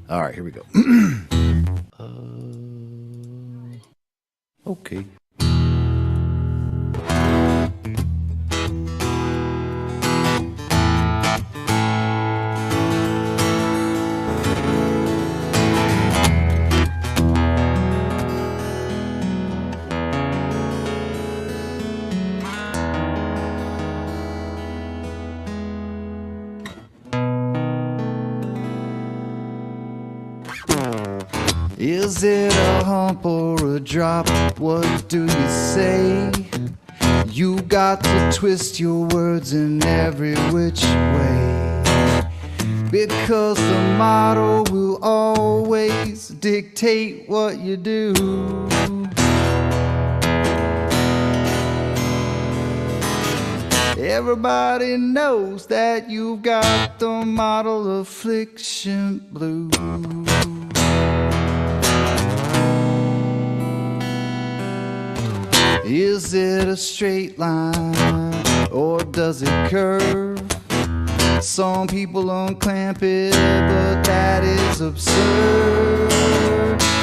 All right, here we go. Okay. Is it a hump or a drop? What do you say? You got to twist your words in every which way, because the motto will always dictate what you do. Everybody knows that you've got the model affliction blues. Is it a straight line or does it curve? Some people unclamp it, but that is absurd.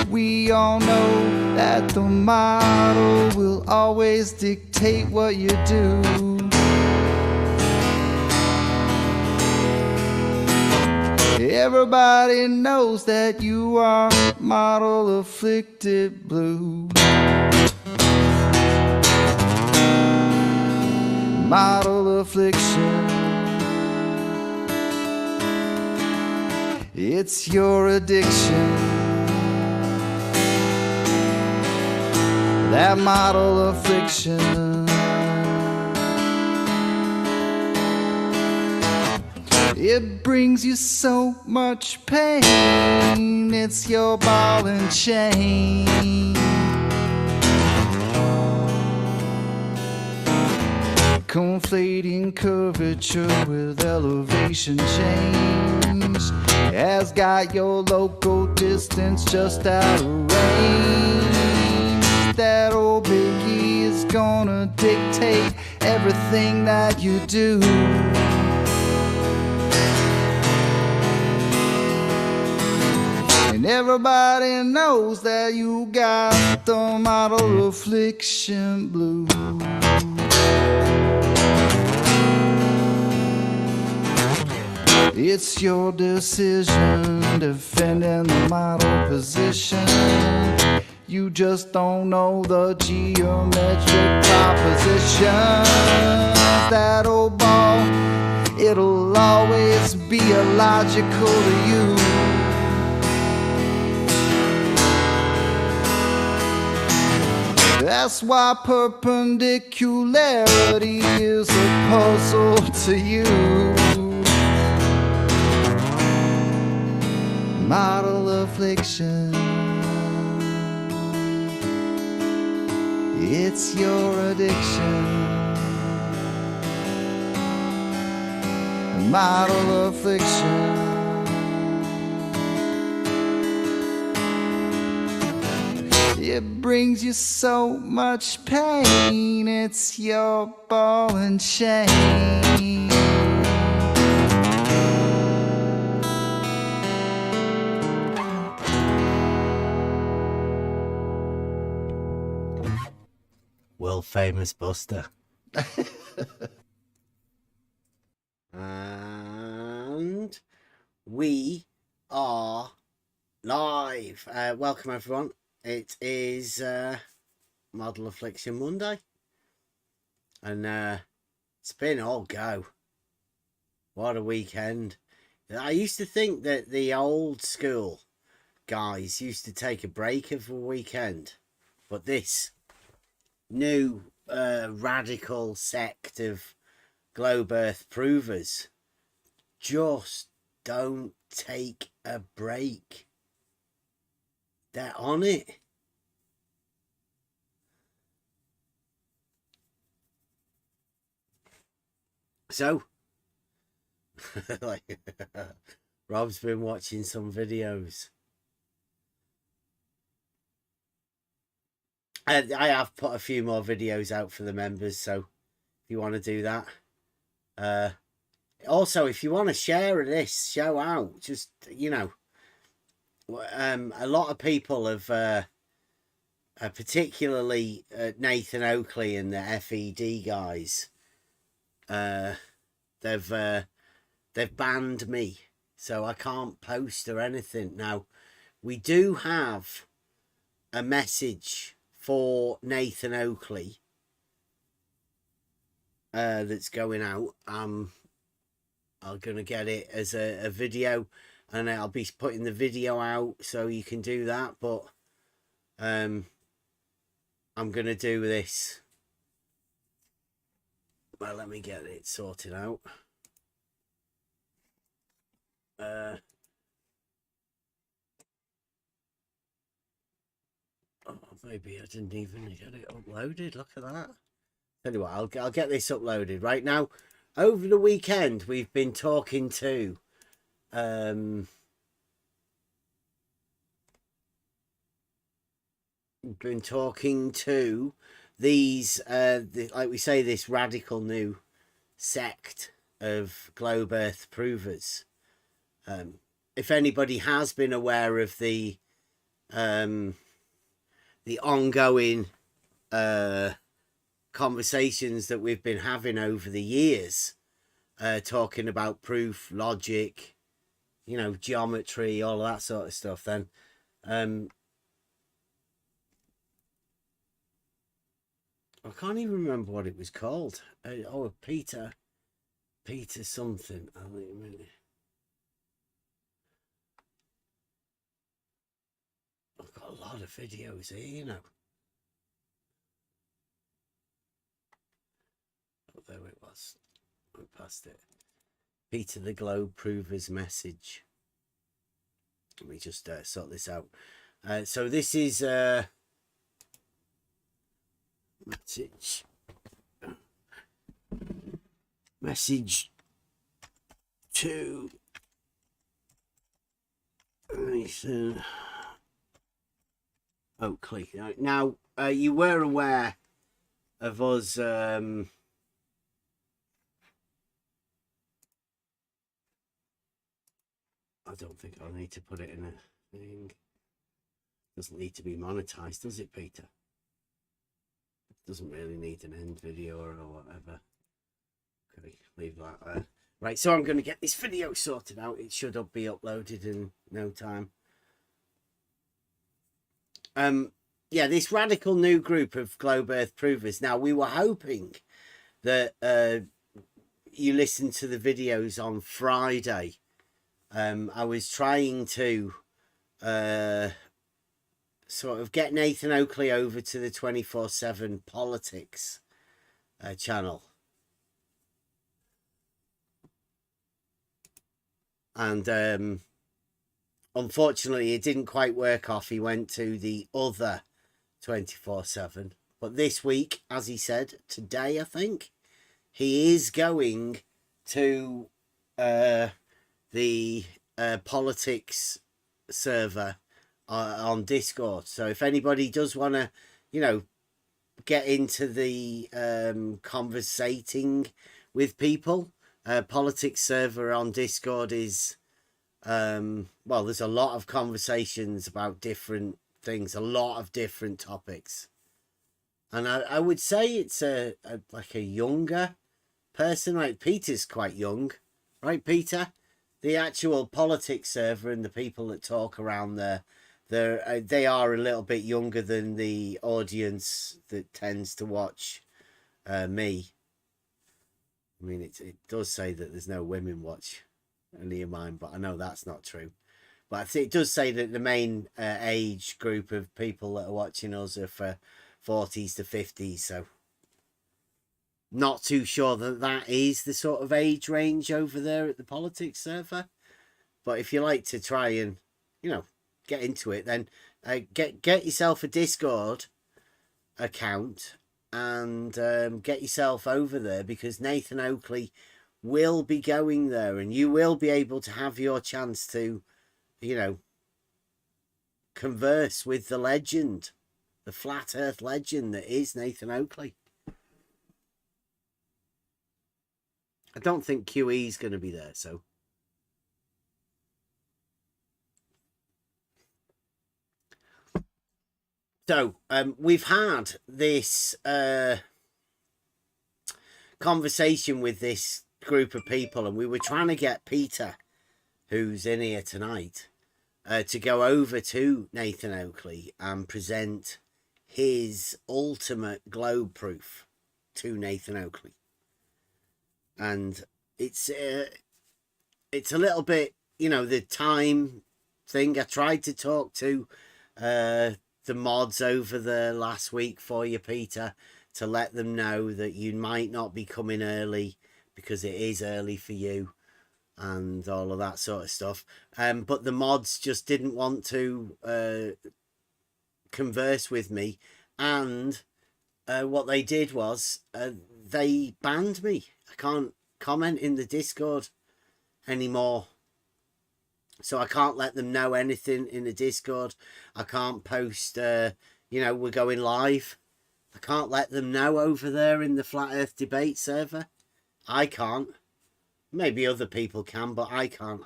We all know that the model will always dictate what you do. Everybody knows that you are model afflicted blue. Model affliction, it's your addiction. That model affliction, it brings you so much pain. It's your ball and chain. Conflating curvature with elevation change has got your local distance just out of range. That old biggie is gonna dictate everything that you do. And everybody knows that you got the model affliction blues. It's your decision defending the model position. You just don't know the geometric proposition. That old ball, it'll always be illogical to you. That's why perpendicularity is a puzzle to you. Model affliction, it's your addiction. Model affliction, it brings you so much pain. It's your ball and chain. World famous Buster. And we are live. Welcome everyone. It is Model Affliction Monday. And it's been all go. What a weekend. I used to think that the old school guys used to take a break of a weekend. But this new radical sect of globe earth provers just don't take a break. They're on it. So like Rob's been watching some videos. I have put a few more videos out for the members, so if you want to do that. Also, if you want to share this show out, just, you know, a lot of people have, particularly Nathan Oakley and the FED guys, they've banned me, so I can't post or anything. Now, we do have a message for Nathan Oakley that's going out. I'm gonna get it as a video, and I'll be putting the video out so you can do that. But I'm gonna do this. Well, let me get it sorted out. Oh, maybe I didn't even get it uploaded. Look at that. Tell you what, I'll get this uploaded right now. Over the weekend, we've been talking to these like we say, this radical new sect of globe earth provers. If anybody has been aware of the ongoing conversations that we've been having over the years, talking about proof, logic, geometry, all that sort of stuff, then I can't even remember what it was called. Peter something. I'll wait a minute. I've got a lot of videos here, Oh, there it was. I passed it. Peter the Globe Prover's message. Let me just sort this out. So this is message to Nathan Oakley. Now, you were aware of us I don't think I'll need to put it in a thing. Doesn't need to be monetized, does it, Peter? Doesn't really need an end video or whatever. Okay, leave that there. Right, so I'm going to get this video sorted out. It should be uploaded in no time. Yeah, this radical new group of globe earth provers. Now, we were hoping that you listened to the videos on Friday. I was trying to sort of get Nathan Oakley over to the 24/7 politics channel. And unfortunately, it didn't quite work off. He went to the other 24/7. But this week, as he said, today, I think, he is going to the politics server on Discord. So if anybody does want to, get into the conversating with people, politics server on Discord is well, there's a lot of conversations about different things, a lot of different topics, and I would say it's like a younger person. Like Peter's quite young, right, Peter? The actual politics server and the people that talk around there, they are a little bit younger than the audience that tends to watch me. I mean, it does say that there's no women watch any of mine, but I know that's not true. But it does say that the main age group of people that are watching us are for 40s to 50s. So not too sure that is the sort of age range over there at the politics server. But if you like to try and, get into it, then get yourself a Discord account and get yourself over there, because Nathan Oakley will be going there and you will be able to have your chance to, converse with the legend, the flat earth legend that is Nathan Oakley. I don't think QE is going to be there, so So we've had this conversation with this group of people, and we were trying to get Peter, who's in here tonight, to go over to Nathan Oakley and present his ultimate globe proof to Nathan Oakley. And it's a little bit, you know, the time thing. I tried to talk to the mods over the last week for you, Peter, to let them know that you might not be coming early because it is early for you and all of that sort of stuff. But the mods just didn't want to converse with me, and what they did was they banned me. I can't comment in the Discord anymore. So I can't let them know anything in the Discord. I can't post, you know, we're going live. I can't let them know over there in the Flat Earth debate server. I can't. Maybe other people can, but I can't.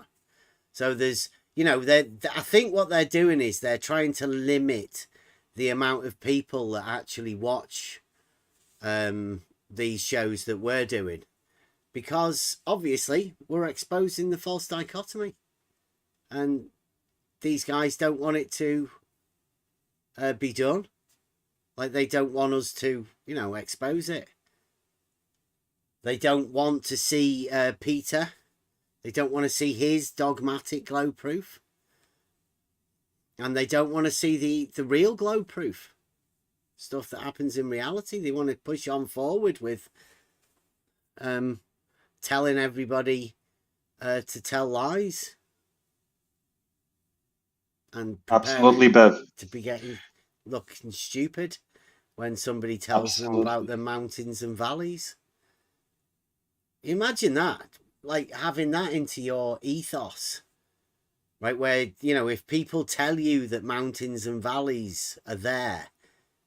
So there's, you know, I think what they're doing is they're trying to limit the amount of people that actually watch these shows that we're doing. Because obviously we're exposing the false dichotomy. And these guys don't want it to be done. Like, they don't want us to, you know, expose it. They don't want to see Peter. They don't want to see his dogmatic glow proof. And they don't want to see the real glow proof. Stuff that happens in reality. They want to push on forward with telling everybody to tell lies. And Absolutely, preparing Bev. to be looking stupid when somebody tells them about the mountains and valleys. Imagine that, like having that into your ethos, right? Where, you know, if people tell you that mountains and valleys are there,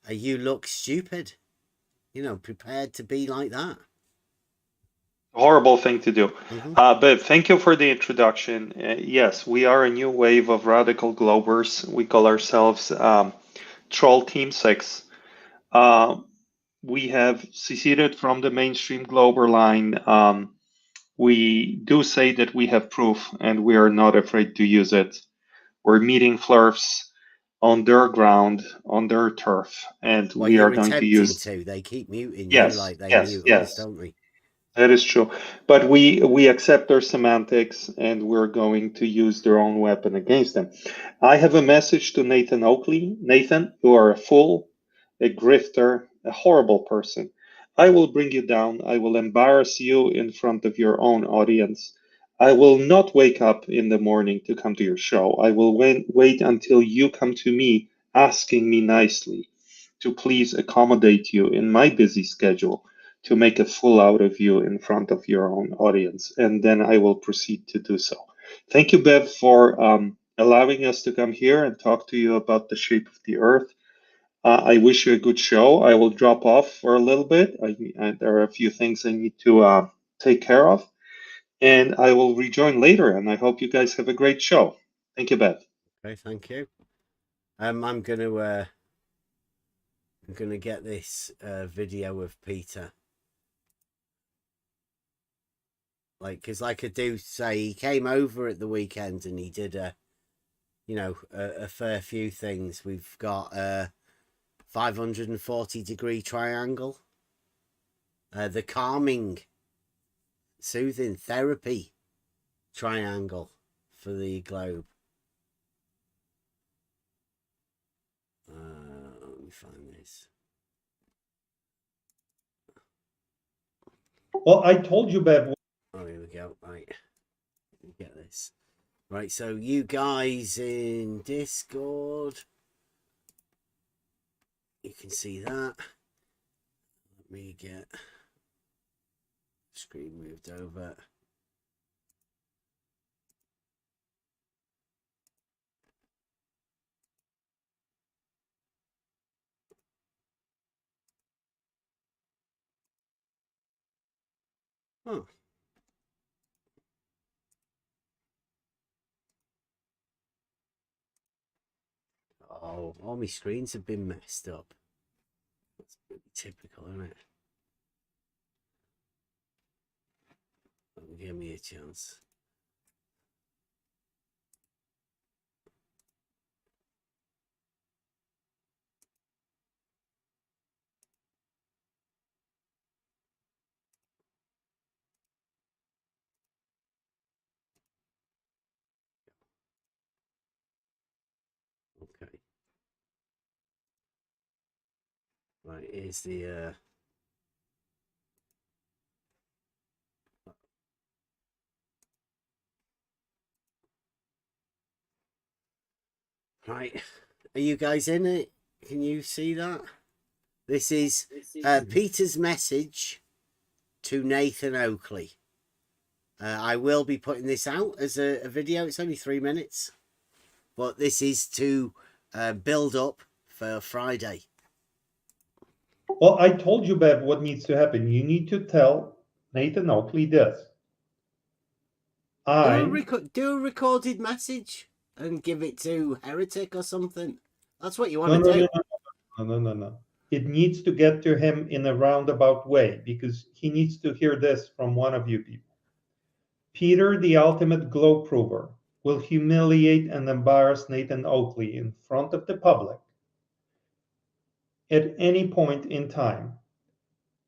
you look stupid, you know, prepared to be like that. Horrible thing to do. Mm-hmm. But thank you for the introduction. Yes, we are a new wave of radical globers. We call ourselves Troll Team 6. We have seceded from the mainstream glober line. We do say that we have proof, and we are not afraid to use it. We're meeting flurfs on their ground, on their turf, and Well, we are you're going to attempting use. to. They keep muting you Yes, like they yes, mute us, yes. don't they? That is true. But we accept their semantics, and we're going to use their own weapon against them. I have a message to Nathan Oakley. Nathan, you are a fool, a grifter, a horrible person. I will bring you down. I will embarrass you in front of your own audience. I will not wake up in the morning to come to your show. I will wait until you come to me asking me nicely to please accommodate you in my busy schedule, to make a fool out of you in front of your own audience, and then I will proceed to do so. Thank you, Bev, for allowing us to come here and talk to you about the shape of the Earth. I wish you a good show. I will drop off for a little bit. There are a few things I need to take care of, and I will rejoin later, and I hope you guys have a great show. Thank you, Bev. Okay, thank you. I'm gonna get this video of Peter. Like, because like I do say, he came over at the weekend and he did a fair few things. We've got a 540-degree triangle, the calming, soothing therapy triangle for the globe. Let me find this. Well, I told you, Bev. Oh, here we go. Right, get this. Right, so you guys in Discord, you can see that. Let me get screen moved over. Oh. Uh-oh, all my screens have been messed up. That's pretty typical, isn't it? Give me a chance. Okay. Right, here's the right. Are you guys in it? Can you see that? This is Peter's message to Nathan Oakley. I will be putting this out as a video. It's only 3 minutes, but this is to build up for Friday. Well, I told you, Bev, what needs to happen. You need to tell Nathan Oakley this. Do a recorded message and give it to Heretic or something. That's what you want to do. No. It needs to get to him in a roundabout way because he needs to hear this from one of you people. Peter, the ultimate globe prover, will humiliate and embarrass Nathan Oakley in front of the public at any point in time.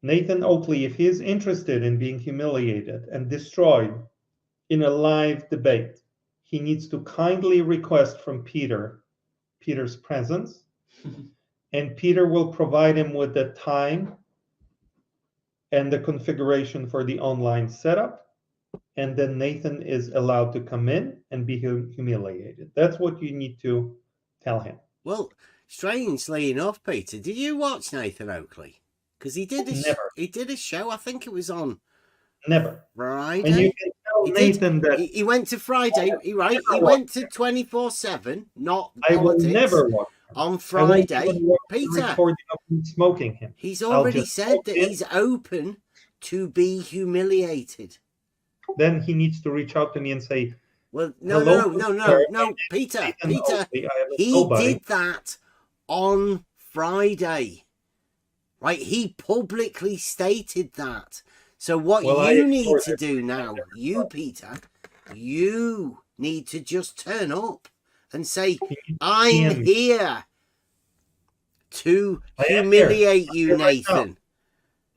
Nathan Oakley, if he is interested in being humiliated and destroyed in a live debate, he needs to kindly request from Peter's presence, and Peter will provide him with the time and the configuration for the online setup, and then Nathan is allowed to come in and be humiliated. That's what you need to tell him. Well, strangely enough, Peter, did you watch Nathan Oakley? Because he did a show. I think it was on Friday. And you can tell Nathan that he went to Friday. He went to 24/7, not politics. I will never watch on Friday. Peter, smoking him. He's already said that he's open to be humiliated. Then he needs to reach out to me and say, "Well, no, Peter. He did that on Friday, right? He publicly stated that. So what you need to do now, Peter, you need to just turn up and say, I'm here to humiliate you, Nathan."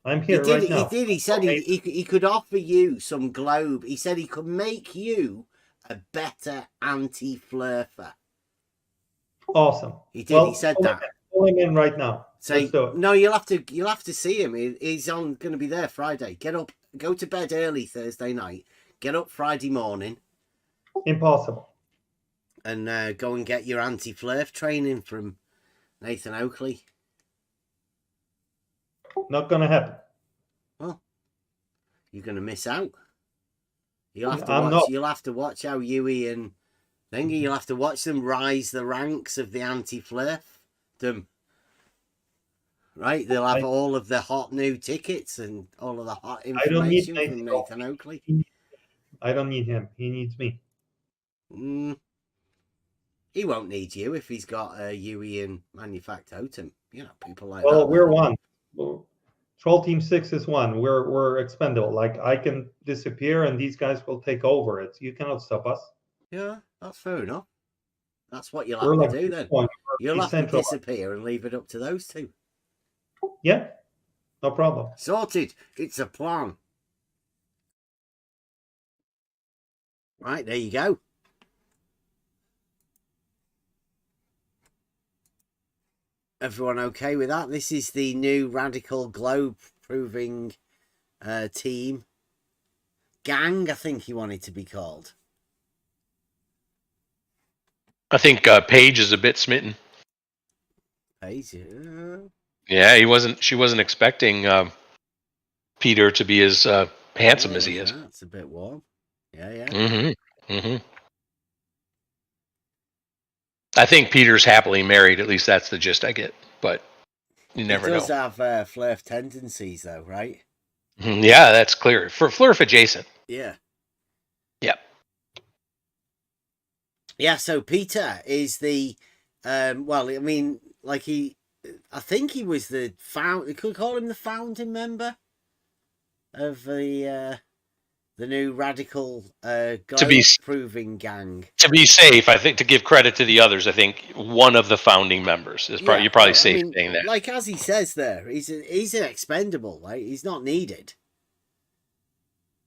I'm here right now. He did. He said he could offer you some globe. He said he could make you a better anti-flurfer. Awesome. He did. He said that. Pull him in right now. No, you'll have to see him. He's going to be there Friday. Get up, go to bed early Thursday night. Get up Friday morning. Impossible. And go and get your anti-flurf training from Nathan Oakley. Not going to happen. Well, you're going to miss out. You'll have to watch how Huey and Thingy. You'll have to watch them rise the ranks of the anti-flurfdom. Right, they'll have all of the hot new tickets and all of the hot information from Nathan Oakley. I don't need him. He needs me. He won't need you if he's got a Huey and Manufactotum. You know, people like that. Well, we're one. Troll Team 6 is one. We're expendable. Like, I can disappear and these guys will take over. You cannot stop us. Yeah, that's fair enough. That's what you'll have to do then. You'll have to disappear and leave it up to those two. Yeah, no problem. Sorted. It's a plan. Right, there you go. Everyone okay with that? This is the new radical globe proving team. Gang, I think he wanted to be called. I think Paige is a bit smitten. Paige? Yeah, she wasn't expecting Peter to be as handsome as he is. It's a bit warm. Yeah. Mm-hmm. I think Peter's happily married. At least that's the gist I get. But you never know. He does have flirf tendencies, though, right? Yeah, that's clear. For flirf adjacent. Yeah. Yep. Yeah, so Peter is the Well, I mean, like I think he was the you could call him the founding member of the new radical globe proving gang. To be safe, I think, to give credit to the others, I think one of the founding members is probably, you're probably safe saying that. Like as he says there, he's an expendable, right? He's not needed.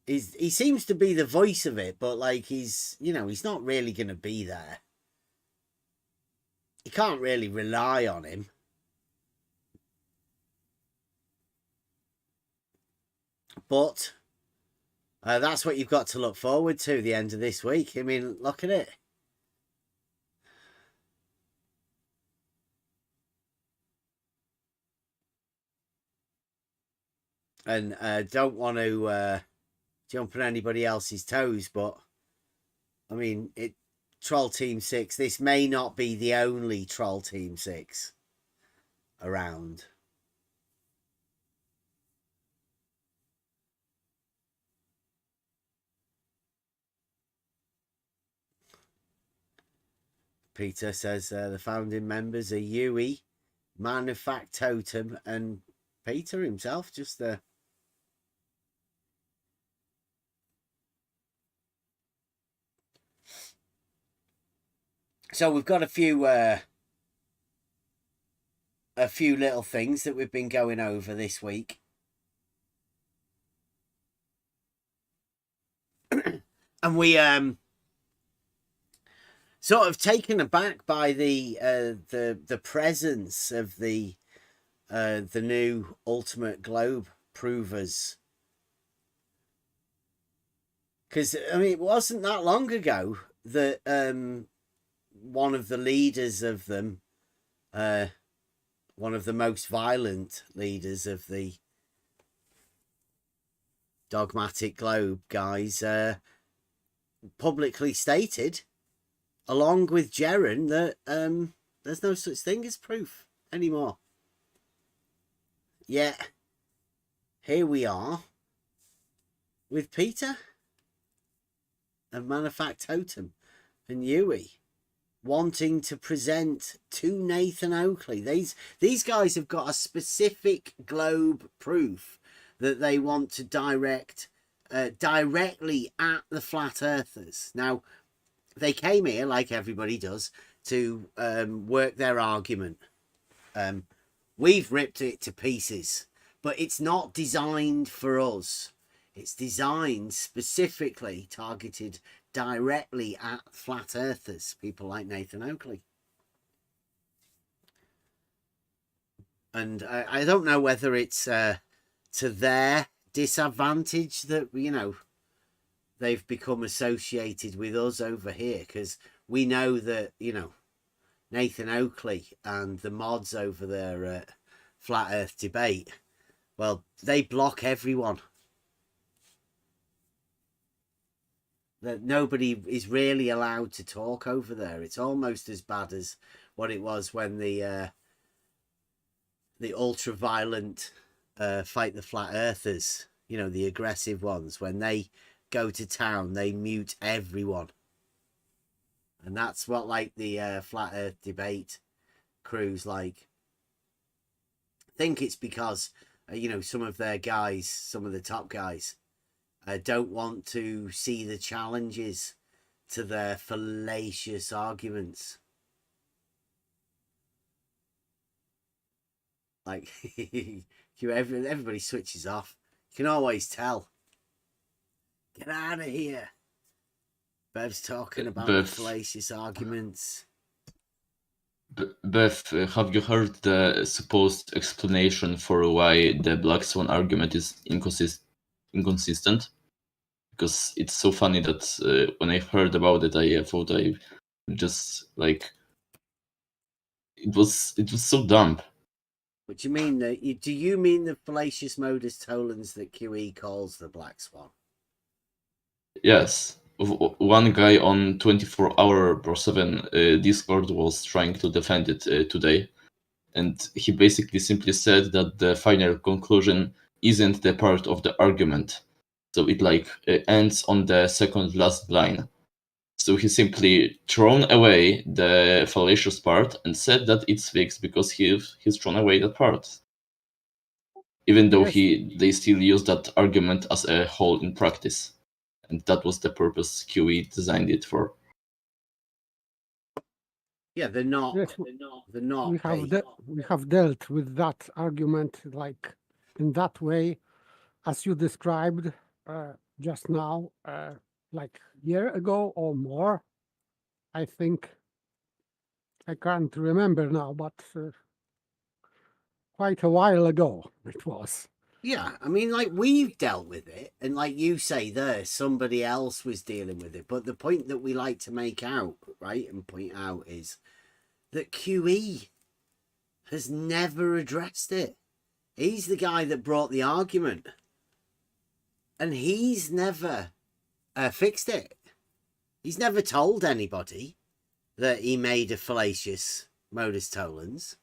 He seems to be the voice of it, but like he's not really going to be there. You can't really rely on him. But that's what you've got to look forward to the end of this week. I mean, look at it. And don't want to jump on anybody else's toes, but I mean, Troll Team 6, this may not be the only Troll Team 6 around. Peter says the founding members are Yui, Manufactotum, and Peter himself, just the... So we've got a few little things that we've been going over this week. And we sort of taken aback by the presence of the new ultimate globe provers. Because I mean, it wasn't that long ago that one of the leaders of them, one of the most violent leaders of the Dogmatic Globe guys, publicly stated, along with Jeren, that there's no such thing as proof anymore. Yet, here we are with Peter and Manufactotum and Yui wanting to present to Nathan Oakley. These guys have got a specific globe proof that they want to direct directly at the flat earthers. Now, they came here, like everybody does, to work their argument. We've ripped it to pieces, but it's not designed for us. It's designed specifically, targeted directly at flat earthers, people like Nathan Oakley. And I don't know whether it's to their disadvantage that, they've become associated with us over here, because we know that, Nathan Oakley and the mods over there at Flat Earth Debate, well, they block everyone. That nobody is really allowed to talk over there. It's almost as bad as what it was when the ultra-violent fight the flat earthers, the aggressive ones. When they go to town, they mute everyone. And that's what, like, the Flat Earth Debate crew's like. I think it's because, some of their guys, some of the top guys, don't want to see the challenges to their fallacious arguments. Like, everybody switches off. You can always tell. Get out of here. Bev's talking about the fallacious arguments. Bev, have you heard the supposed explanation for why the Black Swan argument is inconsistent? Because it's so funny that when I heard about it, I thought I just, like, it was so dumb. What do you mean? Do you mean the fallacious modus tollens that QE calls the Black Swan? Yes. One guy on 24/7 Discord was trying to defend it today, and he basically simply said that the final conclusion isn't the part of the argument, so it ends on the second last line. So he simply thrown away the fallacious part and said that it's fixed because he's thrown away that part. Even though they still use that argument as a whole in practice. And that was the purpose QE designed it for. Yeah, they're not. Yes, They're not. we have dealt with that argument like in that way, as you described just now, like a year ago or more. I think I can't remember now, but quite a while ago it was. Yeah, I mean, like, we've dealt with it, and like you say there, somebody else was dealing with it. But the point that we like to make out, right, and point out is that QE has never addressed it. He's the guy that brought the argument, and he's never fixed it. He's never told anybody that he made a fallacious modus tollens.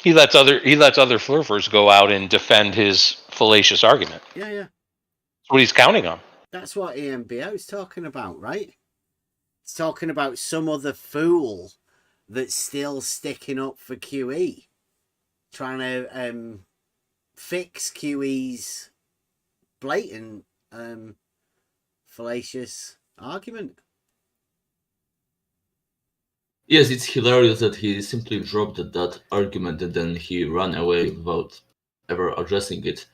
He lets other flurfers go out and defend his fallacious argument. Yeah. That's what he's counting on. That's what EMBO is talking about, right? It's talking about some other fool that's still sticking up for QE, trying to fix QE's blatant fallacious argument. Yes, it's hilarious that he simply dropped that argument and then he ran away without ever addressing it.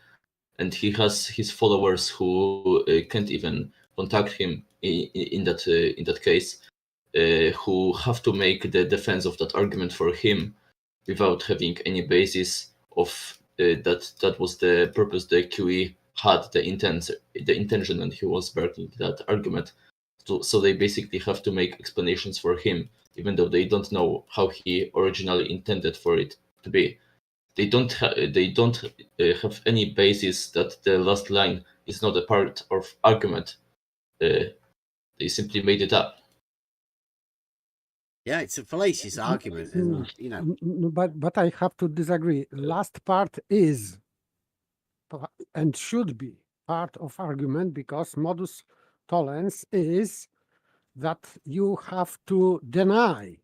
And he has his followers who can't even contact him in that case, who have to make the defense of that argument for him without having any basis of that was the purpose the QE had, the intention, and he was backing that argument. So they basically have to make explanations for him, even though they don't know how he originally intended for it to be. They don't have any basis that the last line is not a part of argument. They simply made it up. Yeah, it's a fallacious argument, and you know. But I have to disagree. Last part is and should be part of argument, because modus tollens is that you have to deny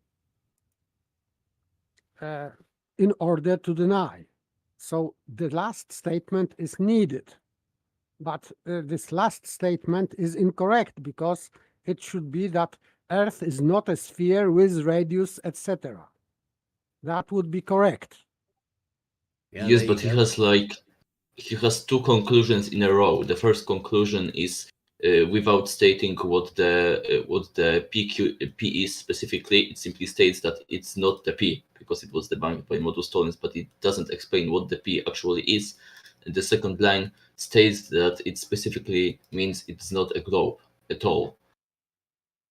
in order to deny. So the last statement is needed, but this last statement is incorrect, because it should be that Earth is not a sphere with radius, etc. That would be correct. Yeah, yes, but he has two conclusions in a row. The first conclusion is without stating what the P is specifically. It simply states that it's not the P because it was debunked by modus tollens, but it doesn't explain what the P actually is. And the second line states that it specifically means it's not a globe at all.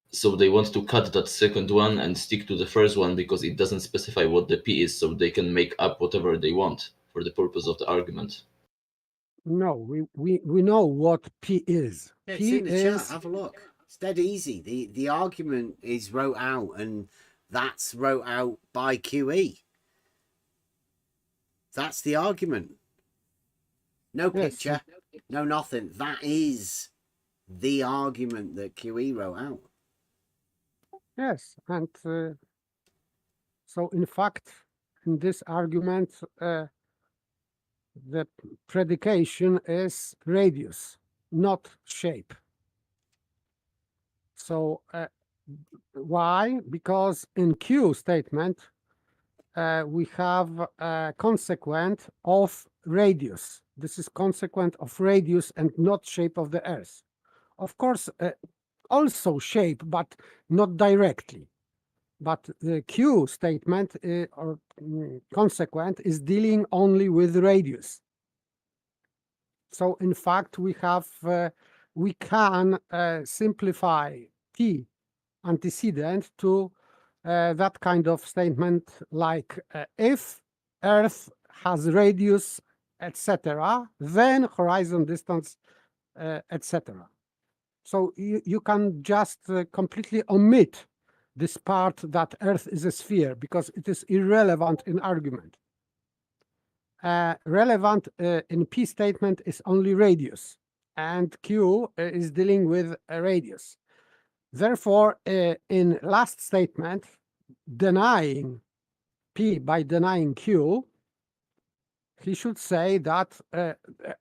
So they want to cut that second one and stick to the first one because it doesn't specify what the P is, so they can make up whatever they want for the purpose of the argument. No, we know what P is. Yeah, it's P in the is, chat. Have a look. It's dead easy. The argument is wrote out, and that's wrote out by QE. That's the argument. No picture, no nothing. That is the argument that QE wrote out. yes, and so in fact, in this argument, the predication is radius, not shape. So why? Because in Q statement, we have a consequent of radius. This is consequent of radius and not shape of the Earth. Of course, also shape, but not directly. But the Q statement or consequent is dealing only with radius. So in fact, we can simplify P antecedent to that kind of statement, like if Earth has radius, etc., then horizon distance, etc. So you can just completely omit this part that Earth is a sphere, because it is irrelevant in argument. Relevant in P statement is only radius, and Q is dealing with a radius. Therefore, in last statement, denying P by denying Q, he should say that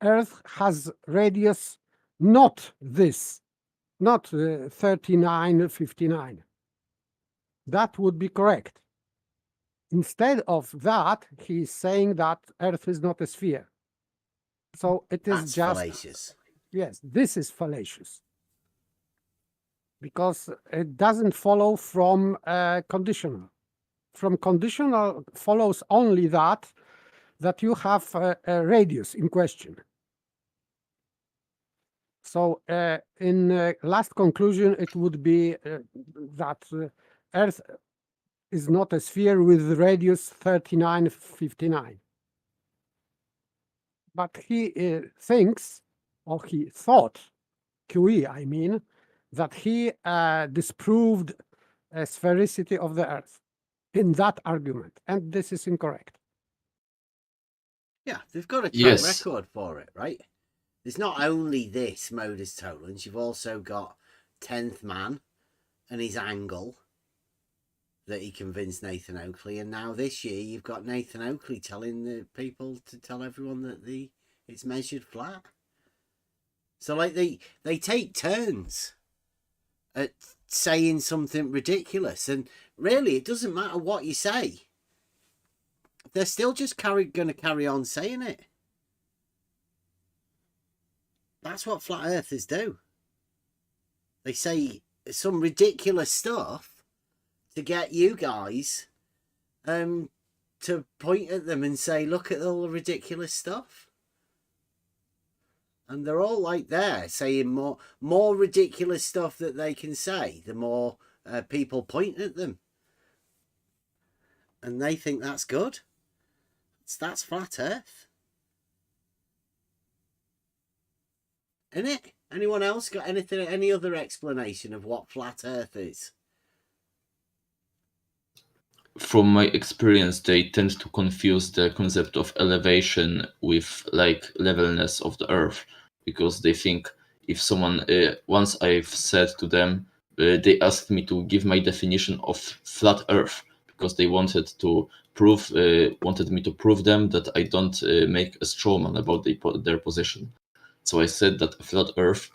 Earth has radius not this, not 3959. That would be correct. Instead of that, he's saying that Earth is not a sphere. So it is That's just fallacious. Yes, this is fallacious because it doesn't follow from conditional. From conditional follows only that you have a radius in question. So in last conclusion, it would be that Earth is not a sphere with radius 3959. But he thinks, or he thought, QE, I mean, that he disproved a sphericity of the Earth in that argument, and this is incorrect. Yeah, they've got a track Yes. record for it, right? There's not only this modus tollens, you've also got 10th man and his angle that he convinced Nathan Oakley, and now this year you've got Nathan Oakley telling the people to tell everyone that it's measured flat. So like they take turns at saying something ridiculous, and really it doesn't matter what you say. They're still just going to carry on saying it. That's what flat earthers do. They say some ridiculous stuff to get you guys to point at them and say, look at all the ridiculous stuff. And they're all like there saying more ridiculous stuff that they can say, the more people point at them. And they think that's good. That's flat earth. Isn't it? Anyone else got any other explanation of what flat earth is? From my experience, they tend to confuse the concept of elevation with like levelness of the earth, because they think if someone once I've said to them, they asked me to give my definition of flat earth because they wanted me to prove them that I don't make a straw man about their position. So I said that a flat earth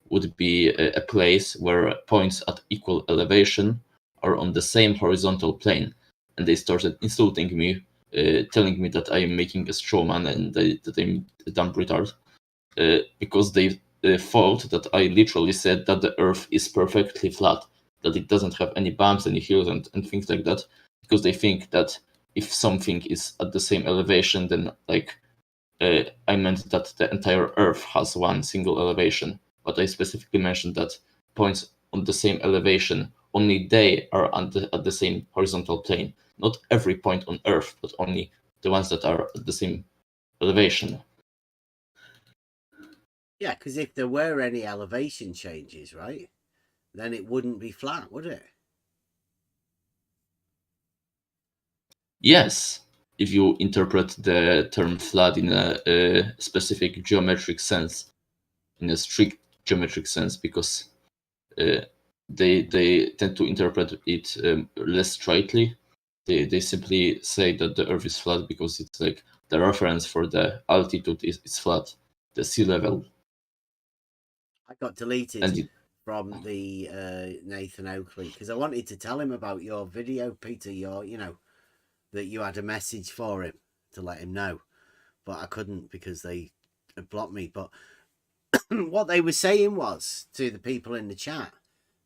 would be a place where points at equal elevation are on the same horizontal plane, and they started insulting me, telling me that I am making a straw man and that I'm a dumb retard, because they thought that I literally said that the Earth is perfectly flat, that it doesn't have any bumps, any hills, and things like that, because they think that if something is at the same elevation, then like I meant that the entire Earth has one single elevation. But I specifically mentioned that points on the same elevation, only they are at the same horizontal plane. Not every point on Earth, but only the ones that are at the same elevation. Yeah, because if there were any elevation changes, right, then it wouldn't be flat, would it? Yes, if you interpret the term flat in a specific geometric sense, in a strict geometric sense, because they tend to interpret it less straightly. They simply say that the Earth is flat because it's like the reference for the altitude is flat, the sea level. I got deleted from the Nathan Oakley because I wanted to tell him about your video, Peter. That you had a message for him to let him know, but I couldn't because they had blocked me. But what they were saying was to the people in the chat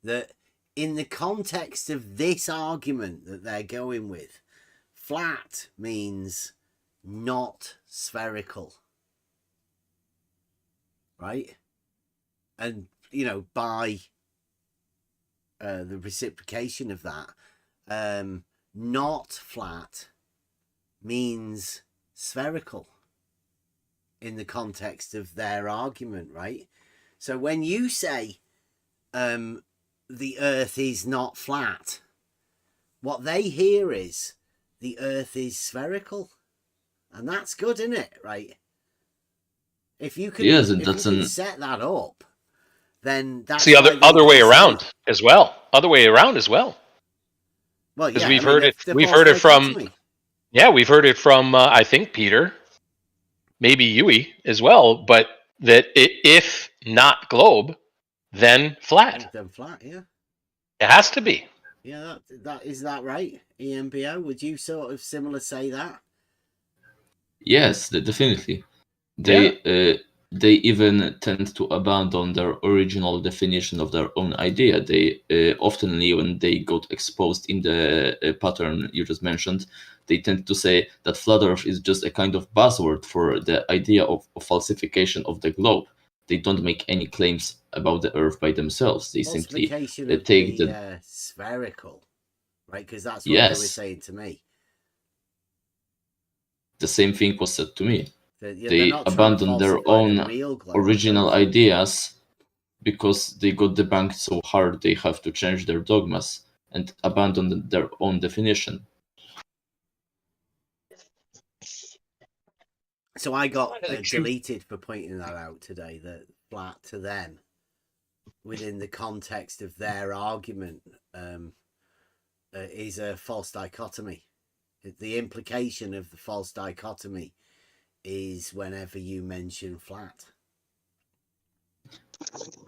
that in the context of this argument that they're going with, flat means not spherical, right? And by the reciprocation of that, not flat means spherical in the context of their argument, right? So when you say the Earth is not flat, what they hear is the Earth is spherical, and that's good, isn't it? Right? If you can, set that up, then that's It's the why they other way can say- around as well. Other way around as well. Well, Because yeah, we've I mean, heard it. the We've false heard it from. dichotomy. Yeah, we've heard it from. I think Peter, maybe Yui as well. But that if not globe, then flat. Then flat, yeah. It has to be. Yeah, that is that right? EMBO, would you sort of similar say that? Yes, definitely. They even tend to abandon their original definition of their own idea. They often, when they got exposed in the pattern you just mentioned, they tend to say that flat Earth is just a kind of buzzword for the idea of falsification of the globe. They don't make any claims about the Earth by themselves. They simply take the spherical, right? Because that's what they were saying to me. The same thing was said to me. Yeah, they abandoned their own original ideas because they got debunked so hard they have to change their dogmas and abandon their own definition. So I got deleted for pointing that out today, that flat to them, within the context of their argument, is a false dichotomy. The implication of the false dichotomy is whenever you mention flat.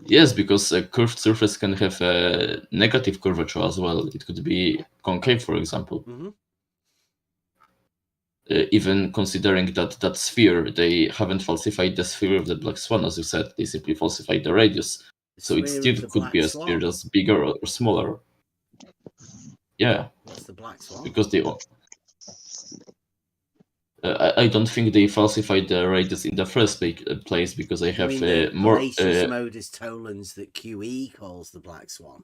Yes, because a curved surface can have a negative curvature as well. It could be concave, for example. Mm-hmm. Even considering that sphere, they haven't falsified the sphere of the black swan, as you said. They simply falsified the radius. So it still could be a sphere that's bigger or smaller. Yeah. What's the black swan? Because they... I don't think they falsified the radius in the first place because I have more modus tollens that QE calls the black swan.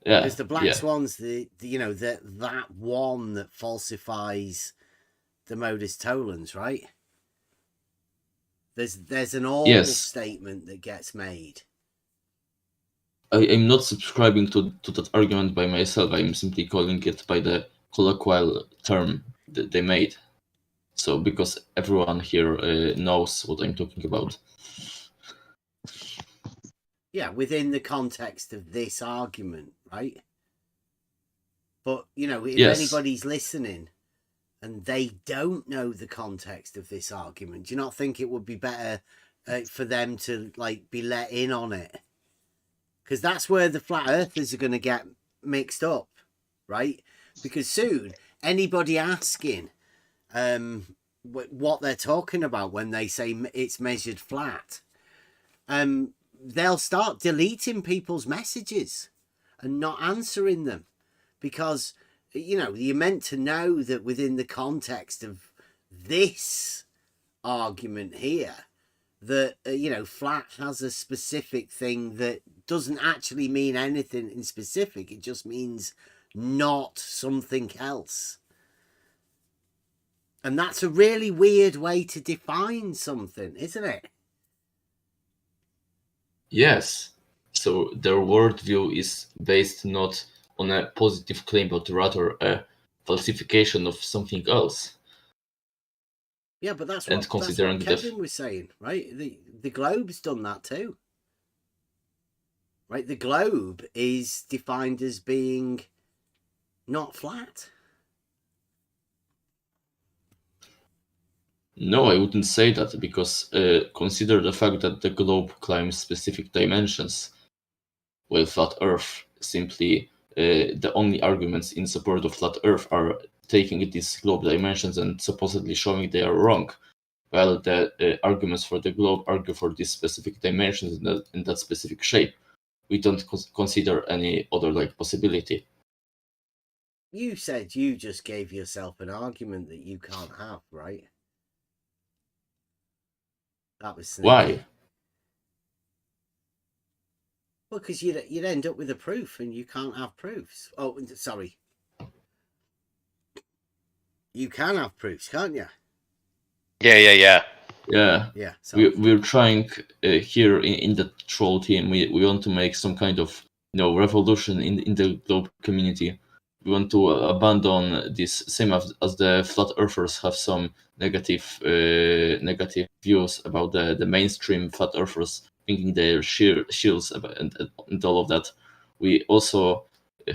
Yeah, because the black swan's the that one that falsifies the modus tollens, right? There's an all statement that gets made. I'm not subscribing to that argument by myself. I'm simply calling it by the colloquial term that they made. So, because everyone here knows what I'm talking about. Yeah, within the context of this argument, right? But, if anybody's listening and they don't know the context of this argument, do you not think it would be better for them to, be let in on it? Because that's where the flat earthers are going to get mixed up, right? Because soon, anybody asking... what they're talking about when they say it's measured flat, they'll start deleting people's messages and not answering them, because you're meant to know that within the context of this argument here that flat has a specific thing that doesn't actually mean anything in specific. It just means not something else. And that's a really weird way to define something, isn't it? Yes. So their worldview is based not on a positive claim, but rather a falsification of something else. Yeah, but that's what Kevin was saying, right? The globe's done that too. Right? The globe is defined as being not flat. No, I wouldn't say that, because consider the fact that the globe climbs specific dimensions, while flat Earth simply the only arguments in support of flat Earth are taking these globe dimensions and supposedly showing they are wrong, while the arguments for the globe argue for these specific dimensions in that specific shape. We don't consider any other possibility. You said you just gave yourself an argument that you can't have, right? That was sneaky. Why? Well, because you'd end up with a proof, and you can't have proofs. Oh, sorry. You can have proofs, can't you? Yeah. We're trying here in the troll team. We want to make some kind of revolution in the globe community. We want to abandon this, same as the flat earthers have some negative views about the mainstream flat earthers. thinking they're shields and all of that. We also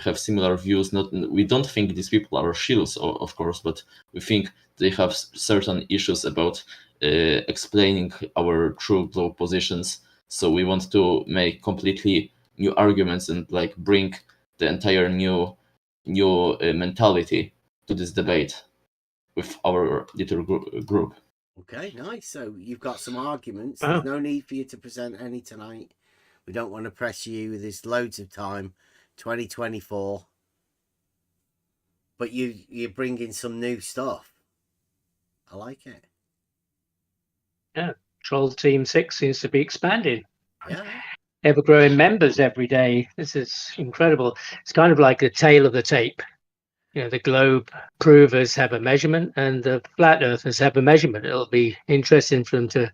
have similar views. We don't think these people are shields, of course, but we think they have certain issues about explaining our true globe positions. So we want to make completely new arguments and like bring the entire new mentality to this debate with our little group. Okay, nice. So you've got some arguments. Wow. There's no need for you to present any tonight. We don't want to press you. There's loads of time. 2024. But you're bringing some new stuff. I like it. Yeah, Troll Team 6 seems to be expanding. Yeah. Ever growing members every day. This is incredible. It's kind of like the tail of the tape. You know, the globe provers have a measurement and the flat earthers have a measurement. It'll be interesting for them to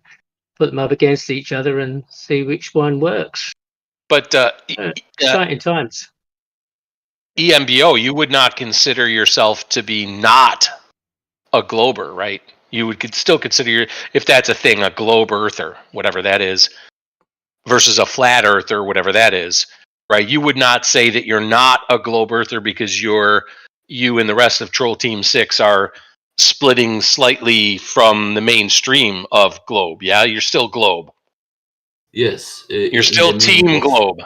put them up against each other and see which one works. But Exciting times. EMBO, you would not consider yourself to be not a glober, right? You would still consider if that's a thing, a globe earther, whatever that is, versus a flat earther, whatever that is, right? You would not say that you're not a globe earther because you and the rest of Troll Team 6 are splitting slightly from the mainstream of globe. Yeah, you're still globe. Yes. You're still team globe.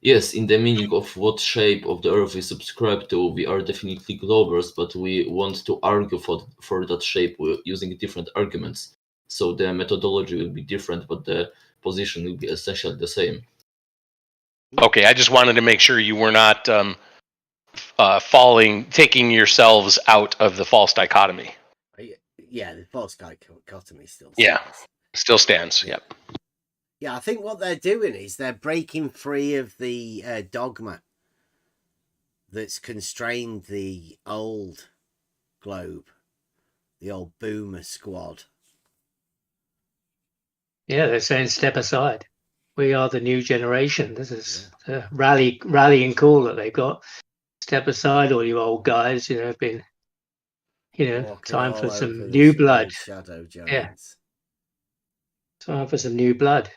Yes, in the meaning of what shape of the Earth we subscribe to, we are definitely globers, but we want to argue for that shape using different arguments. So the methodology will be different, but the position will be essentially the same. Okay, I just wanted to make sure you were not taking yourselves out of the false dichotomy. Yeah, the false dichotomy still stands. Yeah, still stands. Yep. Yeah, I think what they're doing is they're breaking free of the dogma that's constrained the old globe, the old boomer squad. Yeah, they're saying step aside. We are the new generation. This is a rallying call that they've got. Step aside, all you old guys. Been, Walking time all for over some the new blood. old shadow giants. Yeah. Time for some new blood.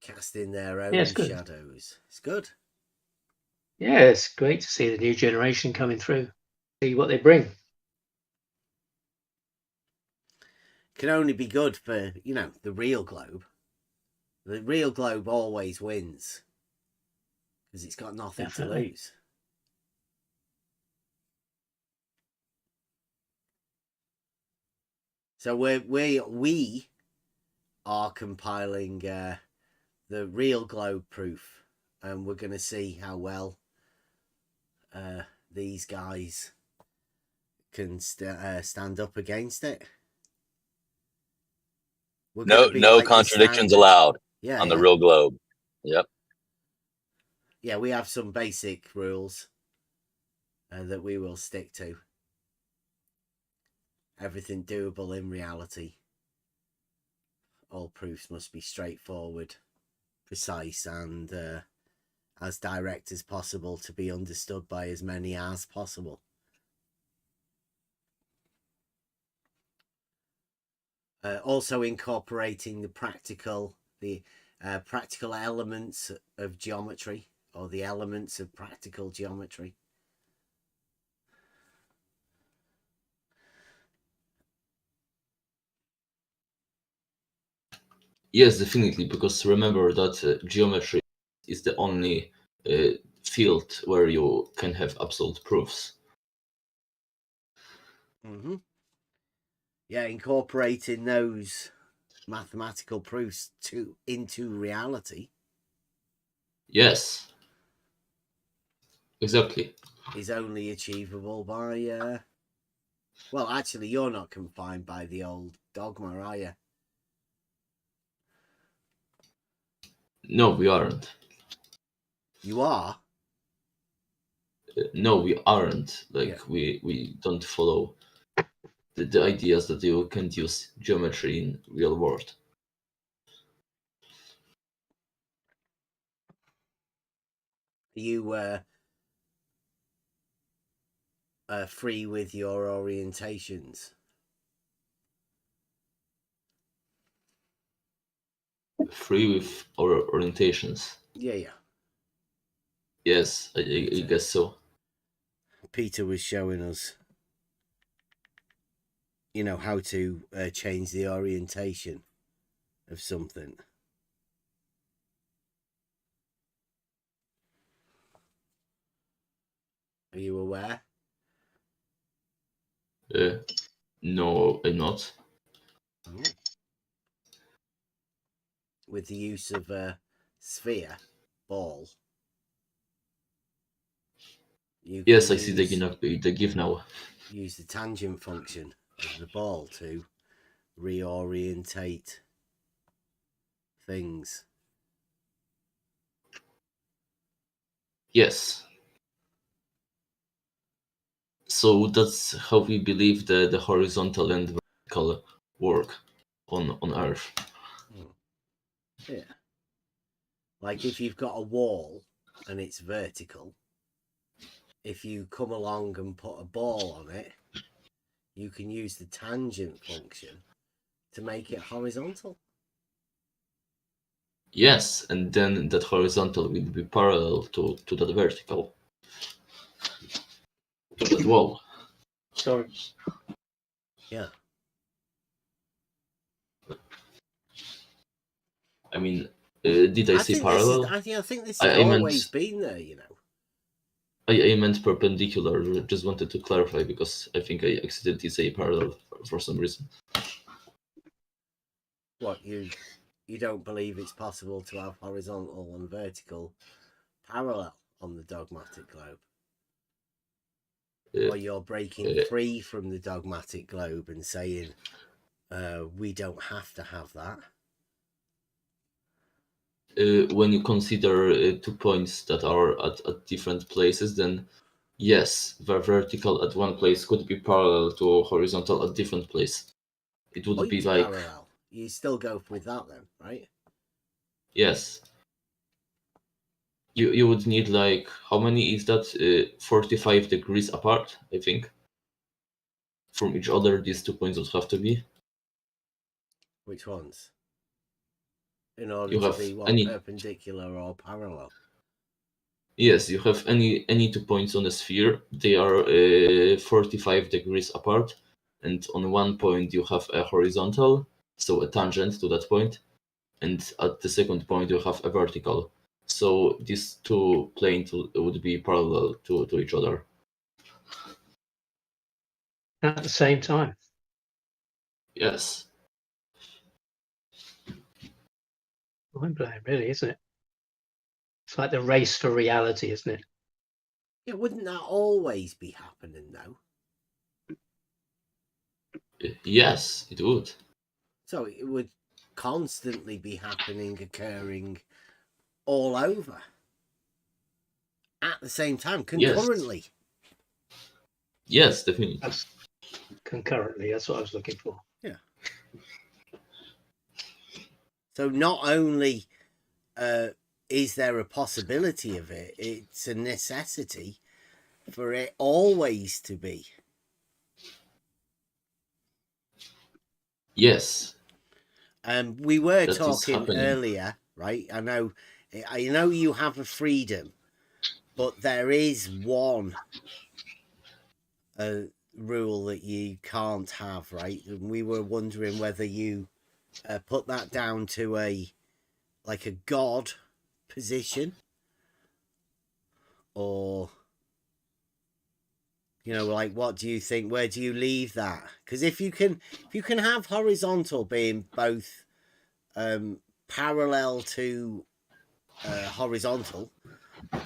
Casting their own shadows. It's good. Yeah, it's great to see the new generation coming through. See what they bring. Can only be good for, the real globe. The real globe always wins because it's got nothing to lose. So we are compiling the real globe proof, and we're going to see how well these guys can stand up against it. No contradictions allowed on the real globe. Yep. Yeah, we have some basic rules that we will stick to. Everything doable in reality. All proofs must be straightforward, precise, and as direct as possible to be understood by as many as possible. Also incorporating the practical elements of geometry, or the elements of practical geometry. Yes, definitely, because remember that geometry is the only field where you can have absolute proofs. Mm-hmm. Yeah, incorporating those mathematical proofs into reality. Yes. Exactly. Is only achievable by well, actually, you're not confined by the old dogma, are you? No, we aren't. You are? No, we aren't. We don't follow the ideas that you can't use geometry in real world. You free with your orientations? free with our orientations. Yeah. Yes, I guess so. Peter was showing us, how to change the orientation of something. Are you aware? No, I'm not. Oh. With the use of a sphere, ball. Yes, I see the GIF now. Use the tangent function of the ball to reorientate things. Yes. So that's how we believe the horizontal and vertical work on Earth. Yeah. Like if you've got a wall and it's vertical, if you come along and put a ball on it, you can use the tangent function to make it horizontal. Yes, and then that horizontal will be parallel to that vertical. To that wall. Sorry. Yeah. I mean, did I say parallel? I think this has always been there, I meant perpendicular. Just wanted to clarify because I think I accidentally say parallel for some reason. What, you don't believe it's possible to have horizontal and vertical parallel on the dogmatic globe? Or you're breaking free from the dogmatic globe and saying we don't have to have that? When you consider 2 points that are at different places, then yes, the vertical at one place could be parallel to horizontal at different place. It would be like parallel. You still go with that then, right? Yes. You would need like, how many is that? 45 degrees apart, I think. From each other, these 2 points would have to be. Which ones? In order to be perpendicular or parallel? Yes, you have any 2 points on a sphere. They are 45 degrees apart, and on one point you have a horizontal, so a tangent to that point, and at the second point you have a vertical. So these 2 planes would be parallel to each other. At the same time? Yes. Mind-blowing, really, isn't it? It's like the race for reality, isn't it? Yeah, wouldn't that always be happening, though? Yes, it would. So it would constantly be happening, occurring all over at the same time, concurrently. Yes, definitely. Concurrently, that's what I was looking for. Yeah. So not only is there a possibility of it, it's a necessity for it always to be. Yes. We were talking earlier, right? I know you have a freedom, but there is one rule that you can't have, right? And we were wondering whether you put that down to a God position, or what do you think? Where do you leave that? Because if you can have horizontal being both parallel to horizontal,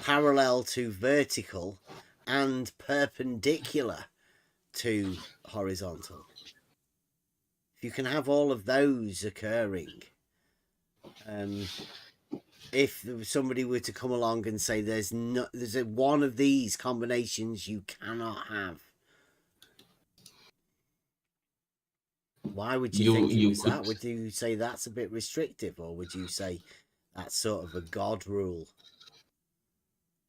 parallel to vertical, and perpendicular to horizontal, if you can have all of those occurring, if somebody were to come along and say there's one of these combinations you cannot have, why would you think it was that? Would you say that's a bit restrictive, or would you say that's sort of a God rule?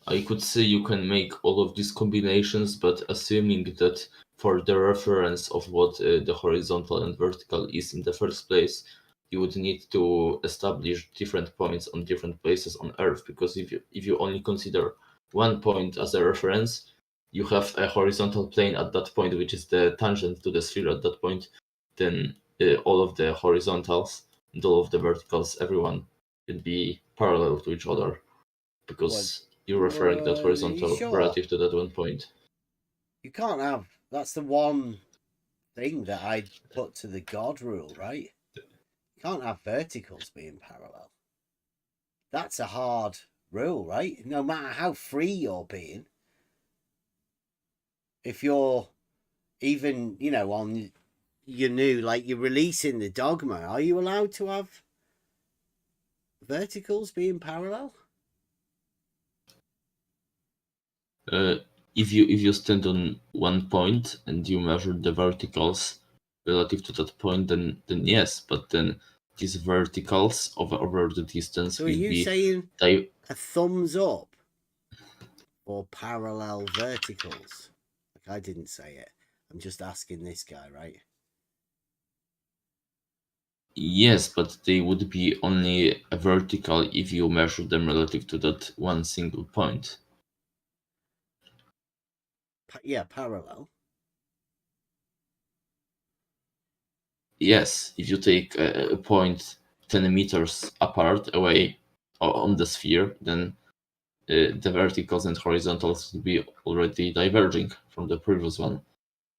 I could say you can make all of these combinations, but assuming that for the reference of what the horizontal and vertical is in the first place, you would need to establish different points on different places on Earth, because if you only consider one point as a reference, you have a horizontal plane at that point, which is the tangent to the sphere at that point. Then all of the horizontals and all of the verticals, everyone will be parallel to each other, because you're referring that horizontal relative to that one point. You can't have. That's the one thing that I put to the God rule, right? You can't have verticals being parallel. That's a hard rule, right? No matter how free you're being, if you're even, on your new, like you're releasing the dogma, are you allowed to have verticals being parallel? If you stand on one point and you measure the verticals relative to that point, then yes, but then these verticals over the distance So will are you be saying a thumbs up or parallel verticals? Like, I didn't say it. I'm just asking this guy, right? Yes, but they would be only a vertical if you measure them relative to that one single point. Yeah, parallel. Yes, if you take a point 10 meters apart away on the sphere, then the verticals and horizontals will be already diverging from the previous one,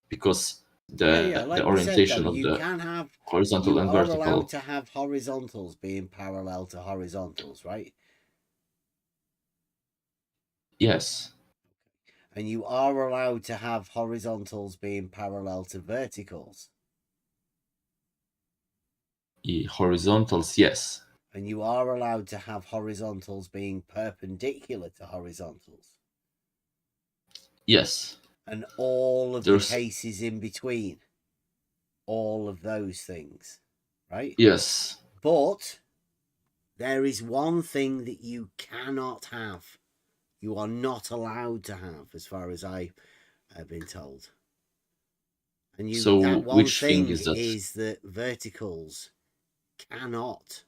because the orientation of the horizontal and vertical. You are allowed to have horizontals being parallel to horizontals, right? Yes. And you are allowed to have horizontals being parallel to verticals. Horizontals, yes. And you are allowed to have horizontals being perpendicular to horizontals. Yes. And all of the cases in between. All of those things, right? Yes. But there is one thing that you cannot have. You are not allowed to have, as far as I have been told. And that one thing is that verticals cannot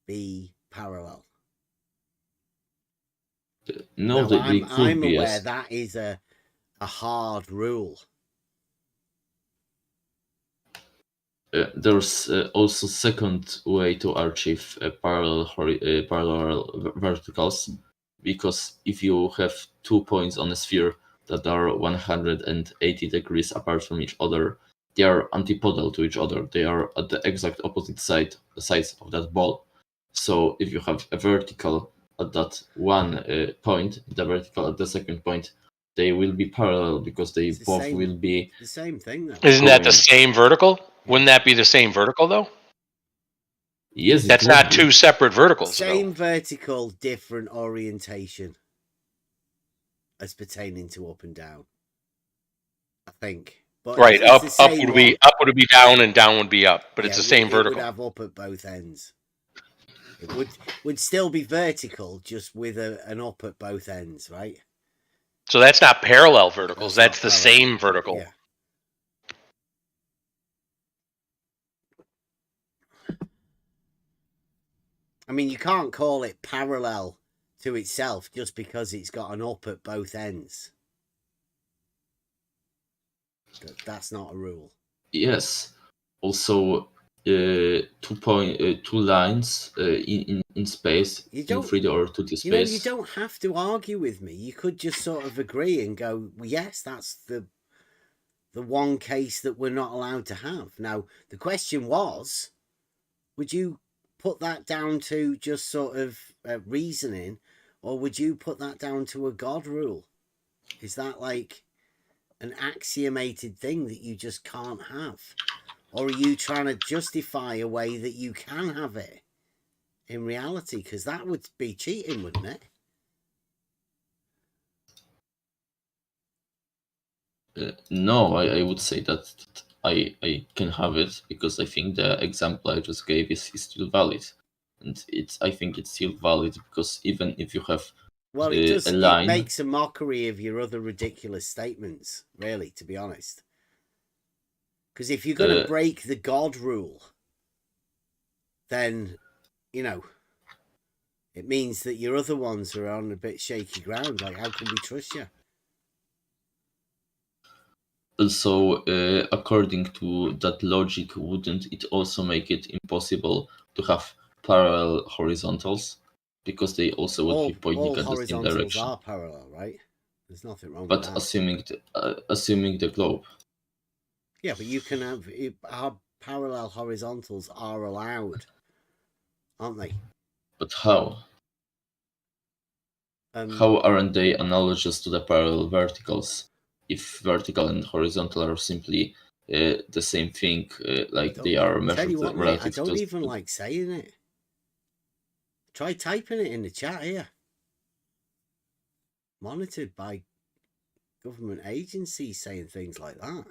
be parallel. No, they could I'm be. aware that is a hard rule. There's also second way to achieve parallel verticals, because if you have 2 points on a sphere that are 180 degrees apart from each other, they are antipodal to each other. They are at the exact opposite sides of that ball. So if you have a vertical at that one point, the vertical at the second point, they will be parallel, because they both will be the same thing, though. Isn't that the same vertical? Wouldn't that be the same vertical, though? Yes, that's not two separate verticals. Same vertical, different orientation as pertaining to up and down, I think. But right, up would be down, and down would be up, but it's the same vertical. It would have up at both ends. It would still be vertical, just with an up at both ends, right? So that's not parallel verticals. That's the same vertical. Yeah. I mean, you can't call it parallel to itself just because it's got an up at both ends. That's not a rule. Yes. Also, 2 lines in space, in 3D or 2D space. You don't have to argue with me. You could just sort of agree and go, well, yes, that's the one case that we're not allowed to have. Now, the question was, would you put that down to just sort of reasoning, or would you put that down to a God rule? Is that like an axiomated thing that you just can't have? Or are you trying to justify a way that you can have it in reality? Because that would be cheating, wouldn't it? No, I would say that I can have it, because I think the example I just gave is still valid. And I think it's still valid, because even if you have a line... It makes a mockery of your other ridiculous statements, really, to be honest. Because if you're going to break the God rule, then, you know, it means that your other ones are on a bit shaky ground. Like, how can we trust you? Also, according to that logic, wouldn't it also make it impossible to have parallel horizontals? Because they also would be pointing all at the same horizontals direction. are parallel, right? There's nothing wrong with But that. assuming the globe. Yeah, but you can have parallel horizontals are allowed, aren't they? But how? How aren't they analogous to the parallel verticals? If vertical and horizontal are simply the same thing, like they are measured tell you what, mate, I relative don't to... even like saying it. Try typing it in the chat here. Monitored by government agencies saying things like that.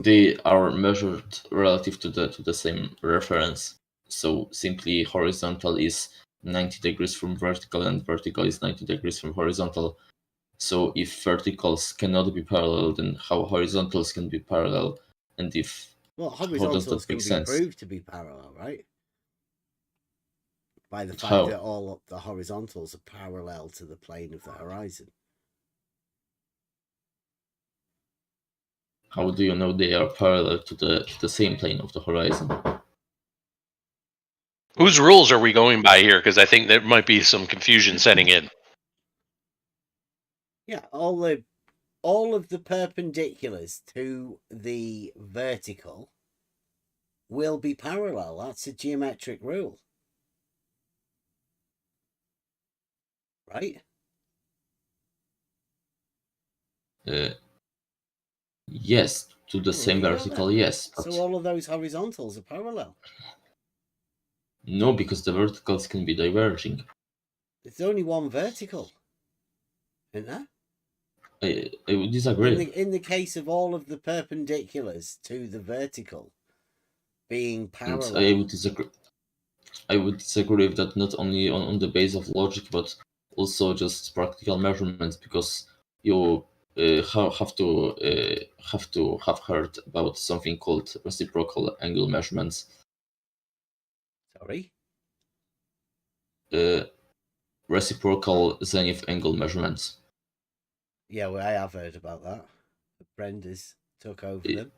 They are measured relative to the same reference. So simply horizontal is 90 degrees from vertical and vertical is 90 degrees from horizontal. So if verticals cannot be parallel, then how horizontals can be parallel? And if horizontals can be proved to be parallel, right? By the fact that all the horizontals are parallel to the plane of the horizon. How do you know they are parallel to the same plane of the horizon? Whose rules are we going by here? Because I think there might be some confusion setting in. Yeah, all of the perpendiculars to the vertical will be parallel. That's a geometric rule. Right? Yes, to the same vertical, yes. But... So all of those horizontals are parallel? No, because the verticals can be diverging. There's only one vertical, isn't there? I would disagree. In the case of all of the perpendiculars to the vertical being parallel. And I would disagree. I would disagree with that, not only on the base of logic, but also just practical measurements, because you have to have heard about something called reciprocal angle measurements. Sorry? Reciprocal zenith angle measurements. Yeah, well, I have heard about that. Brenda's took over them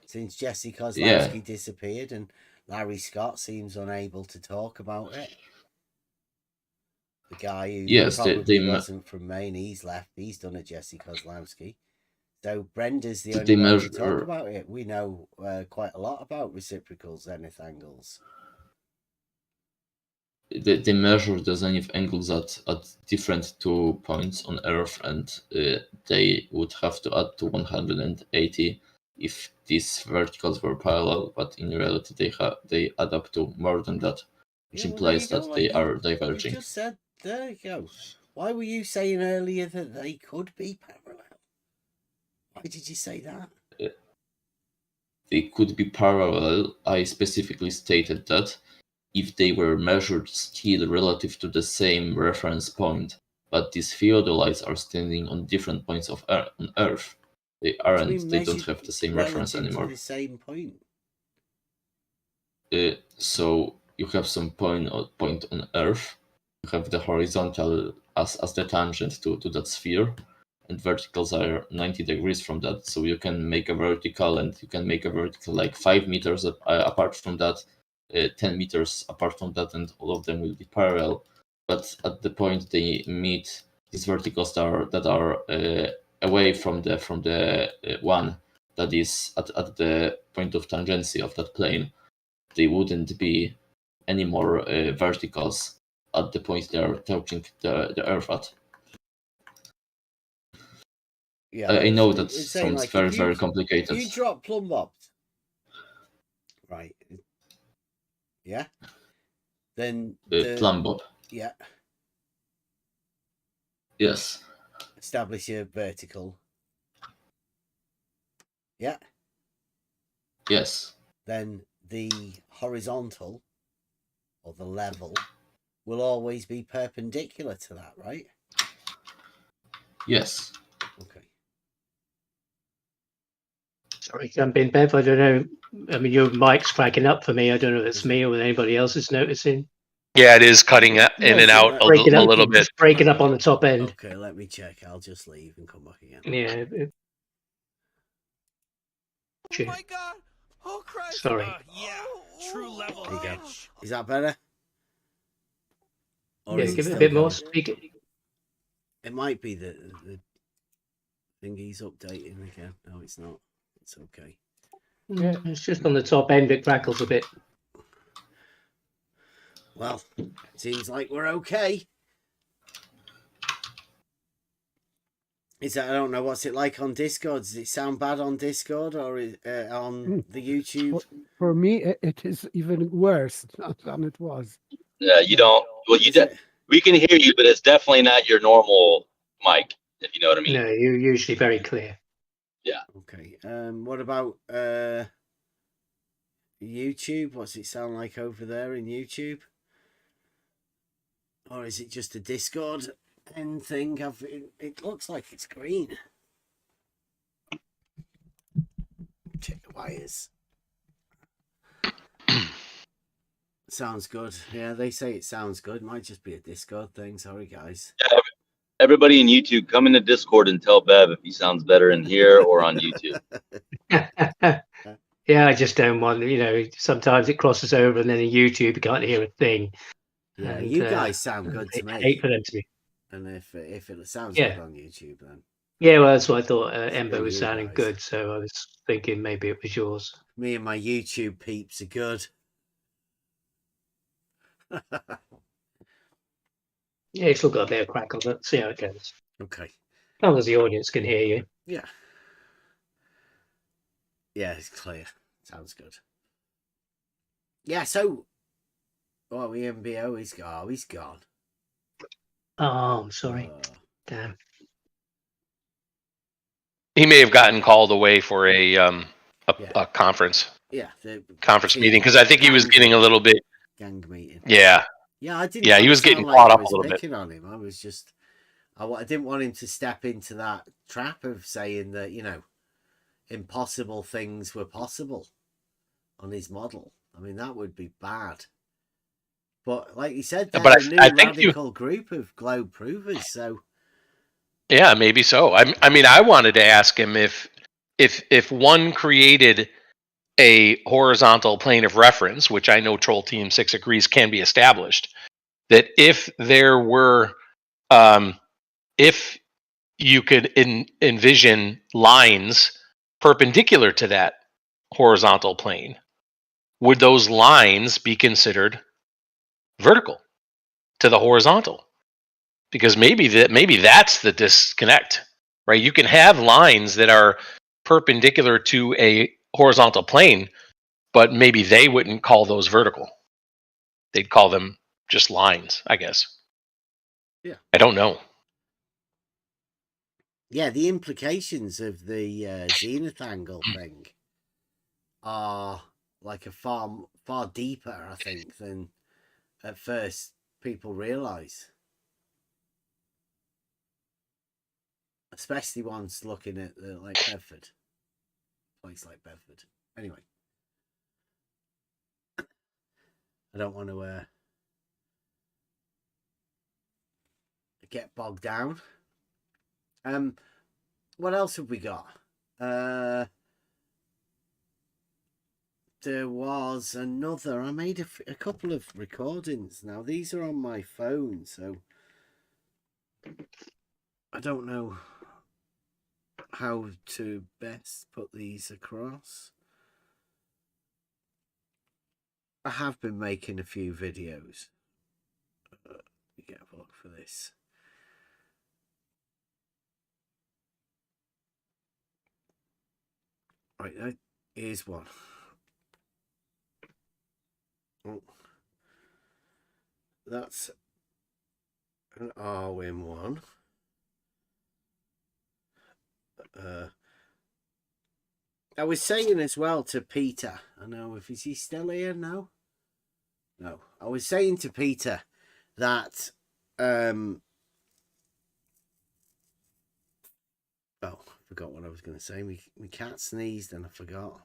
since Jesse Kozlowski disappeared and Larry Scott seems unable to talk about it. The guy who probably wasn't from Maine, he's left. He's done a Jesse Kozlowski. So Brenda's the only one to talk about it. We know quite a lot about reciprocal zenith angles. They measure the zenith angles at different 2 points on Earth, and they would have to add to 180 if these verticals were parallel, but in reality they add up to more than that, which implies that they are diverging. You just said, there you go. Why were you saying earlier that they could be parallel? Why did you say that? They could be parallel. I specifically stated that if they were measured still relative to the same reference point, but these theodolites are standing on different points on Earth. They aren't. They don't have the same reference anymore. To the same point. So you have some point on Earth. You have the horizontal as the tangent to that sphere, and verticals are 90 degrees from that. So you can make a vertical, and you can make a vertical like 5 meters apart from that, 10 meters apart from that, and all of them will be parallel. But at the point they meet, these verticals that are away from the one that is at the point of tangency of that plane, they wouldn't be any more verticals at the point they are touching the Earth at. Yeah, I know that sounds like very, very complicated. If you drop plumb bobs, right? Yeah. Then plumb bob. Yeah. Yes. Establish a vertical. Yeah. Yes. Then the horizontal or the level will always be perpendicular to that, right? Yes. Okay. Sorry, jump in, Bev. I don't know. I mean, your mic's cracking up for me. I don't know if it's me or anybody else is noticing. Yeah, it is cutting in and out a little bit. Just breaking up on the top end. Okay, let me check. I'll just leave and come back again. Yeah. Oh my God! Oh Christ! Sorry. Yeah, true level. Okay. Is that better? Or Yeah, is give it a still bit more. going? Speak it. It might be the thingy's updating again. No, it's not. It's okay. Yeah, it's just on the top end. It crackles a bit. Well, seems like we're okay. Is that, I don't know, what's it like on Discord? Does it sound bad on Discord or on the YouTube? For me, it is even worse than it was. Yeah, you don't. Well, we can hear you, but it's definitely not your normal mic, if you know what I mean. No, you're usually very clear. Yeah. Okay. What about YouTube? What's it sound like over there in YouTube? Or is it just a Discord end thing? It looks like it's green. Check the wires. Sounds good. Yeah, they say it sounds good. Might just be a Discord thing. Sorry, guys. Yeah, everybody in YouTube, come into Discord and tell Bev if he sounds better in here or on YouTube. Yeah, I just don't want, sometimes it crosses over and then in YouTube you can't hear a thing. Yeah, and, you guys sound good to me. I hate for them to be. And if it sounds good on YouTube, then. Yeah, well, that's what I thought. Ember was you sounding guys. good, so I was thinking maybe it was yours. Me and my YouTube peeps are good. Yeah, it's still got a bit of crackle, but see how it goes. Okay. As long as the audience can hear you. Yeah. Yeah, it's clear. Sounds good. Yeah, so EMBO is gone. Oh, he's gone. Oh, I'm sorry. Damn. He may have gotten called away for a conference. Yeah, the conference meeting, because I think he was getting a little bit gang meeting. Yeah. Yeah, I didn't. Yeah, he was getting caught up a little bit. On him. I was just, I didn't want him to step into that trap of saying that impossible things were possible on his model. I mean, that would be bad. But like you said, they're a new radical group of globe provers. So yeah, maybe so. I mean, I wanted to ask him if one created a horizontal plane of reference, which I know Troll Team 6 agrees can be established, that if there were, if you could envision lines perpendicular to that horizontal plane, would those lines be considered vertical to the horizontal? Because maybe that's the disconnect, right? You can have lines that are perpendicular to a horizontal plane, but maybe they wouldn't call those vertical. They'd call them just lines, I guess. Yeah. I don't know. Yeah, the implications of the zenith angle thing are like a far deeper, I think, than at first people realise. Especially ones looking at like Bedford. A place like Bedford. Anyway. I don't want to get bogged down. What else have we got? There was another. I made a couple of recordings. Now these are on my phone, so I don't know how to best put these across. I have been making a few videos. Get a look for this. Right, here's one. Oh, that's an RWIM1. I was saying as well to Peter, I know is he still here now? No. I was saying to Peter that forgot what I was going to say. My cat sneezed and I forgot.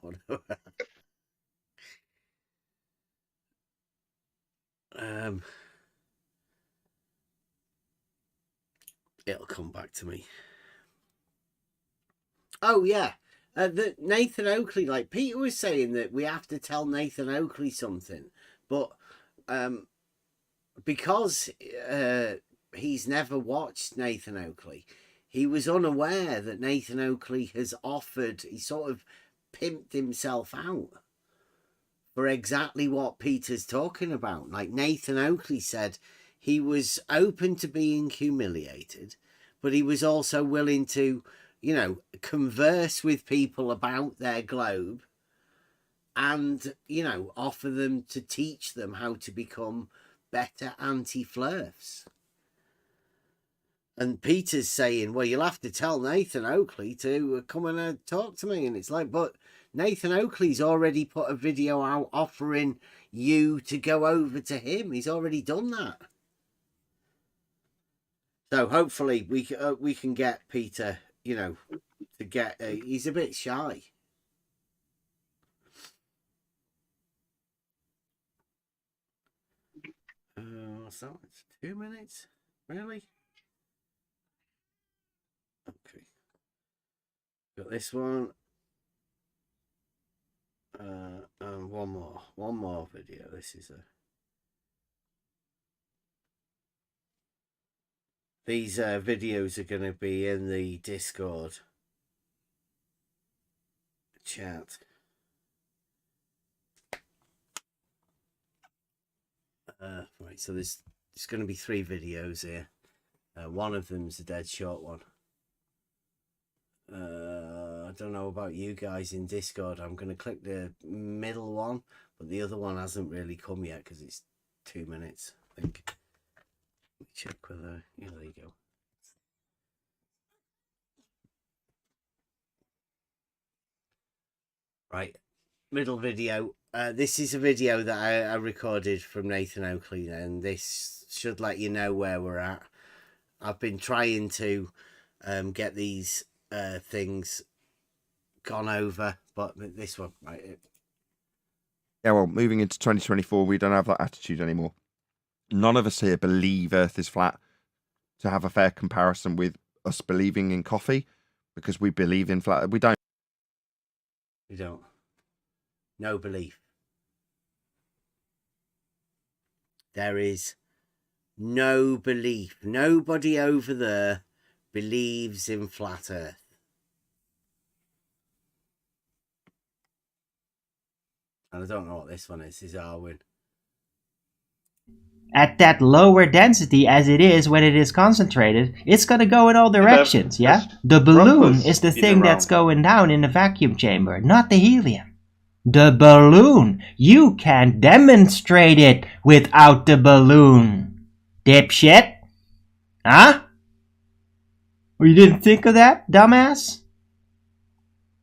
It'll come back to me. Oh yeah, Nathan Oakley. Like Peter was saying that we have to tell Nathan Oakley something, but because he's never watched Nathan Oakley, he was unaware that Nathan Oakley has offered. He sort of pimped himself out for exactly what Peter's talking about. Like Nathan Oakley said, he was open to being humiliated, but he was also willing to, you know, converse with people about their globe and, you know, offer them to teach them how to become better anti-flirts. And Peter's saying, well, you'll have to tell Nathan Oakley to come and talk to me. And it's like, but Nathan Oakley's already put a video out offering you to go over to him. He's already done that. So hopefully we can get Peter, you know, to get. He's a bit shy. What's that? It's 2 minutes, really? Okay. Got this one. And one more video. This is these videos are going to be in the Discord chat. Right, so there's going to be 3 videos here. One of them's a dead short one. I don't know about you guys in Discord. I'm going to click the middle one, but the other one hasn't really come yet because it's 2 minutes, I think. Let me check whether... Yeah, there you go. Right, middle video. This is a video that I recorded from Nathan Oakley, and this should let you know where we're at. I've been trying to get these things gone over, but this one, right? Yeah, well, moving into 2024, we don't have that attitude anymore. None of us here believe Earth is flat to have a fair comparison with us believing in coffee, because we believe in flat. We don't. We don't. No belief. There is no belief. Nobody over there believes in flat Earth. And I don't know what this one is. This is Arwin. At that lower density as it is when it is concentrated, it's going to go in all directions, yeah? The balloon is the thing that's going down in the vacuum chamber, not the helium. The balloon! You can't demonstrate it without the balloon. Dipshit? Huh? Or you didn't think of that, dumbass?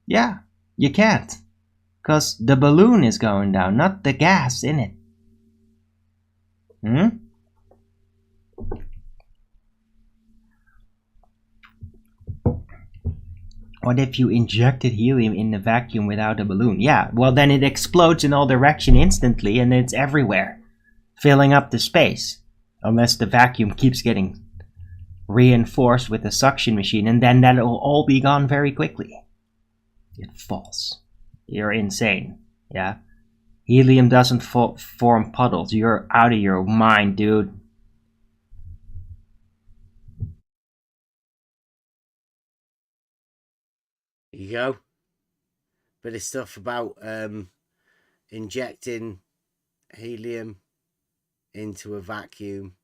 Yeah, you can't. Because the balloon is going down, not the gas in it. What if you injected helium in the vacuum without a balloon? Yeah, well then it explodes in all directions instantly and it's everywhere, filling up the space. Unless the vacuum keeps getting reinforced with a suction machine, and then that'll all be gone very quickly. It's false. You're insane, yeah? Helium doesn't form puddles. You're out of your mind, dude. There you go. Bit of stuff about injecting helium into a vacuum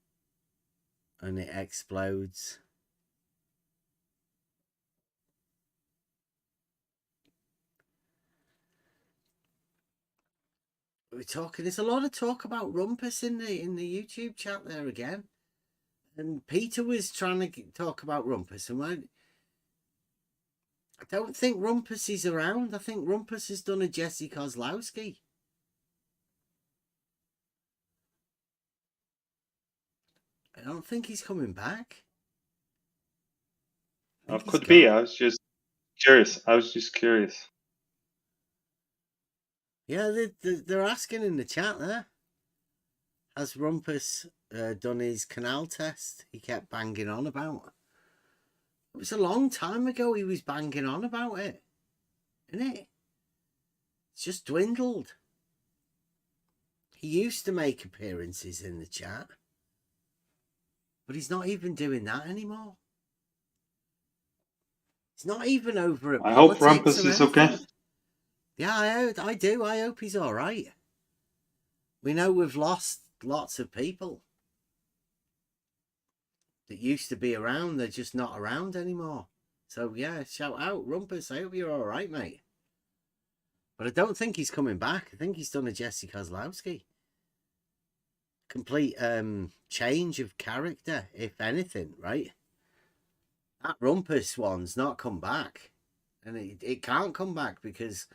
and it explodes. We're talking. There's a lot of talk about Rumpus in the YouTube chat there again, and Peter was trying to talk about Rumpus, and I don't think Rumpus is around. I think Rumpus has done a Jesse Kozlowski. I don't think he's coming back. Could be. I was just Curious. I was just curious. Yeah, they're asking in the chat there. Has Rumpus done his canal test? He kept banging on about. It was a long time ago he was banging on about it, isn't it? It's just dwindled. He used to make appearances in the chat, but he's not even doing that anymore. It's not even over at I hope politics Rumpus or is anything. okay. Yeah, I do. I hope he's all right. We know we've lost lots of people that used to be around. They're just not around anymore. So yeah, shout out, Rumpus. I hope you're all right, mate. But I don't think he's coming back. I think he's done a Jesse Kozlowski. Complete change of character, if anything, right? That Rumpus one's not come back. And it can't come back because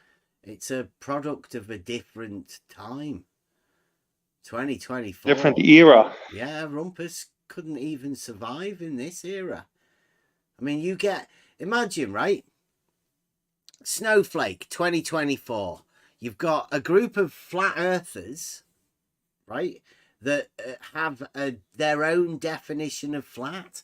it's a product of a different time. 2024. Different era. Yeah, Rumpus couldn't even survive in this era. I mean, imagine, right? Snowflake 2024. You've got a group of flat earthers, right, that have their own definition of flat.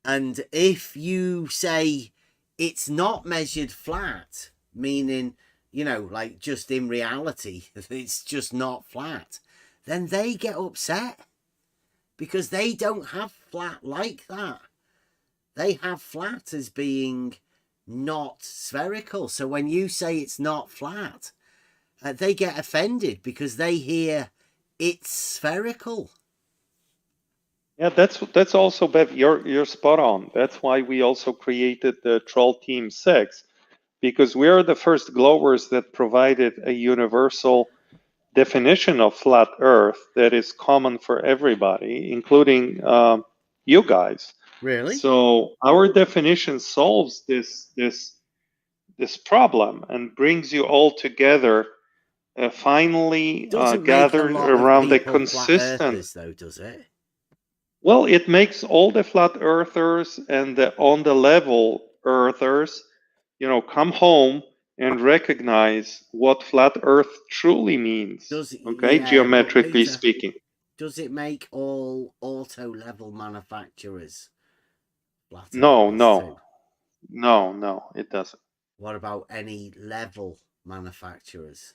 And if you say it's not measured flat, meaning, like just in reality, it's just not flat, then they get upset because they don't have flat like that. They have flat as being not spherical. So when you say it's not flat, they get offended because they hear it's spherical. Yeah, that's also, Bev, you're spot on. That's why we also created the Troll Team 6, because we are the first Globers that provided a universal definition of flat Earth that is common for everybody, including you guys. Really? So our definition solves this problem and brings you all together, finally gathered around a consistent. Flat earthers, though, does it? Well, it makes all the flat earthers and the on the level earthers, come home and recognize what flat Earth truly means. Geometrically speaking. Does it make all auto level manufacturers flat earthers? No, it doesn't. What about any level manufacturers?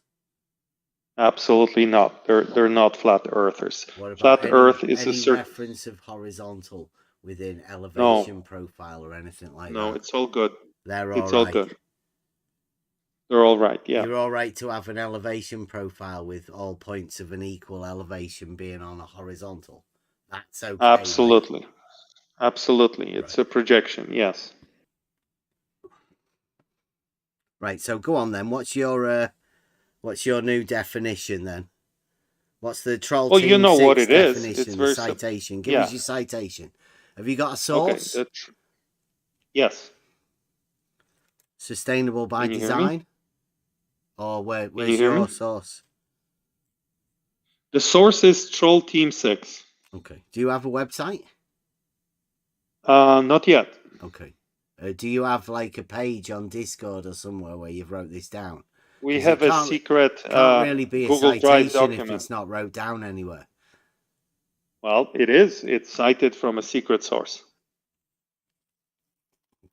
Absolutely not. They're not flat earthers. What about flat Earth is any a certain reference of horizontal within elevation profile or anything like that? No, it's all good. They're all right. It's all good. They're all right, yeah. You're all right to have an elevation profile with all points of an equal elevation being on a horizontal. That's okay. Absolutely. Right? Absolutely. It's a projection, yes. Right, so go on then. What's your new definition then? What's the Troll Team 6 you know what it definition, is. It's very citation? Give us your citation. Have you got a source? Okay, yes. Sustainable by design? Or where's your source? The source is Troll Team 6. Okay. Do you have a website? Not yet. Okay. Do you have like a page on Discord or somewhere where you've wrote this down? We have a secret can't really be Google a Drive citation document. if it's not wrote down anywhere. Well, it is. It's cited from a secret source.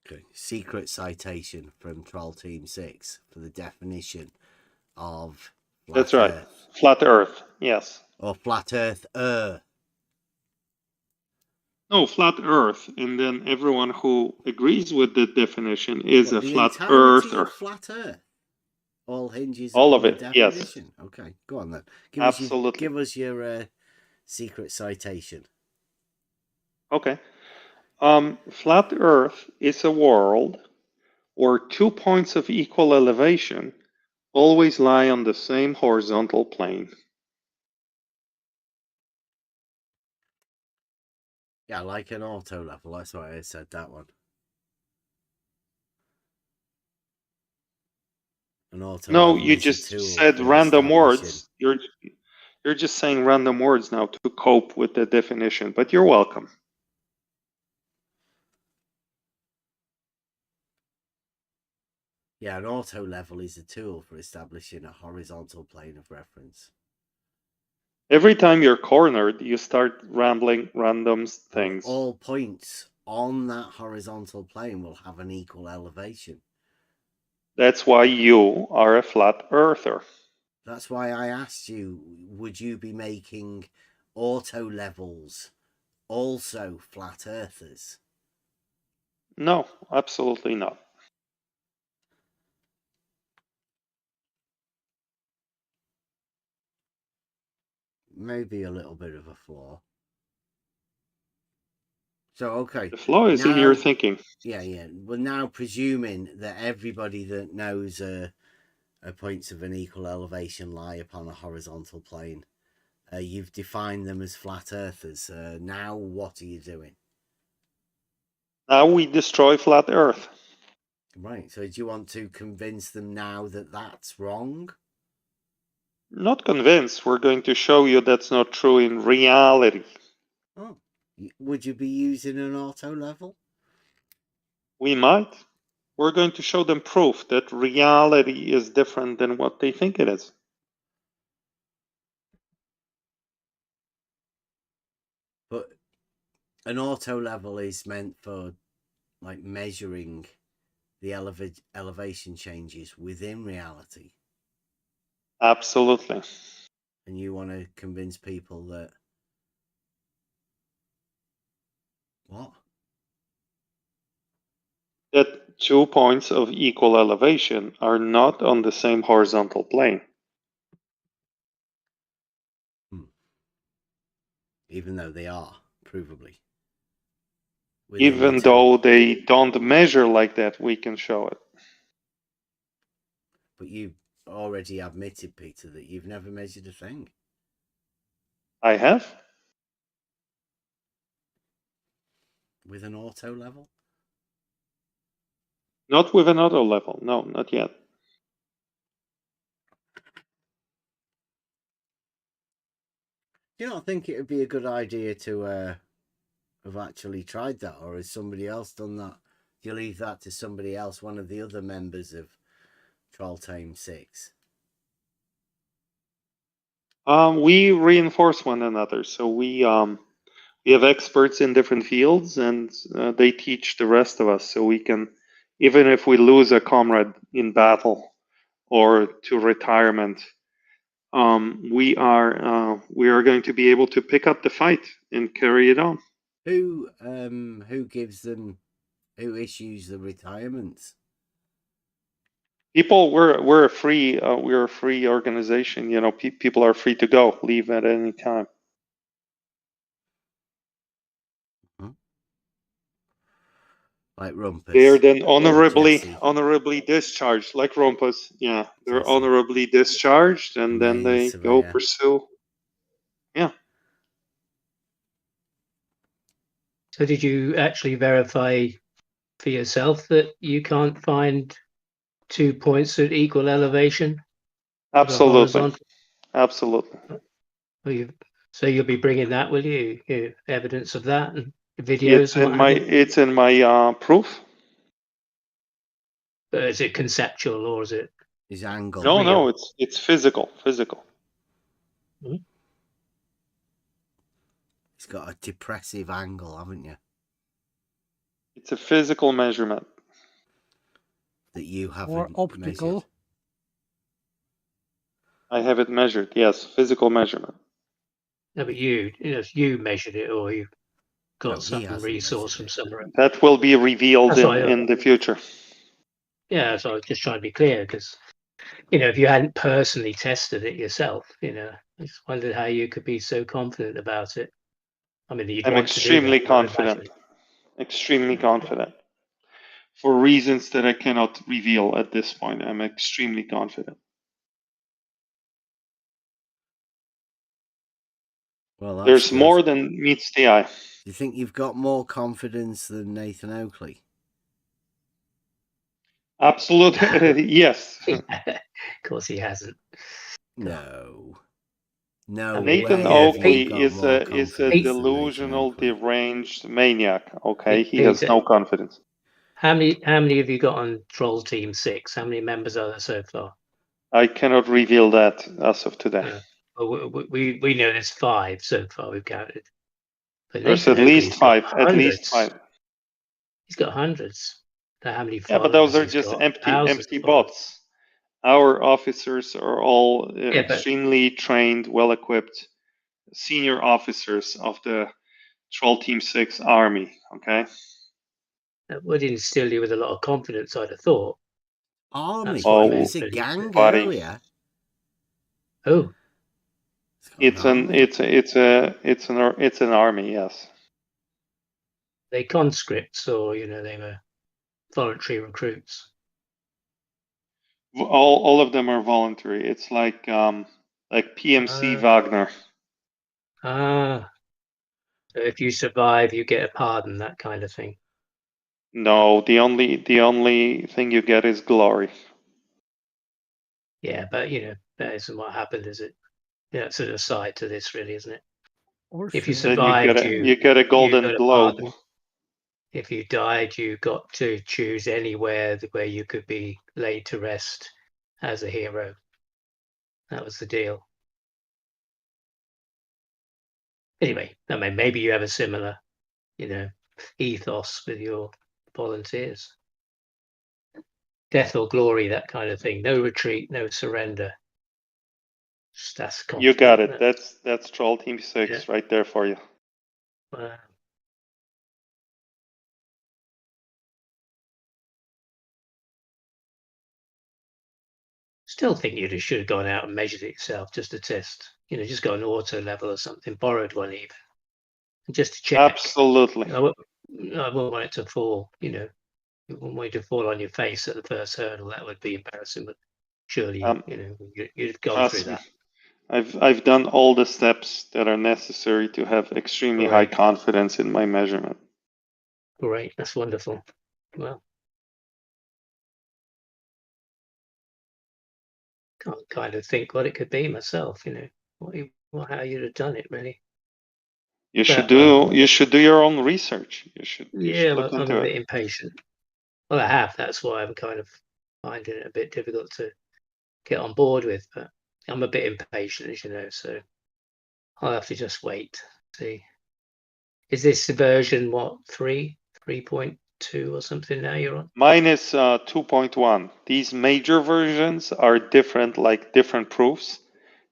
Okay. Secret citation from Troll Team 6 for the definition of flat That's right. Earth. Flat Earth, yes. Or flat Earth. No, flat Earth, and then everyone who agrees with the definition is a flat earther. Flat Earth. All hinges. All of it, definition. Yes. Okay, go on then. Absolutely. Give us your secret citation. Okay. Flat Earth is a world where 2 points of equal elevation always lie on the same horizontal plane. Yeah, like an auto level. That's why I said that one. An auto. No, you just said random words. You're just saying random words now to cope with the definition, but you're welcome. Yeah, an auto level is a tool for establishing a horizontal plane of reference. Every time you're cornered, you start rambling random things. All points on that horizontal plane will have an equal elevation. That's why you are a flat earther. That's why I asked you, would you be making auto levels also flat earthers? No, absolutely not. Maybe a little bit of a flaw. So, okay. The flaw is in your thinking. Yeah. Well, now presuming that everybody that knows points of an equal elevation lie upon a horizontal plane, you've defined them as flat earthers. Now what are you doing? Now we destroy flat earth. Right. So do you want to convince them now that that's wrong? Not convinced. We're going to show you that's not true in reality. Oh. Would you be using an auto level? We might. We're going to show them proof that reality is different than what they think it is. But an auto level is meant for like measuring the elevation changes within reality. Absolutely. And you want to convince people that what? That 2 points of equal elevation are not on the same horizontal plane. Even though they are, provably. Even though they don't measure like that, we can show it. But you already admitted, Peter, that you've never measured a thing. I have. With an auto level? Not with an auto level. No, not yet. Do you not think it would be a good idea to have actually tried that, or has somebody else done that? Do you leave that to somebody else, one of the other members of Troll Tame 6? We reinforce one another. So we have experts in different fields, and they teach the rest of us. So we can, even if we lose a comrade in battle or to retirement, we are going to be able to pick up the fight and carry it on. Who gives them? Who issues the retirements? People, we're a free organization. You know, people are free to go, leave at any time. Like Rumpus. They're then honorably discharged, like Rumpus. Yeah, they're Jesse. honorably discharged, and then they go pursue. Yeah. So did you actually verify for yourself that you can't find 2 points at equal elevation? Absolutely. Absolutely. So you'll be bringing that, will you? Evidence of that and videos. It's in my proof. Is it conceptual or is it? Is angle? No, it's physical. Mm-hmm. It's got a depressive angle, haven't you? It's a physical measurement that you haven't or optical. Measured. I have it measured. Yes, physical measurement. No, but you measured it, or you got some resource from somewhere. That will be revealed in the future. Yeah, so I was just trying to be clear, because if you hadn't personally tested it yourself, I just wondered how you could be so confident about it. I mean, I'm extremely confident. Extremely confident. For reasons that I cannot reveal at this point, I'm extremely confident. Well, there's more than meets the eye. Do you think you've got more confidence than Nathan Oakley? Absolutely, yes. Of course, he hasn't. No. Nathan Oakley is a delusional, deranged maniac. Okay, he has no confidence. How many have you got on Troll Team 6? How many members are there so far? I cannot reveal that as of today. Yeah. Well, we know there's 5 so far we've counted. But There's Nathan at least Oakley's got 5. At least 5. He's got hundreds. How many Yeah, followers but those are he's just got? empty Thousands of followers. bots. Our officers are all Yeah, but extremely trained, well-equipped senior officers of the Troll Team 6 army, okay? that would instill you with a lot of confidence, I'd have thought. Army. That's what I Oh, meant, You said but gang buddy. earlier. Oh, It's an army, yes. they conscripts, or they were voluntary recruits. All of them are voluntary. It's like PMC Wagner. So if you survive, you get a pardon, that kind of thing. No, the only thing you get is glory. Yeah, but that isn't what happened, is it? Yeah, it's an aside to this, really, isn't it? If you Then survived, you get a golden got a globe. pardon. If you died, you got to choose anywhere where you could be laid to rest as a hero. That was the deal. Anyway, I mean, maybe you have a similar, ethos with your volunteers. Death or glory, that kind of thing. No retreat, no surrender. That's You got it. That's Troll Team 6 Yeah. right there for you. Still think you should have gone out and measured it yourself just to test. Just got an auto level or something, borrowed one even, just to check. Absolutely. I wouldn't want it to fall. You wouldn't want it to fall on your face at the first hurdle. That would be embarrassing. But surely, you'd gone through that. I've done all the steps that are necessary to have extremely high confidence in my measurement. Great, that's wonderful. Well, can't kind of think what it could be myself. How you'd have done it, really. You should do your own research. You should look I'm into a bit impatient. Well, I have. That's why I'm kind of finding it a bit difficult to get on board with. But I'm a bit impatient, as you know, so I'll have to just wait. See, is this version 3.2 or something now you're on? Mine is 2.1. These major versions are different proofs.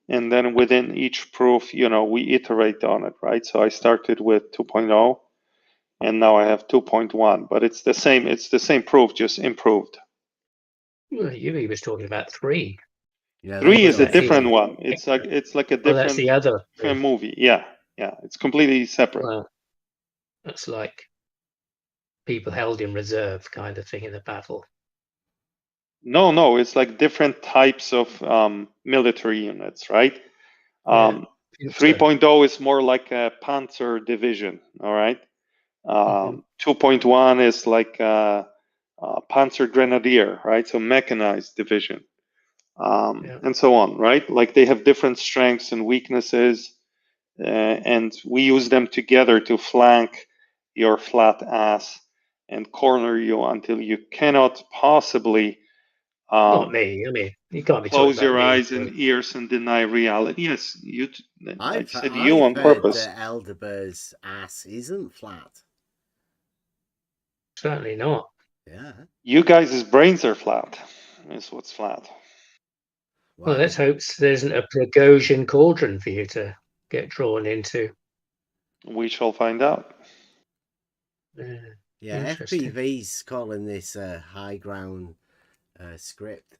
And then within each proof, we iterate on it, right? So I started with 2.0 and now I have 2.1, but it's the same proof, just improved. Well, he was talking about 3. Yeah, 3 is a different one. It's like a different, that's the other movie. Yeah. It's completely separate. Well, that's like people held in reserve kind of thing in the battle. No, it's like different types of military units, right? 3.0 is more like a Panzer division, all right? 2.1 is like a Panzer Grenadier, right? So mechanized division, and so on, right? Like they have different strengths and weaknesses, and we use them together to flank your flat ass and corner you until you cannot possibly not me. I mean, you can't be close your eyes so. and ears and deny reality. Yes, I've said you on purpose. That Elderbear's ass isn't flat. Certainly not. Yeah. You guys' brains are flat. Is what's flat. Wow. Well, let's hope there isn't a Prigozhin cauldron for you to get drawn into. We shall find out. Yeah, FPV's calling this high ground script.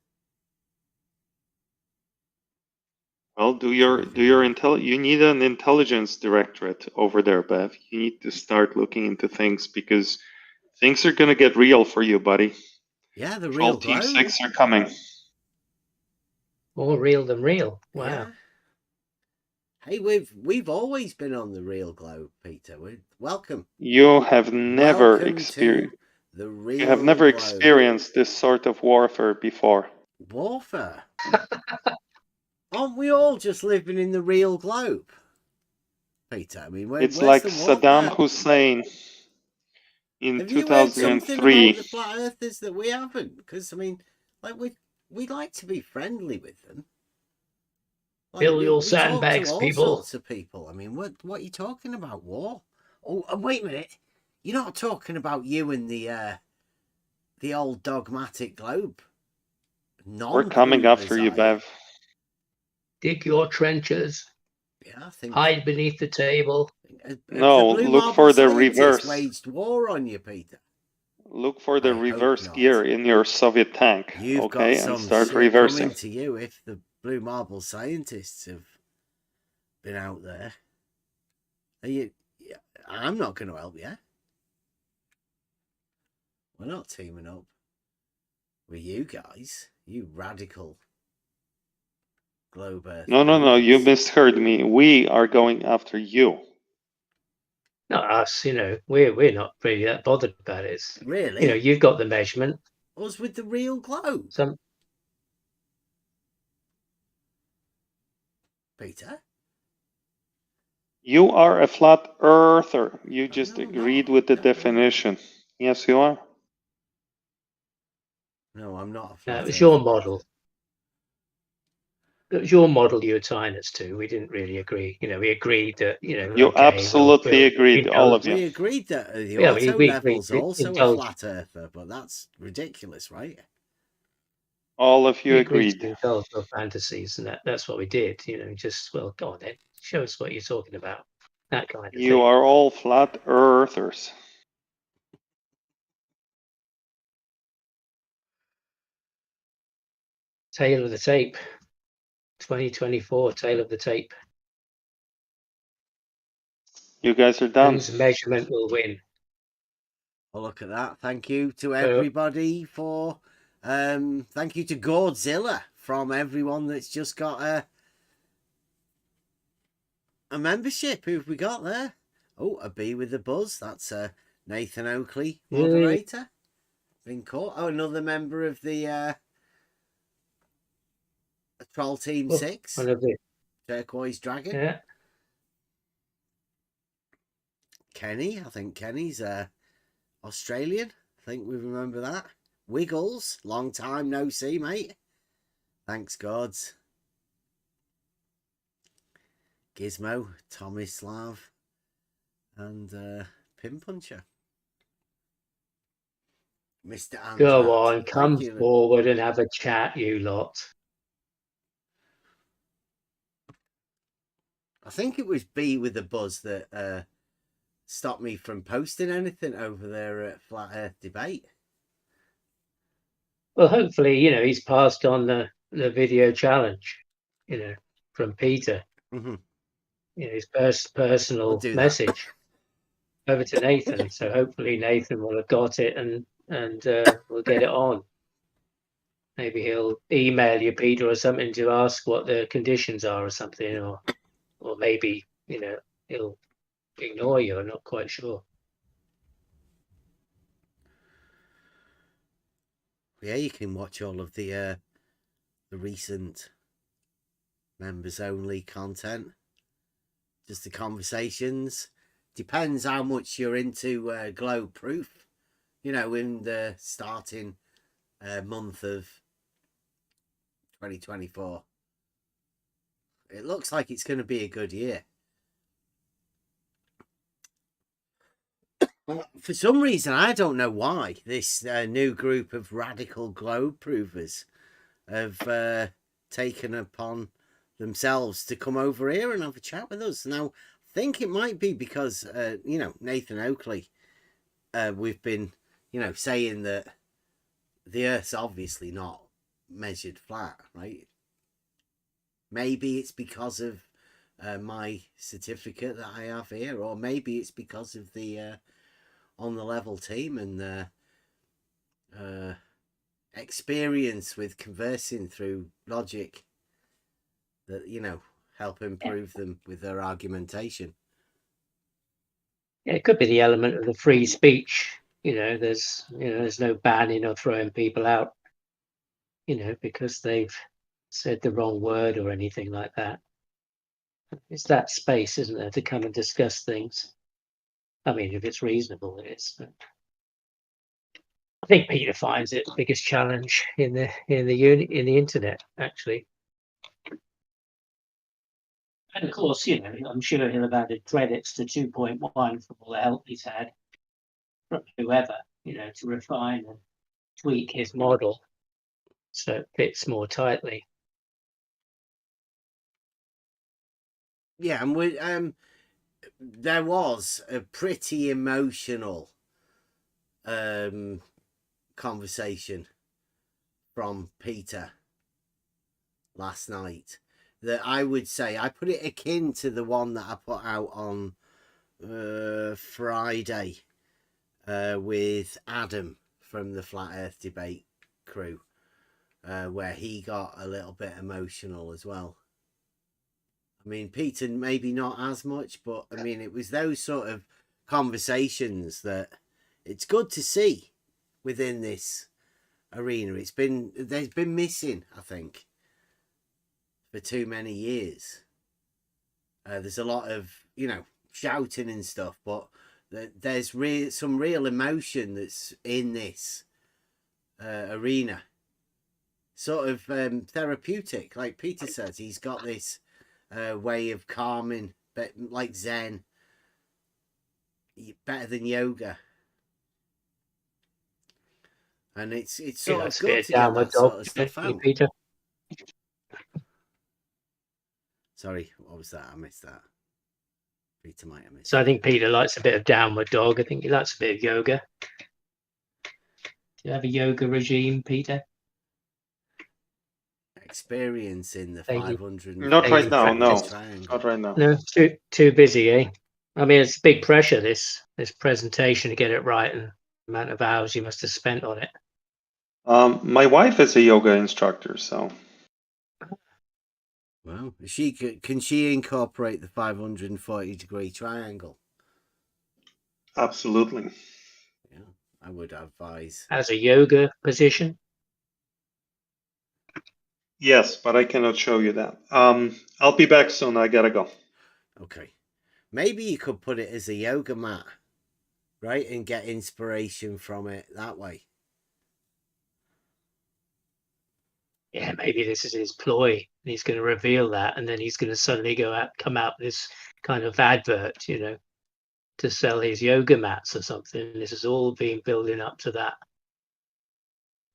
Well, you need an intelligence directorate over there, Bev. You need to start looking into things because things are gonna get real for you, buddy. Yeah, the Troll real Team 6 are coming. More real than real. Wow. Yeah. Hey, we've always been on the real globe, Peter. Welcome. You have never experienced this sort of warfare before. Warfare? Aren't we all just living in the real globe, Peter? I mean, it's like Saddam Hussein. in Have you heard something 2003. about the flat earthers that we haven't? Because I mean, like we like to be friendly with them. Like, Fill your we talk to sandbags, all people. sorts of people. I mean, what are you talking about? War? Oh, and wait a minute. You're not talking about you and the old dogmatic globe. We're coming after you, Bev. Dig your trenches. Yeah, I think. Hide beneath the table. No, the Blue look Marble for the scientists reverse. Waged war on you, Peter. Look for the I hope reverse not. gear in your Soviet tank, You've okay, got some and start shit reversing. coming to you if the Blue Marble scientists have been out there. I'm not going to help you. We're not teaming up with you guys. You radical globe earth. No, you misheard me. We are going after you. Not us, we're not really that bothered about it. Really? You've got the measurement. Us with the real globe. Peter? You are a flat earther. You just agreed with the definition. Yes, you are. No, I'm not a flat It was earther. your model. It was your model you were tying us to. We didn't really agree. We agreed that, You absolutely agreed, all of you. We agreed that the auto level's also a flat earther, but that's ridiculous, right? All of you we agreed. to indulge our fantasies, and that's what we did. Just, well, go on then. Show us what you're talking about. That kind of thing. You are all flat earthers. Tail of the tape. 2024, tail of the tape. You guys are done. Whose measurement will win? Well, look at that. Thank you to everybody for... thank you to Godzilla from everyone that's just got a membership. Who've we got there? Oh, a B with the buzz. That's Nathan Oakley, moderator. Been caught. Oh, another member of the Troll Team 6. One of the Turquoise Dragon. Yeah. Kenny. I think Kenny's Australian. I think we remember that. Wiggles. Long time no see, mate. Thanks, gods. Gizmo. Tomislav. And Pin Puncher. Mr. Andrat. Go on, come forward and have a chat, you lot. I think it was B with the buzz that stopped me from posting anything over there at Flat Earth Debate. Well, hopefully, he's passed on the video challenge, from Peter. Mm-hmm. His personal message over to Nathan. So hopefully Nathan will have got it and we'll get it on. Maybe he'll email you, Peter, or something to ask what the conditions are or something, or maybe, he'll ignore you. I'm not quite sure. Yeah, you can watch all of the recent members only content. Just the conversations. Depends how much you're into Globe Proof. In the starting month of 2024. It looks like it's going to be a good year. For some reason, I don't know why, this new group of radical globe provers have taken upon themselves to come over here and have a chat with us. Now, I think it might be because, Nathan Oakley, we've been, saying that the Earth's obviously not measured flat, right? Maybe it's because of my certificate that I have here, or maybe it's because of the on the level team and the experience with conversing through logic that, help improve them with their argumentation. Yeah, it could be the element of the free speech. There's no banning or throwing people out, because they've said the wrong word or anything like that. It's that space, isn't there, to come and discuss things. I mean, if it's reasonable, it is. But I think Peter finds it the biggest challenge in the internet, actually. And of course, I'm sure he'll have added credits to 2.1 for all the help he's had from whoever, to refine and tweak his model so it fits more tightly. Yeah, and there was a pretty emotional conversation from Peter last night that I would say I put it akin to the one that I put out on Friday with Adam from the Flat Earth Debate crew, where he got a little bit emotional as well. I mean, Peter maybe not as much, but I mean, it was those sort of conversations that it's good to see within this arena. There's been missing, I think, for too many years. There's a lot of, shouting and stuff, but there's some real emotion that's in this arena. Sort of therapeutic, like Peter says. He's got this way of calming, but like Zen, better than yoga. And it's sort of good to get that sort of stuff out. Peter. Sorry, what was that? I missed that. Peter might have missed. So I think Peter likes a bit of downward dog. I think he likes a bit of yoga. Do you have a yoga regime, Peter? Experience in the 500. Not right now, no. Not right now. No, too busy, eh? I mean, it's big pressure, this presentation, to get it right, and the amount of hours you must have spent on it. My wife is a yoga instructor, so. Well, can she incorporate the 540-degree triangle? Absolutely. Yeah, I would advise. As a yoga position? Yes, but I cannot show you that. I'll be back soon. I gotta go. Okay. Maybe you could put it as a yoga mat, right? And get inspiration from it that way. Yeah, maybe this is his ploy. He's going to reveal that, and then he's going to suddenly come out with this kind of advert, to sell his yoga mats or something. This has all been building up to that.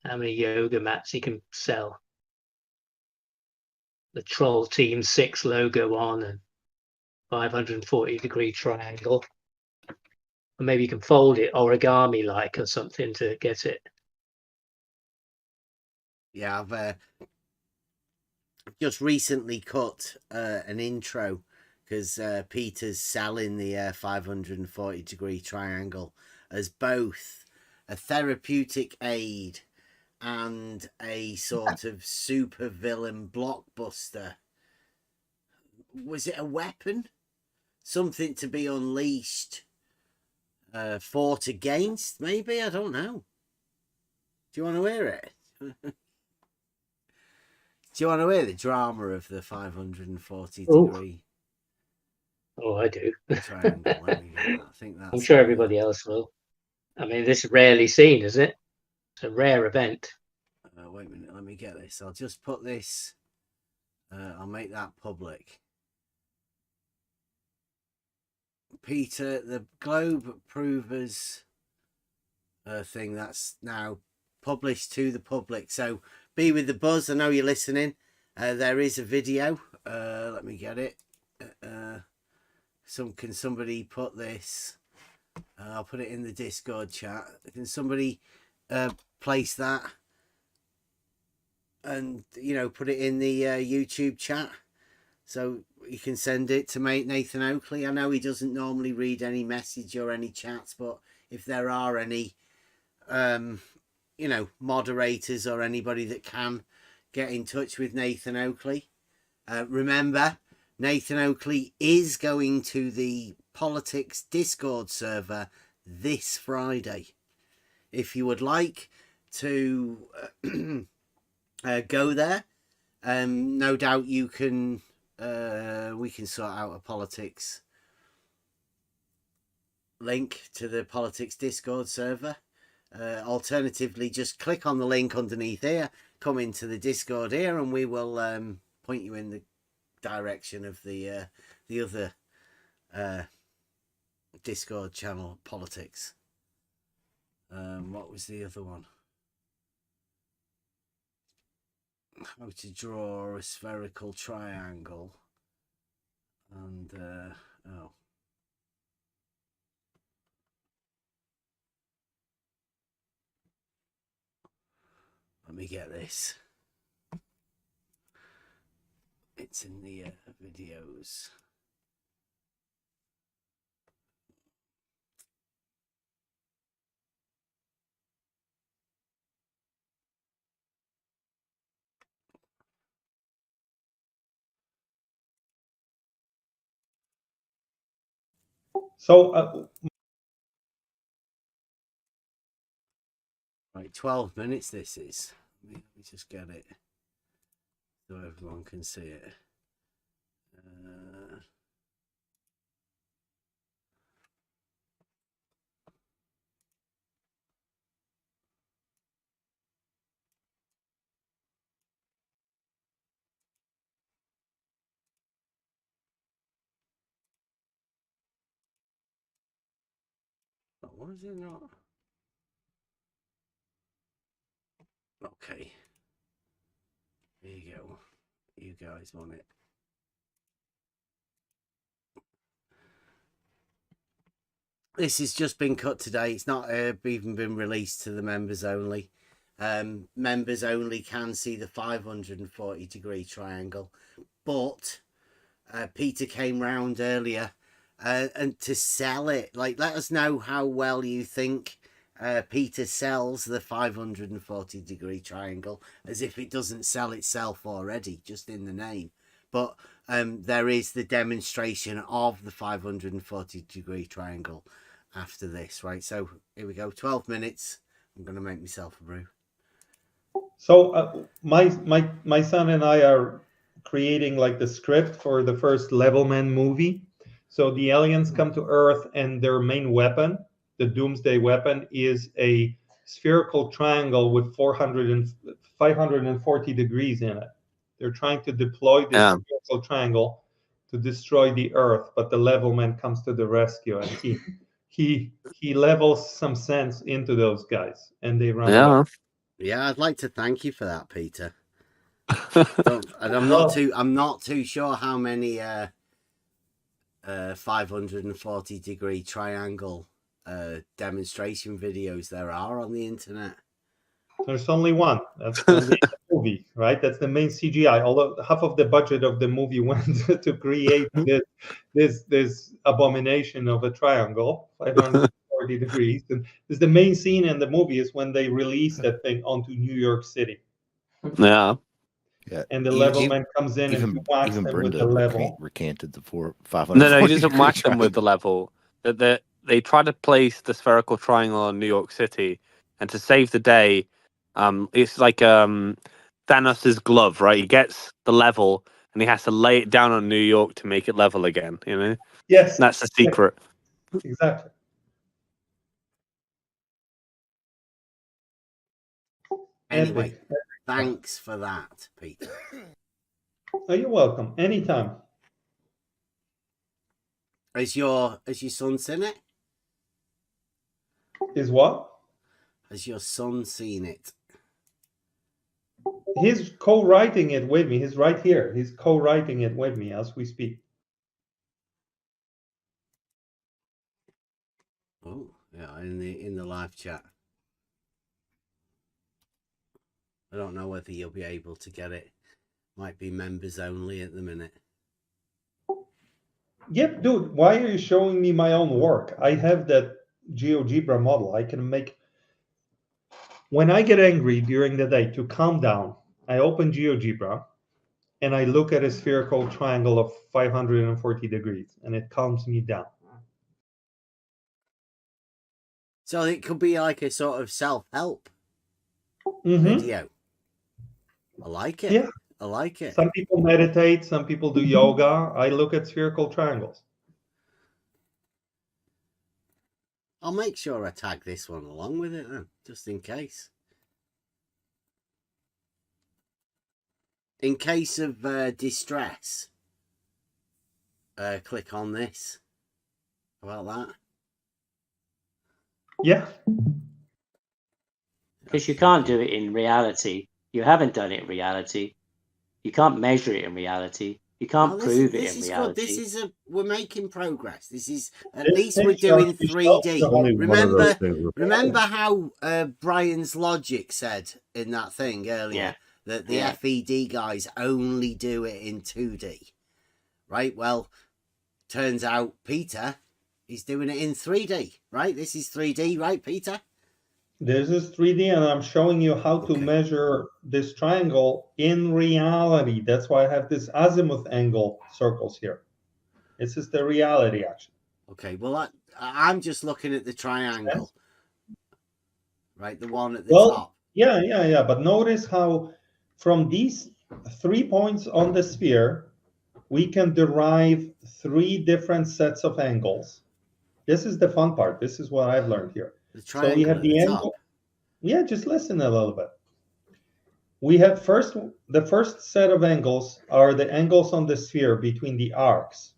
How many yoga mats he can sell? The Troll Team 6 logo on, and 540-degree triangle. Or maybe you can fold it origami-like or something to get it. Yeah, I've just recently cut an intro because Peter's selling the 540-degree triangle as both a therapeutic aid and a sort of super villain blockbuster. Was it a weapon? Something to be unleashed, fought against, maybe? I don't know. Do you want to hear it? Do you want to hear the drama of the 540-degree? Oh, I do. Triangle. I think that's. I'm sure everybody else will. I mean, this is rarely seen, isn't it? It's a rare event. Wait a minute. Let me get this. I'll just put this. I'll make that public. Peter, the Globe Provers thing that's now published to the public. So be with the buzz. I know you're listening. There is a video. Let me get it. Can somebody put this? I'll put it in the Discord chat. Can somebody place that and put it in the YouTube chat so you can send it to mate Nathan Oakley? I know he doesn't normally read any message or any chats, but if there are any moderators or anybody that can get in touch with Nathan Oakley, remember Nathan Oakley is going to the Politics Discord server this Friday. If you would like to go there, no doubt you can. We can sort out a politics link to the Politics Discord server. Alternatively, just click on the link underneath here, come into the Discord here, and we will point you in the direction of the other Discord channel, Politics. What was the other one? How to draw a spherical triangle. And oh. Let me get this. It's in the videos. So, right, 12 minutes this is. Let me just get it so everyone can see it. What is it not? Okay. There you go. You guys want it. This has just been cut today. It's not even been released to the members only. Members only can see the 540-degree triangle. But Peter came round earlier and to sell it. Like, let us know how well you think Peter sells the 540-degree triangle, as if it doesn't sell itself already, just in the name. But there is the demonstration of the 540-degree triangle after this, right? So here we go, 12 minutes. I'm going to make myself a brew. So my son and I are creating like the script for the first Levelman movie. So the aliens come to Earth, and their main weapon, the doomsday weapon, is a spherical triangle with 540 degrees in it. They're trying to deploy this spherical triangle to destroy the Earth, but the Levelman comes to the rescue, and he levels some sense into those guys, and they run away. Yeah, I'd like to thank you for that, Peter. I'm not too sure how many 540-degree triangle demonstration videos there are on the internet. There's only one. That's the movie, right? That's the main CGI. Although half of the budget of the movie went to create this abomination of a triangle, 540 degrees. And this, the main scene in the movie is when they release that thing onto New York City. Yeah. And the Levelman comes in and whacks them with the level. Recanted the 500. No, he doesn't whack them with the level. They try to place the spherical triangle on New York City, and to save the day, it's like Thanos' glove, right? He gets the level, and he has to lay it down on New York to make it level again. You know? Yes, that's the secret. Exactly. Anyway, thanks for that, Peter. Oh, you're welcome. Anytime. Has your son seen it? Is what? Has your son seen it? He's co-writing it with me. He's right here. He's co-writing it with me as we speak. Oh, yeah, in the live chat. I don't know whether you'll be able to get it. Might be members only at the minute. Yep, dude, why are you showing me my own work? I have that GeoGebra model. I can make... When I get angry during the day, to calm down, I open GeoGebra and I look at a spherical triangle of 540 degrees, and it calms me down. So it could be like a sort of self-help video. I like it. Yeah. I like it. Some people meditate, some people do yoga. I look at spherical triangles. I'll make sure I tag this one along with it then, just in case. In case of distress, click on this. How about that? Yeah. Because you can't do it in reality. You haven't done it in reality. You can't measure it in reality. You can't prove it in reality. This is we're making progress. This is at least we're doing 3D. Remember how Brian's logic said in that thing earlier that the FED guys only do it in 2D, right? Well, turns out Peter is doing it in 3D, right? This is 3D, right, Peter? This is 3D, and I'm showing you how to measure this triangle in reality. That's why I have this azimuth angle circles here. This is the reality, actually. Okay, well, I'm just looking at the triangle, right? The one at the top. Yeah. But notice how from these 3 points on the sphere, we can derive 3 different sets of angles. This is the fun part. This is what I've learned here. So we have the angle. Yeah, just listen a little bit. We have the first set of angles are the angles on the sphere between the arcs.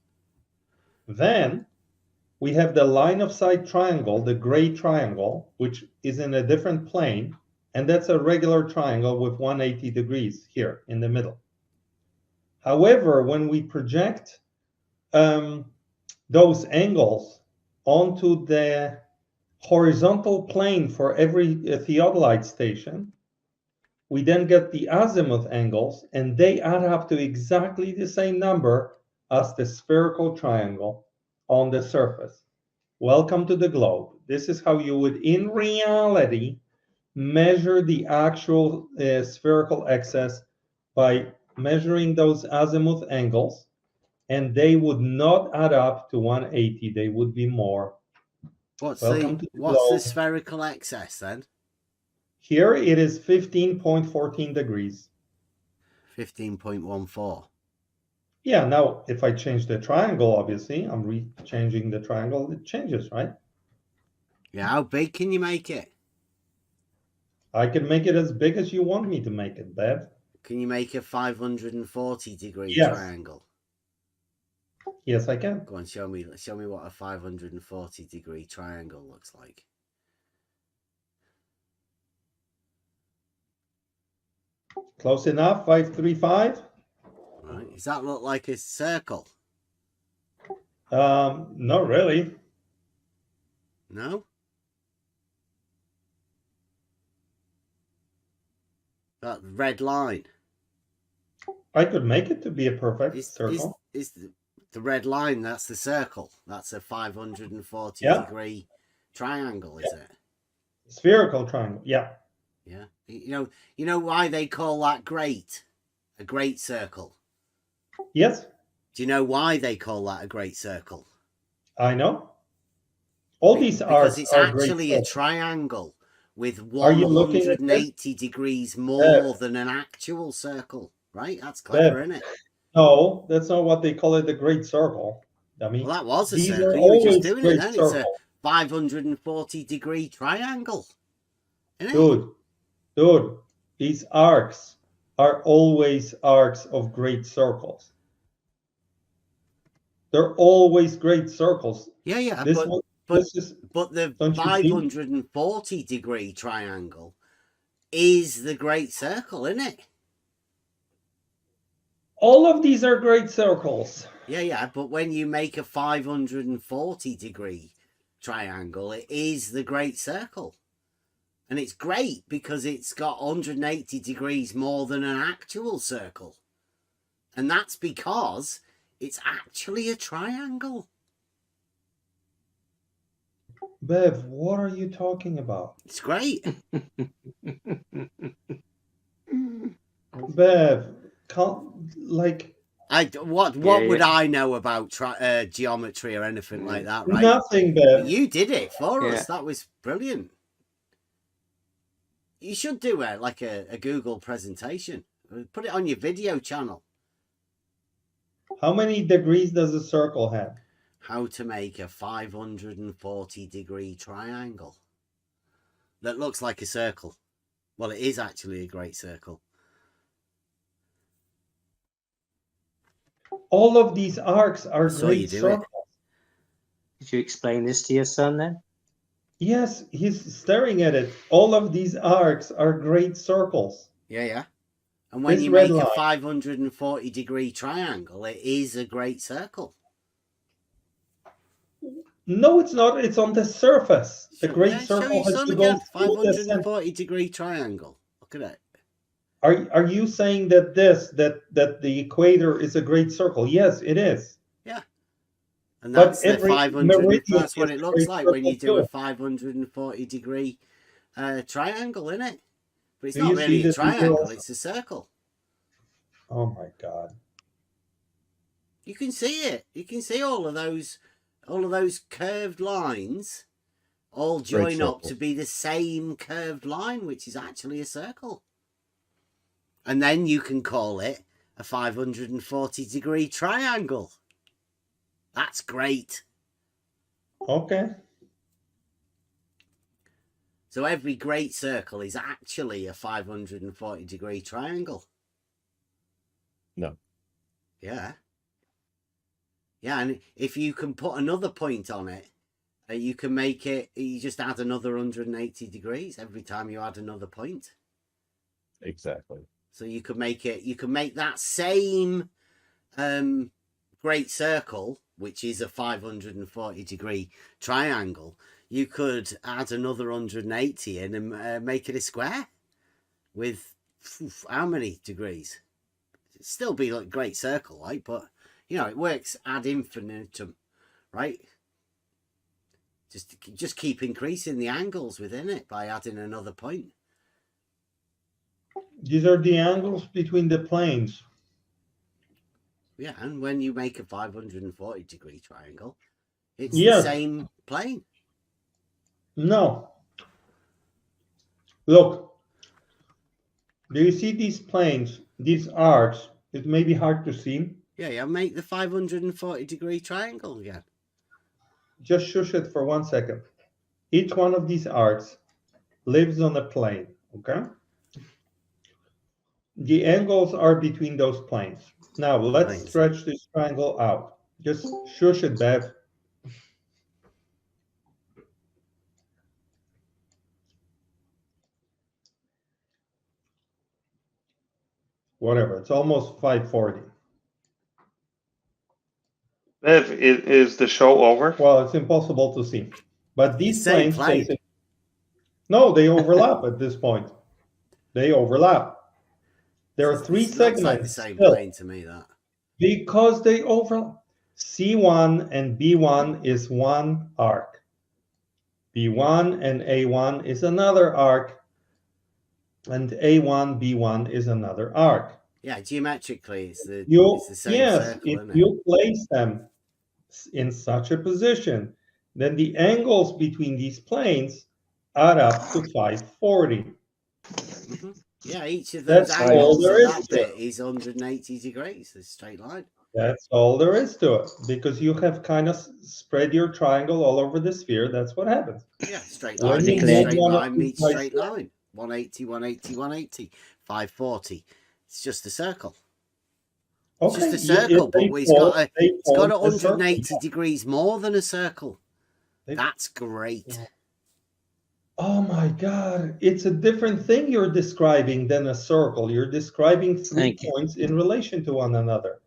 Then we have the line of sight triangle, the gray triangle, which is in a different plane. And that's a regular triangle with 180 degrees here in the middle. However, when we project those angles onto the horizontal plane for every theodolite station, we then get the azimuth angles, and they add up to exactly the same number as the spherical triangle on the surface. Welcome to the globe. This is how you would, in reality, measure the actual spherical excess by measuring those azimuth angles, and they would not add up to 180. They would be more. What's the spherical excess then? Here it is 15.14 degrees. 15.14. Yeah, now if I change the triangle, obviously, I'm changing the triangle, it changes, right? Yeah, how big can you make it? I can make it as big as you want me to make it, Bev. Can you make a 540 degree triangle? Yes, I can. Go on, show me what a 540 degree triangle looks like. Close enough, 535. Right. Does that look like a circle? Not really. No? That red line. I could make it to be a perfect circle. Is the red line, that's the circle. That's a 540 degree triangle, is it? Spherical triangle, yeah. Yeah. You know why they call that great? A great circle. Yes. Do you know why they call that a great circle? I know. All these arcs because it's are actually great a triangle with Are you looking at 180 degrees more than an actual circle, right? That's clever, isn't it? No, that's not what they call it, the great circle. I mean, Well, that was a these circle. are You were just always doing it great then. circles. It's a 540 degree triangle, isn't it? Dude, these arcs are always arcs of great circles. They're always great circles. Yeah, This but the 540 degree triangle is the great circle, isn't it? All of these are great circles. Yeah, but when you make a 540 degree triangle, it is the great circle. And it's great because it's got 180 degrees more than an actual circle. And that's because it's actually a triangle. Bev, what are you talking about? It's great. Bev, what would I know about geometry or anything like that, right? Nothing, Bev. But you did it for us. That was brilliant. You should do a Google presentation. Put it on your video channel. How many degrees does a circle have? how to make a 540-degree triangle that looks like a circle. Well, it is actually a great circle. All of these arcs are So you great do circles. Did you explain this to your son then? Yes, he's staring at it. All of these arcs are great circles. Yeah. And when This you red make a line- 540-degree triangle, it is a great circle. No, it's not. It's on the surface. The Show great circle your has son to go again. through the center. 540-degree triangle. Look at it. Are you saying that that the equator is a great circle? Yes, it is. Yeah. And But that's the every 500. meridian That's what is it a looks great like when you circle do a too. 540-degree triangle, isn't it? But it's Do not you really see a the triangle, details? it's a circle. Oh my God. You can see it. You can see all of those curved lines all join up to be the same curved line, which is actually a circle. And then you can call it a 540-degree triangle. That's great. Okay. So every great circle is actually a 540-degree triangle. No. Yeah. Yeah, and if you can put another point on it, you can make it, you just add another 180 degrees every time you add another point. Exactly. So you could make that same great circle, which is a 540-degree triangle, you could add another 180 in and make it a square with how many degrees? It'd still be like a great circle, right? But, it works ad infinitum, right? Just keep increasing the angles within it by adding another point. These are the angles between the planes. Yeah, and when you make a 540-degree triangle, it's Yes. the same plane. No. Look. Do you see these planes, these arcs? It may be hard to see. Yeah, make the 540-degree triangle again. Just shush it for 1 second. Each one of these arcs lives on a plane, okay? The angles are between those planes. Now, let's stretch this triangle out. Just shush it, Bev. Whatever, it's almost 5:40. Bev, is the show over? Well, it's impossible to see. But these Same planes... plane. No, they overlap at this point. They overlap. There are three It looks segments like the same still. plane to me, that. Because they overlap. C1 and B1 is one arc. B1 and A1 is another arc. And A1, B1 is another arc. Yeah, geometrically, it's the same yes, circle, if isn't it? you place them in such a position, then the angles between these planes add up to 540. Mm-hmm. Yeah, each of those That's all angles there at is that to it. bit is 180 degrees, a straight line. That's all there is to it, because you have kind of spread your triangle all over the sphere. That's what happens. Yeah, straight When line you meets move straight one of line these meets by straight line. 180, 180, 180, 540. It's just a circle. It's Okay, just a circle, but it's got a 180 degrees more than a circle. That's great. Oh my God, it's a different thing you're describing than a circle. You're describing three points in relation to one another.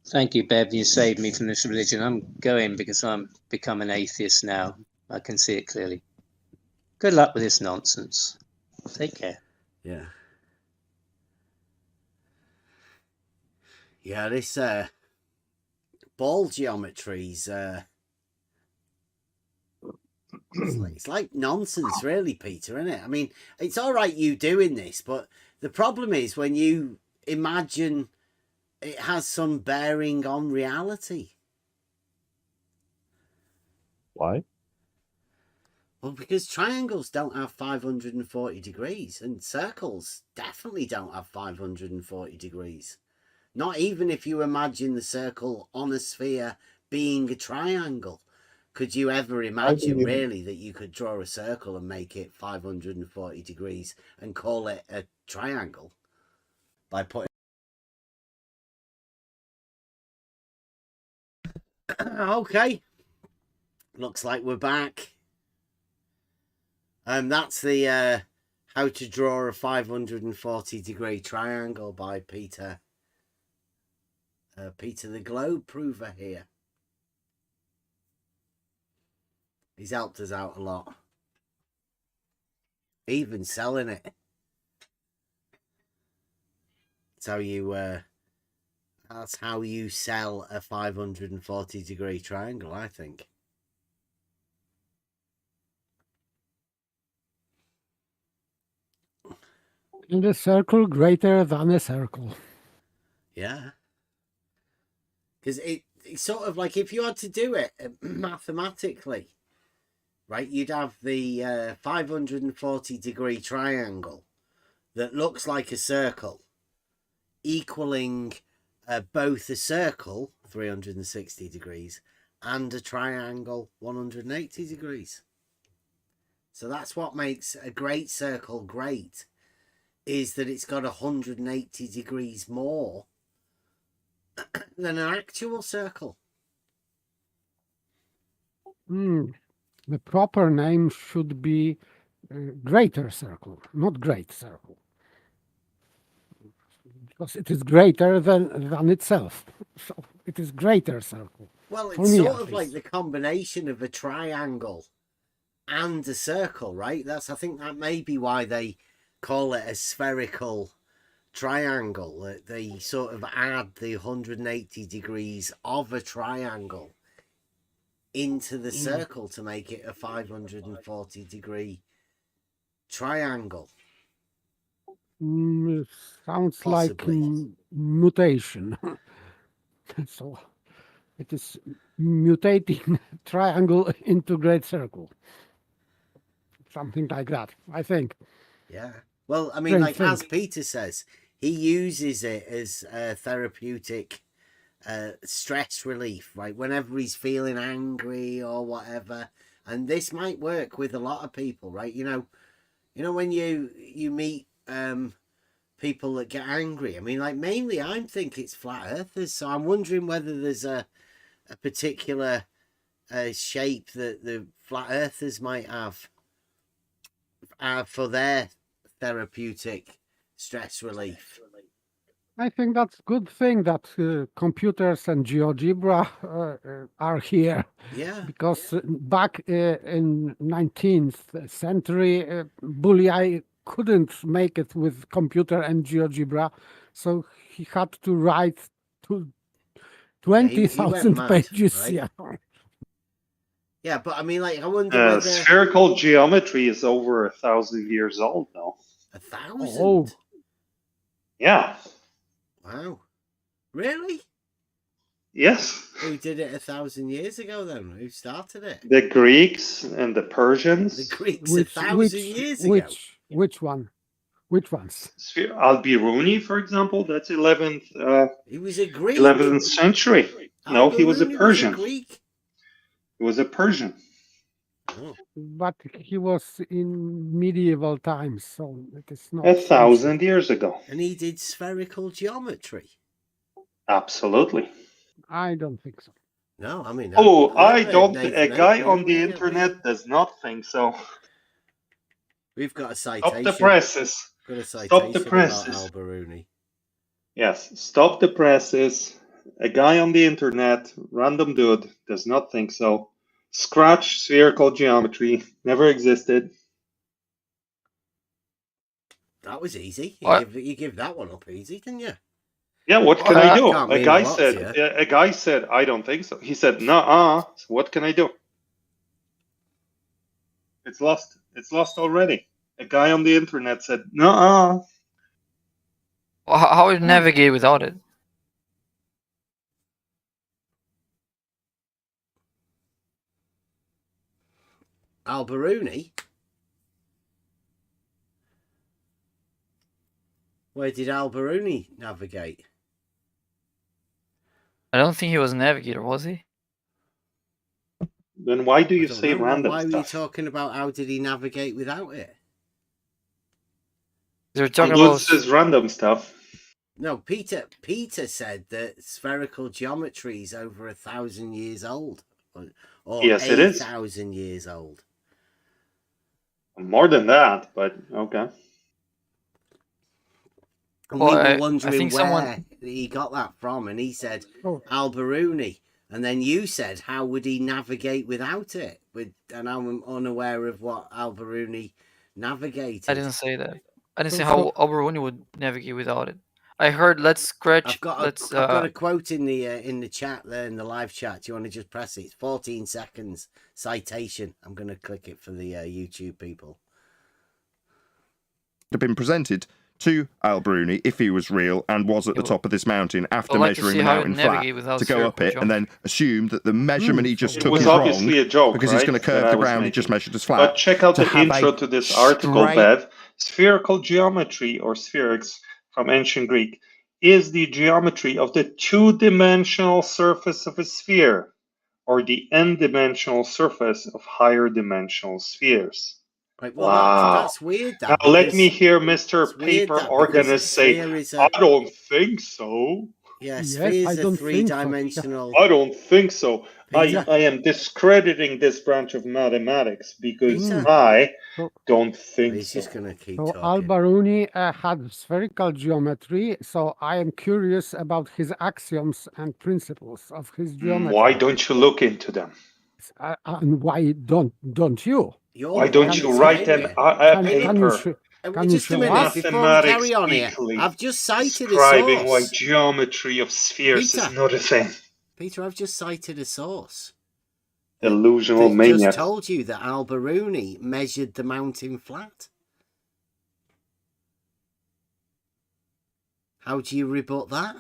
Thank you, Bev. You saved me from this religion. I'm going because I'm become an atheist now. I can see it clearly. Good luck with this nonsense. Take care. Yeah. Yeah, this ball geometry's it's like nonsense, really, Peter, isn't it? I mean, it's all right you doing this, but the problem is when you imagine it has some bearing on reality. Why? Well, because triangles don't have 540 degrees, and circles definitely don't have 540 degrees. Not even if you imagine the circle on a sphere being a triangle. Could you ever imagine really that you could draw a circle and make it 540 degrees and call it a triangle by putting... Okay, looks like we're back. That's the How to Draw a 540 degree Triangle by Peter the Globe Prover here. He's helped us out a lot, even selling it. That's how you sell a 540 degree triangle, I think. And a circle greater than a circle. Yeah. Because it's sort of like, if you had to do it mathematically, right, you'd have the 540 degree triangle that looks like a circle, equaling both a circle, 360 degrees, and a triangle, 180 degrees. So that's what makes a great circle great, is that it's got 180 degrees more than an actual circle. The proper name should be greater circle, not great circle. Because it is greater than itself. So it is greater circle. Well, it's sort of like the combination of a triangle and a circle, right? I think that may be why they call it a spherical triangle. They sort of add the 180 degrees of a triangle into the circle to make it a 540 degree triangle. Sounds Possibly. like mutation. So it is mutating triangle into great circle. Something like that, I think. Yeah. Well, I mean, like as Peter says, he uses it as a therapeutic stress relief, right? Whenever he's feeling angry or whatever. And this might work with a lot of people, right? You know when you meet people that get angry. I mean, like, mainly I think it's flat earthers. So I'm wondering whether there's a particular shape that the flat earthers might have for their therapeutic stress relief. I think that's a good thing that computers and GeoGebra are here. Yeah. Because back in 19th century, Bulli couldn't make it with computer and GeoGebra, so he had to write 20,000 pages. Right? Yeah. Yeah, but I mean, like, I wonder whether spherical geometry is over 1,000 years old now. 1,000? Oh. Yeah. Wow. Really? Yes. Who did it 1,000 years ago then? Who started it? The Greeks and the Persians. The Greeks 1,000 years ago. Which one? Which ones? Al-Biruni, for example, that's 11th. He was a Greek. 11th century. No, he was a Persian. Was a Greek? He was a Persian. Oh. But he was in medieval times, so it is not 1,000 years ago. And he did spherical geometry. Absolutely. I don't think so. No, I mean... I don't... A guy on the internet does not think so. We've got a citation. Stop the presses. Got a citation Stop the presses. about Al-Biruni. Yes, stop the presses. A guy on the internet, random dude, does not think so. Scratch spherical geometry. Never existed. That was easy. You give that one up easy, didn't you? Yeah, what can I do? A guy said, I don't think so. He said, nuh-uh. What can I do? It's lost. It's lost already. A guy on the internet said, nuh-uh. Well, how would you navigate without it? Al-Biruni? Where did Al-Biruni navigate? I don't think he was a navigator, was he? Then why do I you don't say know. random Why were you stuff? talking about how did he navigate without it? They're talking Lutz about says random stuff. No, Peter said that spherical geometry is over 1,000 years old, or Yes, it is. 1,000 years old. More than that, but okay. And Well, we were I wondering think where someone. he got that from, and he said Oh. Al-Biruni, and then you said how would he navigate without it? And I'm unaware of what Al-Biruni navigated. I didn't say that. I didn't So- say how so- Alberoni would navigate without it. I heard let's scratch. I've got a quote in the chat there, in the live chat. Do you want to just press it? It's 14 seconds citation. I'm going to click it for the YouTube people. Have been presented to Al-Biruni if he was real and was at the top of this mountain after I'd like to measuring see the how mountain it flat navigate without to go up spherical it and then assume that the measurement he just It took was is wrong obviously a joke, because he's right, going to curve that I the was ground he just making. measured as flat. But check out to the have intro a to this article, straight- Bev. Spherical geometry, or spherics from ancient Greek, is the geometry of the two-dimensional surface of a sphere, or the n-dimensional surface of higher dimensional spheres. Right, well, Wow. that's weird. Now let me hear Mr. weird Paper that, because Organist say, sphere is I don't think so. Yeah, Yes, sphere I is a don't think so. three-dimensional. I don't think so. Peter? I am discrediting this branch of mathematics because Peter? I So- don't think He's so. just going to keep So talking. Al-Biruni had spherical geometry, so I am curious about his axioms and principles of his geometry. Why don't you look into them? And why don't you? Why don't you write a paper? Can you Just a show minute, us? before we carry on here, I've just cited a describing why source. geometry of spheres is Peter. not a thing. Peter, I've just cited a source. Delusional That maniac. just told you that Al-Biruni measured the mountain flat. How do you rebut that?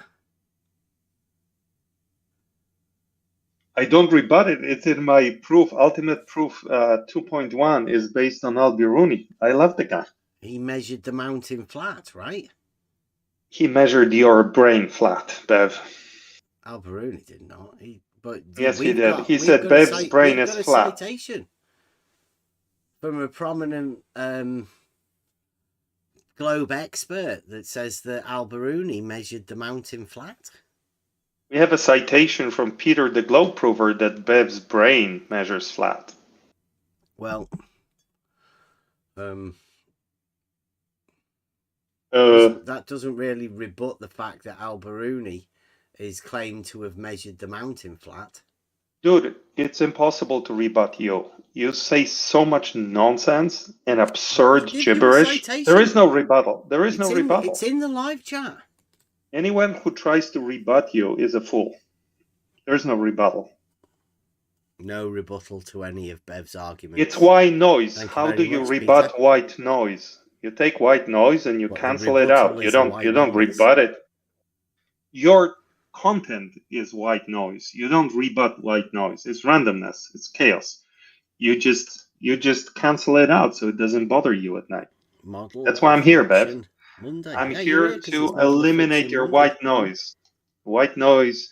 I don't rebut it. It's in my proof. Ultimate proof 2.1 is based on Al-Biruni. I love the guy. He measured the mountain flat, right? He measured your brain flat, Bev. Al-Biruni did not. Yes, he did. He said Bev's brain is flat. Citation from a prominent globe expert that says that Al-Biruni measured the mountain flat. We have a citation from Peter the Globe Prover that Bev's brain measures flat. Well, that doesn't really rebut the fact that Al-Biruni is claimed to have measured the mountain flat. Dude, it's impossible to rebut you. You say so much nonsense and absurd gibberish. There is no rebuttal. There is no rebuttal. It's in the live chat. Anyone who tries to rebut you is a fool. There's no rebuttal. No rebuttal to any of Bev's arguments. It's white noise. Thank you How very do you much, rebut Peter. white noise? You take white noise and you What, the cancel it rebuttal out. is You a don't white you don't noise? rebut it. Your content is white noise. You don't rebut white noise. It's randomness. It's chaos. You just cancel it out so it doesn't bother you at night. Model That's why I'm here, Affliction Bev. Monday. I'm Yeah, you're here 'cause to it's Model eliminate Affliction your Monday. white noise. White noise.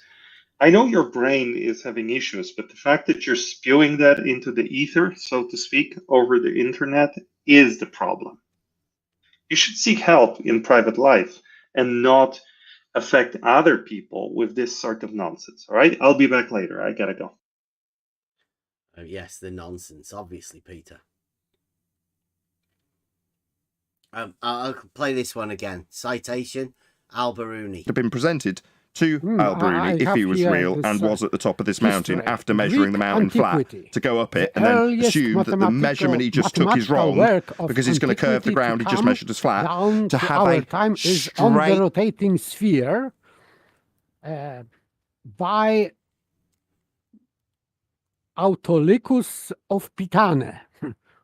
I know your brain is having issues, but the fact that you're spewing that into the ether, so to speak, over the internet is the problem. You should seek help in private life and not affect other people with this sort of nonsense. All right? I'll be back later. I gotta go. Yes, the nonsense, obviously, Peter. I'll play this one again. Citation, Al-Biruni. Have been presented to I Al-Biruni if have he was here real this, and was at the top of this mountain history. after measuring the Greek mountain antiquity. flat to go up it The and then earliest assume that the measurement he just took is mathematical wrong work of because he's going to curve the antiquity ground he to just come measured as flat down to to have our a time is on the straight rotating sphere by Autolycus of Pitane,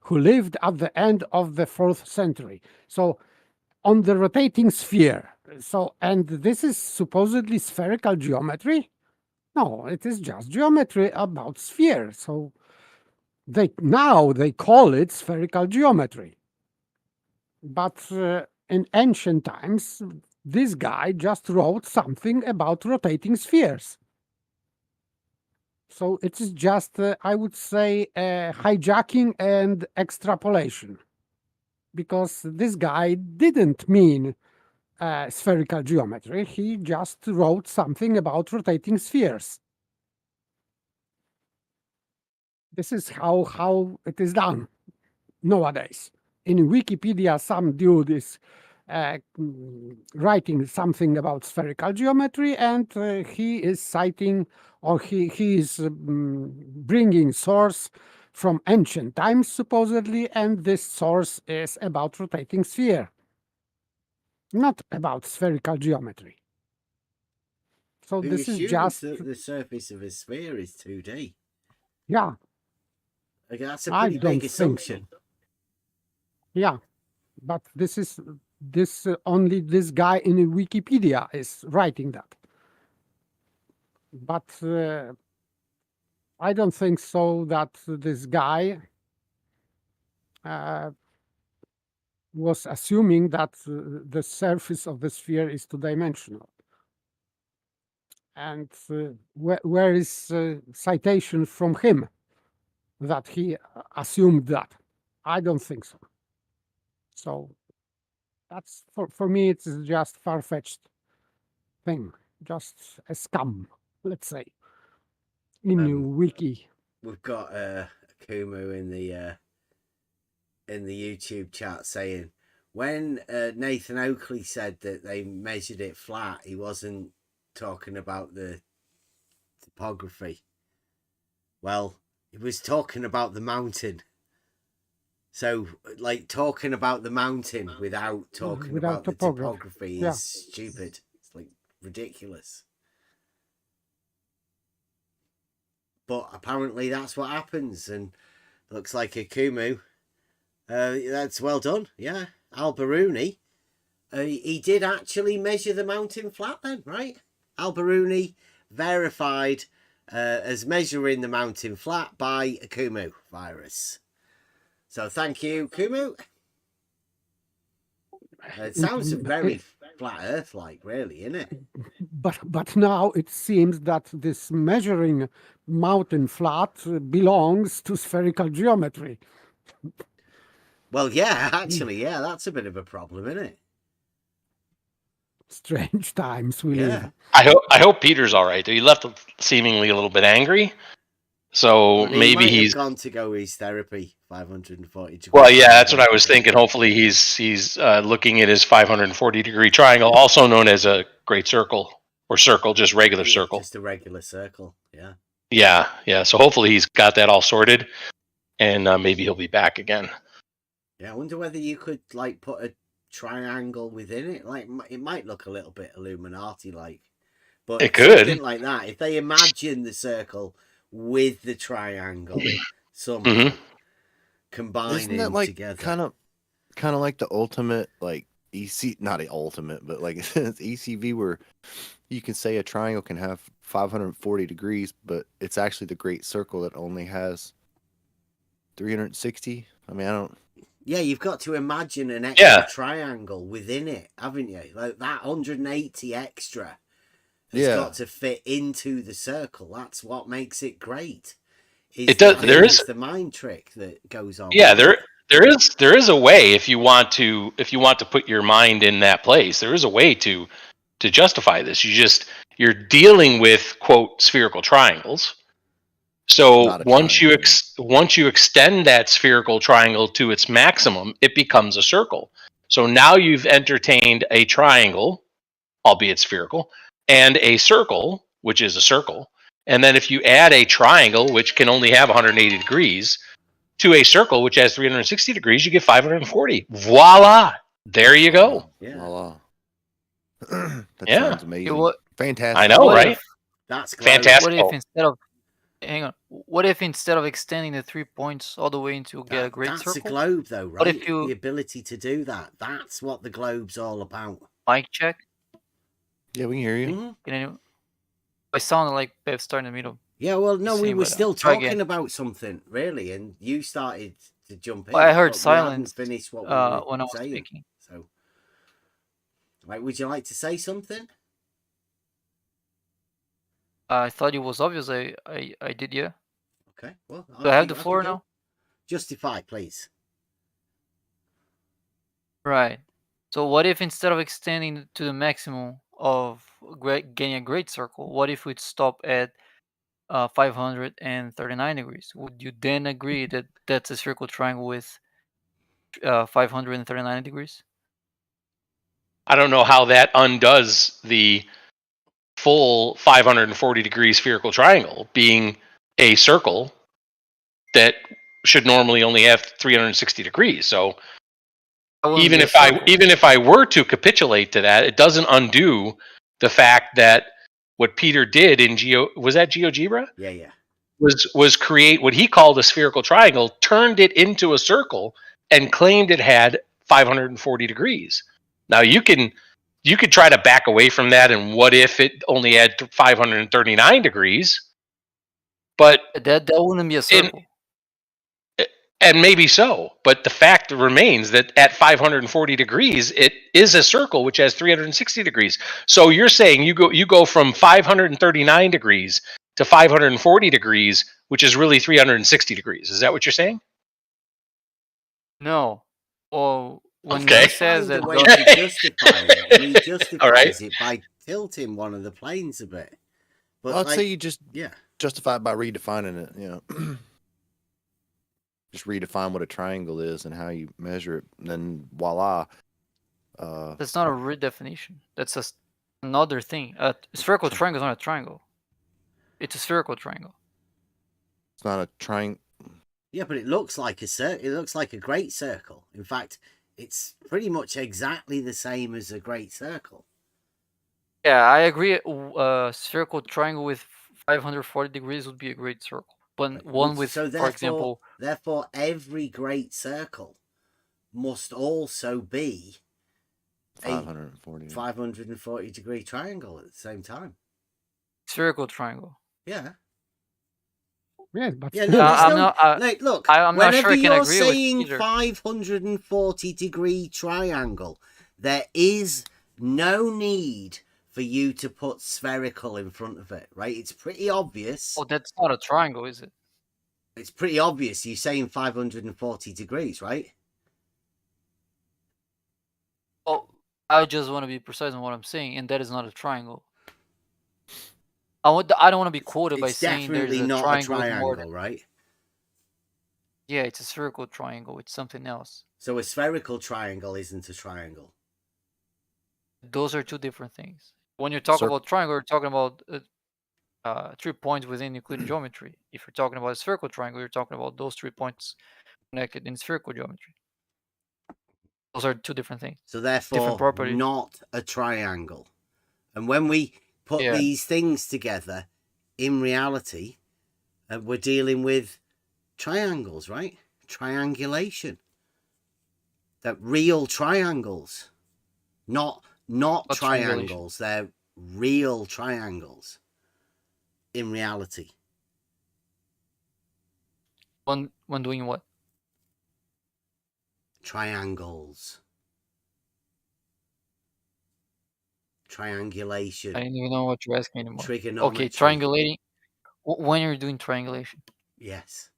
who lived at the end of the 4th century. So on the rotating sphere. So, and this is supposedly spherical geometry? No, it is just geometry about sphere. So they call it spherical geometry. But in ancient times, this guy just wrote something about rotating spheres. So it is just, I would say, hijacking and extrapolation, because this guy didn't mean spherical geometry. He just wrote something about rotating spheres. This is how it is done nowadays. In Wikipedia, some dude is writing something about spherical geometry, and he is citing, or he is bringing source from ancient times, supposedly, and this source is about rotating sphere, not about spherical geometry. So Who this is assumes just, that the surface of a sphere is 2D? yeah, Like, that's a I pretty don't big think so. assumption. Yeah, but only this guy in Wikipedia is writing that. But I don't think so that this guy was assuming that the surface of the sphere is two-dimensional. And where is citation from him that he assumed that? I don't think so. So that's, for me, it's just far-fetched thing, just a scam, let's say, in wiki. We've got Kumu in the YouTube chat saying, when Nathan Oakley said that they measured it flat, he wasn't talking about the topography. Well, he was talking about the mountain. So, like, talking about the mountain without talking about the topography is stupid. It's, like, ridiculous. But apparently that's what happens, and looks like a Kumu. That's well done, yeah. Al-Biruni, he did actually measure the mountain flat then, right? Al-Biruni verified as measuring the mountain flat by a Kumu virus. So thank you, Kumu. It sounds very flat Earth-like, really, isn't it? But now it seems that this measuring mountain flat belongs to spherical geometry. Well, yeah, actually, yeah, that's a bit of a problem, isn't it? Strange times we live. I hope Peter's all right. He left seemingly a little bit angry. So Well, maybe he's gone to go his therapy, 540 degrees. Well, yeah, that's what I was thinking. Hopefully he's looking at his 540-degree triangle, also known as a great circle, or circle, just regular circle. Just a regular circle, yeah. Yeah. So hopefully he's got that all sorted, and maybe he'll be back again. Yeah, I wonder whether you could, like, put a triangle within it. Like, it might look a little bit Illuminati-like. But it could. Something like that. If they imagine the circle with the triangle somehow combining Isn't that like together. Kind of like the ultimate, like, not the ultimate, but like ECV, where you can say a triangle can have 540 degrees, but it's actually the great circle that only has 360. I mean, I don't. Yeah, you've got to imagine an extra triangle within it, haven't you? Like that 180 extra has got to fit into the circle. That's what makes it great. It does. There is the mind trick that goes on. Yeah, there is a way if you want to put your mind in that place. There is a way to justify this. You're dealing with, quote, spherical triangles. So once you extend that spherical triangle to its maximum, it becomes a circle. So now you've entertained a triangle, albeit spherical, and a circle, which is a circle. And then if you add a triangle, which can only have 180 degrees, to a circle, which has 360 degrees, you get 540. Voila! There you go. Yeah. Voila. That sounds amazing. Fantastic. I know, right? That's fantastic. What if instead of what if instead of extending the 3 points all the way into get a great circle? That's a globe, though, right? What if you... The ability to do that. That's what the globe's all about. Mic check. Yeah, we can hear you. Mm-hmm. Can anyone... I sounded like Bev started in the middle. Yeah, well, no, we were still talking about something, really, and you started to jump in. Well, I heard silence finished what we were when I was saying. speaking. So, right, would you like to say something? I thought it was obvious. I did, yeah. Okay, well, Do I have the floor now? Justify, please. Right. So what if instead of extending to the maximum of getting a great circle, what if we'd stop at 539 degrees? Would you then agree that that's a circle triangle with 539 degrees? I don't know how that undoes the full 540 degree spherical triangle being a circle that should normally only have 360 degrees. So even if I were to capitulate to that, it doesn't undo the fact that what Peter did in GeoGebra? Yeah. Was create what he called a spherical triangle, turned it into a circle, and claimed it had 540 degrees. Now you could try to back away from that, and what if it only had 539 degrees? But that wouldn't be a circle. And maybe so, but the fact remains that at 540 degrees, it is a circle which has 360 degrees. So you're saying you go from 539 degrees to 540 degrees, which is really 360 degrees. Is that what you're saying? No. Well, when okay. he says that, he justifies it by tilting one of the planes a bit. But I'd say you just justify it by redefining it. Just redefine what a triangle is and how you measure it, and then voila. That's not a redefinition. That's just another thing. A spherical triangle is not a triangle. It's a spherical triangle. It's not a triangle. Yeah, but it looks like it looks like a great circle. In fact, it's pretty much exactly the same as a great circle. Yeah, I agree. A spherical triangle with 540 degrees would be a great circle. But one with, for example... Therefore, every great circle must also be a 540 degree triangle at the same time. Spherical triangle. Yeah. Yeah, but look, I'm not sure I can agree with saying Peter. 540 degree triangle, there is no need for you to put spherical in front of it, right? It's pretty obvious. Oh, that's not a triangle, is it? It's pretty obvious you're saying 540 degrees, right? Oh, I just want to be precise on what I'm saying, and that is not a triangle. I don't want to be quoted by saying there's a triangle. It's definitely not a triangle, right? Yeah, it's a spherical triangle. It's something else. So a spherical triangle isn't a triangle. Those are two different things. When you're talking about triangle, you're talking about 3 points within Euclidean geometry. If you're talking about a spherical triangle, you're talking about those 3 points connected in spherical geometry. Those are two different things. So therefore, not a triangle. And when we put these things together, in reality, we're dealing with triangles, right? Triangulation. That real triangles, not triangles. They're real triangles in reality. When doing what? Triangles. Triangulation. I don't even know what you're asking anymore. Trigonometry. Okay, triangulating. When you're doing triangulation? Yes.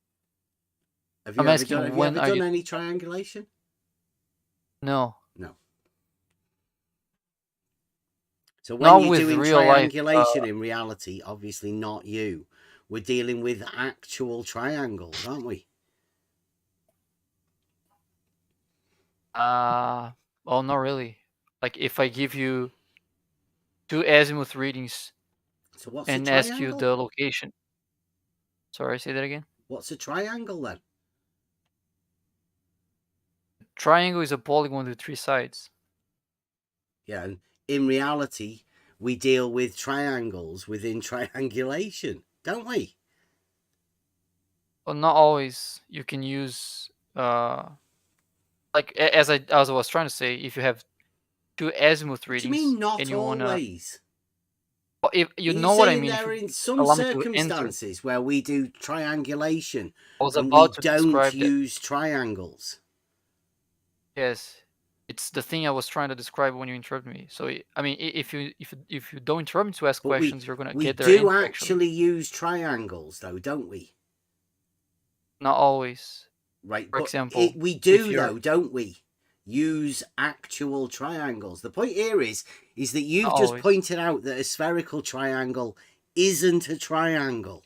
Have I'm asking you ever done any triangulation? No. No. So when you're doing triangulation life, in reality, obviously not you. We're dealing with actual triangles, aren't we? Well, not really. Like if I give you 2 azimuth readings and ask you the location. Sorry, say that again. What's a triangle then? Triangle is a polygon with 3 sides. Yeah, and in reality, we deal with triangles within triangulation, don't we? Well, not always. You can use like as I was trying to say, if you have 2 azimuth readings. What do you mean not and you always? Well, if you know what I mean. There are in some circumstances where we do triangulation I was and about we to don't describe use triangles. Yes. It's the thing I was trying to describe when you interrupted me. So I mean, if you don't interrupt me to ask But questions, you're gonna we get there. do actually use triangles, though, don't we? Not always. Right. For but example, we do, though, don't we? Use actual triangles. The point here is that you've Not just always. pointed out that a spherical triangle isn't a triangle.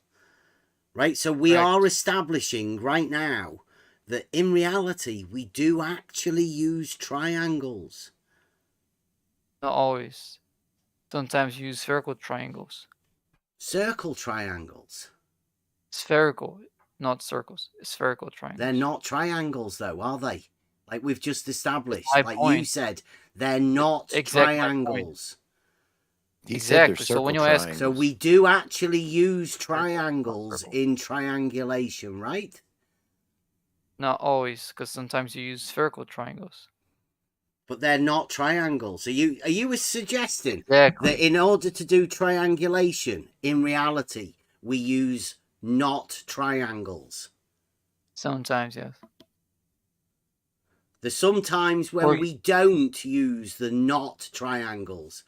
Right? So we are establishing right now that in reality we do actually use triangles. Not always. Sometimes you use spherical triangles. Circle triangles. Spherical, not circles. Spherical triangles. They're not triangles, though, are they? Like we've just established. my Like point. you said, they're not Exactly my point. triangles. You said they're Exactly. So when circle you ask, triangles. So we do actually use triangles in triangulation, right? not always, because sometimes you use spherical triangles. But they're not triangles. Are you suggesting Exactly. that in order to do triangulation, in reality, we use not triangles? Sometimes, yes. There's sometimes when we don't use the not triangles.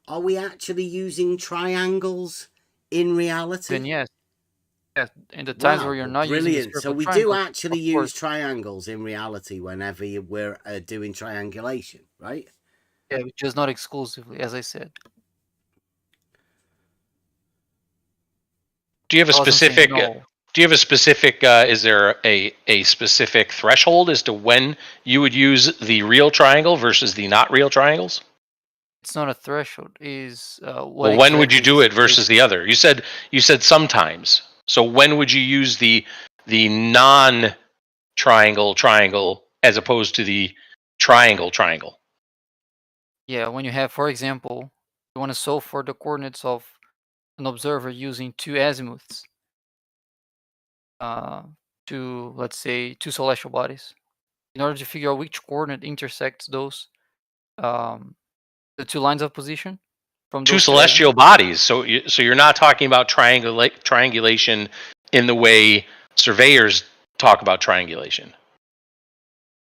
Are we actually using triangles in reality? Then yes. Yes. In the times where you're not using brilliant. So spherical we do triangles, actually of use course. triangles in reality whenever we're doing triangulation, right? Yeah, just not exclusively, as I said. Do you have a I wasn't saying specific? no. Do you have a specific? Is there a specific threshold as to when you would use the real triangle versus the not real triangles? It's not a threshold. Is what Well, when would you exactly do is it versus the other? You said sometimes. So when would you use the non-triangle as opposed to the triangle? Yeah, when you have, for example, you want to solve for the coordinates of an observer using two azimuths to, let's say, two celestial bodies. In order to figure out which coordinate intersects those, the two lines of position from Two those celestial bodies. So you're not talking about triangulation in the way surveyors talk about triangulation.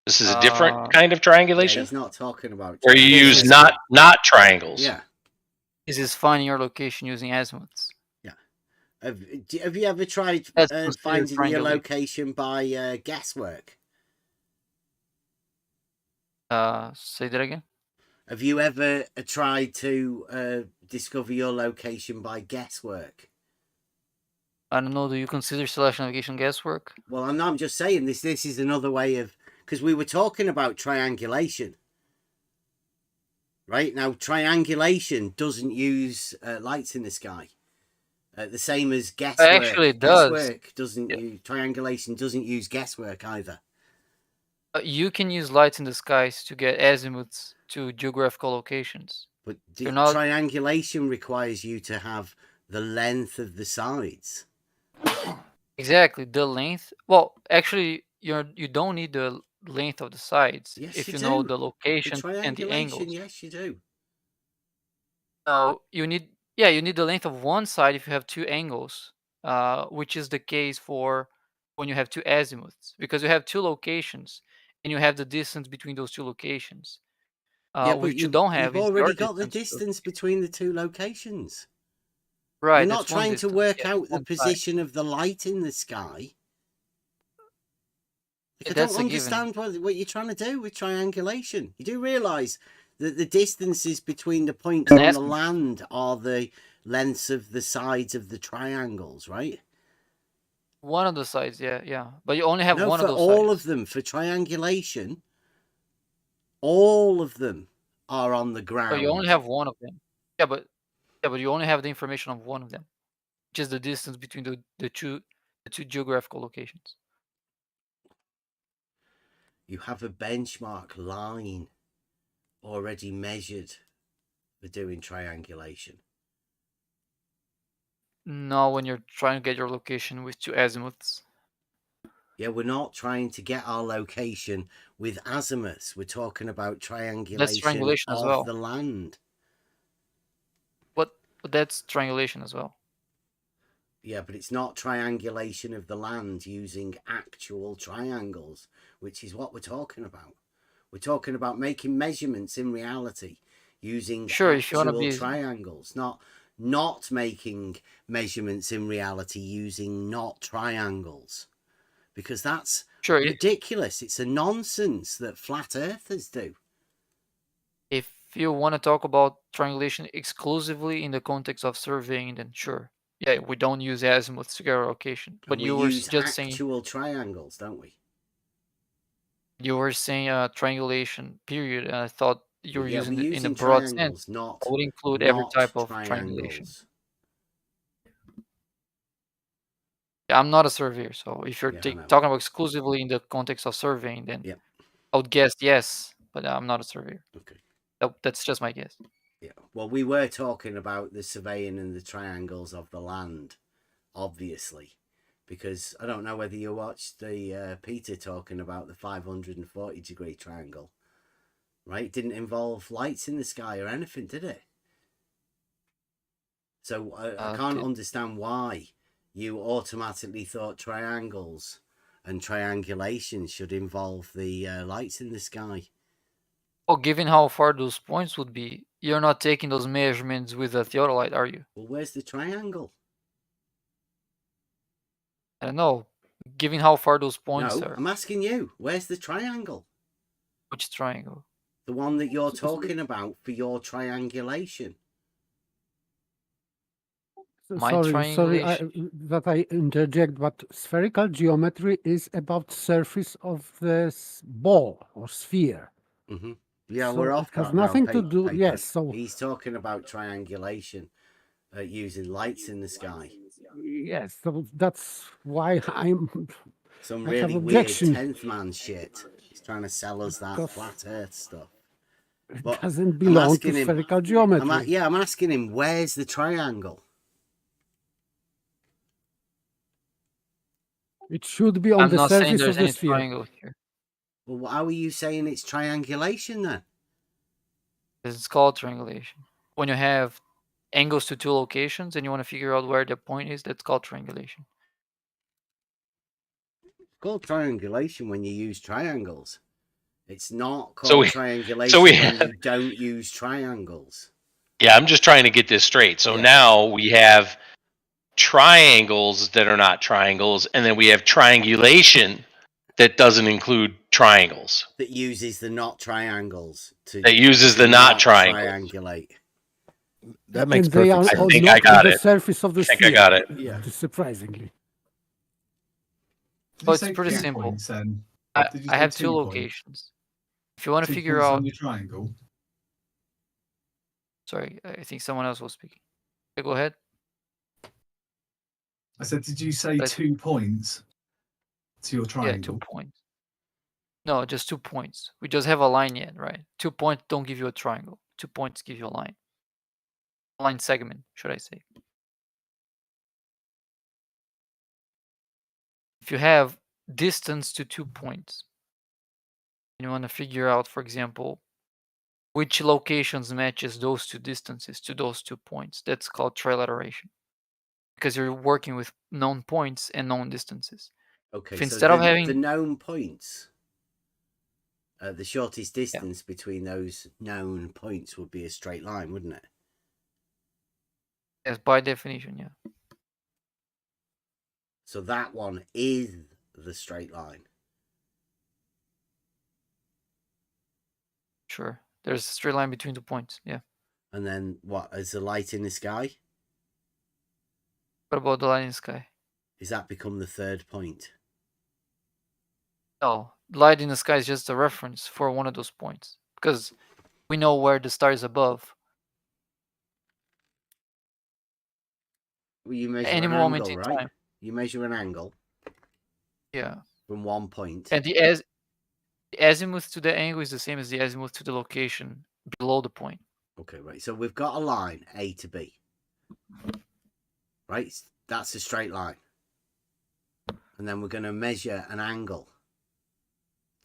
This is a different kind of triangulation. Yeah, he's not talking about. Where you use not triangles. Yeah. This is finding your location using azimuths. Yeah. Have you ever tried That's considered finding your triangulation. location by guesswork? Say that again. Have you ever tried to discover your location by guesswork? I don't know. Do you consider celestial navigation guesswork? Well, I'm just saying this is another way of, because we were talking about triangulation. Right? Now, triangulation doesn't use lights in the sky. The same as guesswork. Actually, it does. Guesswork doesn't use, triangulation doesn't use guesswork either. You can use lights in the skies to get azimuths to geographical locations. But not... triangulation requires you to have the length of the sides. Exactly, the length. Well, actually, you don't need the length of the sides if you know the location and the angles. Yes, you do. No, you need the length of one side if you have two angles, which is the case for when you have two azimuths, because you have two locations and you have the distance between those two locations. Yeah, but which you don't have. You've already got the distance between the two locations. Right. You're not trying to work out the position of the light in the sky. I don't understand what you're trying to do with triangulation. You do realise that the distances between the points on the land are the lengths of the sides of the triangles, right? One of the sides, yeah. But you only have one of those sides. All sides. of them for triangulation. All of them are on the ground. But you only have one of them. Yeah, but you only have the information of one of them, which is the distance between the two geographical locations. You have a benchmark line already measured for doing triangulation. No, when you're trying to get your location with two azimuths. Yeah, we're not trying to get our location with azimuths. We're talking about triangulation of the land. But that's triangulation as well. Yeah, but it's not triangulation of the land using actual triangles, which is what we're talking about. We're talking about making measurements in reality using Sure, if you want to actual be triangles, not making measurements in reality using not triangles, because that's ridiculous. It's a nonsense that flat earthers do. if you want to talk about triangulation exclusively in the context of surveying, then sure. Yeah, we don't use azimuth to get our location. But And you we were use just saying actual triangles, don't we? you were saying triangulation period, and I thought you were Yeah, using we're it in a using broad triangles, sense. not It would include every not type of triangulation. triangles. Yeah, I'm not a surveyor, so if you're Yeah, I know. talking about exclusively in the context of surveying, then I would guess yes, but I'm not a surveyor. Okay. That's just my guess. Yeah. Well, we were talking about the surveying and the triangles of the land, obviously, because I don't know whether you watched the Peter talking about the 540-degree triangle, right? It didn't involve lights in the sky or anything, did it? So I can't understand why you automatically thought triangles and triangulation should involve the lights in the sky. Well, given how far those points would be, you're not taking those measurements with a theodolite, are you? Well, where's the triangle? I don't know. Given how far those points are. I'm asking you, where's the triangle? Which triangle? The one that you're talking about for your triangulation. Sorry, that I interject, but spherical geometry is about surface of the ball or sphere. Mm-hmm. Yeah, so we're off. It has nothing to do. Paper. Yes, so he's talking about triangulation using lights in the sky. Yes, so that's why I'm. Some I really have weird objection. 10th man shit. He's trying to sell us that flat Earth stuff. But it doesn't belong to spherical geometry. I'm asking him, where's the triangle? It should be on the surface of the sphere. Triangle here. Well, how are you saying it's triangulation then? It's called triangulation. When you have angles to two locations and you want to figure out where the point is, that's called triangulation. It's called triangulation when you use triangles. It's not called triangulation when you don't use triangles. Yeah, I'm just trying to get this straight. So now we have triangles that are not triangles, and then we have triangulation that doesn't include triangles. That uses the not triangles to triangulate. That makes perfect sense. I think I got it. The surface of the sphere. I got it. Yeah. Surprisingly. So it's pretty simple. I have two locations. If you want to figure out your triangle. Sorry, I think someone else was speaking. Okay, go ahead. I said, did you say 2 points to your triangle? Yeah, 2 points. No, just 2 points. We just have a line yet, right? 2 points don't give you a triangle. 2 points give you a line. Line segment, should I say. If you have distance to 2 points, and you want to figure out, for example, which locations matches those two distances to those 2 points, that's called trilateration. Because you're working with known points and known distances. Okay, if so instead of having the known points, the shortest distance between those known points would be a straight line, wouldn't it? Yes, by definition, yeah. So that one is the straight line. Sure. There's a straight line between 2 points, yeah. And then what? Is the light in the sky? What about the line in the sky? Is that become the third point? No, light in the sky is just a reference for one of those points. Because we know where the star is above. Well, you measure any an moment angle, in right? time. You measure an angle. Yeah. From one point. And the azimuth to the angle is the same as the azimuth to the location below the point. Okay, right. So we've got a line, A to B. Right? That's a straight line. And then we're going to measure an angle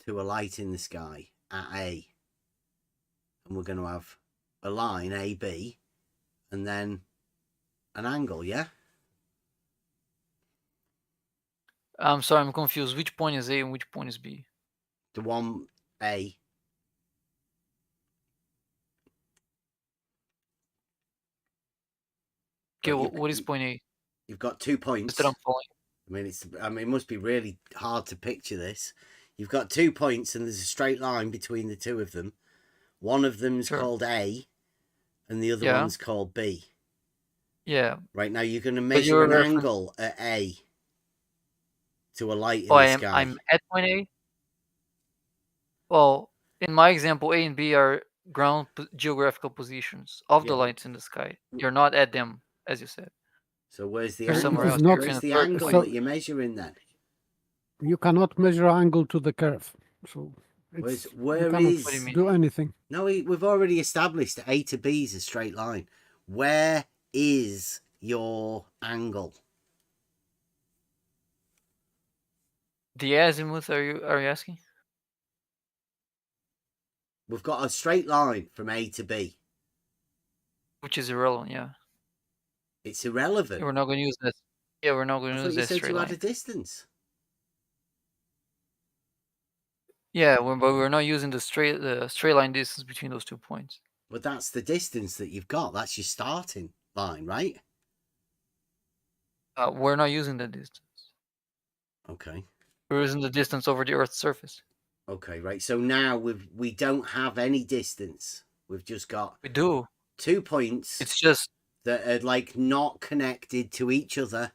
to a light in the sky at A. And we're going to have a line, AB, and then an angle, yeah? I'm sorry, I'm confused. Which point is A and which point is B? The one A Okay, what is point A? You've got 2 points. That I'm following. It must be really hard to picture this. You've got 2 points, and there's a straight line between the two of them. One of them's called A, and the other one's called B. Yeah. Right, now you're going to measure an angle at A to a light in the sky. I'm at point A? Well, in my example, A and B are ground geographical positions of the lights in the sky. You're not at them, as you said. So where's the You're angle? somewhere else. Where's the angle that you're measuring then? You cannot measure angle to the curve. So Where you cannot is do anything. No, we've already established that A to B is a straight line. Where is your angle? The azimuth, are you asking? We've got a straight line from A to B. Which is irrelevant, yeah. It's irrelevant. Yeah, we're not going to use that. Yeah, we're not going to use that straight line. You said you had a distance. Yeah, but we're not using the straight line distance between those 2 points. But that's the distance that you've got. That's your starting line, right? We're not using that distance. Okay. We're using the distance over the Earth's surface. Okay, right. So now we don't have any distance. We've just got... We do. 2 points. It's just... that are like not connected to each other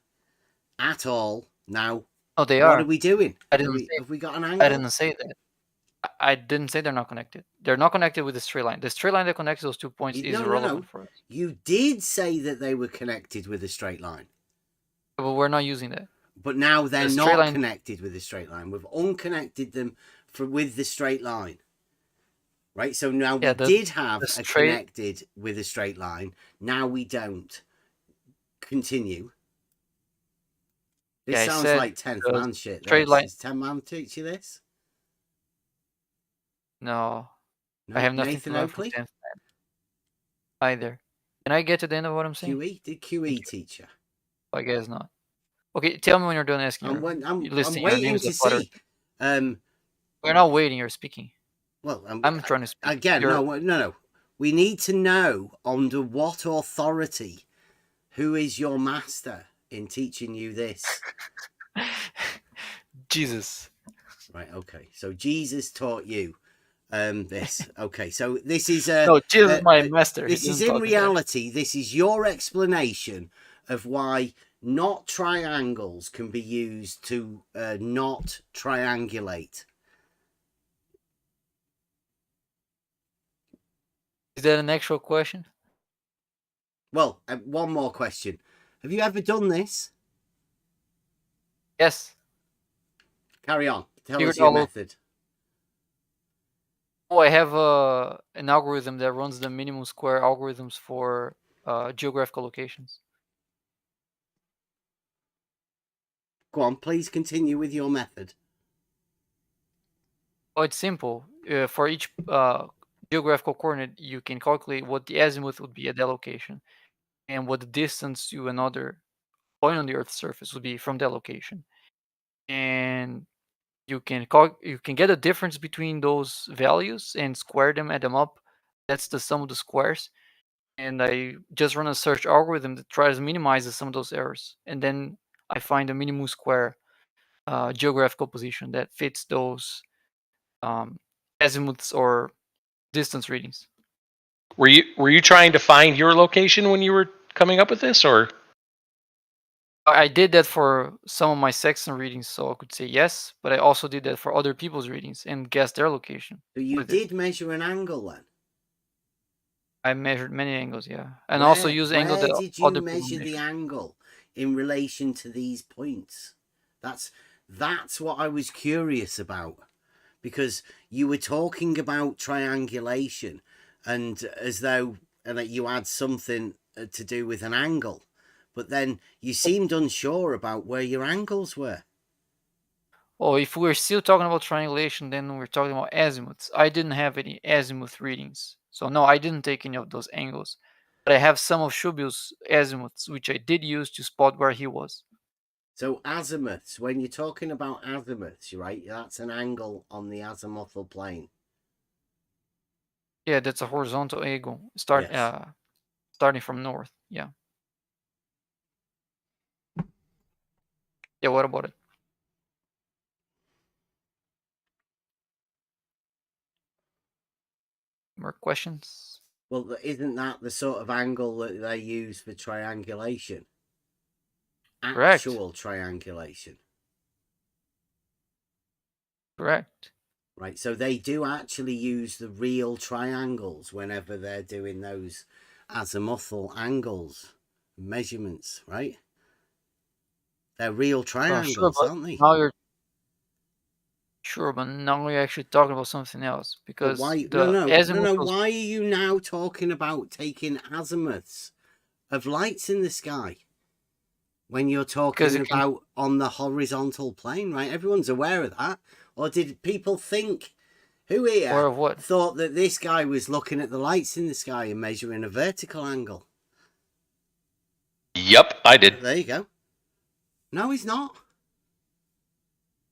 at all. Now, oh, they are. What are we doing? Have we got an angle? I didn't say that. I didn't say they're not connected. They're not connected with the straight line. The straight line that connects those 2 points is irrelevant for us. You did say that they were connected with a straight line. But we're not using that. But now they're not connected with a straight line. We've unconnected them with the straight line. Right, so now we did have a connected with a straight line. Now we don't. Continue. This sounds like 10th man shit. Straight line. Does 10 man teach you this? No. I have nothing to learn from 10th man either. Can I get to the end of what I'm saying? QE? Did QE teach you? I guess not. Okay, tell me when you're done asking. I'm waiting to see. We're not waiting, you're speaking. Well, I'm trying to speak. Again, no. We need to know under what authority, who is your master in teaching you this? Jesus. Right, okay. So Jesus taught you this. Okay, so this is... no, Jesus is my master. This is in reality, this is your explanation of why not triangles can be used to not triangulate. Is that an actual question? Well, one more question. Have you ever done this? Yes. Carry on. Tell us your method. Oh, I have an algorithm that runs the minimum square algorithms for geographical locations. Go on, please continue with your method. Oh, it's simple. For each geographical coordinate, you can calculate what the azimuth would be at that location and what the distance to another point on the Earth's surface would be from that location. And you can get a difference between those values and square them, add them up. That's the sum of the squares. And I just run a search algorithm that tries to minimize the sum of those errors. And then I find a minimum square geographical position that fits those azimuths or distance readings. Were you trying to find your location when you were coming up with this, or? I did that for some of my sextant readings, so I could say yes, but I also did that for other people's readings and guess their location. So you did measure an angle then? I measured many angles, yeah. And also use angle that other people measure. Where did you measure the angle in relation to these points? That's what I was curious about. Because you were talking about triangulation and as though you had something to do with an angle. But then you seemed unsure about where your angles were. Oh, if we're still talking about triangulation, then we're talking about azimuths. I didn't have any azimuth readings. So no, I didn't take any of those angles. But I have some of Shubil's azimuths, which I did use to spot where he was. So azimuths, when you're talking about azimuths, right, that's an angle on the azimuthal plane. Yeah, that's a horizontal angle, starting from north, yeah. Yeah, what about it? More questions? Well, isn't that the sort of angle that they use for triangulation? Correct. Actual triangulation. Correct. Right, so they do actually use the real triangles whenever they're doing those azimuthal angles, measurements, right? They're real triangles, Sure, aren't they? now you're sure, but now you're actually talking about something else But because why? the azimuth was Why are you now talking about taking azimuths of lights in the sky when you're talking about on the horizontal plane, right? Everyone's aware of that. Or did people think, who here Aware of what? thought that this guy was looking at the lights in the sky and measuring a vertical angle? Yep, I did. There you go. No, he's not.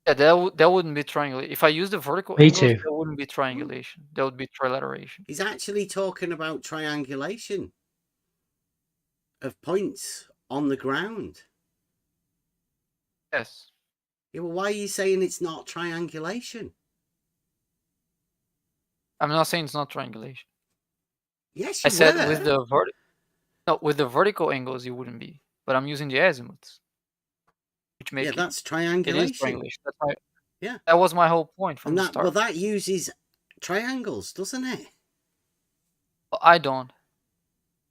Yeah, that wouldn't be triangulation. If I use the vertical Me angles, too. that wouldn't be triangulation. That would be trilateration. He's actually talking about triangulation of points on the ground. Yes. Yeah, well, why are you saying it's not triangulation? I'm not saying it's not triangulation. Yes, I you said were. with the vertical angles it wouldn't be, but I'm using the azimuths, which make that's it triangulation. is triangulation. That's my Yeah. That was my whole point from And the that start. well, that uses triangles, doesn't it? I don't.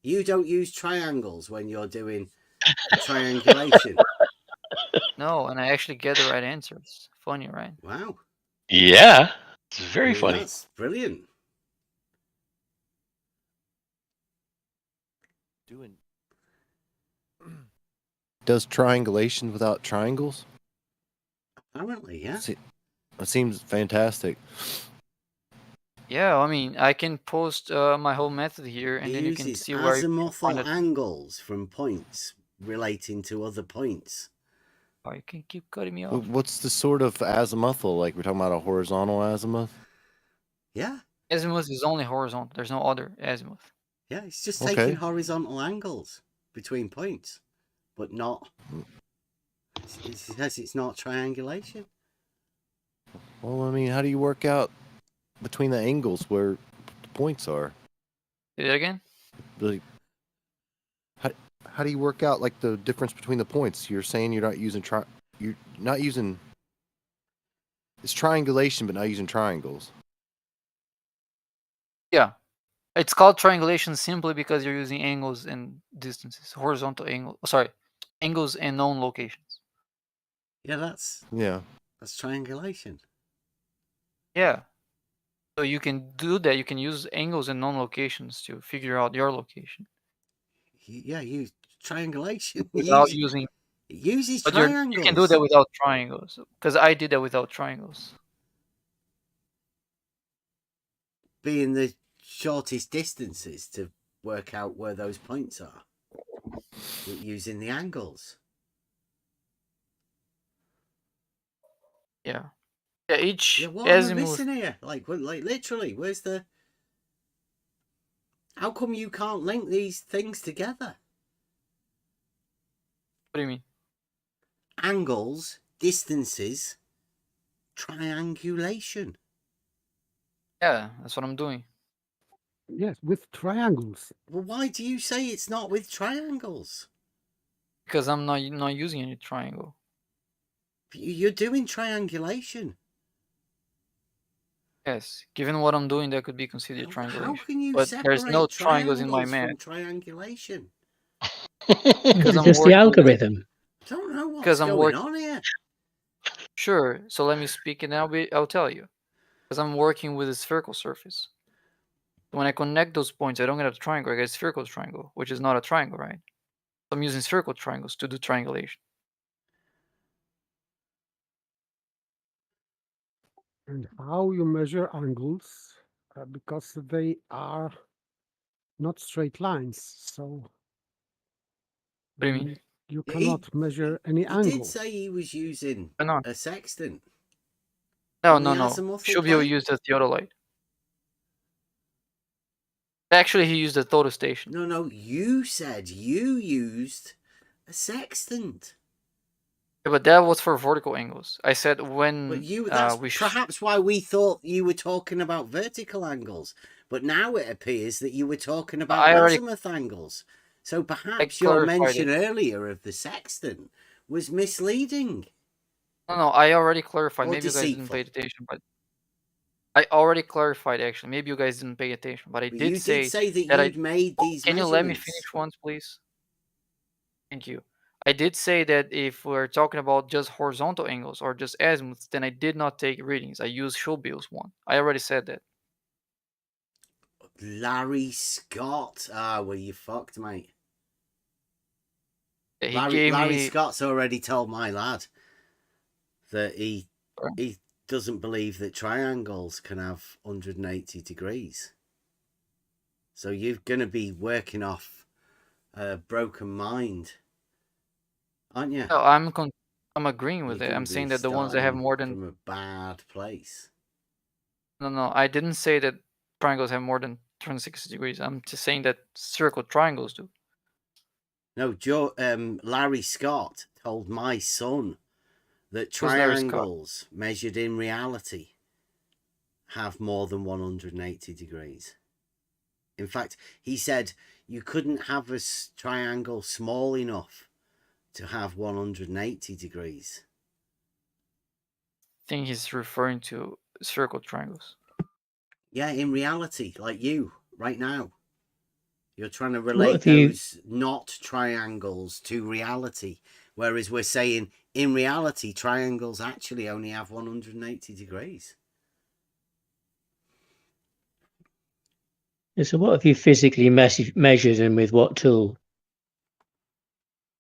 You don't use triangles when you're doing triangulation. No, and I actually get the right answers. Funny, right? Wow. Yeah, it's very funny. That's brilliant. Does triangulation without triangles? Apparently, yeah. That seems fantastic. Yeah, I mean, I can post my whole method here, and then you can see where you can find azimuthal it. angles from points relating to other points. Oh, you can keep cutting me off. What's the sort of azimuthal? Like we're talking about a horizontal azimuth? Yeah. Azimuth is only horizontal. There's no other azimuth. Yeah, it's just taking horizontal angles between points, but not. It says it's not triangulation. Well, I mean, how do you work out between the angles where the points are? Say that again? Like, how do you work out like the difference between the points? You're saying you're not using it's triangulation, but not using triangles. Yeah. It's called triangulation simply because you're using angles and distances, horizontal angle. Sorry, angles and known locations. Yeah, that's triangulation. Yeah. So you can do that. You can use angles and known locations to figure out your location. Yeah, use triangulation Without using. It uses But triangles. you can do that without triangles, because I did that without triangles. Being the shortest distances to work out where those points are using the angles. Yeah. Yeah, each what am I azimuth. missing here? Like literally, where's the? How come you can't link these things together? What do you mean? Angles, distances, triangulation. Yeah, that's what I'm doing. Yes, with triangles. Well, why do you say it's not with triangles? Because I'm not using any triangle. You're doing triangulation. Yes, given what I'm doing, that could be considered triangulation. How can you but separate there's no triangles in my triangles math. from triangulation? Because It's I'm just the working algorithm. I don't know what's Because I'm going working. on here. Sure. So let me speak, and I'll tell you. Because I'm working with a spherical surface. When I connect those points, I don't get a triangle. I get a spherical triangle, which is not a triangle, right? So I'm using spherical triangles to do triangulation. And how you measure angles, because they are not straight lines, so What do you mean? you cannot measure any angle. He did say he was using a sextant. No. azimuthal Shubio plane? used a theodolite. Actually, he used a photostation. No, you said you used a sextant. Yeah, but that was for vertical angles. I said when But that's we perhaps why we thought you were talking about vertical angles. But now it appears that you were talking about azimuth angles. So perhaps your mention earlier of the sextant was misleading. No, I already clarified. Or Maybe you guys didn't deceitful. pay attention, but I already clarified actually. Maybe you guys didn't pay attention, but I But did you say did say that that you'd made these Can you let me measurements. finish once, please? Thank you. I did say that if we're talking about just horizontal angles or just azimuths, then I did not take readings. I used Schobel's one. I already said that. Larry Scott. Ah, well, you fucked, mate. He Larry Scott's already told my lad that he doesn't believe that triangles can have 180 degrees. So you're going to be working off a broken mind, aren't you? No, I'm agreeing with it. I'm saying that the ones that have more than from a bad place. No, I didn't say that triangles have more than 360 degrees. I'm just saying that circle triangles do. No, Larry Scott told my son that Who's Larry Scott? triangles measured in reality have more than 180 degrees. In fact, he said you couldn't have a triangle small enough to have 180 degrees. I think he's referring to circle triangles. Yeah, in reality, like you, right now. You're trying to relate those not triangles to reality. Whereas we're saying, in reality, triangles actually only have 180 degrees. Yeah, so what have you physically measured and with what tool?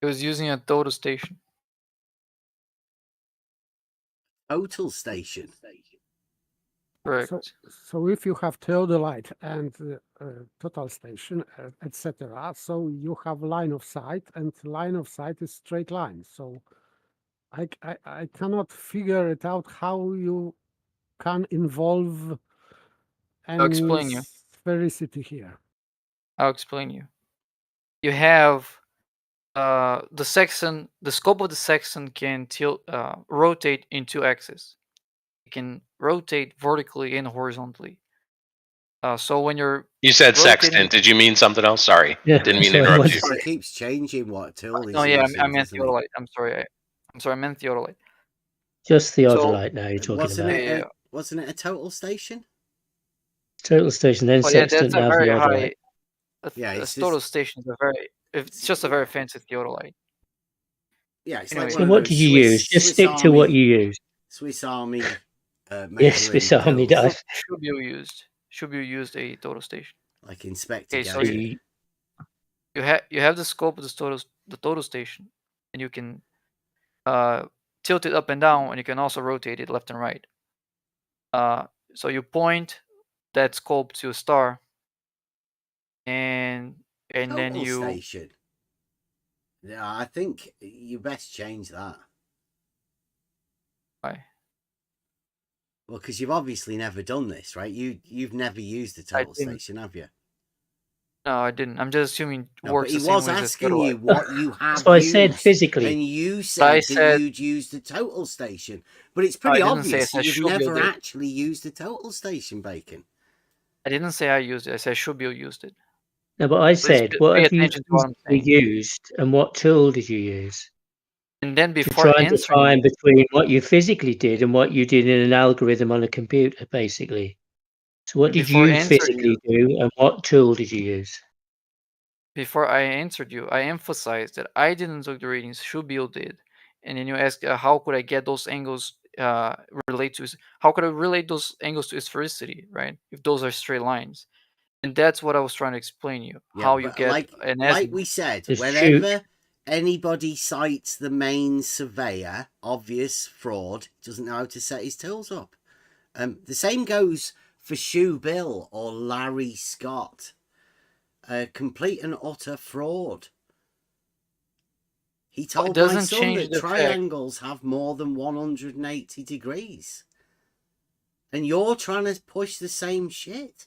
He was using a total station. Total station? Correct. So if you have theodolite and total station, etc., so you have line of sight, and line of sight is straight line. So I cannot figure it out how you can involve I'll explain you. sphericity here. I'll explain you. You have the sextant. The scope of the sextant can rotate in two axes. It can rotate vertically and horizontally. So when you said sextant, did you mean something else? Sorry, didn't mean to interrupt you. He keeps changing what tool he's yeah, using, I meant theodolite. I'm sorry, I meant theodolite. Just theodolite now you're talking wasn't about. Wasn't it a total station? Total station, then sextant, that's a now very theodolite. high. A total station is it's just a very fancy theodolite. Yeah, it's anyway, like so what did you use? Just stick to what you used. Swiss Army. Yes, Swiss Army does. Should you used a total station? Like Inspector Okay, so Gadget. you have the scope of the total station, and you can tilt it up and down, and you can also rotate it left and right. So you point that scope to a star, and then you. Station. Yeah, I think you best change that. Why? Well, because you've obviously never done this, right? You've never used a total station, have you? No, I didn't. I'm just assuming no, works but the same way as he was asking you what you have That's what used. I said physically. And you said that you'd used a total station. But it's pretty obvious that you've never actually used a total station, Bacon. I didn't say I used it. I said Shubio used it. No, but I said, what have you used and what tool did you use? And then before to try and answering define between what you physically did and what you did in an algorithm on a computer, basically. So what did you physically do and what tool did you use? Before I answered you, I emphasized that I didn't do the readings, Shubio did. And then you asked, how could I get those angles relate to, how could I relate those angles to sphericity, right? If those are straight lines. And that's what I was trying to explain to you, how you get an like we said, whenever anybody cites the main surveyor, obvious fraud, doesn't know how to set his tools up. The same goes for Shoe Bill or Larry Scott. Complete and utter fraud. He told my son that triangles have more than 180 degrees. And you're trying to push the same shit.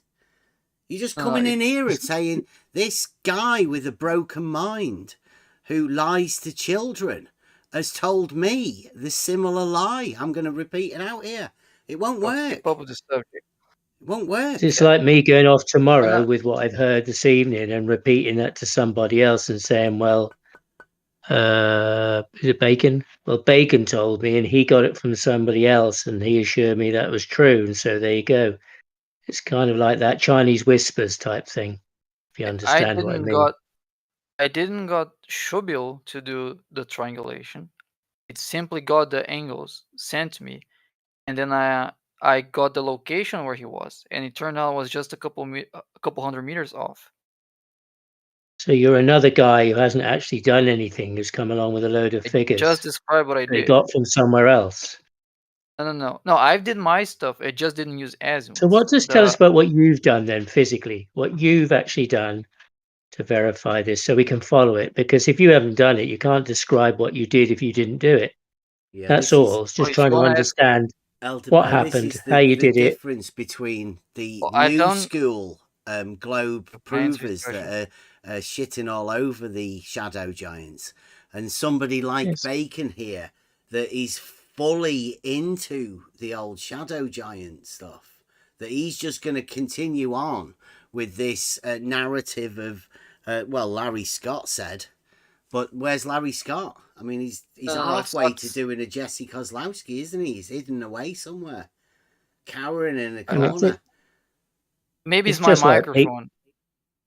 You're just coming in here and saying this guy with a broken mind who lies to children has told me this similar lie. I'm going to repeat it out here. It won't work. Keep up with the subject. It won't work. It's like me going off tomorrow with what I've heard this evening and repeating that to somebody else and saying, well, is it Bacon? Well, Bacon told me and he got it from somebody else and he assured me that was true. And so there you go. It's kind of like that Chinese whispers type thing, if you understand what I mean. I didn't got Shubil to do the triangulation. It simply got the angles sent to me, and then I got the location where he was, and it turned out it was just a couple hundred meters off. So you're another guy who hasn't actually done anything, who's come along with a load of figures. Just describe what I They did. got from somewhere else. No. I did my stuff. It just didn't use azimuth. So what does tell us about what you've done then physically? What you've actually done to verify this, so we can follow it. Because if you haven't done it, you can't describe what you did if you didn't do it. Yeah, that's all. It's just trying to understand what happened, how you did it. The difference between the new school globe provers that are shitting all over the shadow giants and somebody like Bacon here that is fully into the old shadow giant stuff, that he's just going to continue on with this narrative of Larry Scott said, but where's Larry Scott? I mean, he's halfway to doing a Jesse Kozlowski, isn't he? He's hidden away somewhere, cowering in a corner. Maybe it's my microphone.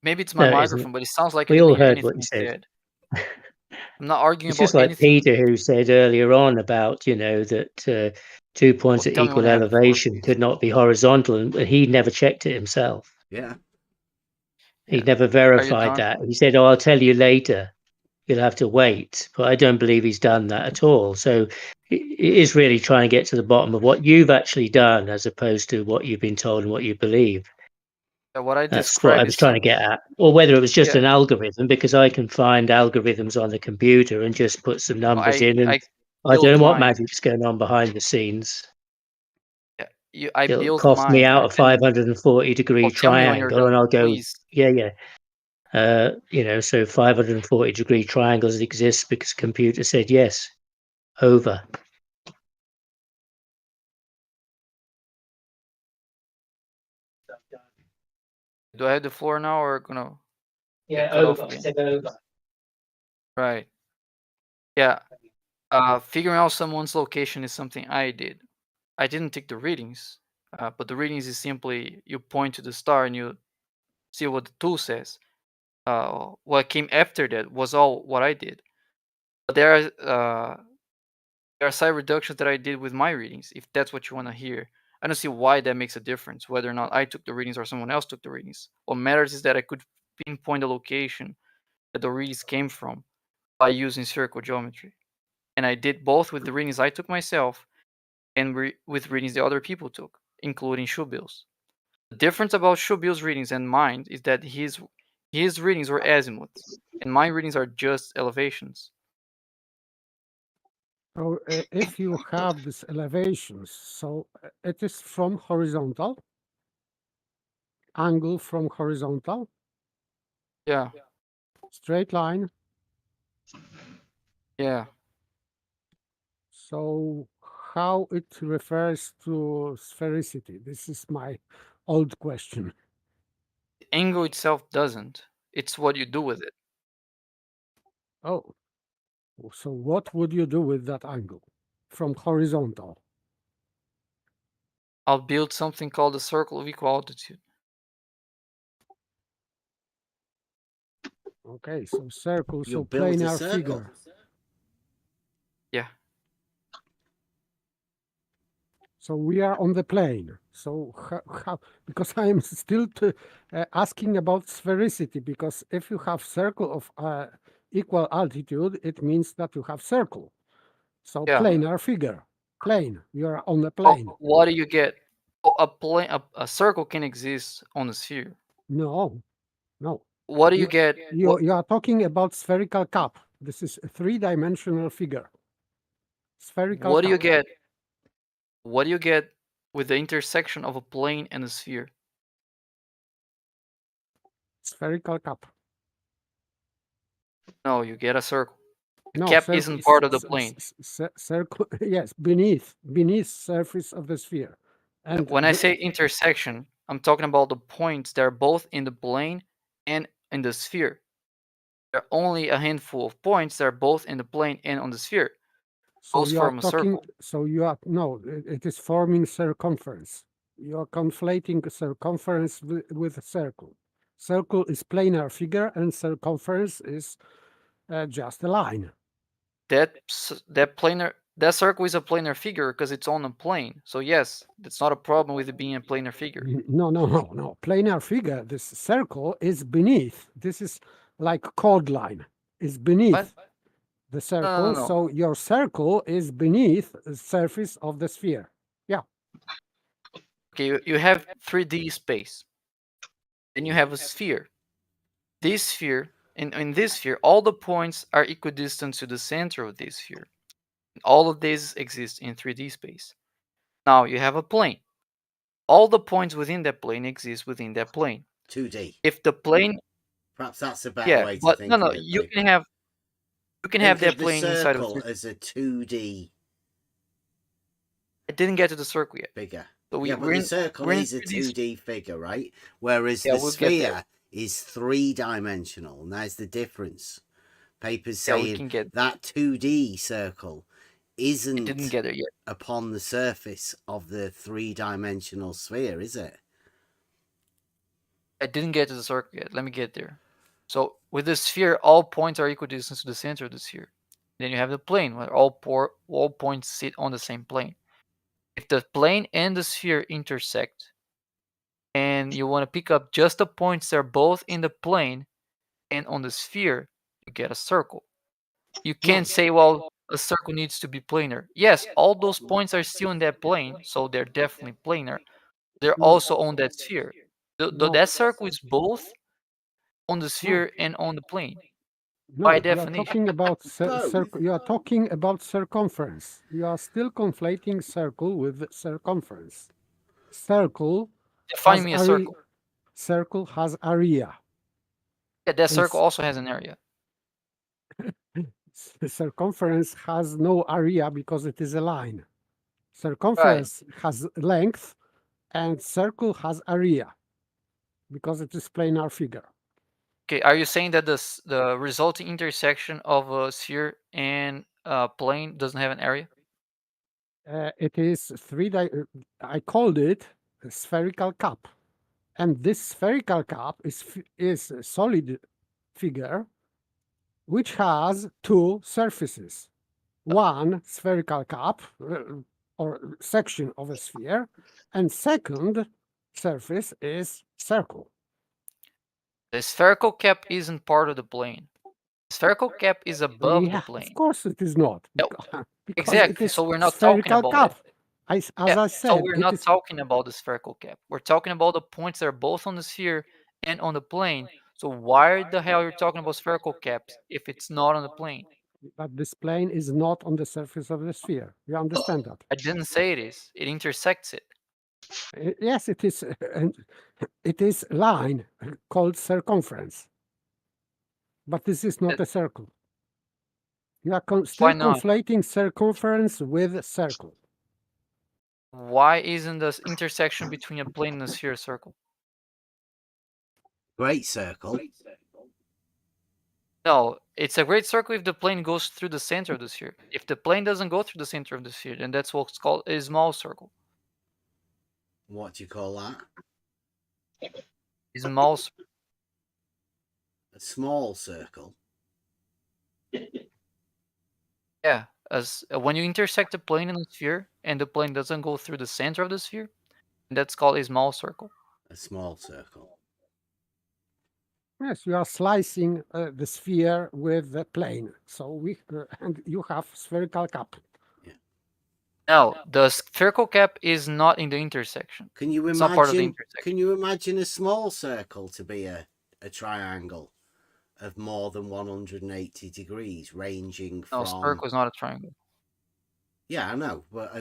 Maybe it's my microphone, but it sounds like we all heard what you said. I'm not arguing it's about just like anything. Peter, who said earlier on about, that 2 points at equal elevation could not be horizontal, and he never checked it himself. Yeah. He never verified that. He said, I'll tell you later. You'll have to wait. But I don't believe he's done that at all. So it is really trying to get to the bottom of what you've actually done as opposed to what you've been told and what you believe. That's what I was trying to get at. Or whether it was just an algorithm, because I can find algorithms on the computer and just put some numbers in. And I don't know what magic's going on behind the scenes. It'll cough me out a 540-degree triangle, and I'll go, please. So 540-degree triangles exist because the computer said yes. Over. Do I have the floor now, or gonna? Yeah, over. I said over. Right. Yeah. Figuring out someone's location is something I did. I didn't take the readings, but the readings is simply you point to the star and you see what the tool says. What came after that was all what I did. But there are side reductions that I did with my readings, if that's what you want to hear. I don't see why that makes a difference, whether or not I took the readings or someone else took the readings. What matters is that I could pinpoint the location that the readings came from by using spherical geometry. And I did both with the readings I took myself and with readings the other people took, including Shubil's. The difference about Shubil's readings and mine is that his readings were azimuths, and my readings are just elevations. So if you have these elevations, so it is from horizontal, angle from horizontal. Yeah. Straight line. Yeah. So how it refers to sphericity? This is my old question. The angle itself doesn't. It's what you do with it. Oh. So what would you do with that angle from horizontal? I'll build something called a circle of equal altitude. Okay, so circle, so planar figure. Yeah. So we are on the plane. So how because I am still asking about sphericity, because if you have circle of equal altitude, it means that you have circle. So planar figure, plane. You are on the plane. Oh, what do you get? Oh, a circle can exist on a sphere. No. What do you get? You are talking about spherical cup. This is a 3-dimensional figure. Spherical What cup. do you get? What do you get with the intersection of a plane and a sphere? Spherical cup. No, you get a circle. The cap isn't part of the plane. Circle, yes, beneath surface of the sphere. And when I say intersection, I'm talking about the points that are both in the plane and in the sphere. There are only a handful of points that are both in the plane and on the sphere. So Those you are form a talking. circle. So you are no. It is forming circumference. You are conflating circumference with circle. Circle is planar figure, and circumference is just a line. That circle is a planar figure because it's on a plane. So yes, that's not a problem with it being a planar figure. No. Planar figure. This circle is beneath. This is like chord line. Is beneath the circle. No. So your circle is beneath the surface of the sphere. Yeah. Okay, you have 3D space. Then you have a sphere. This sphere, in this sphere, all the points are equidistant to the center of this sphere. All of these exist in 3D space. Now you have a plane. All the points within that plane exist within that plane. 2D. If the plane, perhaps that's a better way to think of it. You can have that plane inside of circle as a 2D. I didn't get to the circle yet. Bigger. So but the circle is a 2D figure, right? Whereas the sphere is 3-dimensional, and that's the difference. Papers saying that 2D circle isn't upon the surface of the 3-dimensional sphere, is it? I didn't get to the circle yet. Let me get there. So with the sphere, all points are equidistant to the center of the sphere. Then you have the plane, where all points sit on the same plane. If the plane and the sphere intersect, and you want to pick up just the points that are both in the plane and on the sphere, you get a circle. You can't say, well, a circle needs to be planar. Yes, all those points are still in that plane, so they're definitely planar. They're also on that sphere. That circle is both on the sphere and on the plane. No, by you definition. are talking about you are talking about circumference. You are still conflating circle with circumference. Circle Define me a circle. Circle has area. Yeah, that circle also has an area. Circumference has no area because it is a line. Circumference has length, and circle has area because it is planar figure. Okay, are you saying that the resulting intersection of a sphere and a plane doesn't have an area? It is I called it a spherical cup, and this spherical cup is a solid figure which has two surfaces. One spherical cup or section of a sphere, and second surface is circle. The spherical cap isn't part of the plane. The spherical cap is above the plane. Of course it is not. Because exactly. So we're not talking about cup. it. I said, so we're not talking about the spherical cap. We're talking about the points that are both on the sphere and on the plane. So why the hell are you talking about spherical caps if it's not on the plane? But this plane is not on the surface of the sphere. You understand that? I didn't say it is. It intersects it. Yes, it is. It is line called circumference. But this is not a circle. You are still conflating circumference with circle. Why isn't the intersection between a plane and a sphere a circle? Great circle. No, it's a great circle if the plane goes through the center of the sphere. If the plane doesn't go through the center of the sphere, then that's what's called a small circle. What do you call that? A small circle. A small circle? Yeah, as when you intersect the plane and the sphere, and the plane doesn't go through the center of the sphere, that's called a small circle. A small circle. Yes, you are slicing the sphere with the plane. So and you have spherical cap. Yeah. No, the spherical cap is not in the intersection. Can you imagine? It's not part of the intersection. Can you imagine a small circle to be a triangle of more than 180 degrees, ranging from? No, circle is not a triangle. Yeah, I know, but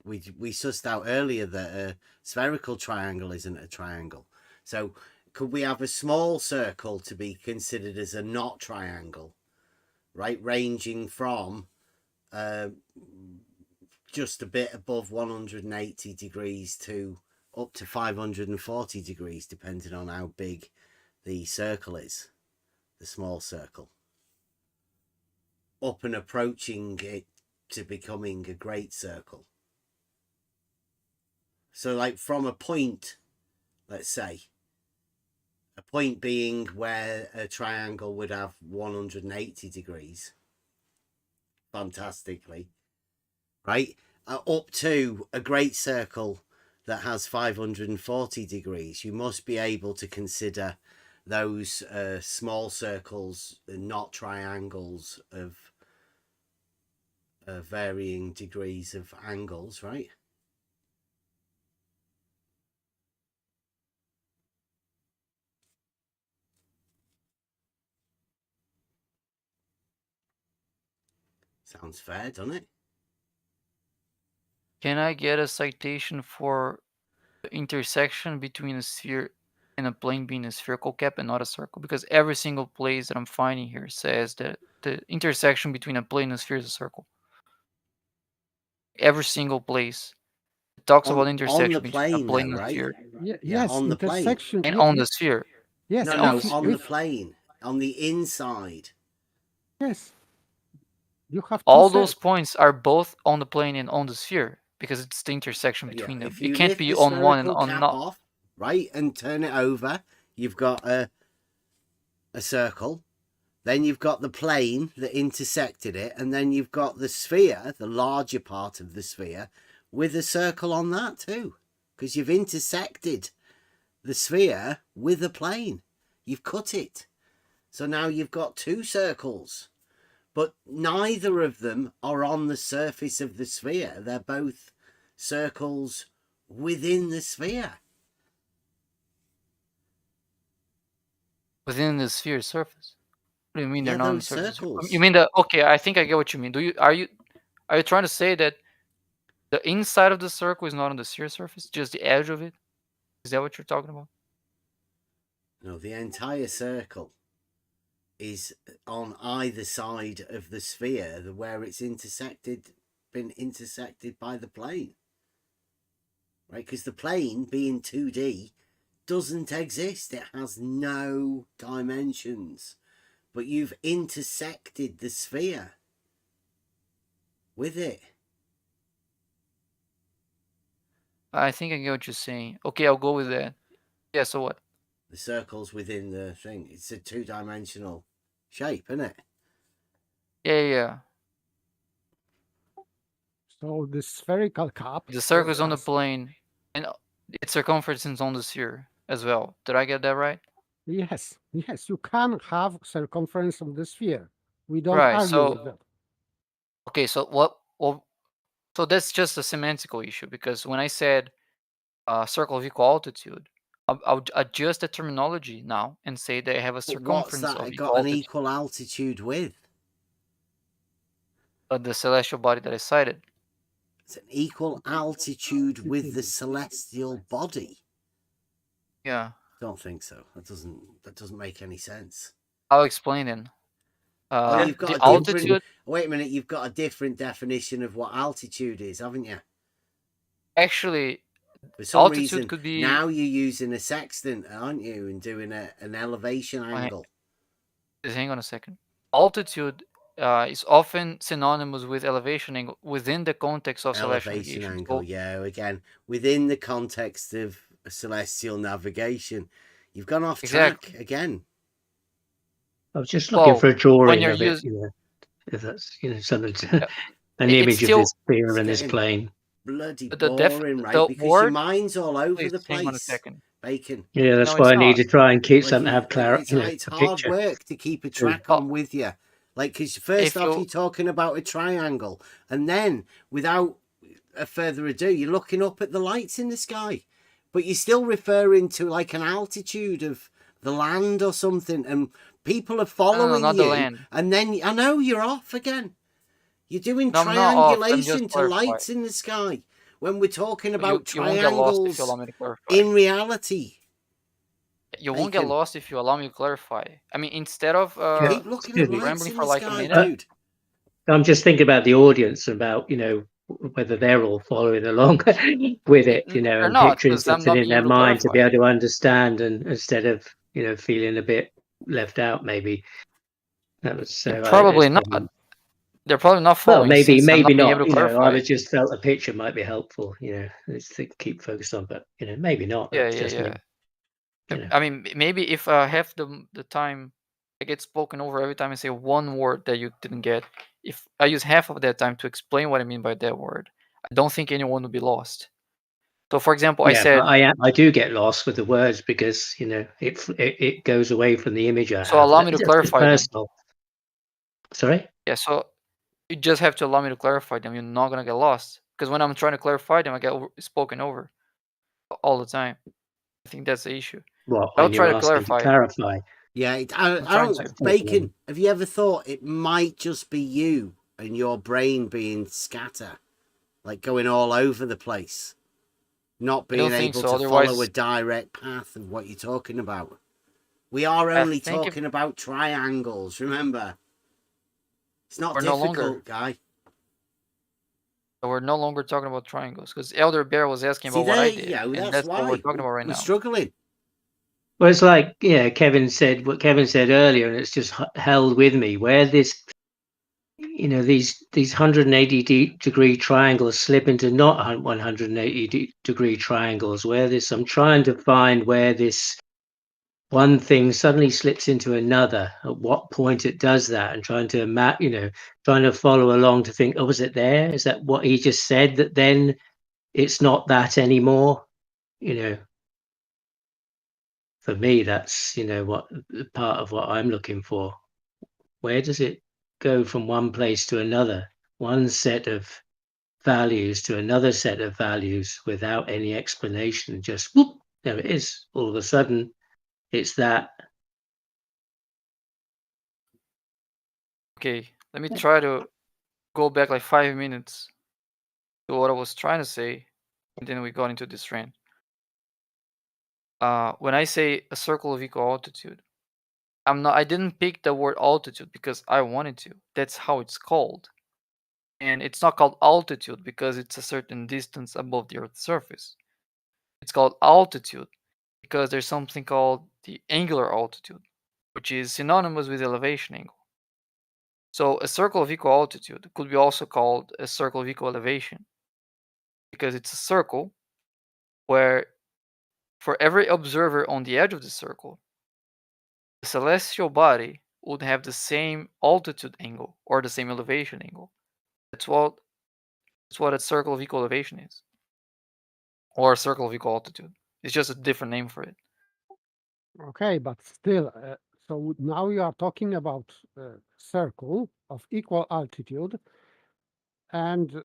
we sussed out earlier that a spherical triangle isn't a triangle. So could we have a small circle to be considered as a not triangle? right, ranging from just a bit above 180 degrees to up to 540 degrees, depending on how big the circle is, the small circle, up and approaching it to becoming a great circle. So like from a point, let's say, a point being where a triangle would have 180 degrees, fantastically, right? Up to a great circle that has 540 degrees, you must be able to consider those small circles not triangles of varying degrees of angles, right? Sounds fair, doesn't it? Can I get a citation for the intersection between a sphere and a plane being a spherical cap and not a circle? Because every single place that I'm finding here says that the intersection between a plane and a sphere is a circle. Every single place. It talks about intersection between a plane and a sphere. Yes, on the plane. intersection. And on the sphere. Yes, No, on the plane, on the inside. Yes. You have all those points are both on the plane and on the sphere because it's the intersection between them. If you It can't lift be the on one and spherical on cap not. off, right, and turn it over, you've got a circle. Then you've got the plane that intersected it, and then you've got the sphere, the larger part of the sphere, with a circle on that too, because you've intersected the sphere with a plane. You've cut it. So now you've got two circles, but neither of them are on the surface of the sphere. They're both circles within the sphere. Within the sphere surface. What do you mean they're Yeah, not on the those surface? circles. You mean that? Okay, I think I get what you mean. Are you trying to say that the inside of the circle is not on the sphere surface, just the edge of it? Is that what you're talking about? No, the entire circle is on either side of the sphere where it's been intersected by the plane. Right? Because the plane, being 2D, doesn't exist. It has no dimensions. But you've intersected the sphere with it. I think I get what you're saying. Okay, I'll go with that. Yeah, so what? The circle's within the thing. It's a two-dimensional shape, isn't it? Yeah. So the spherical cap. The circle is on the plane, and its circumference is on the sphere as well. Did I get that right? Yes. You can have circumference of the sphere. We don't Right. argue with that. Okay, so what? Well, so that's just a semantical issue because when I said circle of equal altitude, I'll adjust the terminology now and say they have a But circumference what's that of got an equal altitude with? The celestial body that I cited. It's an equal altitude with the celestial body. Yeah. Don't think so. That doesn't make any sense. I'll explain then. You've got the a altitude. different. Wait a minute. You've got a different definition of what altitude is, haven't you? Actually, for some altitude reason, could be. now you're using a sextant, aren't you, and doing an elevation angle. Hang on a second. Altitude is often synonymous with elevation angle within the context of celestial Elevation navigation. angle, yeah. Again, within the context of celestial navigation, you've gone off track again. I was just looking for a drawing of it. If that's something, an image of this sphere and this plane. Bloody boring, right? Because your mind's all over the place. Hang on a second. Bacon. Yeah, that's why I need to try and keep something, have clarity. It's hard work to keep a track on with you. Like, because first off, you're talking about a triangle, and then, without further ado, you're looking up at the lights in the sky, but you're still referring to like an altitude of the land or something, and people are following not you. The land. And then I know you're off again. You're doing no, triangulation to lights in the sky when we're talking about triangles in reality. You won't get lost if you allow me to clarify. I mean, instead of keep looking at lights rambling in for the like a sky, minute. dude. I'm just thinking about the audience, about whether they're all following along with it, They're and not, picturing 'cause I'm something not in being their able to mind to be clarify. able to understand, and instead of feeling a bit left out, maybe. That was so. Probably not. They're probably not Well, following. maybe since I'm not being not. able to I clarify. was just felt a picture might be helpful. Just to keep focused on, but maybe not. Yeah, That's yeah, just yeah. me. I mean, maybe if half the time I get spoken over every time I say one word that you didn't get, if I use half of that time to explain what I mean by that word, I don't think anyone would be lost. So, for example, I said. But I do get lost with the words because it goes away from the image I have. So allow me to clarify them. Personal. Sorry? Yeah, so you just have to allow me to clarify them. You're not gonna get lost, because when I'm trying to clarify them, I get spoken over all the time. I think that's the issue. What, I'll when try you're to asking to clarify? Yeah, I don't. Bacon, have you ever thought it might just be you and your brain being scatter, like going all over the place, not being able to follow a direct path of what you're talking about? We are only talking about triangles, remember? It's not difficult, guy. We're no longer talking about triangles, because Elder Bear was asking about what I did, and that's what we're talking about right now. We're struggling. Well, it's like Kevin said what Kevin said earlier, and it's just held with me. Where these 180 degree triangles slip into not 180 degree triangles. Where I'm trying to find where this one thing suddenly slips into another, at what point it does that, and trying to trying to follow along to think, oh, was it there? Is that what he just said? That then it's not that anymore? For me, that's what part of what I'm looking for. Where does it go from one place to another? One set of values to another set of values without any explanation. Just whoop, there it is. All of a sudden, it's that. Okay, let me try to go back like 5 minutes to what I was trying to say, and then we got into this rant. When I say a circle of equal altitude, I didn't pick the word altitude because I wanted to. That's how it's called. And it's not called altitude because it's a certain distance above the Earth's surface. It's called altitude because there's something called the angular altitude, which is synonymous with elevation angle. So a circle of equal altitude could be also called a circle of equal elevation, because it's a circle where for every observer on the edge of the circle, the celestial body would have the same altitude angle or the same elevation angle. That's what a circle of equal elevation is, or a circle of equal altitude. It's just a different name for it. Okay, but still, so now you are talking about a circle of equal altitude and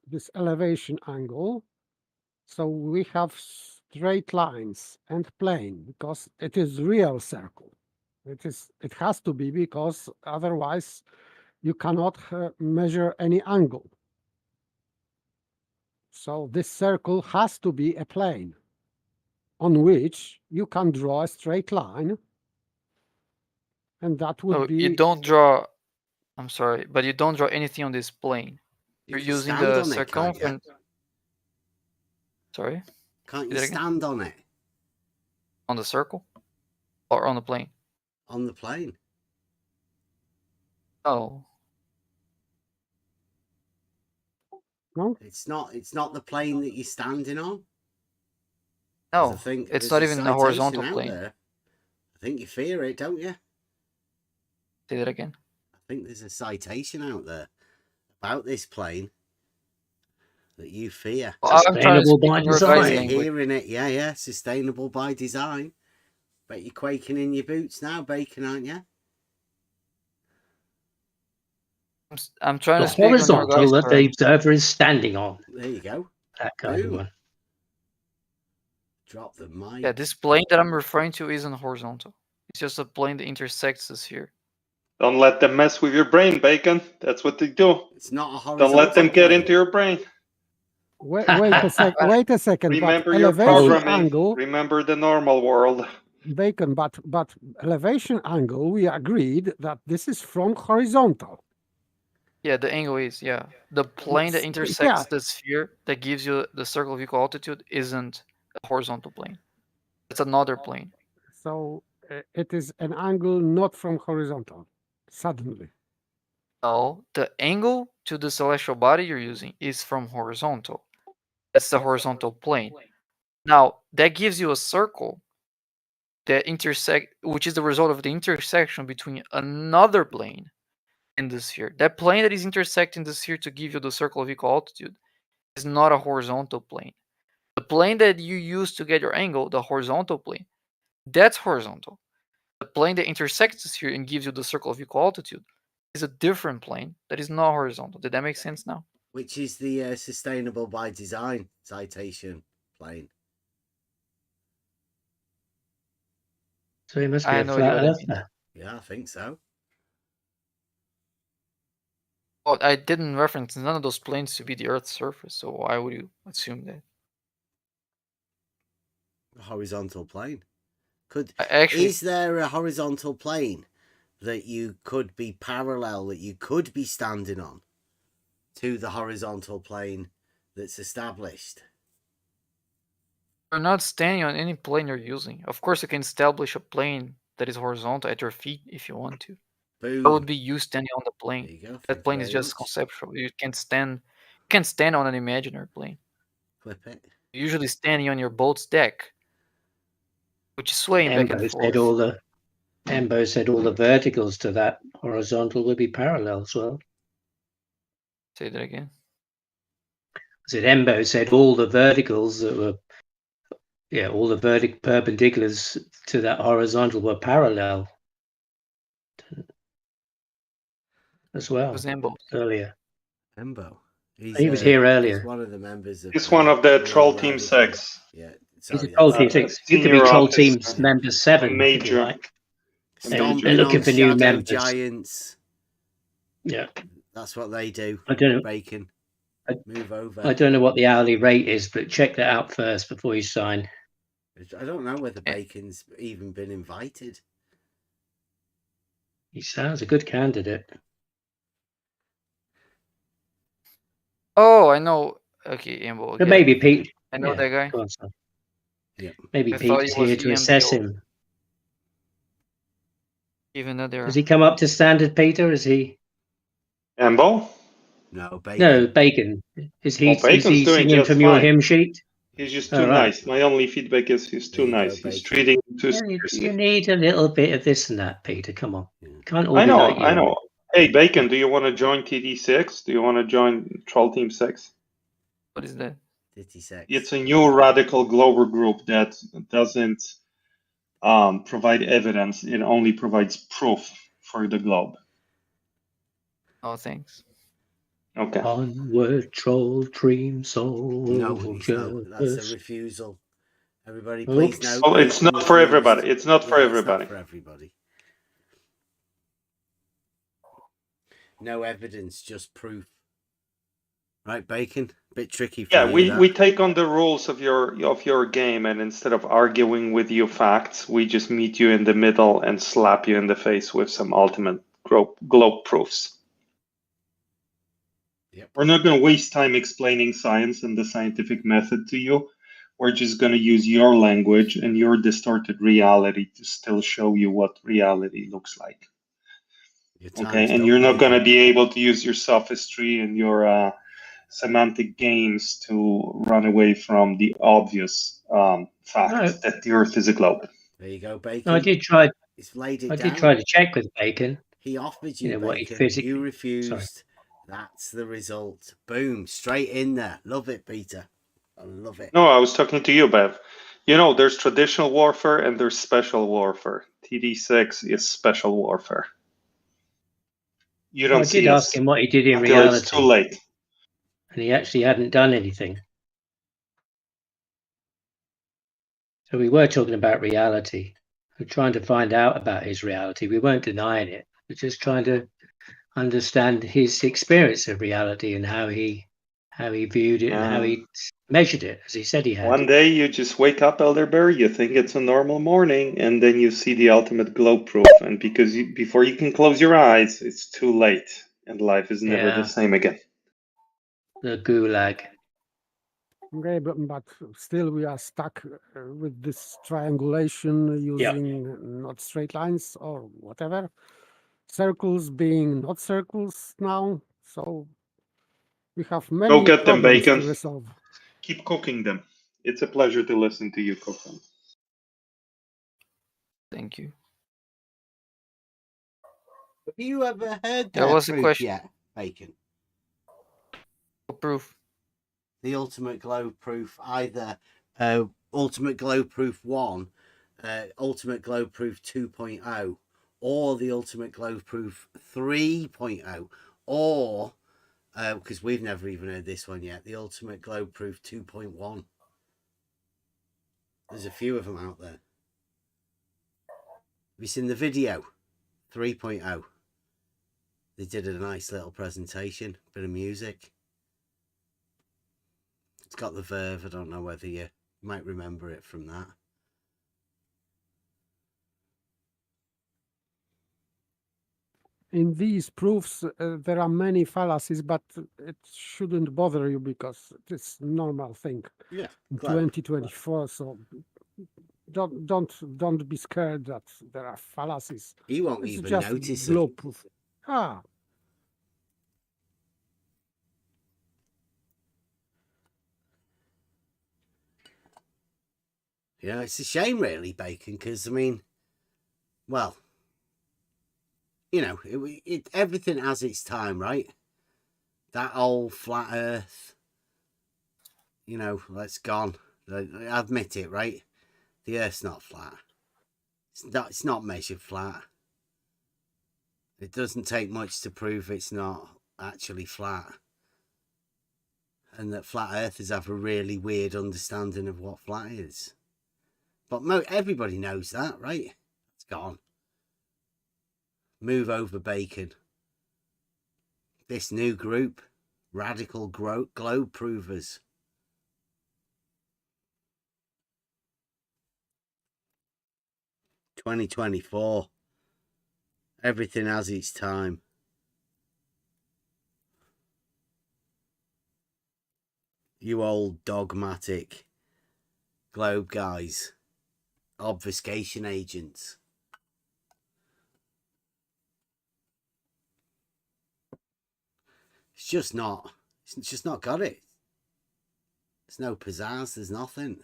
this elevation angle. So we have straight lines and plane because it is real circle. It has to be, because otherwise you cannot measure any angle. So this circle has to be a plane on which you can draw a straight line, and that would be. You don't draw. I'm sorry, but you don't draw anything on this plane. You're using the circumference. Sorry? Can't you stand on it? On the circle? Or on the plane? On the plane. Oh. No? It's not the plane that you're standing on. No, it's not even a horizontal plane. There. I think you fear it, don't you? Say that again. I think there's a citation out there about this plane that you fear. Sustainable by design. Hearing it, yeah, sustainable by design. Bet you're quaking in your boots now, Bacon, aren't you? I'm trying the to speak horizontal that the observer is standing on. There you go. That kind of one. Drop the mic. Yeah, this plane that I'm referring to isn't horizontal. It's just a plane that intersects us here. Don't let them mess with your brain, Bacon. That's what they do. It's not a horizontal. Don't let them get into your brain. Wait a second. Remember your programming. Remember the normal world. Bacon, but elevation angle, we agreed that this is from horizontal. Yeah, the angle is, yeah. The plane that intersects the sphere that gives you the circle of equal altitude isn't a horizontal plane. It's another plane. So it is an angle not from horizontal, suddenly. No, the angle to the celestial body you're using is from horizontal. That's the horizontal plane. Now, that gives you a circle that which is the result of the intersection between another plane and the sphere. That plane that is intersecting the sphere to give you the circle of equal altitude is not a horizontal plane. The plane that you use to get your angle, the horizontal plane, that's horizontal. The plane that intersects the sphere and gives you the circle of equal altitude is a different plane that is not horizontal. Did that make sense now? Which is the sustainable by design citation plane. So he must be I a have no idea flat what that means. earther. Yeah, I think so. Well, I didn't reference none of those planes to be the Earth's surface, so why would you assume that? A horizontal plane. Is there a horizontal plane that you could be parallel, that you could be standing on to the horizontal plane that's established? You're not standing on any plane you're using. Of course, you can establish a plane that is horizontal at your feet if you want to. Boom. That would be you standing on the plane. There you go. That plane is just conceptual. You can't stand on an imaginary plane. Flip it. You're usually standing on your boat's deck, which is swaying back and forth. Embo said all the verticals to that horizontal would be parallel as well. Say that again. Embo said all the verticals that were, all the perpendiculars to that horizontal were parallel as well. It was Embo earlier. Embo. He was here earlier. He's one of the members of. He's one of the Troll Team 6. Yeah, he's a Troll Team 6. You could be Troll Team member 7. Major. Like. They're looking for new members. Giants. Yeah, that's what they do. I don't know. Bacon. Move over. I don't know what the hourly rate is, but check that out first before you sign. I don't know whether Bacon's even been invited. He sounds a good candidate. Oh, I know. Okay, Embo. But maybe Pete. I know that guy. Go on, yeah. Maybe Pete's here to assess him. Even though they're. Has he come up to standard, Peter? Is he? Embo? No, Bacon. No, Bacon. Is he singing from your hymn sheet? He's just too nice. My only feedback is he's too nice. He's treating too seriously. You need a little bit of this and that, Peter. Come on. Can't all I know, be like you. I know. Hey, Bacon, do you want to join TD6? Do you want to join Troll Team 6? What is that? TD6. It's a new radical glober group that doesn't provide evidence. It only provides proof for the globe. Oh, thanks. Okay. Onward, troll, dream, soldiers. No, that's a refusal. Everybody, please note. Well, it's not for everybody. It's not for everybody. It's not for everybody. No evidence, just proof. Right, Bacon? Bit tricky for you. Yeah, we take on the rules of your game, and instead of arguing with you facts, we just meet you in the middle and slap you in the face with some ultimate globe proofs. Yep. We're not going to waste time explaining science and the scientific method to you. We're just going to use your language and your distorted reality to still show you what reality looks like. Okay, and you're not going to be able to use your sophistry and your semantic games to run away from the obvious fact that the Earth is a globe. There you go, Bacon. No, I did try. He's laid it I down. did try to check with Bacon. He offered you, what he Bacon. physically. You refused. Sorry. That's the result. Boom, straight in there. Love it, Peter. I love it. No, I was talking to you, Bev. You know, there's traditional warfare and there's special warfare. TD6 is special warfare. You don't see I did ask him what he did in until reality. it's too late. And he actually hadn't done anything. So we were talking about reality. We're trying to find out about his reality. We weren't denying it. We're just trying to understand his experience of reality and how he how he viewed it and how Yeah. he measured it, as he said he had. One day you just wake up, Elderberry, you think it's a normal morning, and then you see the ultimate globe proof. And because before you can close your eyes, it's too late, and life is never the Yeah. same again. The gulag. Okay, but still we are stuck with this triangulation using not straight lines or whatever. Circles being not circles now, so we have many Go get them, problems to Bacon. resolve. Keep cooking them. It's a pleasure to listen to you cook them. Thank you. Have you ever heard Yeah, that what's the proof question? yet, Bacon? What proof? The ultimate globe proof, either ultimate globe proof 1, ultimate globe proof 2.0, or the ultimate globe proof 3.0, or because we've never even heard this one yet, the ultimate globe proof 2.1. There's a few of them out there. Have you seen the video? 3.0. They did a nice little presentation, bit of music. It's got the verve. I don't know whether you might remember it from that. In these proofs, there are many fallacies, but it shouldn't bother you because it's a normal thing. Yeah, in glad. 2024. So don't be scared that there are fallacies. He won't It's even just notice glow them. proof. Ah, Yeah, it's a shame, really, Bacon, because, I mean, well, you know, everything has its time, right? That old flat Earth, you know, that's gone. I admit it, right? The Earth's not flat. It's not measured flat. It doesn't take much to prove it's not actually flat. And that flat earthers have a really weird understanding of what flat is. But everybody knows that, right? It's gone. Move over, Bacon. This new group, Radical Globe Provers. (2024). Everything has its time. You old dogmatic globe guys. Obfuscation agents. It's just not got it. There's no pizzazz, there's nothing.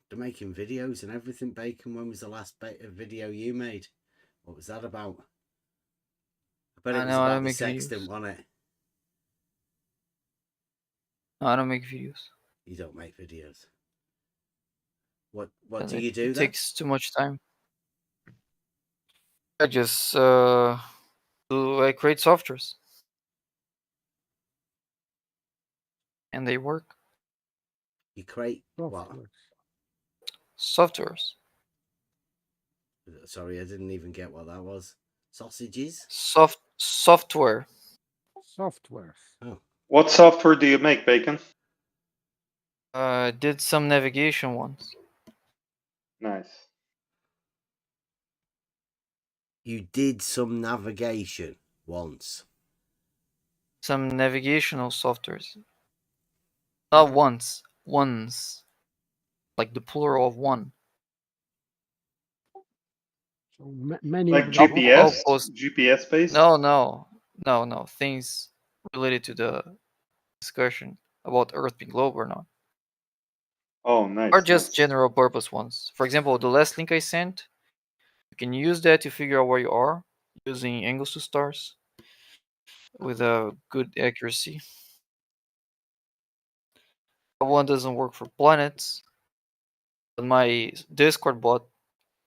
They're making videos and everything, Bacon. When was the last video you made? What was that about? I bet it was about the sextant, wasn't it? No, I don't make videos. You don't make videos. What do you do It then? takes too much time. I just I create softwares. And they work. You create what? Softwares. Sorry, I didn't even get what that was. Sausages? Software. Softwares. Oh. What software do you make, Bacon? Did some navigation ones. Nice. You did some navigation once. Some navigational softwares. Not once. Ones. Like the plural of one. So many like of them. GPS based? No. Things related to the discussion about Earth being globe or not. Oh, nice. Or just general purpose ones. For example, the last link I sent, you can use that to figure out where you are using angles to stars with a good accuracy. That one doesn't work for planets, but my Discord bot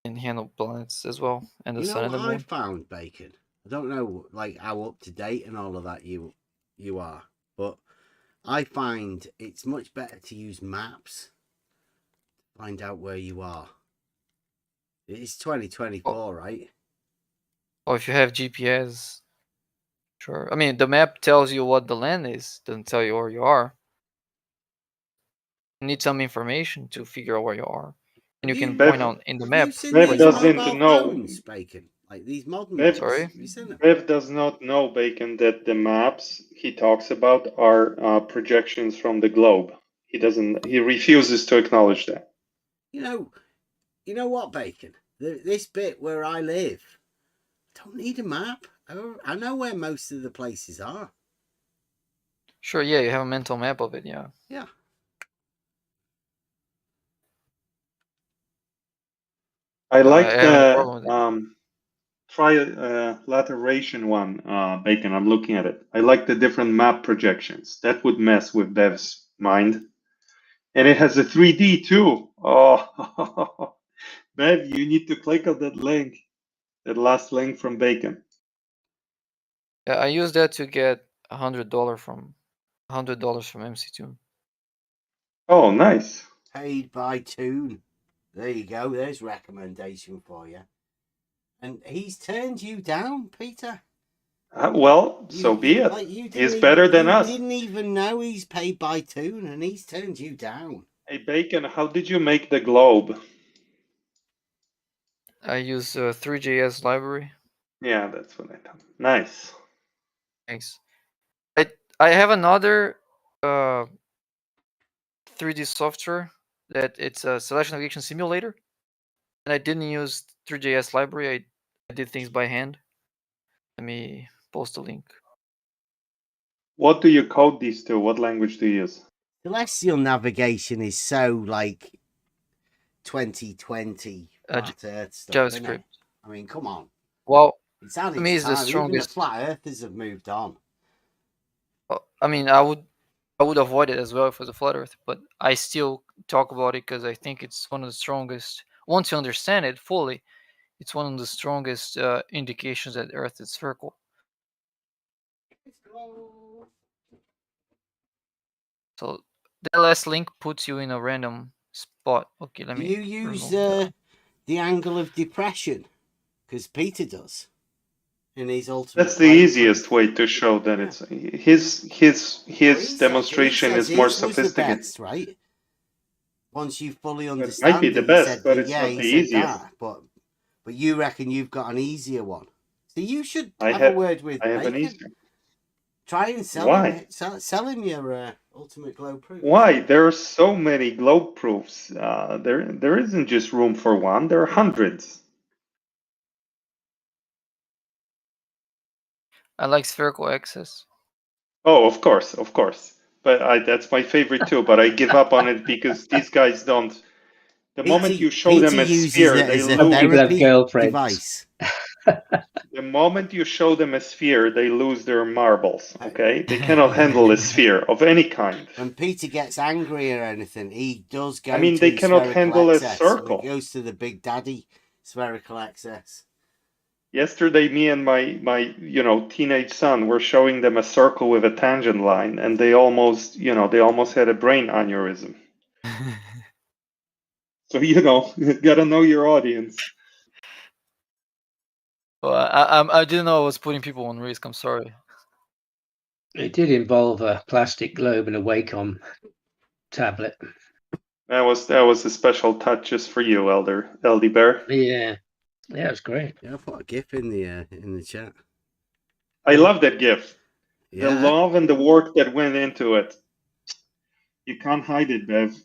can handle planets as well, and the You sun know and the what I moon. found, Bacon? I don't know like how up to date and all of that you are, but I find it's much better to use maps to find out where you are. It's 2024, right? Or if you have GPS, sure. I mean, the map tells you what the land is, doesn't tell you where you are. You need some information to figure out where you are. And you can point out in the map. You seen Bev these doesn't mobile know. phones, Bacon? Like these modern Bev, ones. Sorry? Have you seen them? Bev does not know, Bacon, that the maps he talks about are projections from the globe. He doesn't. He refuses to acknowledge that. You know what, Bacon? This bit where I live, I don't need a map. I know where most of the places are. Sure, yeah, you have a mental map of it, yeah. Yeah. I like I have no problem with the trilateration one, Bacon. I'm looking at it. I like the different map projections. That would mess with Bev's mind. And it has a 3D too. Oh, Bev, you need to click on that link, that last link from Bacon. Yeah, I use that to get $100 from MC2. Oh, nice. Paid by tune. There you go. There's recommendation for you. And he's turned you down, Peter. Well, so be it. Like you He's better than us. Didn't even know he's paid by tune, and he's turned you down. Hey, Bacon, how did you make the globe? I use 3JS library. Yeah, that's what I thought. Nice. Thanks. I have another 3D software that it's a selection navigation simulator, and I didn't use 3JS library. I did things by hand. Let me post a link. What do you code these to? What language do you use? Celestial navigation is so like 2020 flat Earth stuff, isn't JavaScript. it? I mean, come on. Well, It's had to me, its it's the time. Even the strongest. flat earthers have moved on. I mean, I would avoid it as well for the flat Earth, but I still talk about it because I think it's one of the strongest. Once you understand it fully, it's one of the strongest indications that Earth is spherical. So that last link puts you in a random spot. Okay, let Do me. you use the angle of depression? Because Peter does. In his ultimate. That's the easiest way to show that it's his demonstration is more sophisticated. Best, right? Once you fully It understand might be the it, best, but that, it's not he the said easiest. that, but you reckon you've got an easier one. So you should I have a word with I have Bacon. an easier. Try and sell Why? him. Sell him your ultimate globe proof. Why? There are so many globe proofs. There isn't just room for one. There are hundreds. I like spherical axis. Oh, of course. But that's my favorite too. But I give up on it because these guys don't. The moment you show them a sphere, they lose. Therapy device. The moment you show them a sphere, they lose their marbles. Okay, they cannot handle a sphere of any kind. When Peter gets angry or anything, he does go. I mean, to they cannot spherical handle a excess. circle. He goes to the big daddy spherical excess. Yesterday, me and my teenage son were showing them a circle with a tangent line, and they almost had a brain aneurysm. So you gotta know your audience. Well, I didn't know I was putting people on risk. I'm sorry. It did involve a plastic globe and a Wacom tablet. That was a special touch just for you, Eldy Bear. Yeah, it was great. Yeah, I put a GIF in the chat. I love that GIF. Yeah. The love and the work that went into it. You can't hide it, Bev.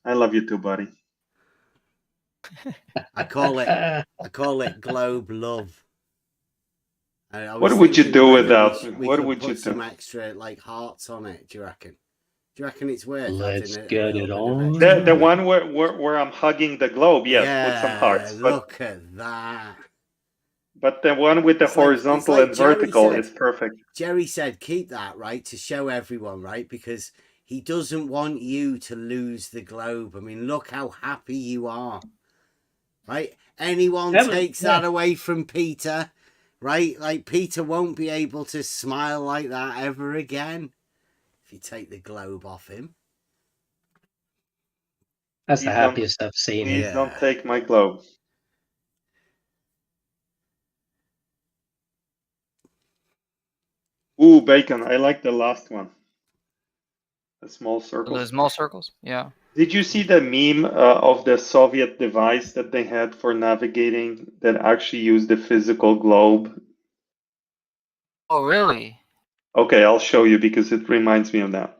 I love you too, buddy. I call it globe love. What would you do without? What would you do? Some extra like hearts on it. Do you reckon? Do you reckon it's worth? Let's adding get it on. The one where I'm hugging the globe, yes, yeah, put some hearts. Look at that. But the one with the horizontal and vertical is perfect. Jerry said keep that, right, to show everyone, right, because he doesn't want you to lose the globe. I mean, look how happy you are, right? Anyone takes that away from Peter, right? Like Peter won't be able to smile like that ever again if you take the globe off him. That's the happiest I've seen him. Please don't take my globe. Ooh, bacon. I like the last one. The small The circles. small circles. Yeah. Did you see the meme of the Soviet device that they had for navigating that actually used the physical globe? Oh, really? Okay, I'll show you because it reminds me of that.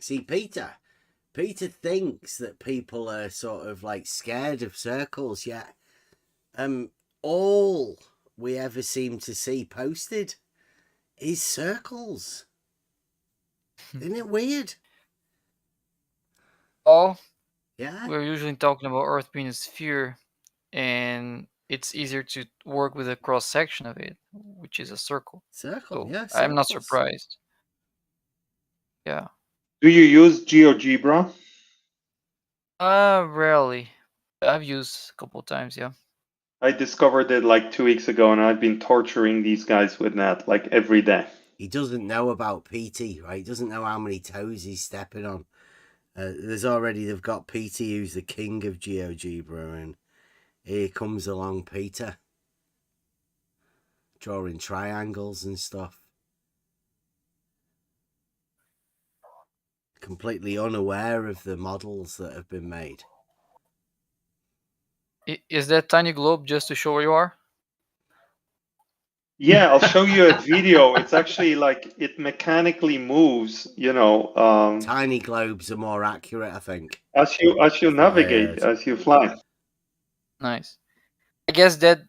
See, Peter thinks that people are sort of like scared of circles, yet all we ever seem to see posted is circles. Isn't it weird? Oh, yeah. We're usually talking about Earth being a sphere, and it's easier to work with a cross section of it, which is a circle. Circle, So yeah. I'm not circles. surprised. Yeah. Do you use GeoGebra? Rarely. I've used a couple times, yeah. I discovered it like 2 weeks ago, and I've been torturing these guys with that like every day. He doesn't know about PT, right? He doesn't know how many toes he's stepping on. They've got PT, who's the king of GeoGebra, and here comes along Peter, drawing triangles and stuff. Completely unaware of the models that have been made. Is that tiny globe just to show where you are? Yeah, I'll show you a video. It's actually like it mechanically moves, you know. Tiny globes are more accurate, I think. As you navigate, as you fly. Nice. I guess that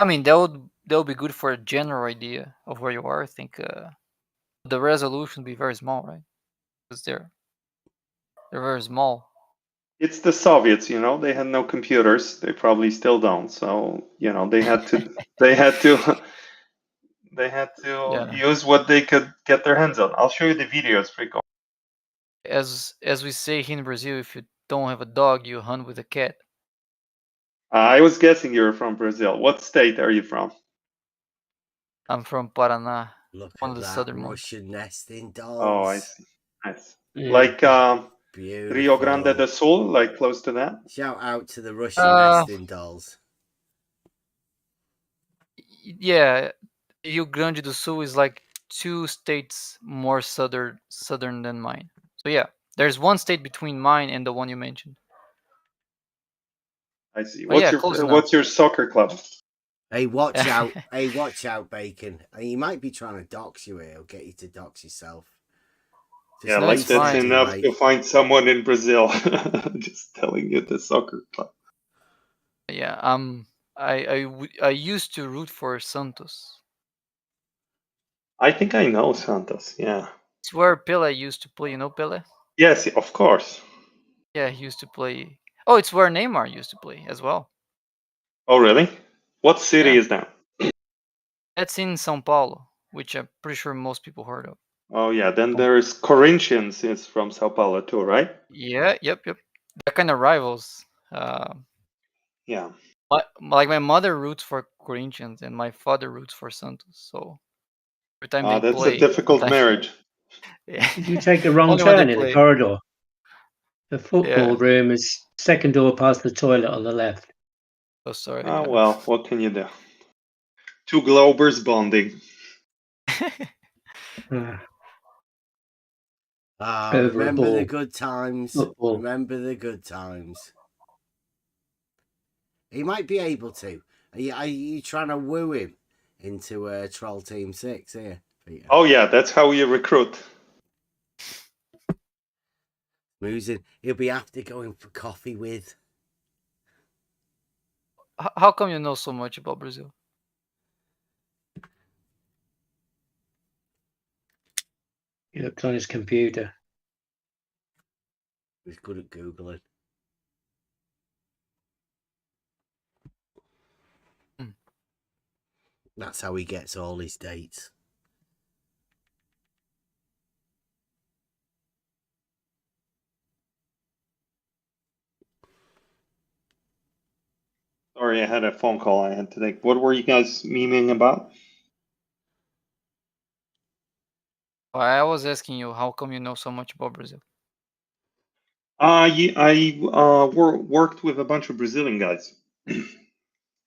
would be good for a general idea of where you are. I think the resolution would be very small, right? Because they're very small. It's the Soviets, you know. They had no computers. They probably still don't. So you know, they had to Yeah. use what they could get their hands on. I'll show you the video. It's pretty cool. As we say here in Brazil, if you don't have a dog, you hunt with a cat. I was guessing you were from Brazil. What state are you from? I'm from Paraná, Look one at of the that southern Russian nesting dolls. Oh, I see. Nice. Yeah. Like Rio Grande Beautiful. do Sul, like close to that. Shout out to the Russian nesting dolls. Yeah, Rio Grande do Sul is like 2 states more southern than mine. So yeah, there's one state between mine and the one you mentioned. I see. But yeah, close enough. What's your soccer club? Hey, watch out. Hey, watch out, Bacon. He might be trying to dox you here. He'll get you to dox yourself. Yeah, like that's enough to find someone in Brazil. Just telling you the soccer club. Yeah, I used to root for Santos. I think I know Santos, yeah. It's where Pele used to play, you know Pele? Yes, of course. Yeah, he used to play. Oh, it's where Neymar used to play as well. Oh, really? What city is that? That's in São Paulo, which I'm pretty sure most people heard of. Oh, yeah. Then there's Corinthians is from Sao Paulo too, right? Yeah, yep. They're kind of rivals. Yeah. My mother roots for Corinthians and my father roots for Santos. So every time they That's play, a difficult marriage. Did you take a wrong Only when they turn in the play. corridor? The football Yeah. room is second door past the toilet on the left. Oh, sorry. Oh, well, what can you do? Two Globers bonding. Remember the good times. Football. Remember the good times. He might be able to. Are you trying to woo him into Troll Team 6 here, Peter? Oh, yeah. That's how you recruit. Losing. He'll be after going for coffee with. How come you know so much about Brazil? He looked on his computer. He's good at Googling. That's how he gets all his dates. Sorry, I had a phone call I had to take. What were you guys memeing about? I was asking you, how come you know so much about Brazil? I worked with a bunch of Brazilian guys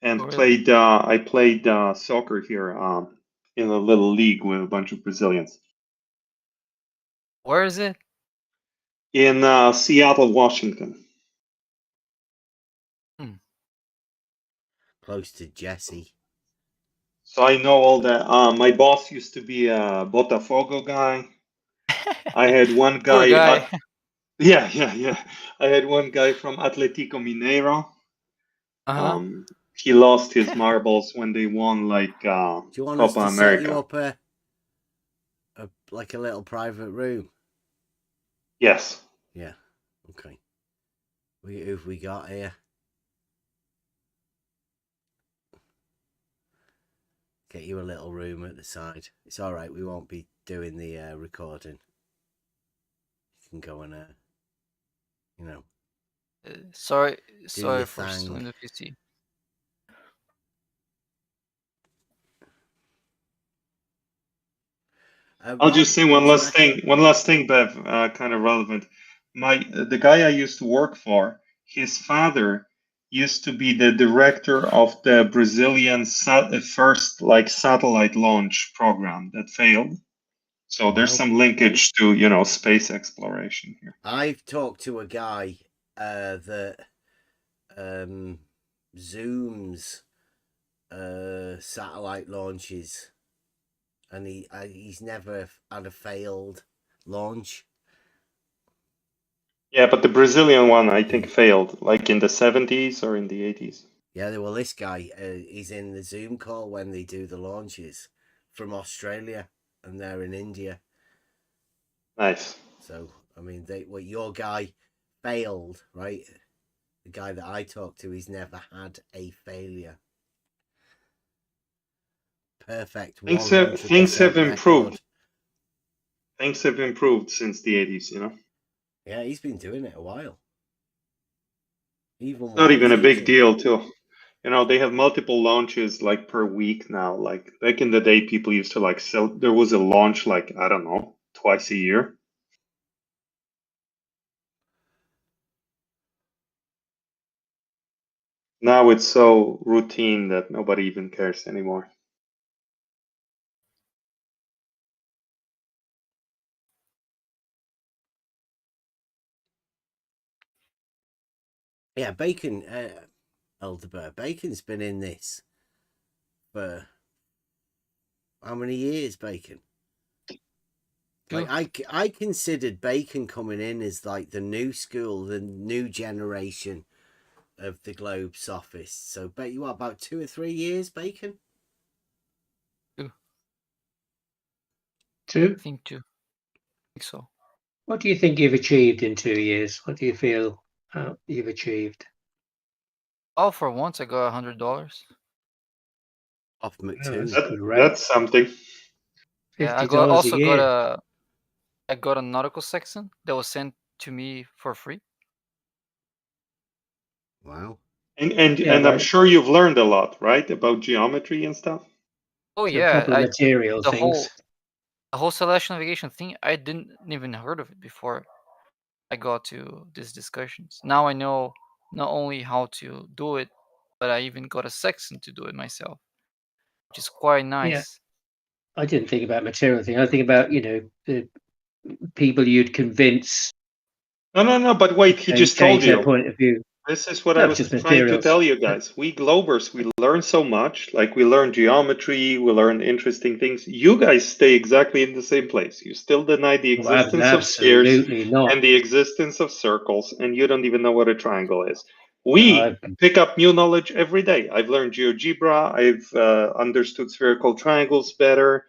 and Oh, really? I played soccer here in a little league with a bunch of Brazilians Where is it? in Seattle, Washington. Close to Jesse. So I know all that. My boss used to be a Botafogo guy. I had one Poor guy. guy. Yeah. I had one guy from Atlético Mineiro. Uh-huh. He lost his marbles when they won like Do you want Copa us to set you America. up like a little private room? Yes. Yeah. Okay. Who've we got here? Get you a little room at the side. It's all right. We won't be doing the recording. You can go and, you know. Sorry your for thing. stealing the PC. I'll just say one last thing, Bev, kind of relevant. The guy I used to work for, his father used to be the director of the Brazilian first like satellite launch program that failed. So there's some linkage to space exploration here. I've talked to a guy that zooms satellite launches, and he's never had a failed launch. Yeah, but the Brazilian one I think failed, like in the 70s or in the 80s. Yeah, well, this guy he's in the Zoom call when they do the launches from Australia, and they're in India. Nice. So I mean, your guy failed, right? The guy that I talked to, he's never had a failure. Perfect. Things have improved. Things have improved since the 80s. Yeah, he's been doing it a while. It's not even a big deal, too. They have multiple launches like per week now. Like back in the day, people used to sell. There was a launch like, I don't know, twice a year. Now it's so routine that nobody even cares anymore. Yeah, Bacon, Elderberg, Bacon's been in this for how many years, Bacon? Like I considered Bacon coming in as like the new school, the new generation of the Globe sophists. So bet you about 2 or 3 years, Bacon? 2. Two? I think 2. I think so. What do you think you've achieved in 2 years? What do you feel you've achieved? Oh, for once I got $100 off McToon. That's something. Yeah, I $50 a year. got a nautical section that was sent to me for free. Wow. And I'm sure you've learned a lot, right, about geometry and stuff. Oh So yeah, a couple of material the things. whole celestial navigation thing, I didn't even heard of it before I got to these discussions. Now I know not only how to do it, but I even got a section to do it myself, which is quite nice. Yeah. I didn't think about material thing. I think about the people you'd convince. No. But wait, he just told change their you. point of view. This is what I was just trying to materials. tell you guys. We Globers, we learn so much. Like we learn geometry, we learn interesting things. You guys stay exactly in the same place. You still deny the existence of spheres Absolutely not. and the existence of circles, and you don't even know what a triangle is. We pick up new knowledge every day. I've learned GeoGebra. I've understood spherical triangles better.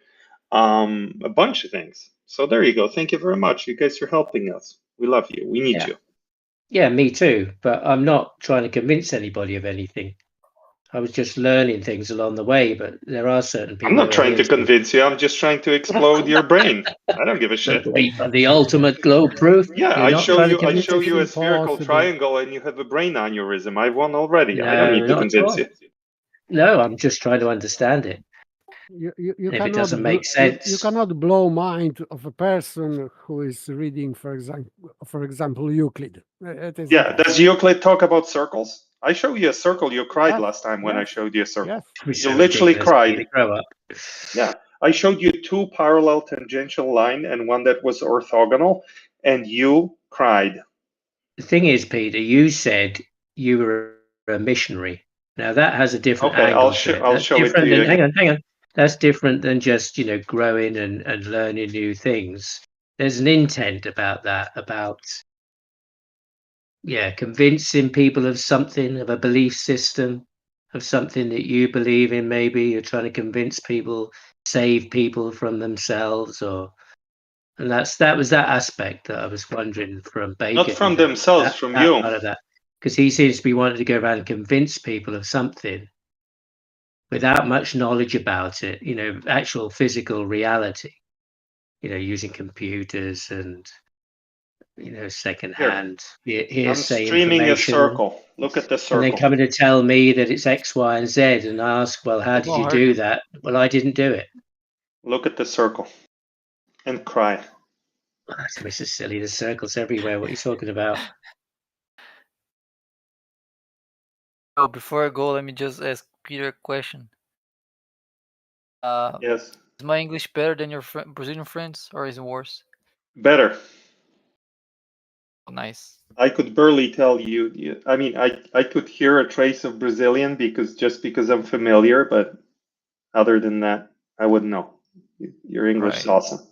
A bunch of things. So there you go. Thank you very much. You guys are helping us. We love you. We need you. Yeah, me too. But I'm not trying to convince anybody of anything. I was just learning things along the way. But there are certain people. I'm not trying to convince you. I'm just trying to explode your brain. I don't give a shit. The ultimate globe proof. Yeah, You're I not show trying to you. I convince show you a us? spherical triangle, and you have a brain aneurysm. I've won already. I don't need to not at convince all. you. No, I'm just trying to understand it. You If it cannot doesn't make you sense, cannot blow mind of a person who is reading, for example, Euclid. It is Yeah, impossible. does Euclid talk about circles? I showed you a circle. You cried Yes, last time when I yes, showed you a circle. yes. it was You so literally ridiculous. cried. Peter, grow up. Yeah, I showed you two parallel tangential line and one that was orthogonal, and you cried. The thing is, Peter, you said you were a missionary. Now that has a different Okay, angle to it. I'll That's show it to different you than again. hang on. That's different than just growing and learning new things. There's an intent about that, about convincing people of something, of a belief system, of something that you believe in. Maybe you're trying to convince people, save people from themselves, and that was that aspect that I was wondering from Bacon. Not from themselves, from that you. part of that, because he seems to be wanting to go around and convince people of something without much knowledge about it. Actual physical reality. Using computers and secondhand I'm hearsay streaming a information. circle. Look at the And then circle. coming to tell me that it's X, Y, and Z, and I ask, well, how did you do that? Well, I didn't do it. Look at the circle and cry. It's Mr. Silly. There's circles everywhere. What are you talking about? Oh, before I go, let me just ask Peter a question. Yes. Is my English better than your Brazilian friends, or is it worse? Better. Oh, nice. I could barely tell you. I mean, I could hear a trace of Brazilian because I'm familiar, but other than that, I wouldn't know. Your English is Right. awesome.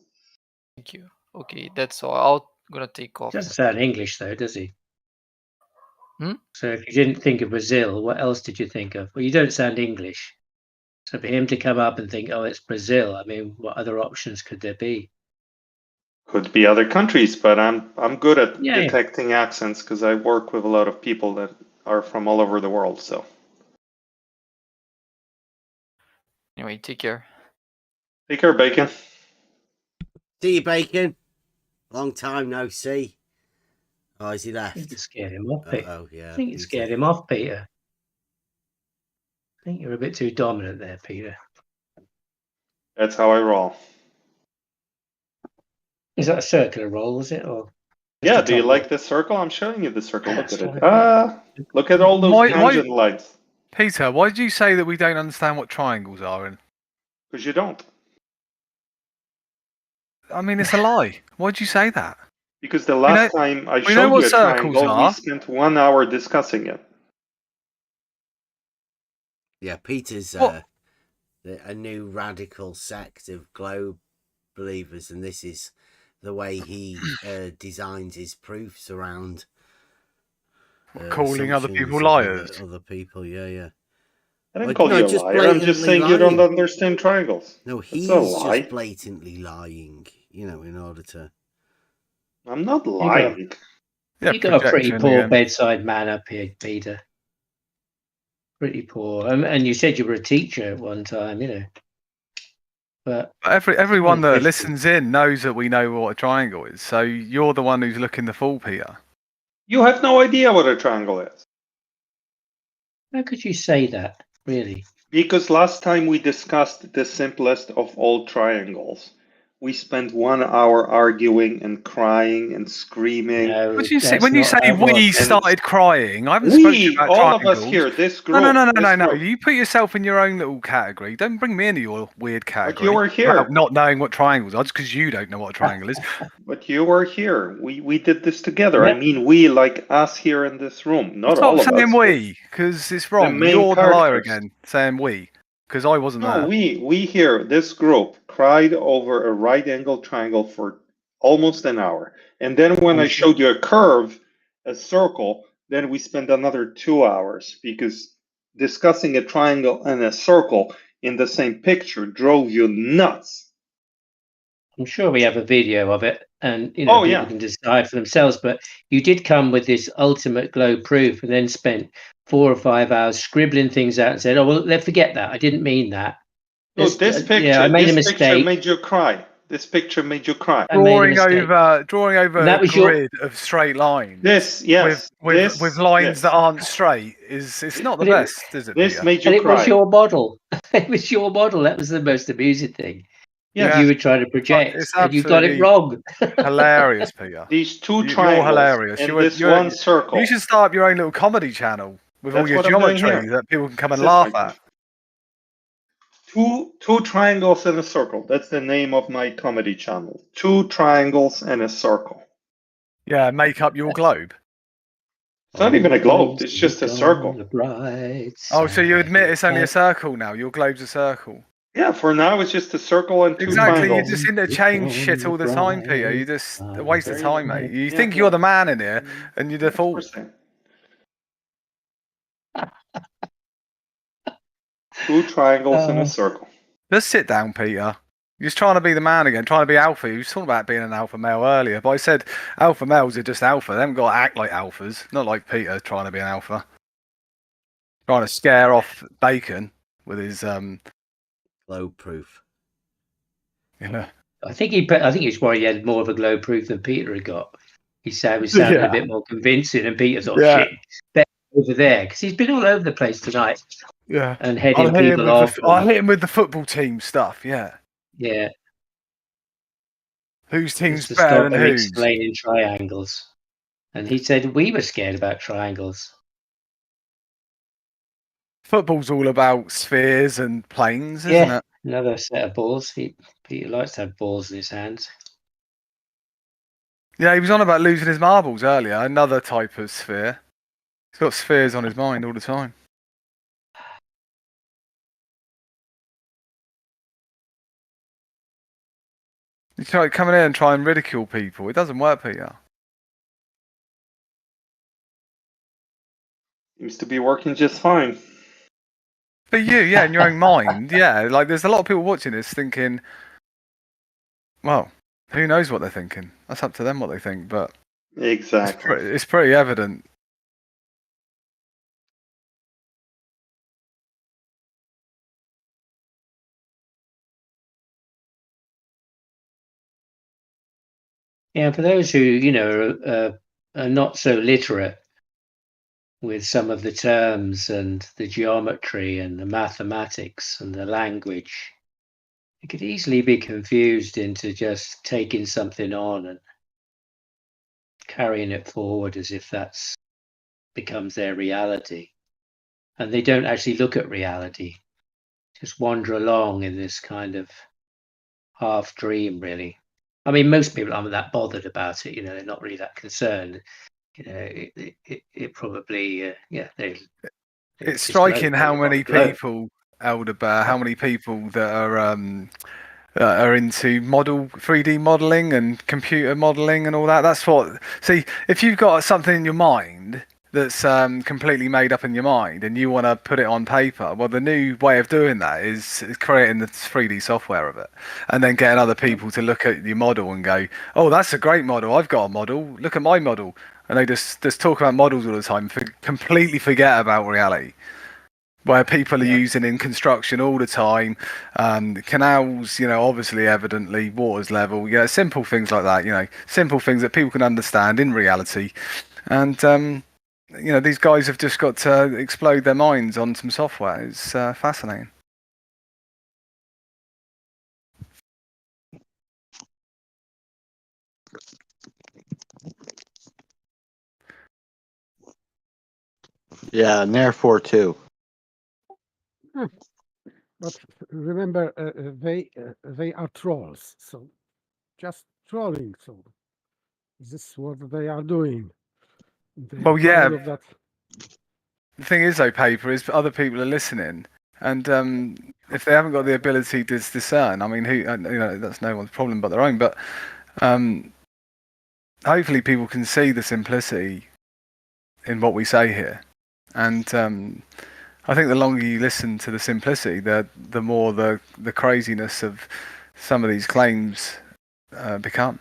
Thank you. Okay, that's all. I'm gonna take off. Doesn't sound English, though, does he? Hmm? So if you didn't think of Brazil, what else did you think of? Well, you don't sound English. So for him to come up and think, oh, it's Brazil, I mean, what other options could there be? Could be other countries, but I'm good at Yeah. detecting accents because I work with a lot of people that are from all over the world. So Anyway, take care. take care, Bacon. See you, Bacon. Long time no see. Oh, is he left? I think you scared him off, Peter. Oh, yeah. I think you scared him off, Peter. I think you're a bit too dominant there, Peter. That's how I roll. Is that a circular roll, is it? Or Yeah, do you like the circle? I'm showing you the circle. Look at it. right. Look at all those tangent lines. Peter, why did you say that we don't understand what triangles are? Because you don't. I mean, it's a lie. Why did you say that? Because the last time I showed you a triangle, we spent 1 hour discussing it. Yeah, Peter's a new radical sect of globe believers, and this is the way he designs his proofs around calling other people assumptions of liars. Other people, yeah. I didn't call you a liar. I'm just saying you don't understand triangles. No, he's a lie. just blatantly lying, in order to... I'm not lying. You got a pretty poor bedside manner, Peter. Pretty poor. And you said you were a teacher at one time, But everyone that listens in knows that we know what a triangle is. So you're the one who's looking the fool, Peter. You have no idea what a triangle is. How could you say that, really? Because last time we discussed the simplest of all triangles. We spent 1 hour arguing and crying and screaming. When you say we started crying, I haven't spoken about all triangles. of us here, this group. No. You put yourself in your own little category. Don't bring me into your weird category. But you were here. About not knowing what triangles are, just because you don't know what a triangle is. But you were here. We did this together. I mean, we, like us here in this room. Not all of us. Stop saying we, because it's wrong. You're the liar again, saying we. Because I wasn't there. No, we here, this group, cried over a right-angle triangle for almost an hour. And then when I showed you a curve, a circle, then we spent another 2 hours because discussing a triangle and a circle in the same picture drove you nuts. I'm sure we have a video of it, and people can decide for themselves. But you did come with this ultimate globe proof, and then spent 4 or 5 hours scribbling things out and said, "Oh well, let's forget that. I didn't mean that." No, this picture, I made a mistake. Picture made you cry. This picture made you cry. Drawing over a grid of straight lines. With lines that aren't straight it's not the best, is it? This Peter? made you cry. It was your model. It was your model. That was the most amusing thing. Yeah. You were trying to project, It's and you got it absolutely wrong. hilarious, Peter. These two You're triangles hilarious. and this one circle. You should start up your own little comedy channel with all That's your what I'm doing geometry here. that people can come That's and it, laugh Michael. at. Two triangles and a circle. That's the name of my comedy channel. Two triangles and a circle. Yeah, make up your globe. It's not even a globe. It's just a circle. Oh, so you admit it's only a circle now? Your globe's a circle. Yeah, for now it's just a circle and two Exactly, triangles. you just interchange shit all the time, Peter. You just a waste of time, mate. You Yeah, think you're the man in here, and you're the fool. Two triangles and a circle. Just sit down, Peter. You're just trying to be the man again, trying to be alpha. You were talking about being an alpha male earlier, but I said alpha males are just alpha. They haven't got to act like alphas. Not like Peter trying to be an alpha. Trying to scare off Bacon with his globe proof. Yeah. I think he's worried he had more of a globe proof than Peter had got. He sounded a bit more convincing, and Peter thought, Yeah. shit, better over there, because he's been all over the place tonight. Yeah. And heading people off. I hit him with the football team stuff, yeah. Yeah. Whose team's Just to better stop than him whose? explaining triangles. And he said we were scared about triangles. Football's all about spheres and planes, isn't it? Another set of balls. Peter likes to have balls in his hands. Yeah, he was on about losing his marbles earlier. Another type of sphere. He's got spheres on his mind all the time. You try coming in and try and ridicule people. It doesn't work, Peter. Seems to be working just fine. For you, yeah, in your own mind, yeah. Like, there's a lot of people watching this thinking, well, who knows what they're thinking? That's up to them what they think, but exactly, it's pretty evident. Yeah, for those who are not so literate with some of the terms and the geometry and the mathematics and the language, it could easily be confused into just taking something on and carrying it forward as if that's becomes their reality. And they don't actually look at reality, just wander along in this kind of half dream, really. I mean, most people aren't that bothered about it, they're not really that concerned. It probably, It's striking how many people, Elder Bear, how many people that are into 3D modeling and computer modeling and all that. That's what. See, if you've got something in your mind that's completely made up in your mind and you want to put it on paper, well, the new way of doing that is creating the 3D software of it and then getting other people to look at your model and go, oh, that's a great model. I've got a model. Look at my model. And they just talk about models all the time, completely forget about reality. Where people are using in construction all the time, canals, obviously, evidently, water's level, simple things like that, simple things that people can understand in reality. And, these guys have just got to explode their minds on some software. It's fascinating. Yeah, and therefore too. But remember, they are trolls, so just trolling. So this is what they are doing. Well, yeah. The thing is, though, Paper, is other people are listening, and if they haven't got the ability to discern, I mean, that's no one's problem but their own. But hopefully, people can see the simplicity in what we say here, and I think the longer you listen to the simplicity, the more the craziness of some of these claims become.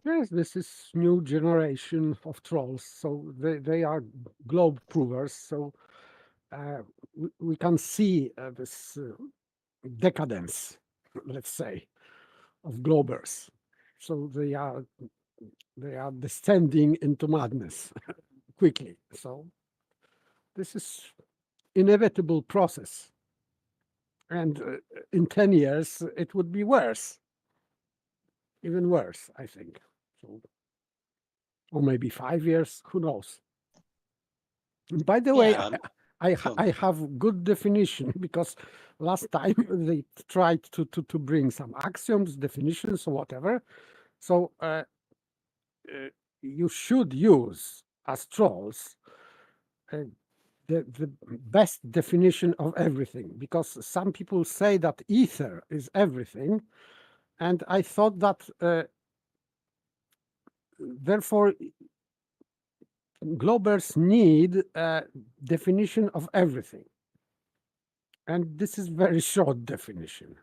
Yes, this is new generation of trolls. So they are globe provers. So we can see this decadence, let's say, of globers. So they are descending into madness quickly. So this is inevitable process. And in 10 years, it would be worse. Even worse, I think. So, or maybe 5 years, who knows? And by the way, Yeah, I have good definition because last time they tried to bring some axioms, definitions, or whatever. So you should use as trolls the best definition of everything, because some people say that ether is everything, and I thought that therefore Globers need a definition of everything. And this is very short definition.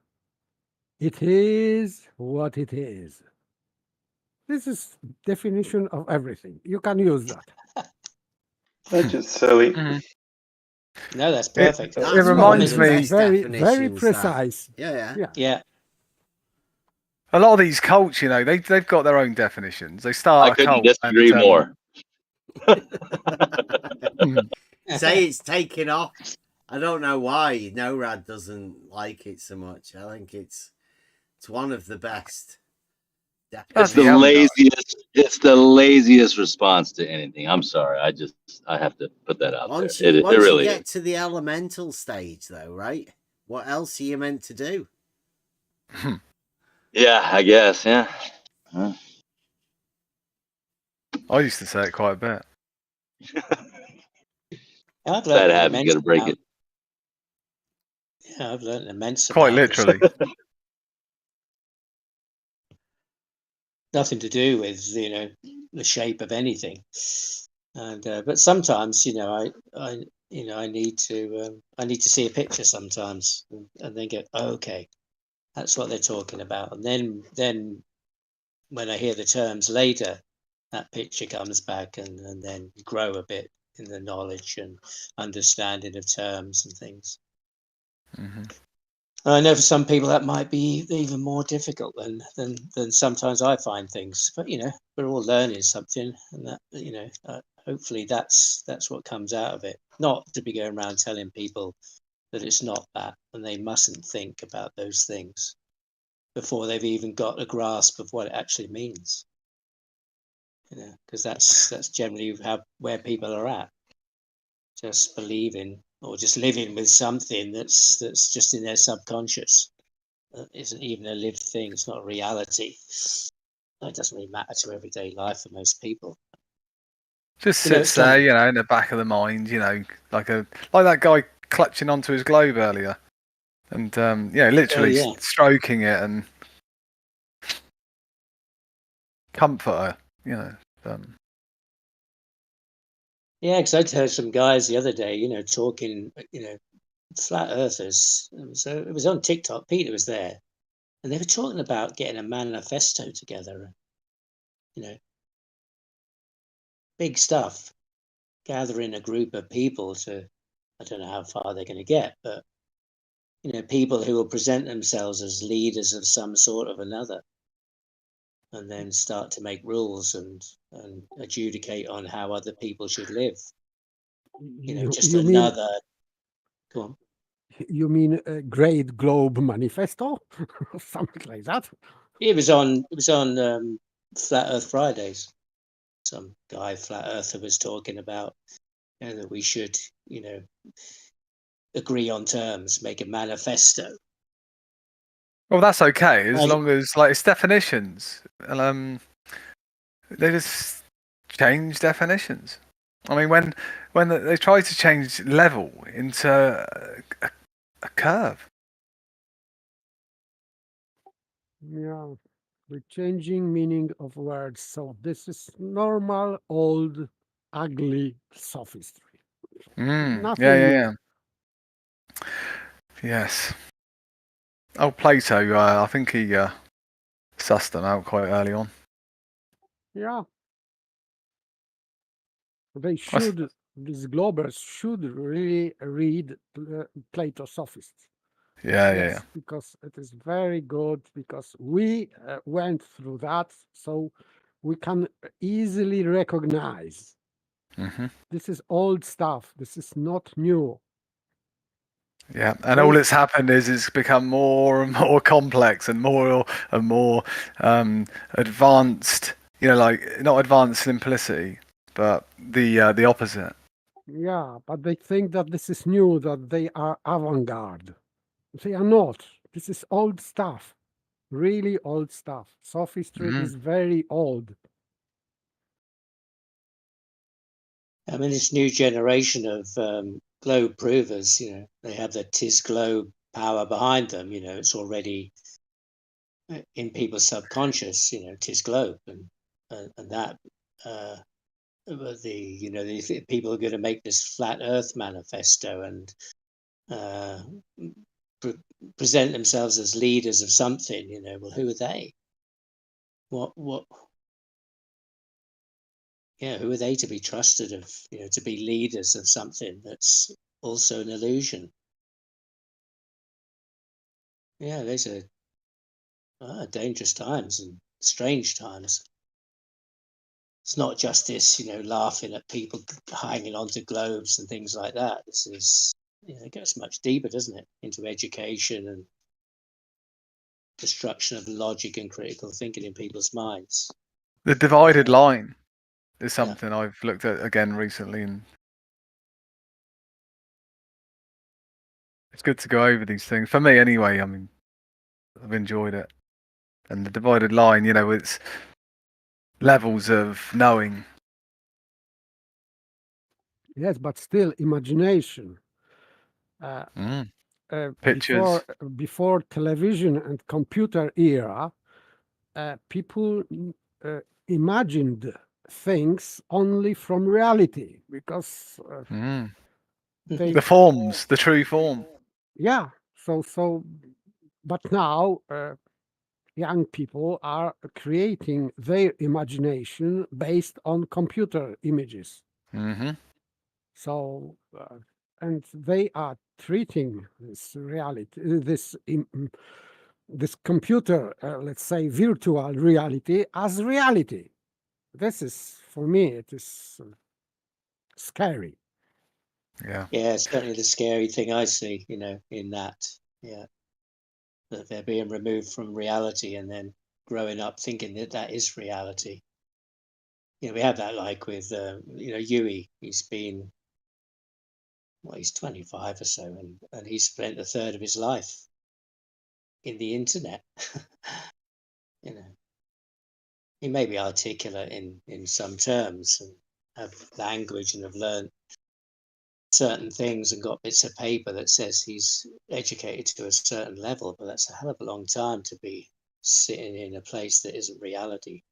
It is what it is. This is definition of everything. You can use that. That's just silly. No, that's perfect. It reminds me very precise. Yeah. A lot of these cults, you know, they've got their own definitions. They start I a couldn't cult disagree more. Say it's taken off. I don't know why NORAD doesn't like it so much. I think it's one of the best. It's the laziest. It's the laziest response to anything. I'm sorry. I have to put that out Once there. you, It really get is. to the elemental stage, though, right? What else are you meant to do? Yeah, I guess. Yeah. Huh. I used to say it quite a bit. I've Bad learned an habit. You immense got to break amount. it. Yeah, I've learned an immense Quite amount. literally. Nothing to do with the shape of anything, and but sometimes I need to see a picture sometimes and then go, oh, okay, that's what they're talking about, and then when I hear the terms later, that picture comes back and then grow a bit in the knowledge and understanding of terms and things. Mm-hmm. I know for some people that might be even more difficult than sometimes I find things. But we're all learning something, and that hopefully that's what comes out of it. Not to be going around telling people that it's not that, and they mustn't think about those things before they've even got a grasp of what it actually means. Because that's generally where people are at, just believing or just living with something that's just in their subconscious. Isn't even a lived thing. It's not a reality. It doesn't really matter to everyday life for most people. Just sits there, in the back of the mind, like that guy clutching onto his globe earlier, and literally stroking it and comfort her, Yeah, because I heard some guys the other day, talking, flat earthers. So it was on TikTok. Peter was there, and they were talking about getting a manifesto together. Big stuff. Gathering a group of people to, I don't know how far they're going to get, but people who will present themselves as leaders of some sort of another, and then start to make rules and adjudicate on how other people should live. Just another. Go on. You mean a Great Globe Manifesto, something like that? It was on Flat Earth Fridays. Some guy, flat earther, was talking about that we should, agree on terms, make a manifesto. Well, that's okay as long as it's definitions, and they just change definitions. I mean, when they try to change level into a curve. Yeah, we're changing meaning of words. So this is normal, old, ugly sophistry. Nothing new. Yeah. Yes. Oh, Plato, I think he sussed them out quite early on. Yeah. They should, these Globers should really read Plato Sophists. Yeah. Because it is very good, because we went through that, so we can easily recognize. Mm-hmm. This is old stuff. This is not new. Yeah, and all that's happened is it's become more and more complex and more advanced. You know, like not advanced simplicity, but the opposite. Yeah, but they think that this is new, that they are avant-garde. They are not. This is old stuff, really old stuff. Sophistry is very old. I mean, this new generation of globe provers, they have the tis globe power behind them. It's already in people's subconscious. Tis globe, and that. The people are going to make this flat Earth manifesto and present themselves as leaders of something. Well, who are they? What? Yeah, who are they to be trusted to be leaders of something that's also an illusion? Yeah, these are dangerous times and strange times. It's not just this, laughing at people hanging onto globes and things like that. This is, it goes much deeper, doesn't it? Into education and destruction of logic and critical thinking in people's minds. The divided line is something I've looked at again recently, and it's good to go over these things. For me, anyway, I mean, I've enjoyed it. And the divided line, it's levels of knowing. Yes, but still, imagination. Pictures. Before television and computer era, people imagined things only from reality because the forms, the true form. Yeah. But now young people are creating their imagination based on computer images. So, and they are treating this reality, this computer, let's say, virtual reality as reality. This is, for me, it is scary. Yeah, certainly the scary thing I see, in that, that they're being removed from reality and then growing up thinking that is reality. We have that like with, Yui. He's 25 or so, and he's spent a third of his life in the internet. He may be articulate in some terms and have language and have learned certain things and got bits of paper that says he's educated to a certain level, but that's a hell of a long time to be sitting in a place that isn't reality.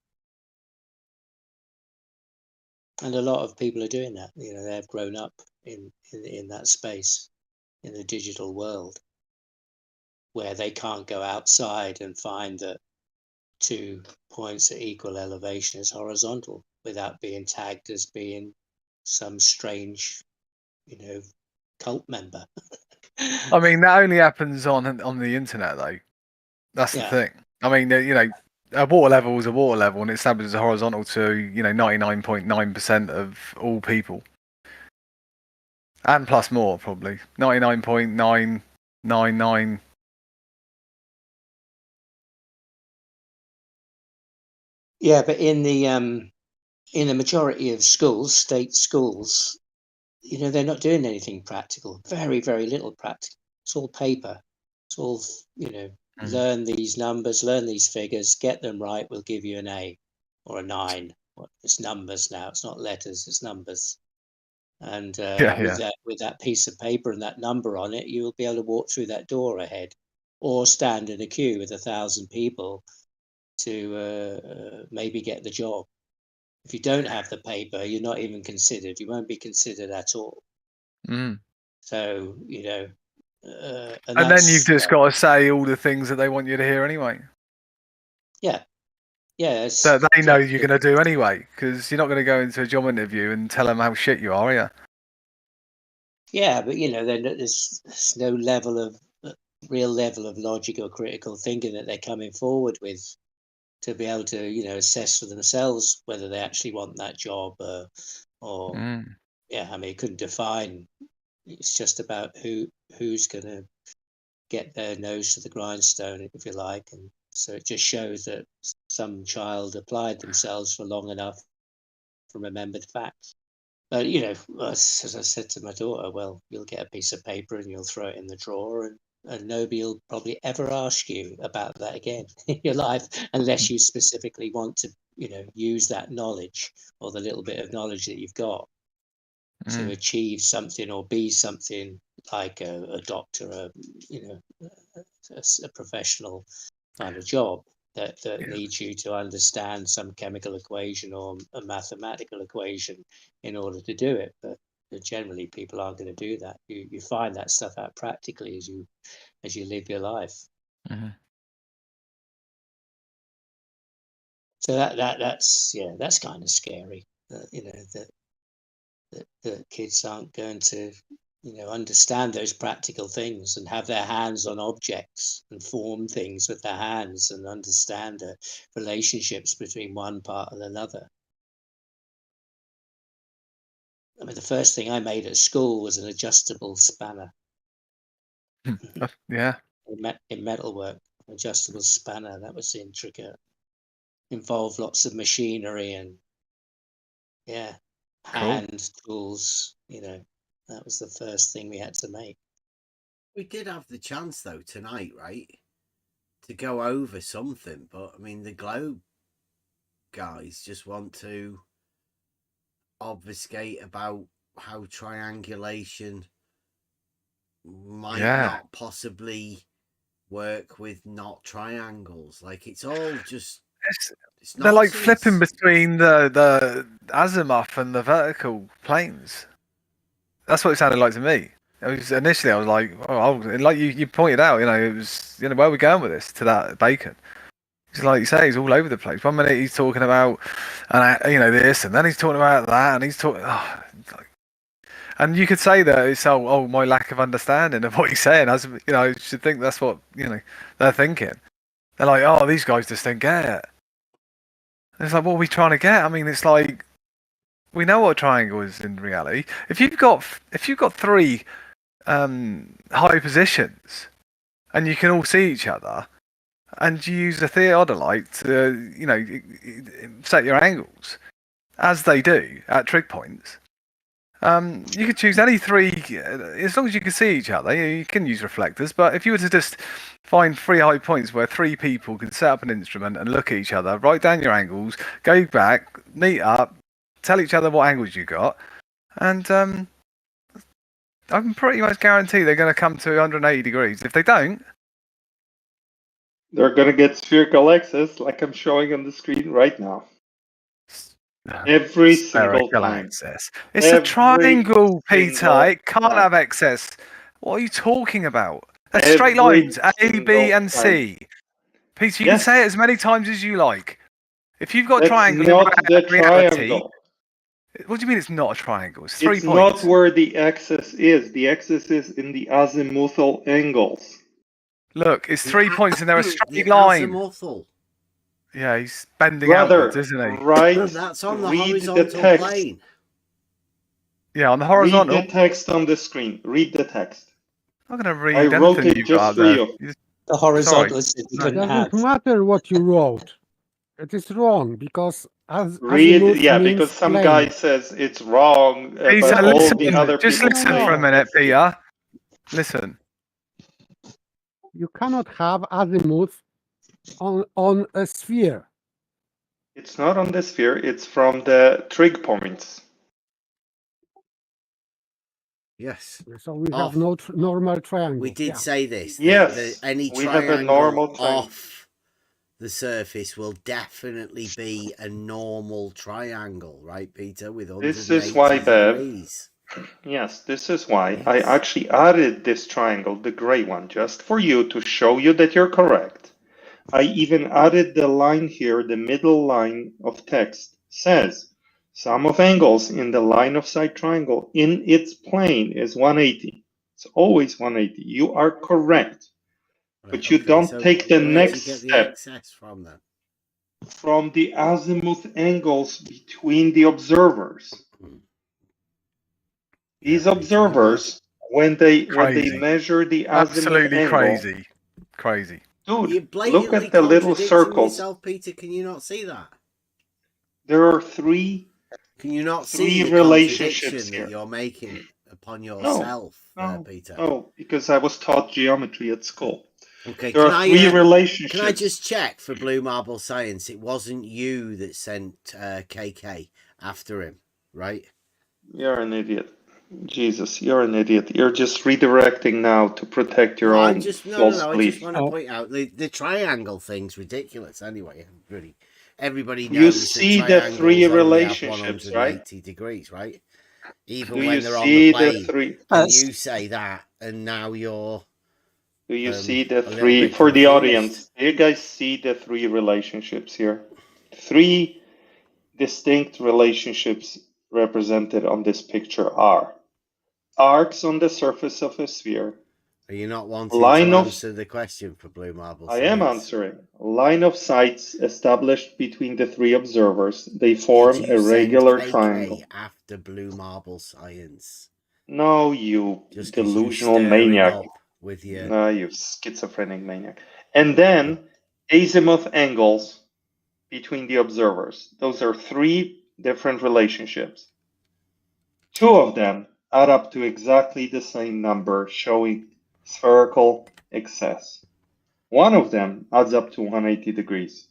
And a lot of people are doing that. They've grown up in that space, in the digital world, where they can't go outside and find that 2 points at equal elevation is horizontal without being tagged as being some strange, cult member. I mean, that only happens on the internet, though. That's the thing. I mean, a water level is a water level, and it establishes a horizontal to 99.9% of all people, and plus more probably 99.999. Yeah, but in the majority of schools, state schools, they're not doing anything practical. Very, very little practical. It's all paper. It's all, learn these numbers, learn these figures, get them right. We'll give you an A or a 9. It's numbers now. It's not letters. It's numbers. And with that piece of paper and that number on it, you will be able to walk through that door ahead, or stand in a queue with 1,000 people to maybe get the job. If you don't have the paper, you're not even considered. You won't be considered at all. So, and then you've just got to say all the things that they want you to hear anyway. Yeah. That they know you're going to do anyway, because you're not going to go into a job interview and tell them how shit you are you? Yeah, but then there's no real level of logic or critical thinking that they're coming forward with to be able to, assess for themselves whether they actually want that job or I mean, you couldn't define, it's just about who's going to get their nose to the grindstone, if you like. And so it just shows that some child applied themselves for long enough and remembered facts. But, you know, as I said to my daughter, well, you'll get a piece of paper and you'll throw it in the drawer, and nobody will probably ever ask you about that again in your life, unless you specifically want to, you know, use that knowledge or the little bit of knowledge that you've got to achieve something or be something like a doctor, you know, a professional kind of job that needs you to understand some chemical equation or a mathematical equation in order to do it. But generally, people aren't going to do that. You find that stuff out practically as you live your life. So that's kind of scary. You know, that kids aren't going to, you know, understand those practical things and have their hands on objects and form things with their hands and understand the relationships between one part and another. I mean, the first thing I made at school was an adjustable spanner. Yeah. In metalwork, adjustable spanner. That was intricate. Involved lots of machinery and hand tools. You know, that was the first thing we had to make. We did have the chance though tonight, right, to go over something, but I mean the globe guys just want to obfuscate about how triangulation might not possibly work with not triangles. Like it's all just they're like flipping between the azimuth and the vertical planes. That's what it sounded like to me. Initially I was like, oh, like you pointed out, you know, it was, you know, where are we going with this? To that bacon. It's like you say, he's all over the place. 1 minute he's talking about, you know, this, and then he's talking about that, and he's talking. And you could say that it's my lack of understanding of what he's saying. As you know, you should think that's what, you know, they're thinking. They're like, oh, these guys just don't get it. And it's like, what are we trying to get? I mean, it's like we know what a triangle is in reality. If you've got three high positions, and you can all see each other, and you use a theodolite to, you know, set your angles, as they do at trig points. You could choose any three, as long as you can see each other. You can use reflectors, but if you were to just find 3 high points where 3 people can set up an instrument and look at each other, write down your angles, go back, meet up, tell each other what angles you got, and I can pretty much guarantee they're going to come to 180 degrees. If they don't, they're going to get spherical axis like I'm showing on the screen right now. Every single time. Axis. It's a triangle, Peter. It can't have excess. What are you talking about? They're straight lines, A, B, and C. Peter, you can say it as many times as you like. If you've got a triangle in reality, what do you mean it's not a triangle? It's 3 points. It's not where the axis is. The axis is in the azimuthal angles. Look, it's 3 points and they're a straight line. Azimuthal. Yeah, he's bending outwards, isn't he? Right. That's on the horizontal plane. Yeah, on the horizontal. Read the text on the screen. Read the text. I'm going to read I wrote it just for you. The horizontal is it doesn't matter what you wrote. It is wrong because because some guy says it's wrong. Peter, but all the other just people listen for a minute, Peter. Listen. You cannot have azimuth on a sphere. It's not on the sphere. It's from the trig points. Yes. So we have no normal triangle. We did say this. Yes. Any we triangle have a normal off the surface will definitely be a normal triangle, right, Peter? With 180 This is why, Bev. degrees. Yes, this is why I actually added this triangle, the gray one, just for you to show you that you're correct. I even added the line here, the middle line of text says sum of angles in the line of sight triangle in its plane is 180. It's always 180. You are correct. Right, but you don't take the next step from that? From the azimuth angles between the observers. These observers when they measure the azimuth Absolutely angle, crazy. dude, You're blatantly look at the little contradicting circles. yourself, Peter. Can you not see that? There are three. Can you not see the relationships contradiction here that you're making upon yourself, Peter? No, because I was taught geometry at school. Okay, there are three relationships. Can I just check for Blue Marble Science? It wasn't you that sent KK after him, right? You're an idiot. Jesus, you're an idiot. You're just redirecting now to protect your own false I belief. just want to point out the triangle thing's ridiculous anyway. Everybody knows You see the three relationships, have 180 right? degrees, right? Even Do when you they're on see the plane. the three? And you say that, and now you're. Do you see the a little three bit for the confused. audience? Do you guys see the three relationships here? Three distinct relationships represented on this picture are arcs on the surface of a sphere. Are you not wanting to answer the question for Blue Marble? I am answering. Line of sights established between the three observers. They form a regular triangle. After Blue Marble Science. No, you just delusional maniac. With you. No, you schizophrenic maniac. And then azimuth angles between the observers. Those are three different relationships. Two of them add up to exactly the same number, showing spherical excess. One of them adds up to 180 degrees.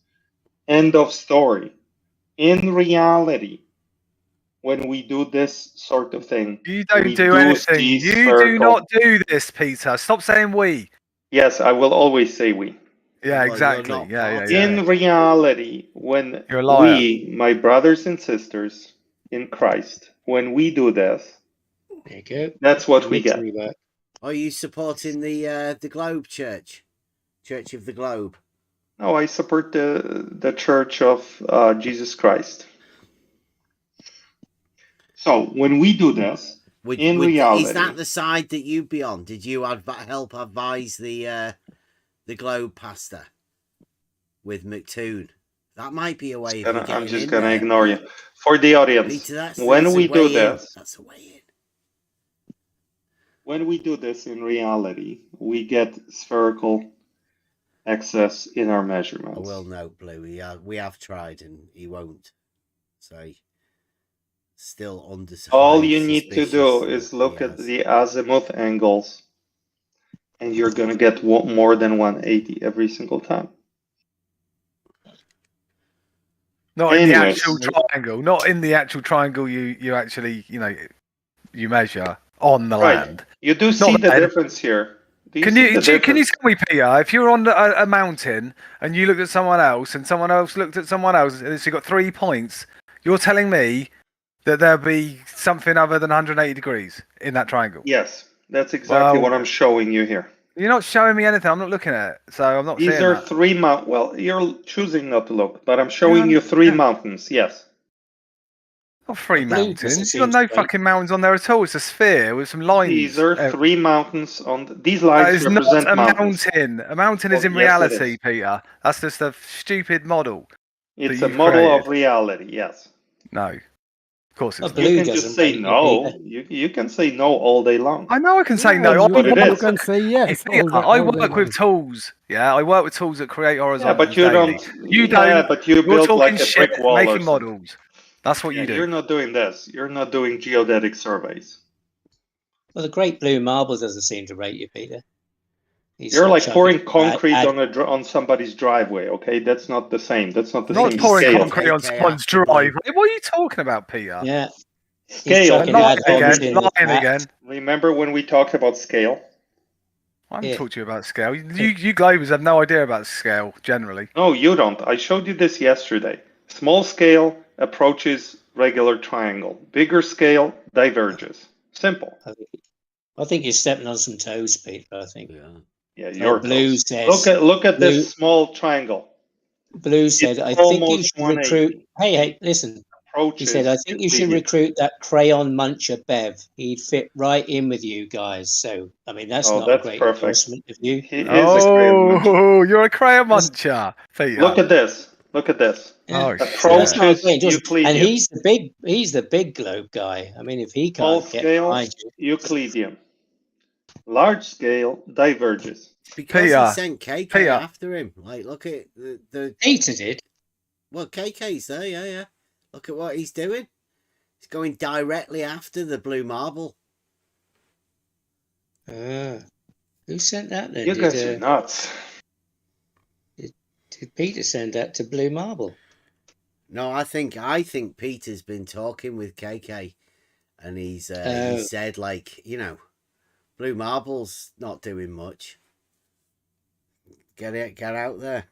End of story. In reality, when we do this sort of thing, you don't do anything. You do not do this, Peter. Stop saying we. Yes, I will always say we. Yeah, exactly. Yeah. In reality, when we, my brothers and sisters in Christ, when we do this, there you go. That's what we get. Are you supporting the Globe Church? Church of the Globe? No, I support the Church of Jesus Christ. So when we do this, in reality, is that the side that you'd be on? Did you help advise the Globe pastor with McToon? That might be a way of getting I'm just in going to there. ignore you. For the audience, Peter, when we do this, that's a way in. When we do this in reality, we get spherical excess in our measurements. I will note, Blue, we have tried and he won't. So still undecided. All you need to do is look at the azimuth angles and you're going to get more than 180 every single time. Not in the actual triangle. Not in the actual triangle you actually, you measure on the land. You do see the difference here. Can you tell me, Peter, if you're on a mountain and you looked at someone else and someone else looked at someone else and so you got 3 points, you're telling me that there'll be something other than 180 degrees in that triangle? Yes, that's exactly what I'm showing you here. You're not showing me anything. I'm not looking at it, so I'm not. These are that. 3 mountains. Well, you're choosing not to look, but I'm showing you 3 mountains. Yes. Not 3 mountains. You've got no fucking mountains on there at all. It's a sphere with some lines. These are 3 mountains on these lines. That is represent not a mountains. mountain. A mountain is in reality, Peter. That's just a stupid model. It's a model of reality. Yes. No. Of course it's not. You can just say no. You can say no all day long. I know I can say no. You can say yes. I work with tools. Yeah, I work with tools that create horizontal. Yeah, but you don't. You don't. Yeah, but you build like a brick wall making models. That's what you do. You're not doing this. You're not doing geodetic surveys. Well, the Great Blue Marble doesn't seem to rate you, Peter. You're like pouring concrete on somebody's driveway, okay? That's not the same. That's not the same scale. Not pouring concrete on someone's driveway. What are you talking about, Peter? Yeah. Scale. Lying again. Remember when we talked about scale? I haven't talked to you about scale. You Globers have no idea about scale, generally. No, you don't. I showed you this yesterday. Small scale approaches regular triangle. Bigger scale diverges. Simple. I think you're stepping on some toes, Peter, I think. Yeah, your Blue says. Look at this small triangle. Blue said, I think you should recruit. Hey, listen. He said, I think you should recruit that crayon muncher Bev. He'd fit right in with you guys. So, I mean, that's not a great endorsement of you. You're a crayon muncher, Peter. Look at this. Look at this. Oh, approaches Euclidean. And he's the big globe guy. I mean, if he can't get behind you. Euclidean. large scale diverges. Because Peter, he sent KK Peter. after him. Like, look at the Peter did. Well, KK's there, yeah. Look at what he's doing. He's going directly after the blue marble. Who sent that then? You guys are nuts. Did Peter send that to Blue Marble? No, I think Peter's been talking with KK, and he said, like, you know, blue marble's not doing much. Get out there.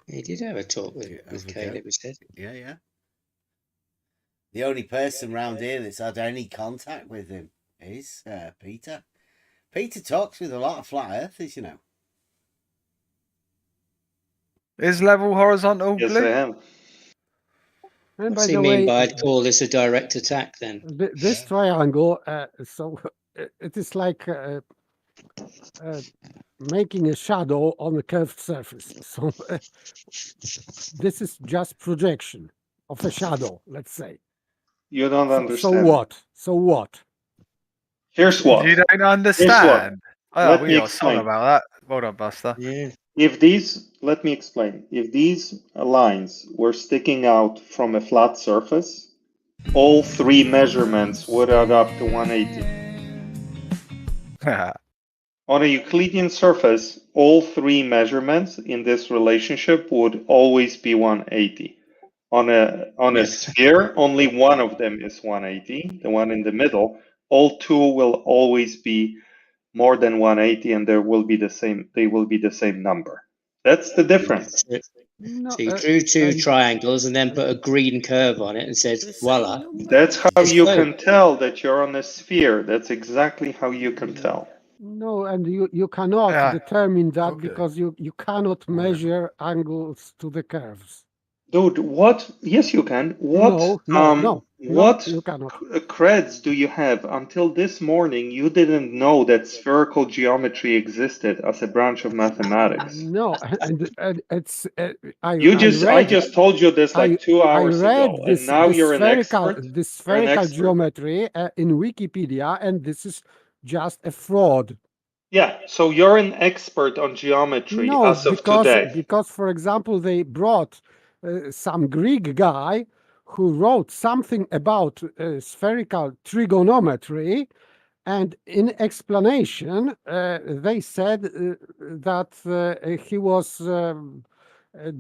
He did have a talk with Caleb, he said. Yeah. The only person round here that's had any contact with him is Peter. Peter talks with a lot of flat earthers, you know. Is level horizontal Yes, blue? I am. And What's by he the mean way, by I'd call this a direct attack then? this triangle, so it is like making a shadow on a curved surface. So this is just projection of a shadow, let's say. You don't understand. So what? Here's what. You don't understand. Oh, Let we me got a song explain. about that. Well done, Buster. Yeah. Let me explain. If these lines were sticking out from a flat surface, all three measurements would add up to 180. On a Euclidean surface, all three measurements in this relationship would always be 180. On a sphere, only one of them is 180, the one in the middle. All two will always be more than 180, and they will be the same number. That's the difference. So you drew two triangles and then put a green curve on it and said, voila. That's how you can tell that you're on a sphere. That's exactly how you can tell. No, and you cannot determine that because you cannot measure angles to the curves. Dude, what? Yes, you can. What? No, what you cannot. creds do you have? Until this morning, you didn't know that spherical geometry existed as a branch of mathematics. No, and it's I just told you this like 2 hours ago, and now you're an expert. The spherical geometry in Wikipedia, and this is just a fraud. Yeah, so you're an expert on geometry as of today. Because, for example, they brought some Greek guy who wrote something about spherical trigonometry, and in explanation, they said that he was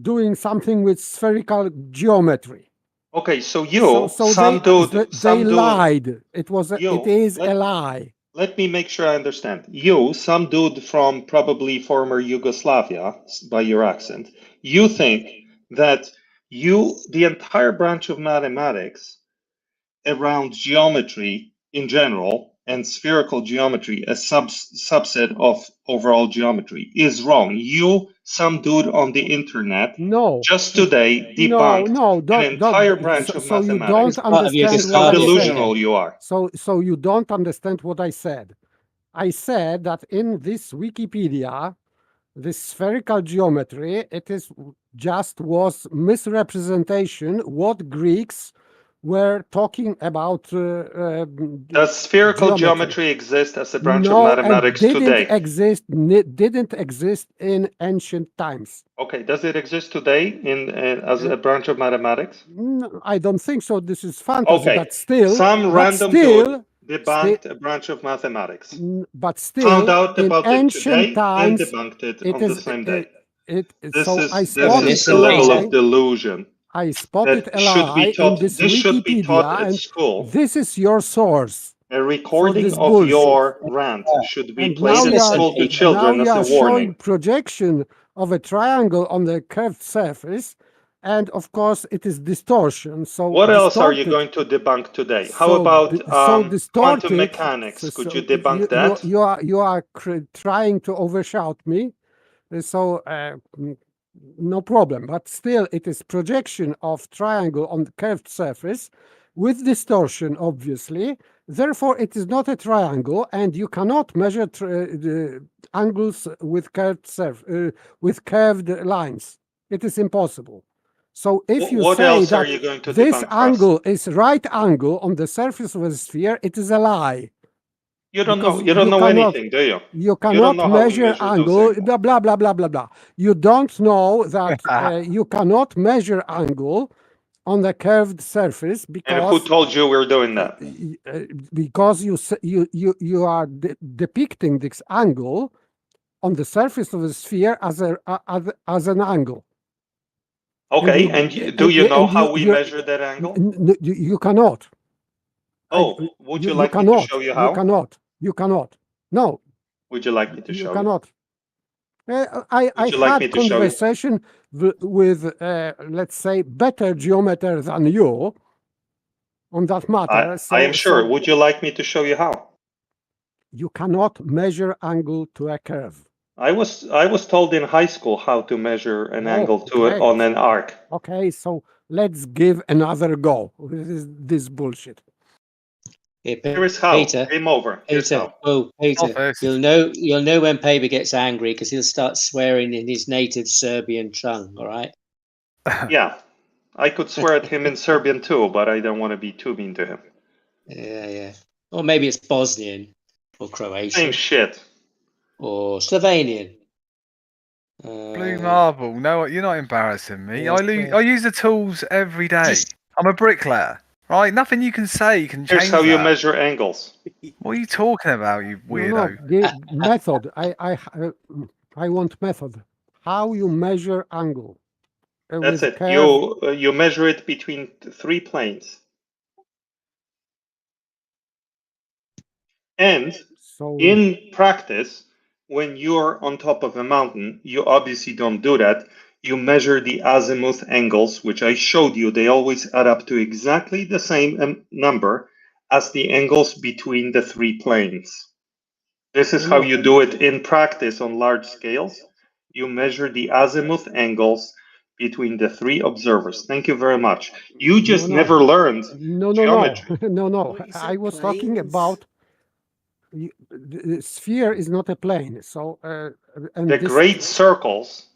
doing something with spherical geometry. Okay, so they lied. It is a lie. Let me make sure I understand. You, some dude from probably former Yugoslavia, by your accent, you think that the entire branch of mathematics around geometry in general and spherical geometry, a subset of overall geometry, is wrong. You, some dude on the internet, just today debunked an entire branch of mathematics. So you don't understand how delusional you are. So you don't understand what I said. I said that in this Wikipedia, this spherical geometry, was misrepresentation what Greeks were talking about. Does spherical geometry exist as a branch of mathematics today? Didn't exist in ancient times. Okay, does it exist today as a branch of mathematics? No, I don't think so. This is fantasy, okay. But still, some random dude debunked a branch of mathematics. But still, found out about it today times, and debunked it on the same day. This is the level of delusion. I spotted a lie in this Wikipedia, at school. This is your source. A recording of your rant should be played at school to children as a warning. Showing projection of a triangle on the curved surface, and of course it is distortion. So what else are you going to debunk today? How about quantum mechanics? Could you debunk that? You are trying to overshout me. So no problem, but still it is projection of triangle on the curved surface with distortion, obviously. Therefore, it is not a triangle, and you cannot measure the angles with curved lines. It is impossible. So if you say that this angle is right angle on the surface of a sphere, it is a lie. You don't Because know. You don't know cannot, anything, do you? You don't cannot know how we measure measure those angle, angles. blah, blah, blah, blah, blah, blah. You don't know that you cannot measure angle on the curved surface And who because told you we're doing that? because you are depicting this angle on the surface of the sphere as an angle. Okay, and do you know how we measure that angle? You cannot. Oh, would you like me to cannot. show you You how? cannot. You cannot. No. Would you like me to show You you? cannot. I Would you like me had to show you? conversation with let's say, better geometer than you on that matter. I am sure. Would you like me to show you how? You cannot measure angle to a curve. I was told in high school how to measure an angle to okay. on an arc. Okay, so let's give another go with this bullshit. Here is how. Peter, Game over. Here's Peter, how. oh, Peter, you'll know when Paper gets angry because he'll start swearing in his native Serbian tongue. All right. Yeah, I could swear at him in Serbian too, but I don't want to be too mean to him. Yeah. Or maybe it's Bosnian or Croatian. Same shit. Or Slovenian. Blue marble. No, you're not embarrassing me. I use the tools every day. I'm a bricklayer, right? Nothing you can say can change Here's how you that. measure angles. What are you talking about, you weirdo? No, the method. I want method. How you measure angle? That's it. Curve. You measure it between 3 planes. And in practice, when you're on top of a mountain, you obviously don't do that. You measure the azimuth angles, which I showed you. They always add up to exactly the same number as the angles between the 3 planes. This is how you do it in practice on large scales. You measure the azimuth angles between the 3 observers. Thank you very much. You just never learned geometry. No. I was talking about the sphere is not a plane. So and the great circles.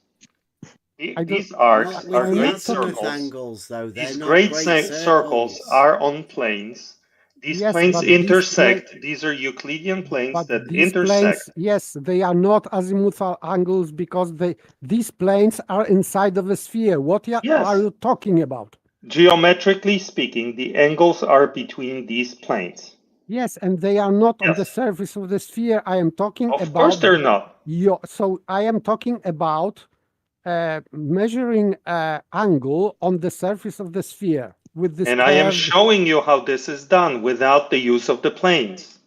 These arcs not are with the great azimuth circles. angles, though. They're These not great great circles are on planes. These planes intersect. These are Euclidean planes that intersect. Planes, yes, they are not azimuthal angles because these planes are inside of a sphere. What are you talking about? Geometrically speaking, the angles are between these planes. Yes, and they are not on the surface of the sphere. I am talking about. Of course they're not. So I am talking about measuring angle on the surface of the sphere with this. And I am showing you how this is done without the use of the planes.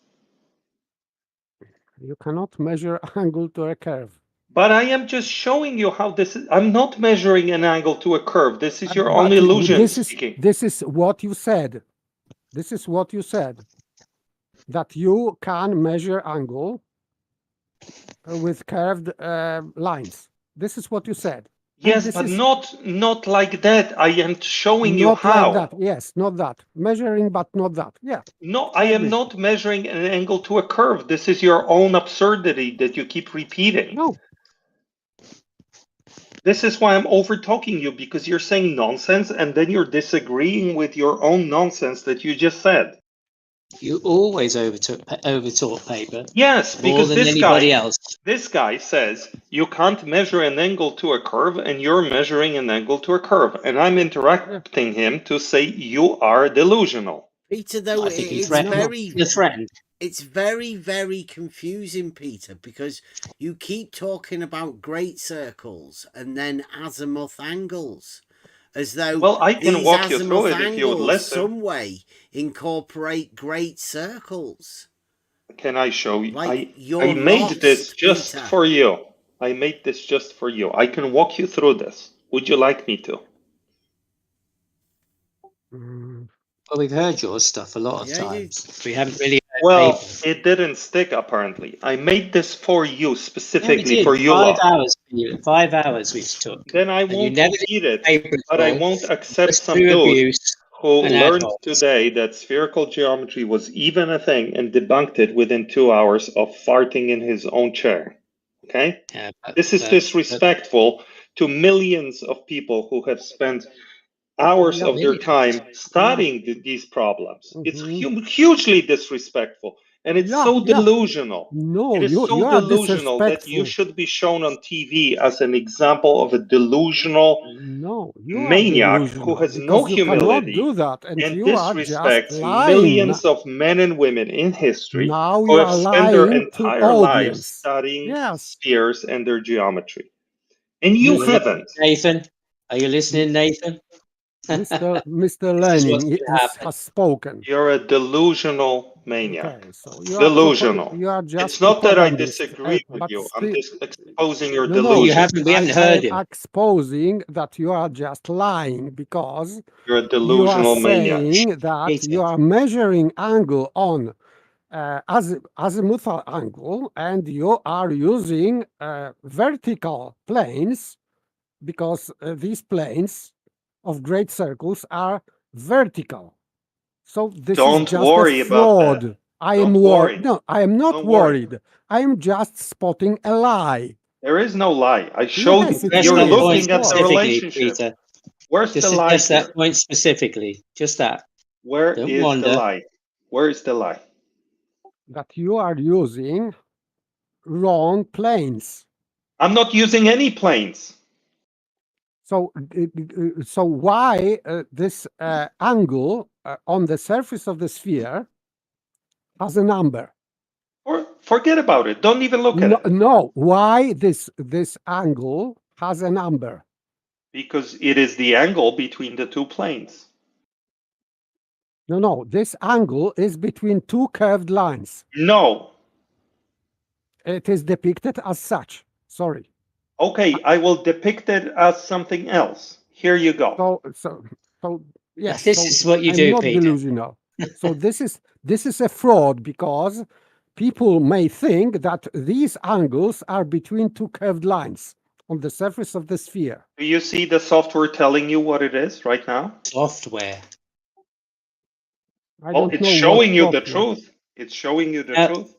You cannot measure angle to a curve. But I am just showing you how this is. I'm not measuring an angle to a curve. This is your own illusion speaking. This is what you said. This is what you said. That you can measure angle with curved lines. This is what you said. Yes, but not like that. I am showing you how. Not like that. Yes, not that. Measuring, but not that. Yeah. No, I am not measuring an angle to a curve. This is your own absurdity that you keep repeating. No. This is why I'm over talking you, because you're saying nonsense and then you're disagreeing with your own nonsense that you just said. You always overtaught Paper. Yes, because this guy says you can't measure an angle to a curve and you're measuring an angle to a curve. And I'm interrupting him to say you are delusional. Peter, though, it's very, very confusing, Peter, because you keep talking about great circles and then azimuth angles. As though I can walk you through it if you would listen. Some way incorporate great circles. Can I show you? I made this just for you. I made this just for you. I can walk you through this. Would you like me to? Well, we've heard your stuff a lot of times. We haven't really heard Well, it didn't stick, apparently. I made this for you, specifically for you. 5 hours, 5 hours we took. Then I won't repeat it, but I won't accept some dude who learned today that spherical geometry was even a thing and debunked it within 2 hours of farting in his own chair. Okay? This is disrespectful to millions of people who have spent hours of their time studying these problems. It's hugely disrespectful. And it's so delusional. No, it is you so are delusional that you disrespectful. should be shown on TV as an example of a delusional maniac who has no humility do that, and you are just disrespects lying. millions of men and women in history Now who you have are spent their lying to entire lives audience. studying spheres and their geometry. And you Are haven't. Nathan, are you listening, Nathan? Mr. This is Lenin what's gonna happen. has spoken. You're a delusional maniac. Okay, so you Delusional. you are just It's not that I propagandist, disagree with but you. I'm just exposing your No, delusion. we haven't heard him. Exposing that you are just lying because You're a you are delusional maniac. saying that you are measuring angle on azimuthal angle, and you are using vertical planes because these planes of great circles are vertical. So this Don't is just worry a about fraud. that. I Don't am worry. worried. No, I am not Don't worry. worried. I am just spotting a lie. There is no lie. I showed Yes, you. it You're is. looking at the Specifically, relationship. Peter. Where's Just the lie address that here? point specifically. Just that. Where Don't is wander. the lie? Where is the lie? That you are using wrong planes. I'm not using any planes. So, so why this angle on the surface of the sphere has a number? Or forget about it. Don't even look at it. No, why this angle has a number? Because it is the angle between the two planes. No, this angle is between two curved lines. No. It is depicted as such. Sorry. Okay, I will depict it as something else. Here you go. So yes. This is what you I'm do, not Peter. delusional. So this is a fraud because people may think that these angles are between two curved lines on the surface of the sphere. Do you see the software telling you what it is right now? Software. Well, it's showing you the truth. It's showing you the truth.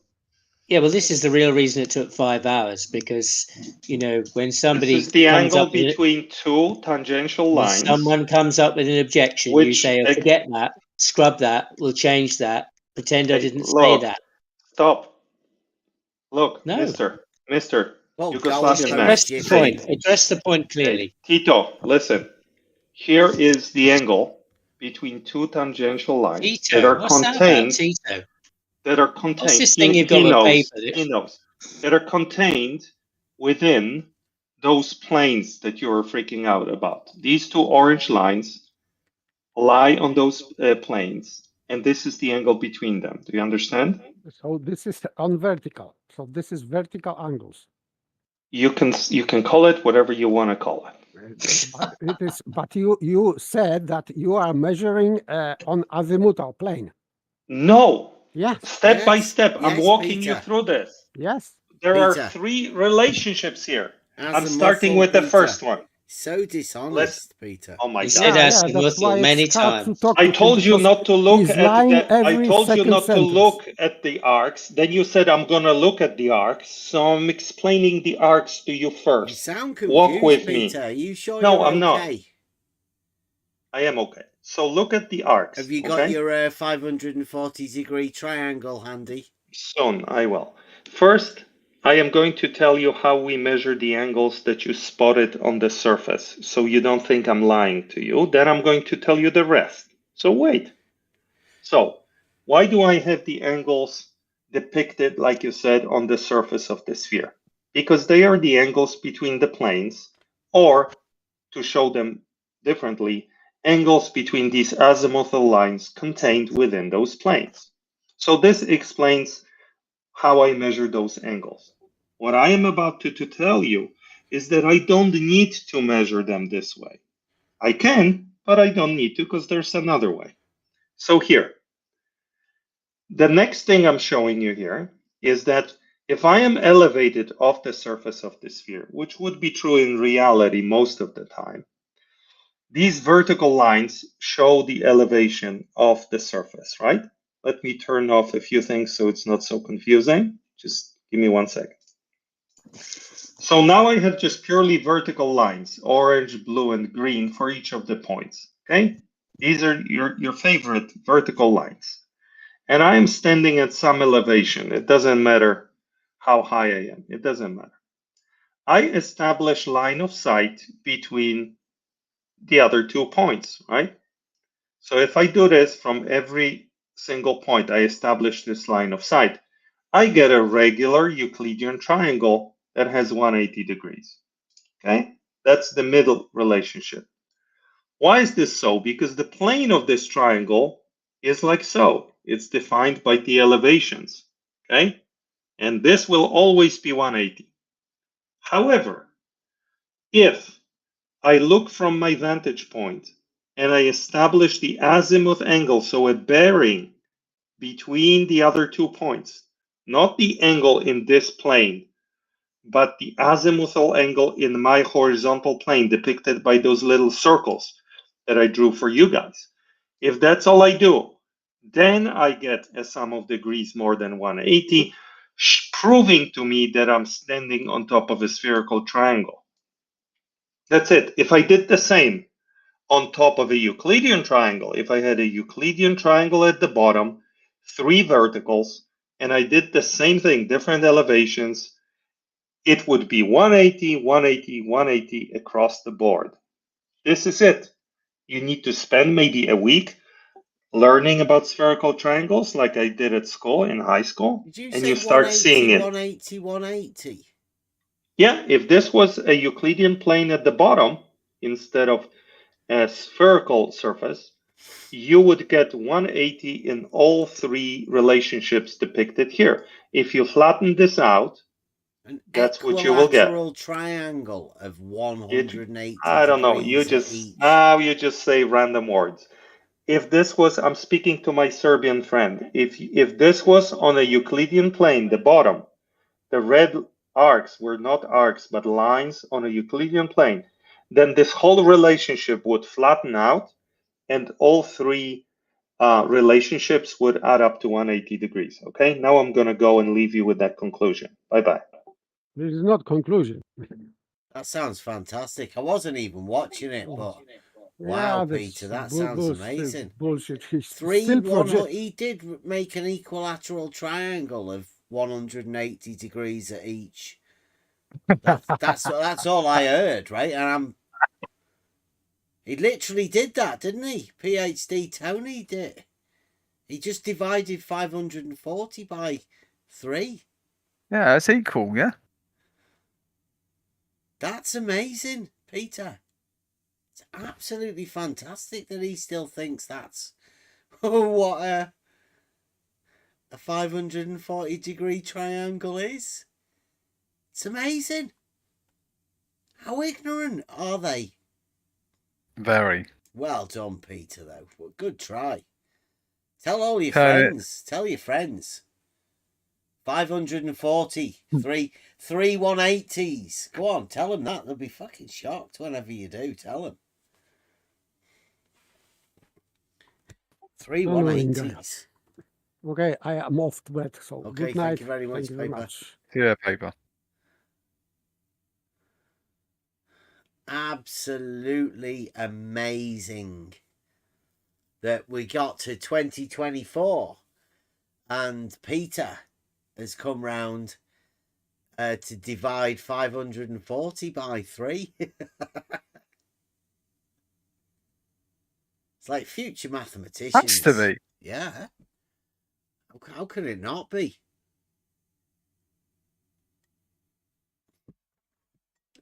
Yeah, well, this is the real reason it took 5 hours because, when somebody This is the comes angle up with between two tangential lines. someone comes up with an objection, you say, oh, forget that, scrub that, we'll change that, pretend I didn't say that. Stop. Look, No. Mister, Yugoslavian man. Address the point clearly. Tito, listen. Here is the angle between two tangential lines that are contained. That are contained. What's this thing you've got he on knows, paper? he knows. That are contained within those planes that you are freaking out about. These two orange lines lie on those planes, and this is the angle between them. Do you understand? So this is on vertical. So this is vertical angles. You can call it whatever you want to call it. But it is. But you said that you are measuring on azimuthal plane. No. Yeah. Step by step, I'm walking you through this. Yes. There are 3 relationships here. I'm starting with the first one. So dishonest, Peter. Oh my He God! said azimuthal many times. I told you not to look at that. I told you not to look at the arcs. Then you said I'm gonna look at the arcs. So I'm explaining the arcs to you first. You sound confused, Walk with Peter. me. Are you sure No, you're I'm not. okay? I am okay. So look at the arcs. Have you got your 540-degree triangle handy? Soon, I will. First, I am going to tell you how we measure the angles that you spotted on the surface, so you don't think I'm lying to you. Then I'm going to tell you the rest. So wait. So, why do I have the angles depicted, like you said, on the surface of the sphere? Because they are the angles between the planes, or, to show them differently, angles between these azimuthal lines contained within those planes. So this explains how I measure those angles. What I am about to tell you is that I don't need to measure them this way. I can, but I don't need to because there's another way. So here, the next thing I'm showing you here is that if I am elevated off the surface of the sphere, which would be true in reality most of the time, these vertical lines show the elevation of the surface, right? Let me turn off a few things so it's not so confusing. Just give me 1 second. So now I have just purely vertical lines, orange, blue, and green for each of the points, okay? These are your favorite vertical lines. and I am standing at some elevation. It doesn't matter how high I am. It doesn't matter. I establish line of sight between the other 2 points, right? So if I do this from every single point, I establish this line of sight, I get a regular Euclidean triangle that has 180 degrees. Okay, that's the middle relationship. Why is this so? Because the plane of this triangle is like so. It's defined by the elevations. Okay, and this will always be 180. However, if I look from my vantage point and I establish the azimuth angle, so a bearing between the other 2 points, not the angle in this plane, but the azimuthal angle in my horizontal plane depicted by those little circles that I drew for you guys. If that's all I do, then I get a sum of degrees more than 180, proving to me that I'm standing on top of a spherical triangle. That's it. If I did the same on top of a Euclidean triangle, if I had a Euclidean triangle at the bottom, 3 verticals, and I did the same thing, different elevations, it would be 180, 180, 180 across the board. This is it. You need to spend maybe a week learning about spherical triangles like I did at school in high school, Did you and say you start seeing it. 180, 180? Yeah, if this was a Euclidean plane at the bottom instead of a spherical surface, you would get 180 in all 3 relationships depicted here. If you flatten this out, that's what you will get. Equilateral triangle of 180 I don't know. You degrees you just say random words. If this was, I'm speaking to my Serbian friend. If this was on a Euclidean plane, the bottom, the red arcs were not arcs but lines on a Euclidean plane, then this whole relationship would flatten out, and all 3 relationships would add up to 180 degrees. Okay, now I'm going to go and leave you with that conclusion. Bye bye. This is not conclusion. That sounds fantastic. I wasn't even watching it, but wow, Yeah, Peter, that sounds amazing. Bullshit. He did make an equilateral triangle of 180 degrees at each. That's all I heard, right? And he literally did that, didn't he? PhD Tony did. He just divided 540 by 3. Yeah, it's equal, yeah. That's amazing, Peter. It's absolutely fantastic that he still thinks that's what a 540 degree triangle is. It's amazing. How ignorant are they? Very. Well done, Peter, though. Well, good try. Tell all your friends. Tell your friends. 540. 3 180s. Go on, tell them that. They'll be fucking shocked whenever you do. Tell them. 3 180s. Okay, I am off to bed. So okay, good night. Thank you very much, Paper. Yeah, Paper. Absolutely amazing that we got to 2024 and Peter has come round to divide 540 by 3. It's like future mathematicians. Has to be. Yeah. How can it not be?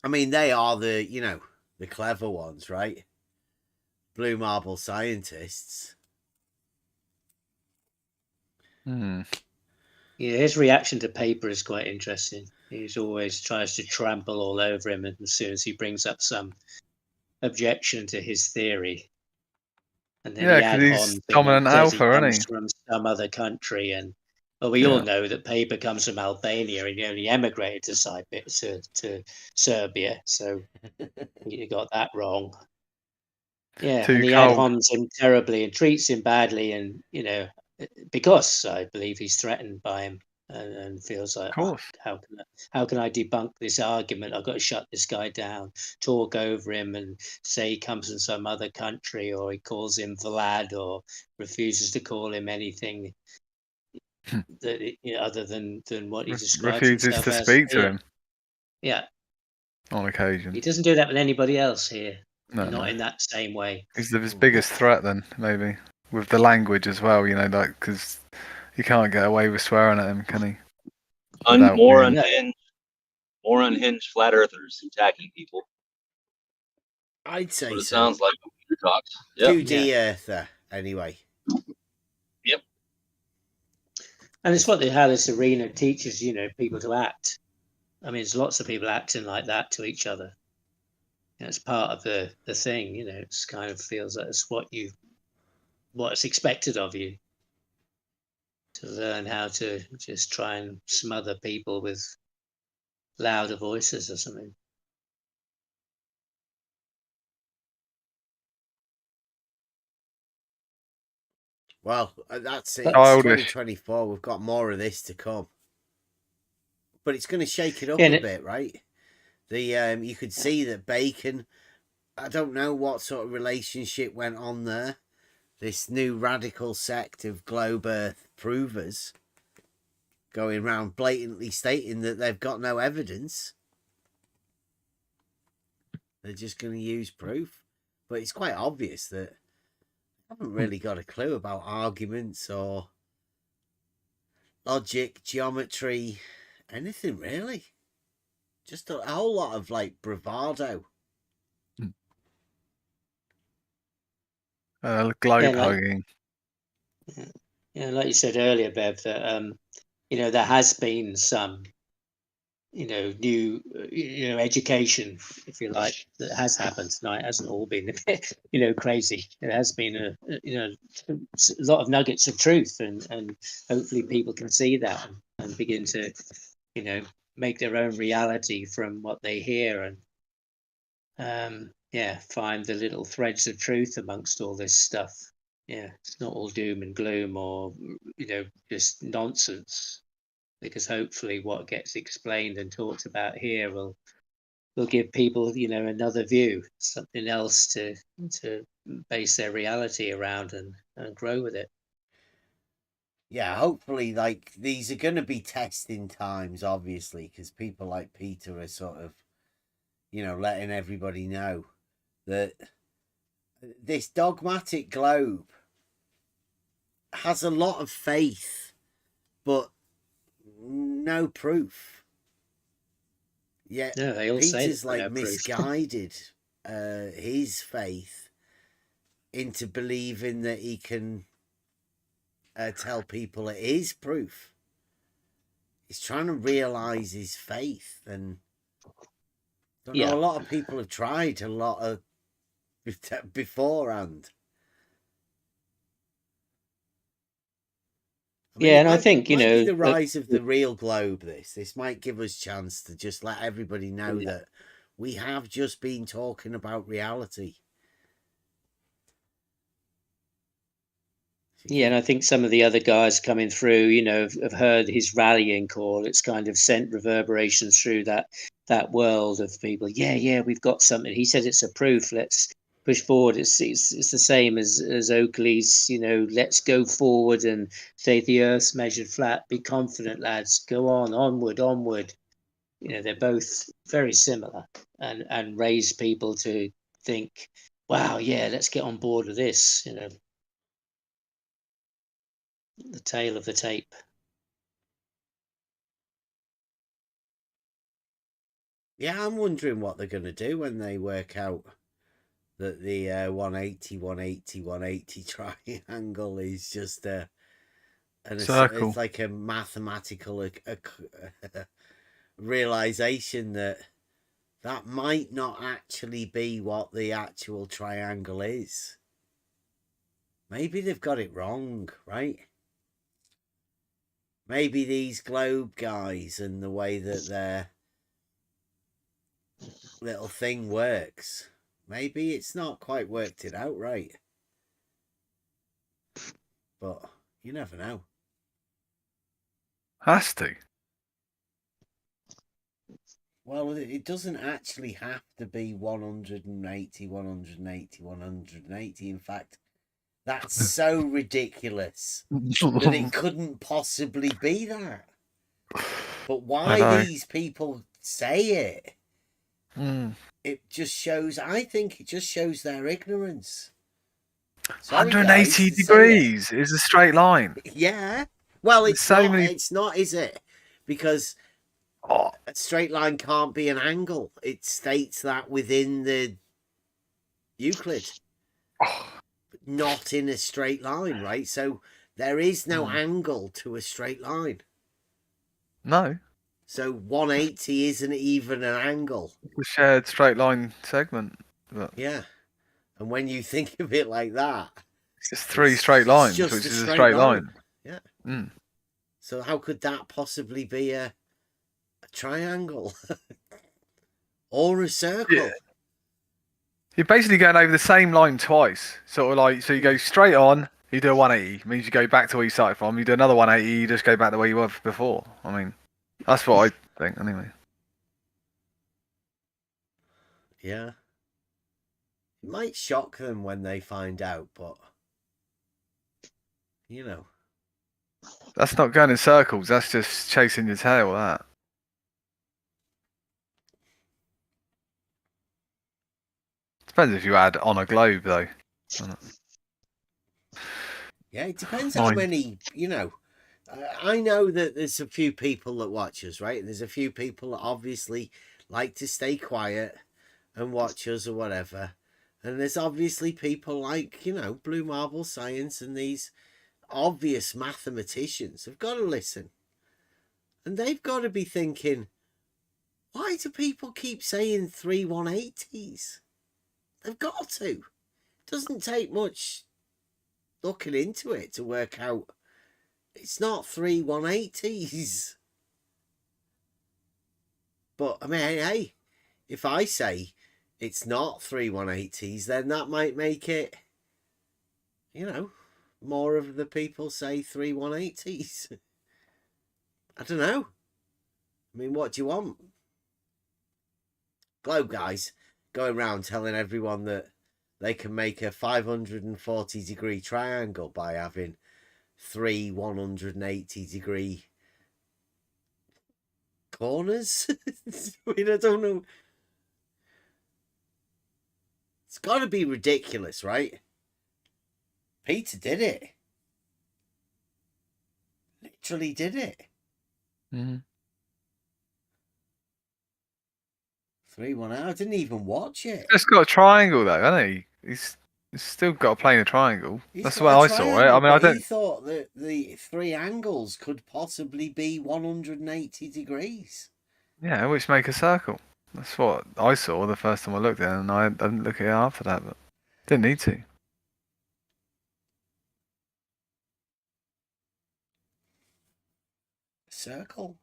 I mean, they are the clever ones, right? Blue marble scientists. Yeah, his reaction to Paper is quite interesting. He's always tries to trample all over him as soon as he brings up some objection to his theory. And then he adds on dominant alpha, he isn't comes he? from some other country, and we all know that Paper comes from Albania and he only emigrated to Serbia, so you got that wrong. Yeah, and he ad-homs him terribly and treats him badly, and because I believe he's threatened by him and feels like, how can I debunk this argument? I've got to shut this guy down, talk over him, and say he comes from some other country, or he calls him Vlad, or refuses to call him anything that other than what he describes Refuses himself to as speak to here. him Yeah, on occasion. he doesn't do that with anybody else here. No, Not no. in that same way. He's his biggest threat then, maybe. With the language as well, like, because he can't get away with swearing at him, can he? More being- unhinged flat earthers attacking people. I'd say That's what it so. sounds like when Peter talks. Yep. 2D Earther, anyway. Yep. And it's how this arena teaches, people to act. I mean, there's lots of people acting like that to each other. It's part of the thing, it's kind of feels like it's what's expected of you, to learn how to just try and smother people with louder voices or something. Well, that's it. Childish. 2024. We've got more of this to come, but it's going to shake it up Yeah, a bit, right? You could see that Bacon. I don't know what sort of relationship went on there. This new radical sect of globe Earth provers going around blatantly stating that they've got no evidence. They're just going to use proof, but it's quite obvious that they haven't really got a clue about arguments or logic, geometry, anything really. Just a whole lot of like bravado. Globe hugging. Yeah, like you said earlier, Bev, that there has been some, new, education, if you like, that has happened tonight. It hasn't all been a bit, crazy. It has been a lot of nuggets of truth, and hopefully people can see that and begin to, make their own reality from what they hear, and find the little threads of truth amongst all this stuff. Yeah, it's not all doom and gloom or just nonsense, because hopefully what gets explained and talked about here will give people another view, something else to base their reality around and grow with it. Yeah, hopefully, like, these are going to be testing times, obviously, because people like Peter are sort of, letting everybody know that this dogmatic globe has a lot of faith, but no proof. Yeah, they all say Peter's they've got like no proof. misguided his faith into believing that he can tell people it is proof. He's trying to realize his faith, and I don't know, a lot of people have tried a lot of beforehand. And I think might be the rise of the real globe. This might give us chance to just let everybody know that we have just been talking about reality. Yeah, and I think some of the other guys coming through, have heard his rallying call. It's kind of sent reverberations through that world of people. Yeah, we've got something. He said it's a proof. Let's push forward. It's the same as Oakley's. Let's go forward and say the Earth's measured flat. Be confident, lads. Go on, onward. They're both very similar, and raise people to think, wow, yeah, let's get on board with this. The tale of the tape. Yeah, I'm wondering what they're going to do when they work out that the 180, 180, 180 triangle is just circle. It's like a mathematical realization that might not actually be what the actual triangle is. Maybe they've got it wrong, right? Maybe these globe guys and the way that their little thing works, maybe it's not quite worked it out right. But you never know. Has to. Well, it doesn't actually have to be 180, 180, 180. In fact, That's so ridiculous that it couldn't possibly be that. But why these people say it, it just shows, I think it just shows their ignorance. Sorry, 180 guys, degrees is a straight line. Yeah. Well, it's so not. many... It's not, is it? Because a straight line can't be an angle. It states that within the Euclid, but not in a straight line, right? So there is no angle to a straight line. No. So 180 isn't even an angle. The shared straight line segment. But... Yeah. And when you think of it like that, it's just three straight lines, which is a straight line. Yeah. So how could that possibly be a triangle or a circle? Yeah. You're basically going over the same line twice. Sort of like, so you go straight on, you do a 180, means you go back to where you started from. You do another 180, you just go back to where you were before. I mean, that's what I think, anyway. Yeah. It might shock them when they find out, but, you know. That's not going in circles, that's just chasing your tail, that. Depends if you add on a globe, though. Yeah, it depends how many, you know. I know that there's a few people that watch us, right? There's a few people that obviously like to stay quiet and watch us or whatever. And there's obviously people like, you know, Blue Marble Science and these obvious mathematicians have got to listen. And they've got to be thinking, why do people keep saying 3 180s? They've got to. It doesn't take much looking into it to work out it's not 3 180s. But, I mean, hey, if I say it's not 3 180s, then that might make it, you know, more of the people say 3 180s. I don't know. I mean, what do you want? Globe guys going around telling everyone that they can make a 540 degree triangle by having 3 180 degree corners. I mean, I don't know. It's got to be ridiculous, right? Peter did it. Literally did it. 3 1 I didn't even watch it. He's got a triangle though, hasn't he? He's still got a plane of triangle. That's the way I saw it. I mean, I don't. He thought that the 3 angles could possibly be 180 degrees. Yeah, which make a circle. That's what I saw the first time I looked at it, and I didn't look at it after that, but didn't need to. Circle.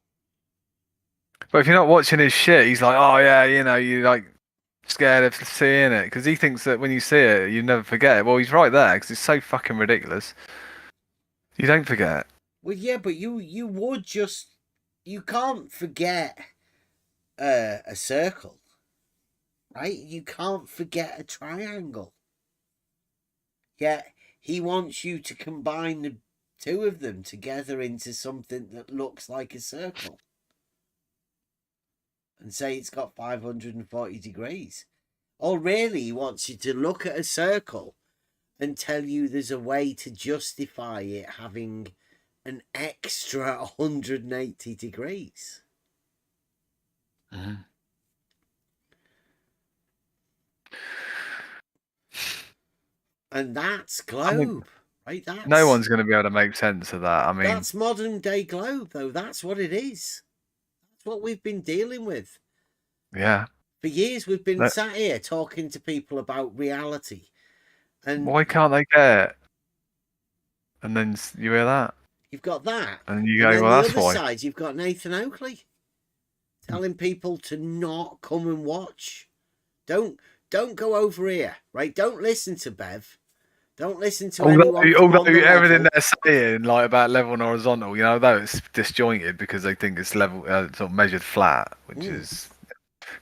But if you're not watching his shit, he's like, oh yeah, you know, you like scared of seeing it because he thinks that when you see it, you never forget it. Well, he's right there because it's so fucking ridiculous. You don't forget. Well, yeah, but you would just, you can't forget a circle, right? You can't forget a triangle. Yet he wants you to combine the two of them together into something that looks like a circle. And say it's got 540 degrees. Or really, he wants you to look at a circle and tell you there's a way to justify it having an extra 180 degrees. And that's globe, I mean, right? That's, no one's going to be able to make sense of that. I mean, that's modern day globe, though. That's what it is. What we've been dealing with. Yeah. For years we've been sat here talking to people about reality. And why can't they get it? And then you hear that. You've got that. And you go, well, that's why. On the other side, you've got Nathan Oakley telling people to not come and watch. Don't go over here, right? Don't listen to Bev. Don't listen to anyone. Although everything they're saying, like about level and horizontal, you know, though it's disjointed because they think it's level, sort of measured flat, which is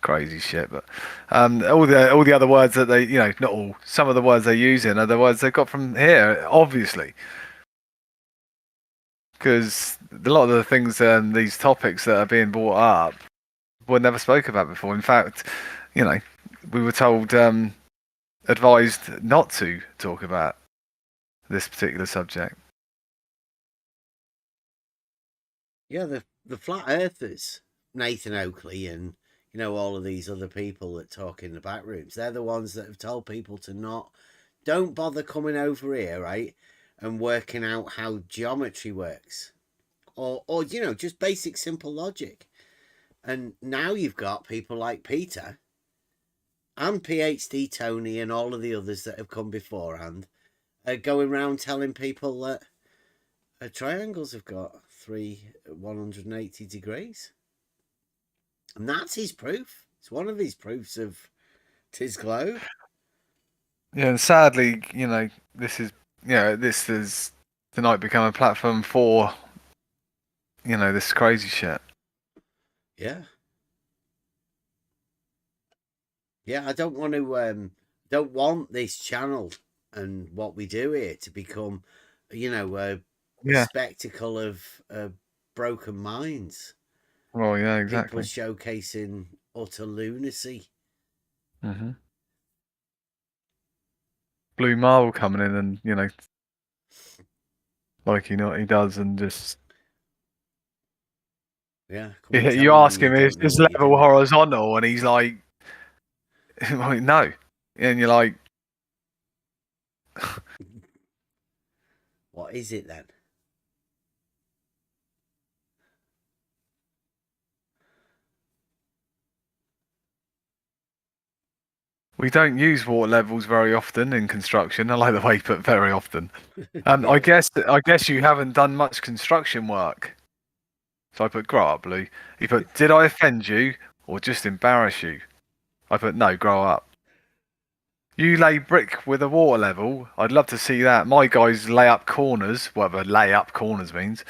crazy shit. But all the other words that they, not all, some of the words they're using are the words they got from here, obviously. Because a lot of the things, these topics that are being brought up, were never spoke about before. In fact, we were told, advised not to talk about this particular subject. Yeah, the flat earthers, Nathan Oakley and all of these other people that talk in the back rooms, they're the ones that have told people to don't bother coming over here, right, and working out how geometry works, or just basic simple logic. And now you've got people like Peter and PhD Tony and all of the others that have come beforehand going around telling people that triangles have got 180 degrees. And that's his proof. It's one of his proofs of tis globe. Yeah, and sadly, this has tonight become a platform for, this crazy shit. Yeah. Yeah, I don't want this channel and what we do here to become, a spectacle of broken minds. Well, yeah, exactly. People showcasing utter lunacy. Mm-hmm. Blue Marble coming in and, like he does, and just... Yeah. You ask him, is this level horizontal? And he's like, no. And you're like... What is it then? We don't use water levels very often in construction. I like the way you put very often. I guess you haven't done much construction work. So I put grow up, Blue. He put, did I offend you or just embarrass you? I put, no, grow up. You lay brick with a water level. I'd love to see that. My guys lay up corners, whatever lay up corners means,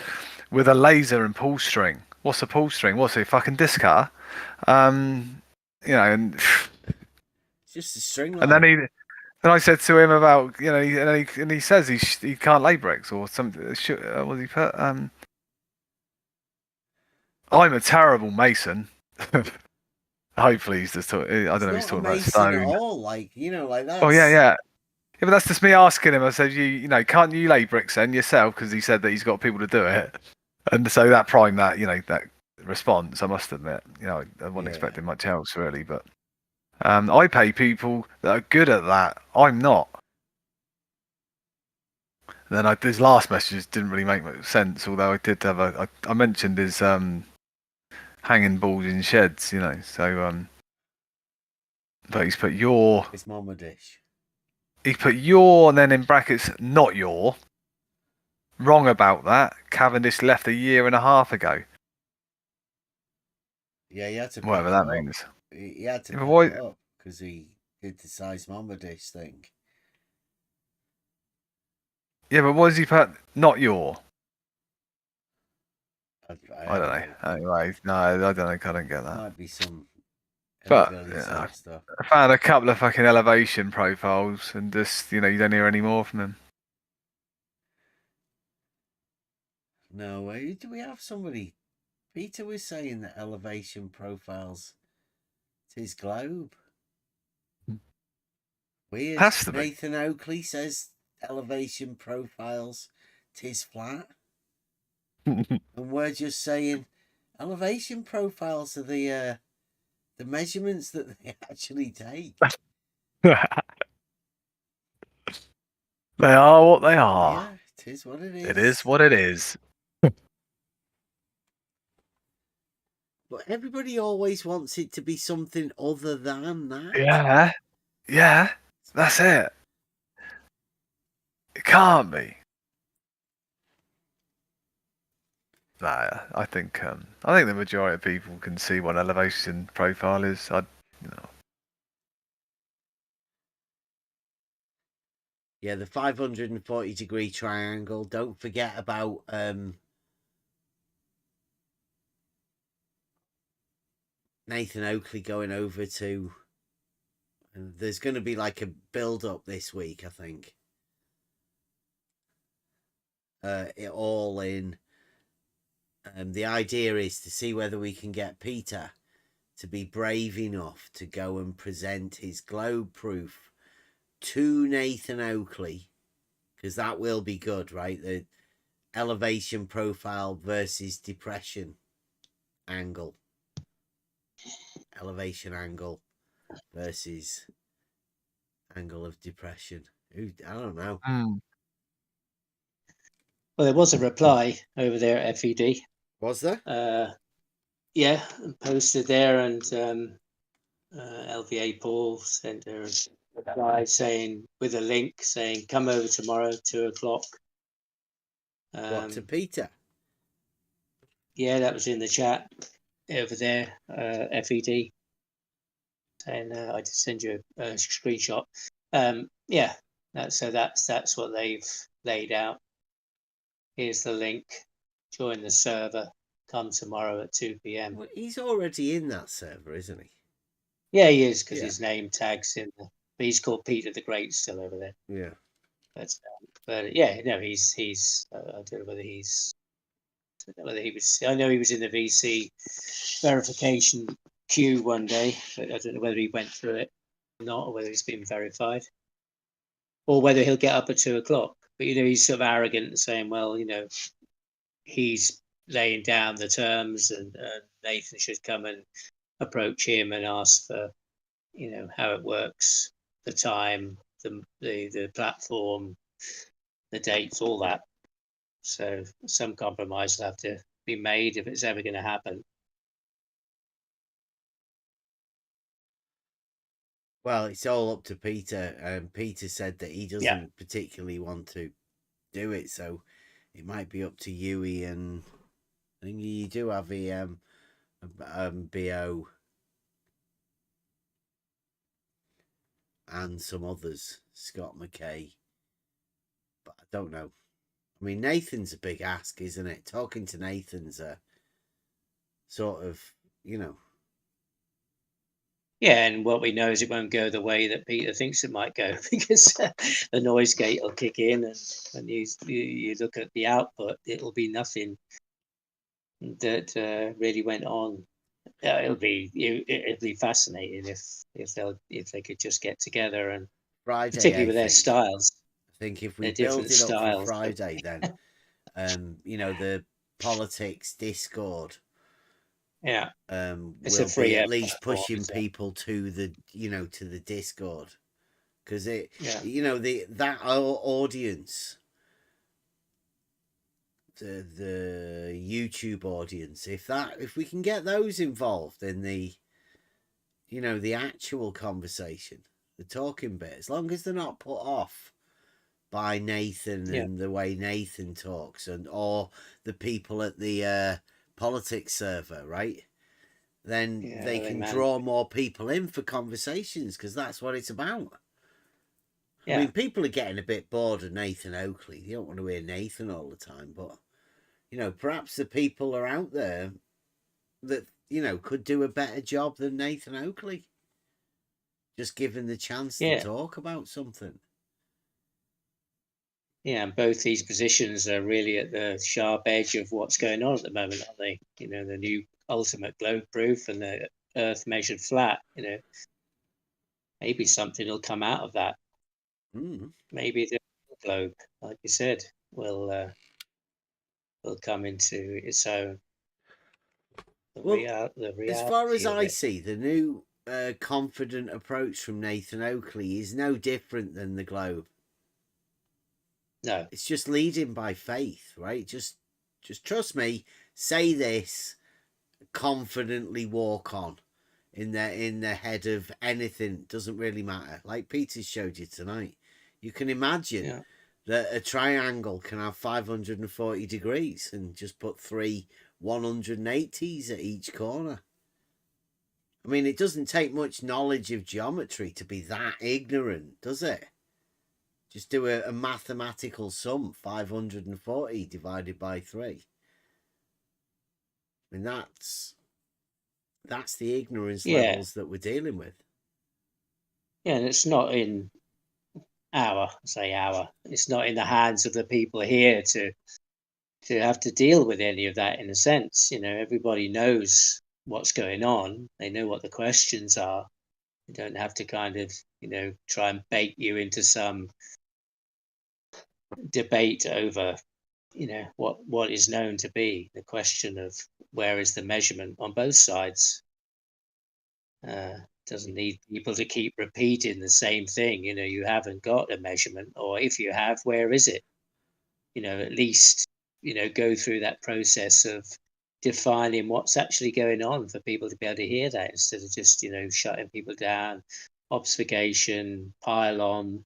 with a laser and pull string. What's a pull string? What's it, fucking disc cutter? And it's just a string line. And then I said to him about, and he says he can't lay bricks or something. What did he put? I'm a terrible mason. Hopefully he's just talking. I don't know if he's talking about stone. At all, like that. Oh yeah. But that's just me asking him. I said, can't you lay bricks then yourself? Because he said that he's got people to do it, and so that primed that, that response. I must admit, I wasn't expecting much else really, but I pay people that are good at that. I'm not. And then his last message didn't really make much sense, although I did have I mentioned his hanging balls in sheds, so but he's put your... It's Mama Dish. He put your, and then in brackets, not your. Wrong about that. Cavendish left a year and a half ago. Yeah, he had to... Whatever that means. He had to pick it up because he did the size Mama Dish thing. Yeah, but what does he put? Not your. I don't know. Anyway, no, I don't know. I don't get that. Might be some. But I found a couple of fucking elevation profiles, and just you don't hear any more from them. No, do we have somebody? Peter was saying that elevation profiles. Tis globe. Weird. Nathan Oakley says elevation profiles. Tis flat. And we're just saying elevation profiles are the measurements that they actually take. They are what they are. Yeah, it is what it is. It is what it is. But everybody always wants it to be something other than that. Yeah, that's it. It can't be. Nah, I think the majority of people can see what elevation profile is. Yeah, the 540 degree triangle. Don't forget about Nathan Oakley going over to. And there's going to be like a build up this week, I think. It all in. The idea is to see whether we can get Peter to be brave enough to go and present his globe proof to Nathan Oakley, because that will be good, right? The elevation profile versus depression angle. Elevation angle versus angle of depression. I don't know. Well, there was a reply over there at FED. Was there? Yeah, posted there, and LVA Paul sent her a reply saying, with a link saying, come over tomorrow, 2:00. What, to Peter? Yeah, that was in the chat over there, FED, saying I did send you a screenshot. Yeah, that's what they've laid out. Here's the link. Join the server. Come tomorrow at 2 p.m. Well, he's already in that server, isn't he? Yeah, he is, because his name tags in. But he's called Peter the Great still over there. Yeah. But yeah, no, he's. I don't know whether he's. Whether he was. I know he was in the VC verification queue one day, but I don't know whether he went through it or not, or whether he's been verified, or whether he'll get up at 2:00. But he's sort of arrogant and saying, well, he's laying down the terms, and Nathan should come and approach him and ask for, how it works, the time, the platform, the dates, all that. So some compromise will have to be made if it's ever going to happen. Well, it's all up to Peter. Peter said that he doesn't particularly want to do it, so it might be up to Yui, and I think you do have BO and some others, Scott McKay, but I don't know. I mean, Nathan's a big ask, isn't it? Talking to Nathan's a sort of, Yeah, and what we know is it won't go the way that Peter thinks it might go, because the noise gate will kick in, and when you look at the output, it'll be nothing that really went on. It'll be fascinating if they could just get together, and Friday, particularly with their styles. I think if we build it up for Friday, then the politics Discord. Yeah. Will be at least pushing people to the to the Discord, because that audience, the YouTube audience, if we can get those involved in the the actual conversation, the talking bit, as long as they're not put off by Nathan and the way Nathan talks, or the people at the politics server, right? Then they can draw more people in for conversations, because that's what it's about. I mean, people are getting a bit bored of Nathan Oakley. They don't want to hear Nathan all the time, but perhaps the people are out there that could do a better job than Nathan Oakley, just given the chance to talk about something. Yeah, and both these positions are really at the sharp edge of what's going on at the moment, aren't they? The new ultimate globe proof and the Earth measured flat. Maybe something will come out of that. Maybe the globe, like you said, will come into its own. As far as I see, the new confident approach from Nathan Oakley is no different than the globe. No, it's just leading by faith, right? Just trust me. Say this, confidently walk on. In the head of anything, doesn't really matter. Like Peter showed you tonight, you can imagine that a triangle can have 540 degrees and just put 3 180s at each corner. I mean, it doesn't take much knowledge of geometry to be that ignorant, does it? Just do a mathematical sum, 540 divided by 3. I mean, That's the ignorance Yeah. levels that we're dealing with. Yeah, and it's not in it's not in the hands of the people here to have to deal with any of that, in a sense. You know, everybody knows what's going on. They know what the questions are. You don't have to kind of, you know, try and bait you into some debate over, you know, what is known to be the question of where is the measurement on both sides. Doesn't need people to keep repeating the same thing. You know, you haven't got a measurement, or if you have, where is it? You know, at least, you know, go through that process of defining what's actually going on for people to be able to hear that, instead of just, you know, shutting people down, obfuscation, pile on,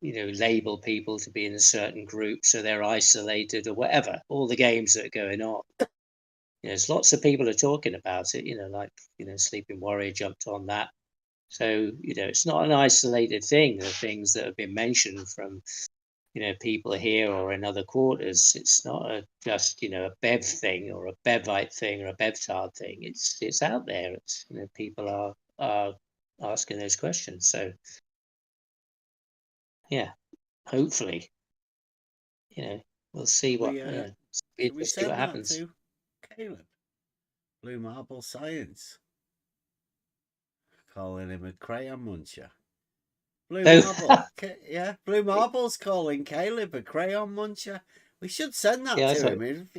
you know, label people to be in a certain group so they're isolated or whatever, all the games that are going on. You know, there's lots of people are talking about it, you know, like, you know, Sleeping Warrior jumped on that. So, you know, it's not an isolated thing. The things that have been mentioned from, you know, people here or in other quarters, it's not just, you know, a Bev thing or a Bevite thing or a Bevtard thing. It's out there. It's, you know, people are asking those questions. So, yeah, hopefully, you know, we'll see what, Should we see send what that happens. to Caleb? Blue Marble Science. Calling him a crayon muncher. Blue Marble. Yeah, Blue Marble's calling Caleb a crayon muncher. We should send that to him.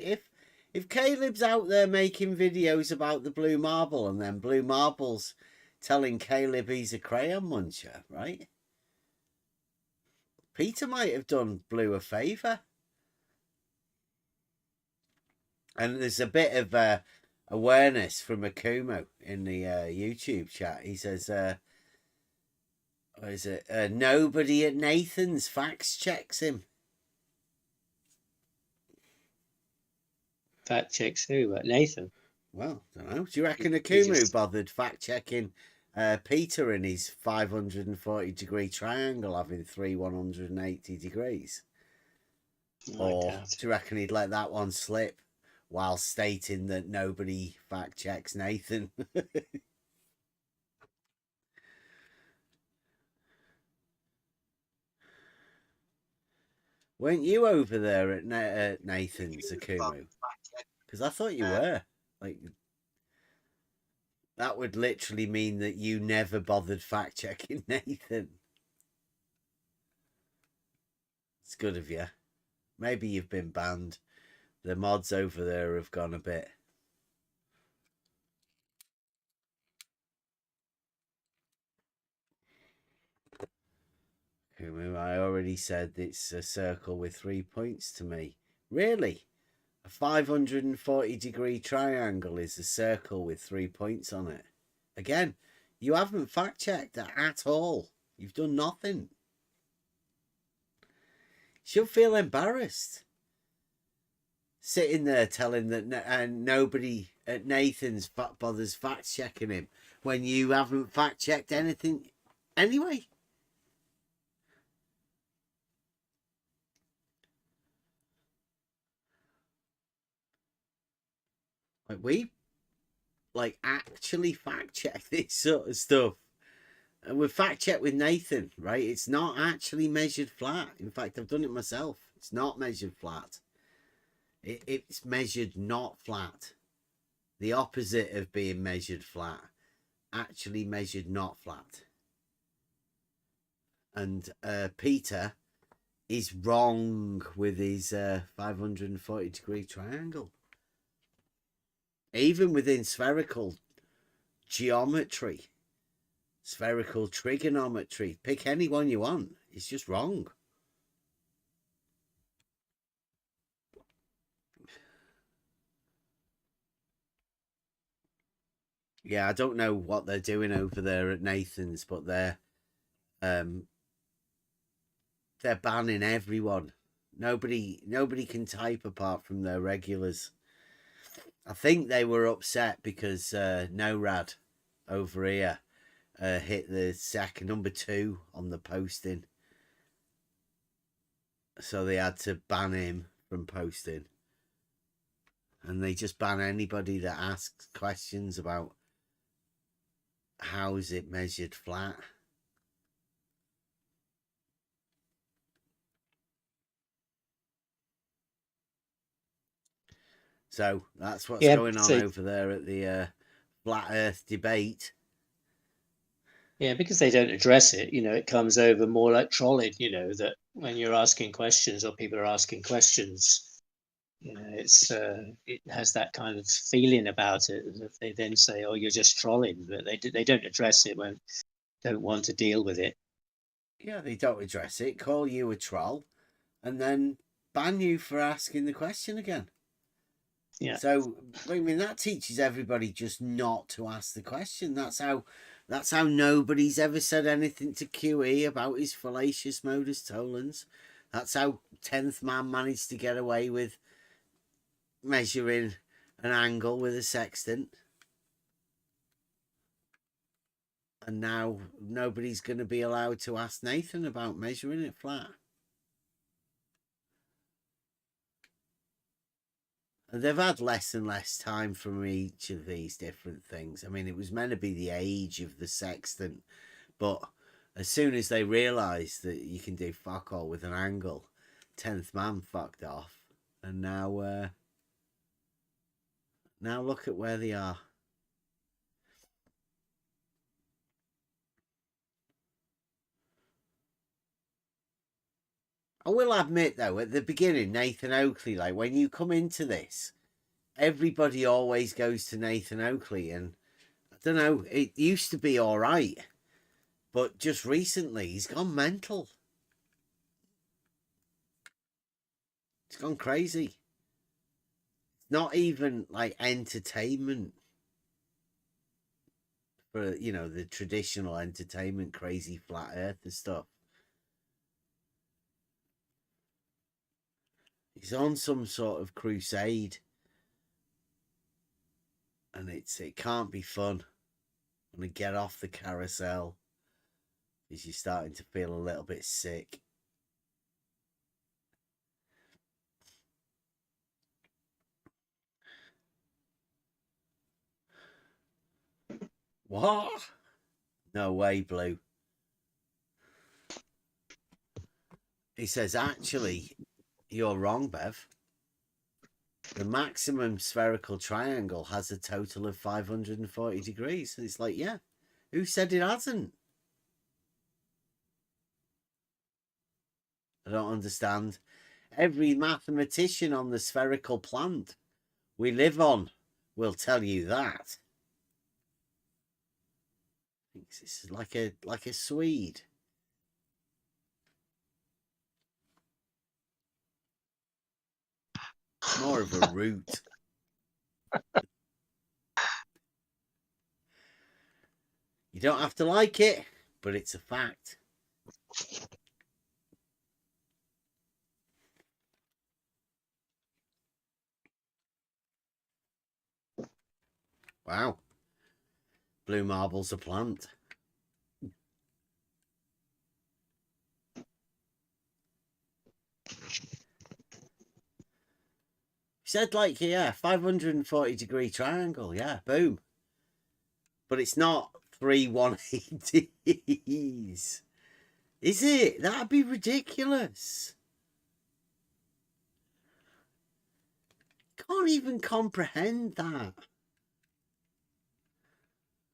If Caleb's out there making videos about the Blue Marble and then Blue Marble's telling Caleb he's a crayon muncher, right? Peter might have done Blue a favour. And there's a bit of awareness from Akumo in the YouTube chat. He says, what is it? Nobody at Nathan's fact checks him. Fact checks who? Nathan? Well, I don't know. Do you reckon Akumu bothered fact checking Peter in his 540-degree triangle having three 180 degrees? Or do you reckon he'd let that one slip while stating that nobody fact checks Nathan? Weren't you over there at Nathan's, Akumu? Because I thought you were. Like, that would literally mean that you never bothered fact checking Nathan. It's good of you. Maybe you've been banned. The mods over there have gone a bit. I already said it's a circle with 3 points to me. Really? A 540-degree triangle is a circle with 3 points on it. Again, you haven't fact-checked at all. You've done nothing. You should feel embarrassed. Sitting there telling that nobody at Nathan's bothers fact-checking him when you haven't fact-checked anything anyway. Like, we actually fact-check this sort of stuff. And we fact-check with Nathan, right? It's not actually measured flat. In fact, I've done it myself. It's not measured flat. It's measured not flat. The opposite of being measured flat. Actually measured not flat. And Peter is wrong with his 540-degree triangle. Even within spherical geometry, spherical trigonometry, pick any one you want. It's just wrong. Yeah, I don't know what they're doing over there at Nathan's, but they're banning everyone. Nobody can type apart from their regulars. I think they were upset because NORAD over here hit the number 2 on the posting. So they had to ban him from posting. and they just ban anybody that asks questions about how is it measured flat. So that's what's going on over there at the flat Earth debate. Yeah, because they don't address it, it comes over more like trolling, that when you're asking questions or people are asking questions, it has that kind of feeling about it. That they then say, "Oh, you're just trolling," but they don't address it when don't want to deal with it. Yeah, they don't address it, call you a troll, and then ban you for asking the question again. Yeah. So I mean that teaches everybody just not to ask the question. That's how nobody's ever said anything to QE about his fallacious modus tollens. That's how 10th man managed to get away with measuring an angle with a sextant. And now nobody's going to be allowed to ask Nathan about measuring it flat. And they've had less and less time from each of these different things. I mean, it was meant to be the age of the sextant, but as soon as they realised that you can do fuck all with an angle, 10th man fucked off. And now look at where they are. I will admit, though, at the beginning, Nathan Oakley, like when you come into this, everybody always goes to Nathan Oakley, and I don't know, it used to be all right, but just recently he's gone mental. It's gone crazy. It's not even like entertainment for, the traditional entertainment, crazy flat earther stuff. He's on some sort of crusade, and it can't be fun. I'm gonna get off the carousel because you're starting to feel a little bit sick. What? No way, Blue. He says, actually, you're wrong, Bev. The maximum spherical triangle has a total of 540 degrees. And it's like, yeah, who said it hasn't? I don't understand. Every mathematician on the spherical planet we live on will tell you that. This is like a Swede. More of a root. You don't have to like it, but it's a fact. Wow. Blue marble's a plant. Said 540-degree triangle. Yeah, boom. But it's not 3 180s. Is it? That'd be ridiculous. Can't even comprehend that.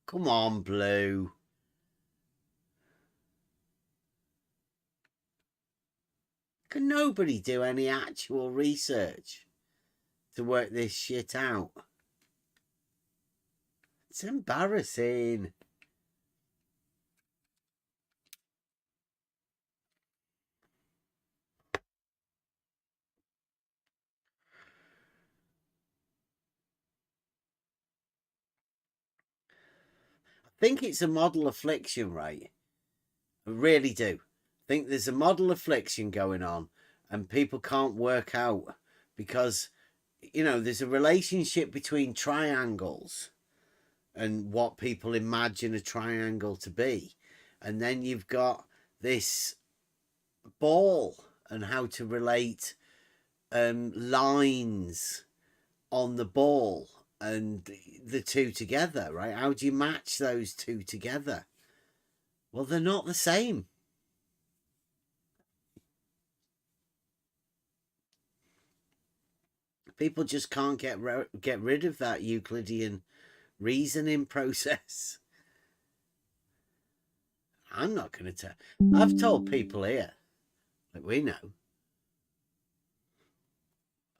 Come on, Blue. Can nobody do any actual research to work this shit out? It's embarrassing. I think it's a model affliction, right? I really do. I think there's a model affliction going on and people can't work out because, there's a relationship between triangles and what people imagine a triangle to be. And then you've got this ball and how to relate lines on the ball and the two together, right? How do you match those two together? Well, they're not the same. People just can't get rid of that Euclidean reasoning process. I'm not going to tell. I've told people here, like we know,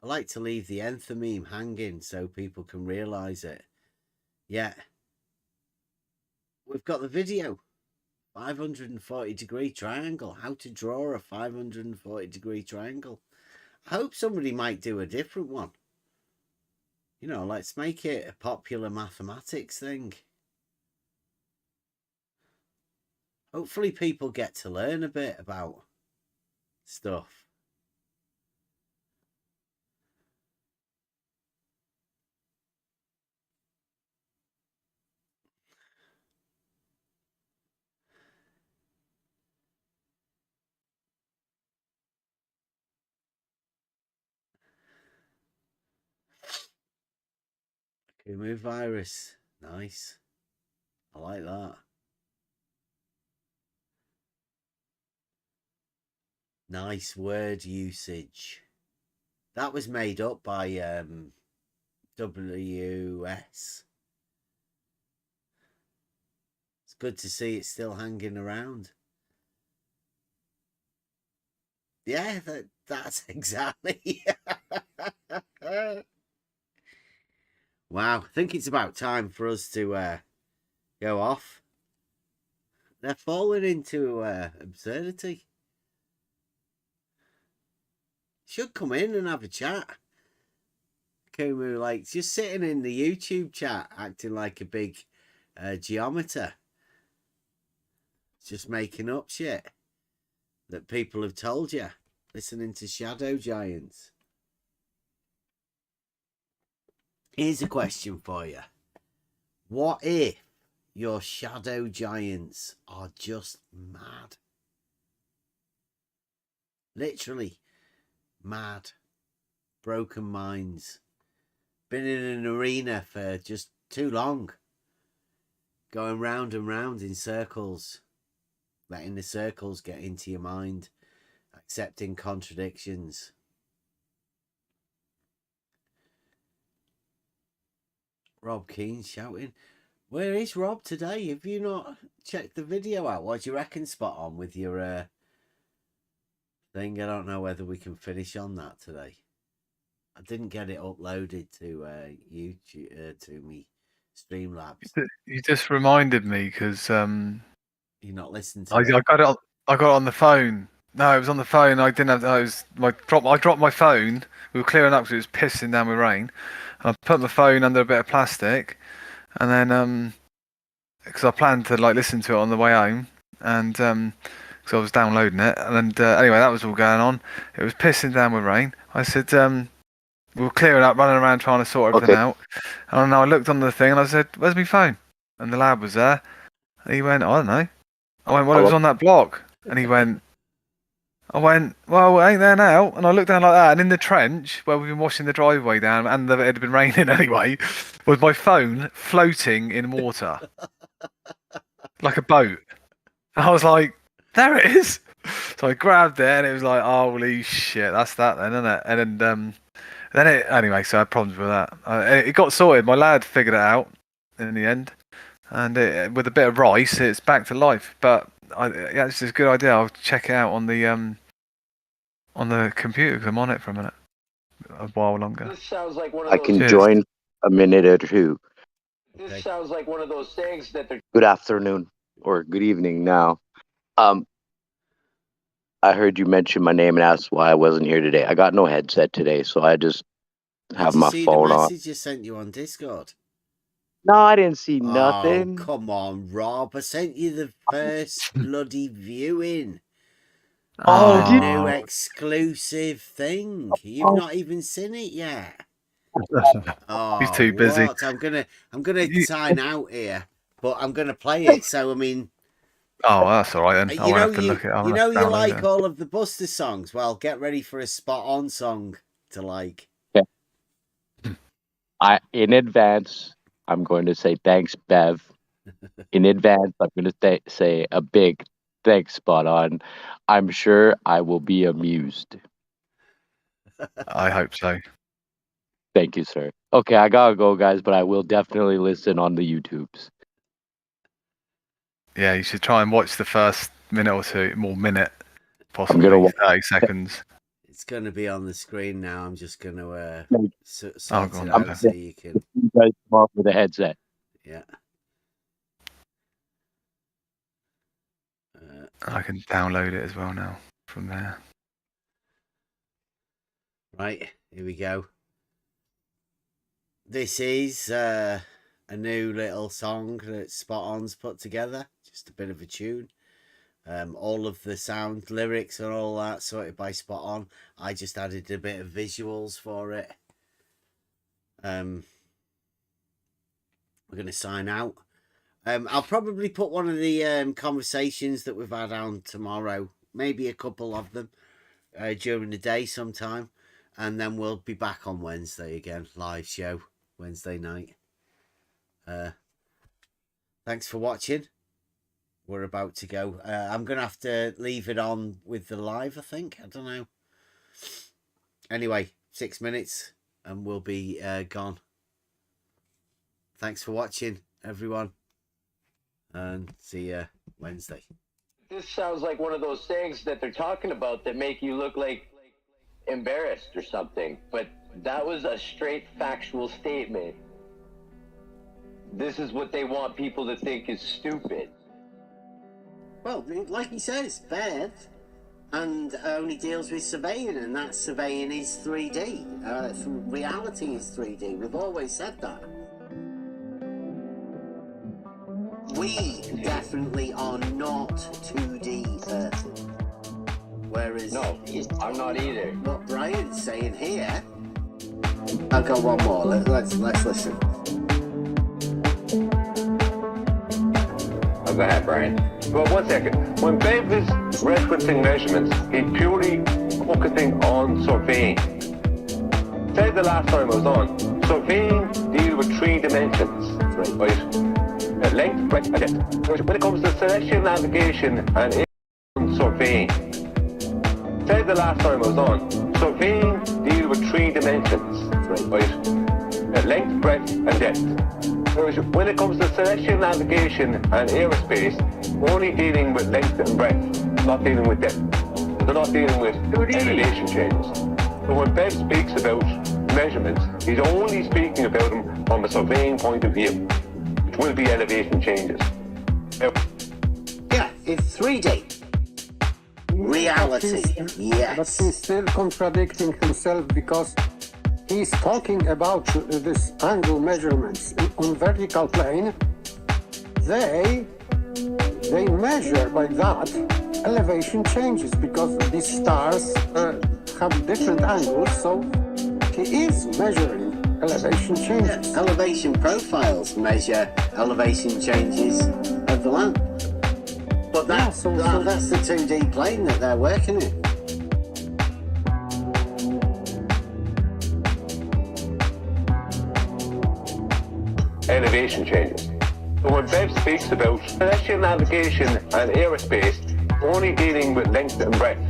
I like to leave the enthymeme hanging so people can realise it. Yeah. We've got the video. 540-degree triangle. How to draw a 540-degree triangle. I hope somebody might do a different one. You know, let's make it a popular mathematics thing. Hopefully people get to learn a bit about stuff. Kumu virus. Nice. I like that. Nice word usage. That was made up by WS. It's good to see it still hanging around. Yeah, that's exactly. Wow, I think it's about time for us to go off. They're falling into absurdity. Should come in and have a chat. Kumu, like, just sitting in the YouTube chat acting like a big geometer. Just making up shit that people have told you. Listening to shadow giants. Here's a question for you. What if your shadow giants are just mad? Literally mad. Broken minds. Been in an arena for just too long. Going round and round in circles. Letting the circles get into your mind. Accepting contradictions. Rob Keane shouting. Where is Rob today? Have you not checked the video out? What do you reckon, Spot On, with your thing? I don't know whether we can finish on that today. I didn't get it uploaded to YouTube to me Streamlabs. You just reminded me because you're not listening to I got it. I got it on the phone. No, it was on the phone. I didn't have. I dropped my phone. We were clearing up because it was pissing down with rain. And I put my phone under a bit of plastic, and then because I planned to like listen to it on the way home, and because I was downloading it, and anyway, that was all going on. It was pissing down with rain. I said we were clearing up, running around trying to sort everything out, and I looked on the thing and I said, "Where's my phone?" And the lad was there, and he went, "I don't know." I went, "Well, it was on that block," and he went. I went, well, it ain't there now. And I looked down like that, and in the trench where we've been washing the driveway down, and it had been raining anyway, was my phone floating in water. Like a boat. And I was like, there it is. So I grabbed it, and it was like, holy shit, that's that then, isn't it? And then it, anyway, so I had problems with that. It got sorted. My lad figured it out in the end. And with a bit of rice, it's back to life. But yeah, it's a good idea. I'll check it out on the computer because I'm on it for a while longer. This sounds like one of I those. can Cheers. join a minute or two. This sounds like one of those things that they're. Good afternoon or good evening now. I heard you mention my name and asked why I wasn't here today. I got no headset today, so I just have my phone the on. message you sent you on Discord? No, I didn't see nothing. Oh, come on, Rob. I sent you the first bloody viewing. Oh, did new exclusive thing. You've not even seen it yet. Oh, he's too busy. What? I'm gonna sign out here, but I'm gonna play it. So I mean, oh, that's all right then. I won't have to look it up. You know, you like all of the Buster songs. Well, get ready for a Spot On song to like. Yeah. In advance, I'm going to say thanks, Bev. In advance, I'm going to say a big thanks, Spot On. I'm sure I will be amused. I hope so. Thank you, sir. Okay, I gotta go, guys, but I will definitely listen on the YouTubes. Yeah, you should try and watch the first minute or two, more minute, possibly gonna watch 30 seconds. It's going to be on the screen now. I'm just going to sort go it on, out so you can. You guys come off with a headset. Yeah. I can download it as well now from there. Right, here we go. This is a new little song that Spot On's put together. Just a bit of a tune. All of the sound, lyrics and all that sorted by Spot On. I just added a bit of visuals for it. We're going to sign out. I'll probably put one of the conversations that we've had on tomorrow, maybe a couple of them, during the day sometime. And then we'll be back on Wednesday again, live show, Wednesday night. Thanks for watching. We're about to go. I'm going to have to leave it on with the live, I think. I don't know. Anyway, 6 minutes and we'll be gone. Thanks for watching, everyone. And see you Wednesday. This sounds like one of those things that they're talking about that make you look like embarrassed or something. But that was a straight factual statement. This is what they want people to think is stupid. Well, like he says, Bev and only deals with surveying, and that surveying is 3D. Reality is 3D. We've always said that. We definitely are not 2D Earth. Whereas... No, I'm not either. What Brian's saying here... I'll go one more. Let's listen. Oh, go ahead, Brian. Well, 1 second. When Bev is referencing measurements, he's purely focusing on surveying. Said the last time I was on, surveying deals with 3 dimensions, right? Length, breadth, and depth. When it comes to celestial navigation and surveying, said the last time I was on, surveying deals with 3 dimensions, right? Length, breadth, and depth. Whereas when it comes to celestial navigation and aerospace, we're only dealing with length and breadth, not dealing with depth. They're not dealing with elevation changes. So when Bev speaks about measurements, he's only speaking about them from a surveying point of view, which will be elevation changes. Yeah, it's 3D. Reality, yes. But he's still contradicting himself because he's talking about this angle measurements on vertical plane. They measure by that elevation changes because these stars have different angles, so he is measuring elevation changes. Yeah, elevation profiles measure elevation changes of the land. But that's the 2D plane that they're working in. Elevation changes. So when Bev speaks about celestial navigation and aerospace, we're only dealing with length and breadth,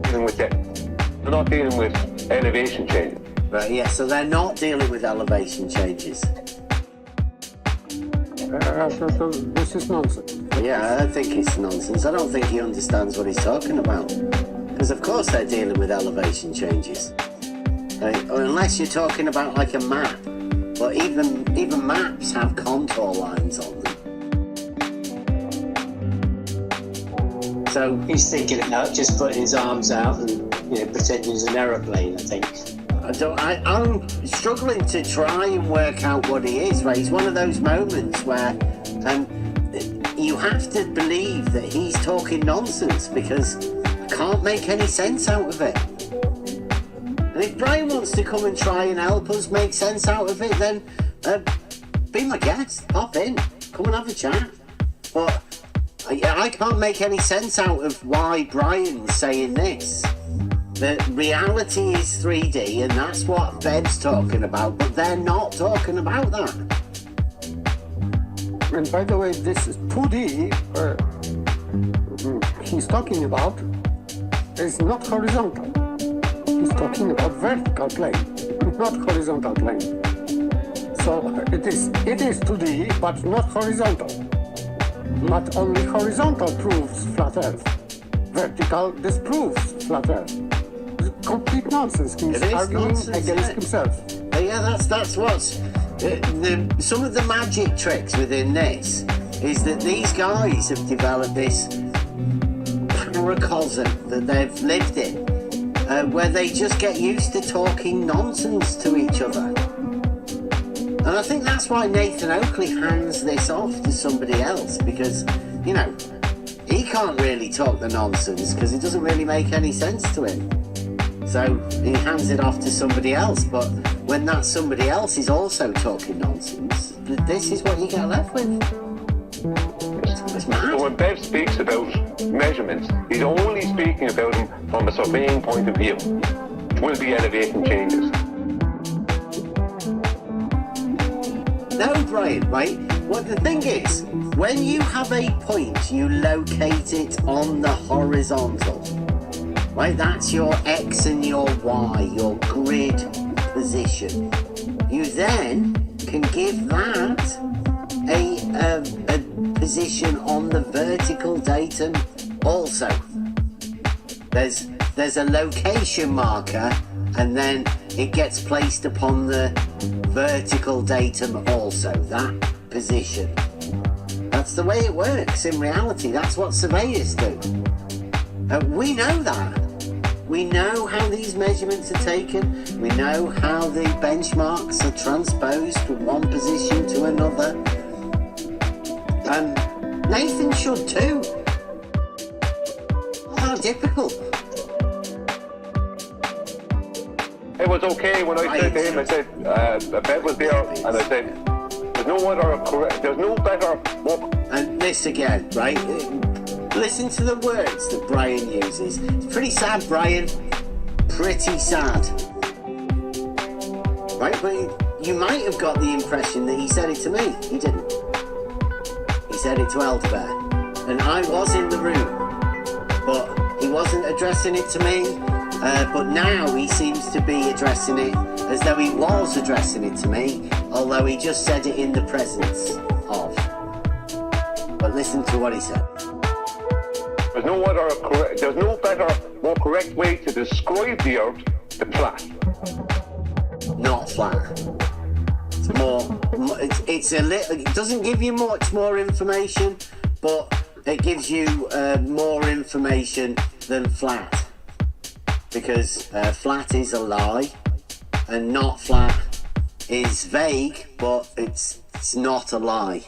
dealing with depth. We're not dealing with elevation changes. Right, yeah, so they're not dealing with elevation changes. So this is nonsense. Yeah, I don't think it's nonsense. I don't think he understands what he's talking about. Because of course they're dealing with elevation changes. Or unless you're talking about like a map. But even maps have contour lines on them. So he's thinking about just putting his arms out and pretending he's an aeroplane, I think. I'm struggling to try and work out what he is, right? It's one of those moments where you have to believe that he's talking nonsense because I can't make any sense out of it. And if Brian wants to come and try and help us make sense out of it, then be my guest, pop in, come and have a chat. But I can't make any sense out of why Brian's saying this. that reality is 3D, and that's what Bev's talking about, but they're not talking about that. And by the way, this is 2D he's talking about is not horizontal. He's talking about vertical plane, not horizontal plane. So it is 2D, but not horizontal. Not only horizontal proves flat Earth. Vertical disproves flat Earth. Complete nonsense. He's arguing against himself. Yeah, that's what's some of the magic tricks within this is that these guys have developed this paracosm that they've lived in, where they just get used to talking nonsense to each other. And I think that's why Nathan Oakley hands this off to somebody else, because, you know, he can't really talk the nonsense because it doesn't really make any sense to him. So he hands it off to somebody else, but when that somebody else is also talking nonsense, this is what you get left with. It's mad. So when Bev speaks about measurements, he's only speaking about them from a surveying point of view. Will be elevation changes. No, Brian, right? Well, the thing is, when you have a point, you locate it on the horizontal. Right, that's your X and your Y, your grid position. You then can give that a position on the vertical datum also. There's a location marker, and then it gets placed upon the vertical datum also, that position. That's the way it works in reality. That's what surveyors do. We know that. We know how these measurements are taken. We know how the benchmarks are transposed from one position to another. Nathan should too. Not that difficult. It was okay when I said to him, I said, Bev was there, and I said, there's no better walk. And this again, right? Listen to the words that Brian uses. It's pretty sad, Brian. Pretty sad. Right, but you might have got the impression that he said it to me. He didn't. He said it to Elderbear. And I was in the room. But he wasn't addressing it to me. But now he seems to be addressing it as though he was addressing it to me, although he just said it in the presence of. But listen to what he said. There's no better, more correct way to describe the Earth than flat. Not flat. It's more. It's a little. It doesn't give you much more information, but it gives you more information than flat. Because flat is a lie, and not flat is vague, but it's not a lie.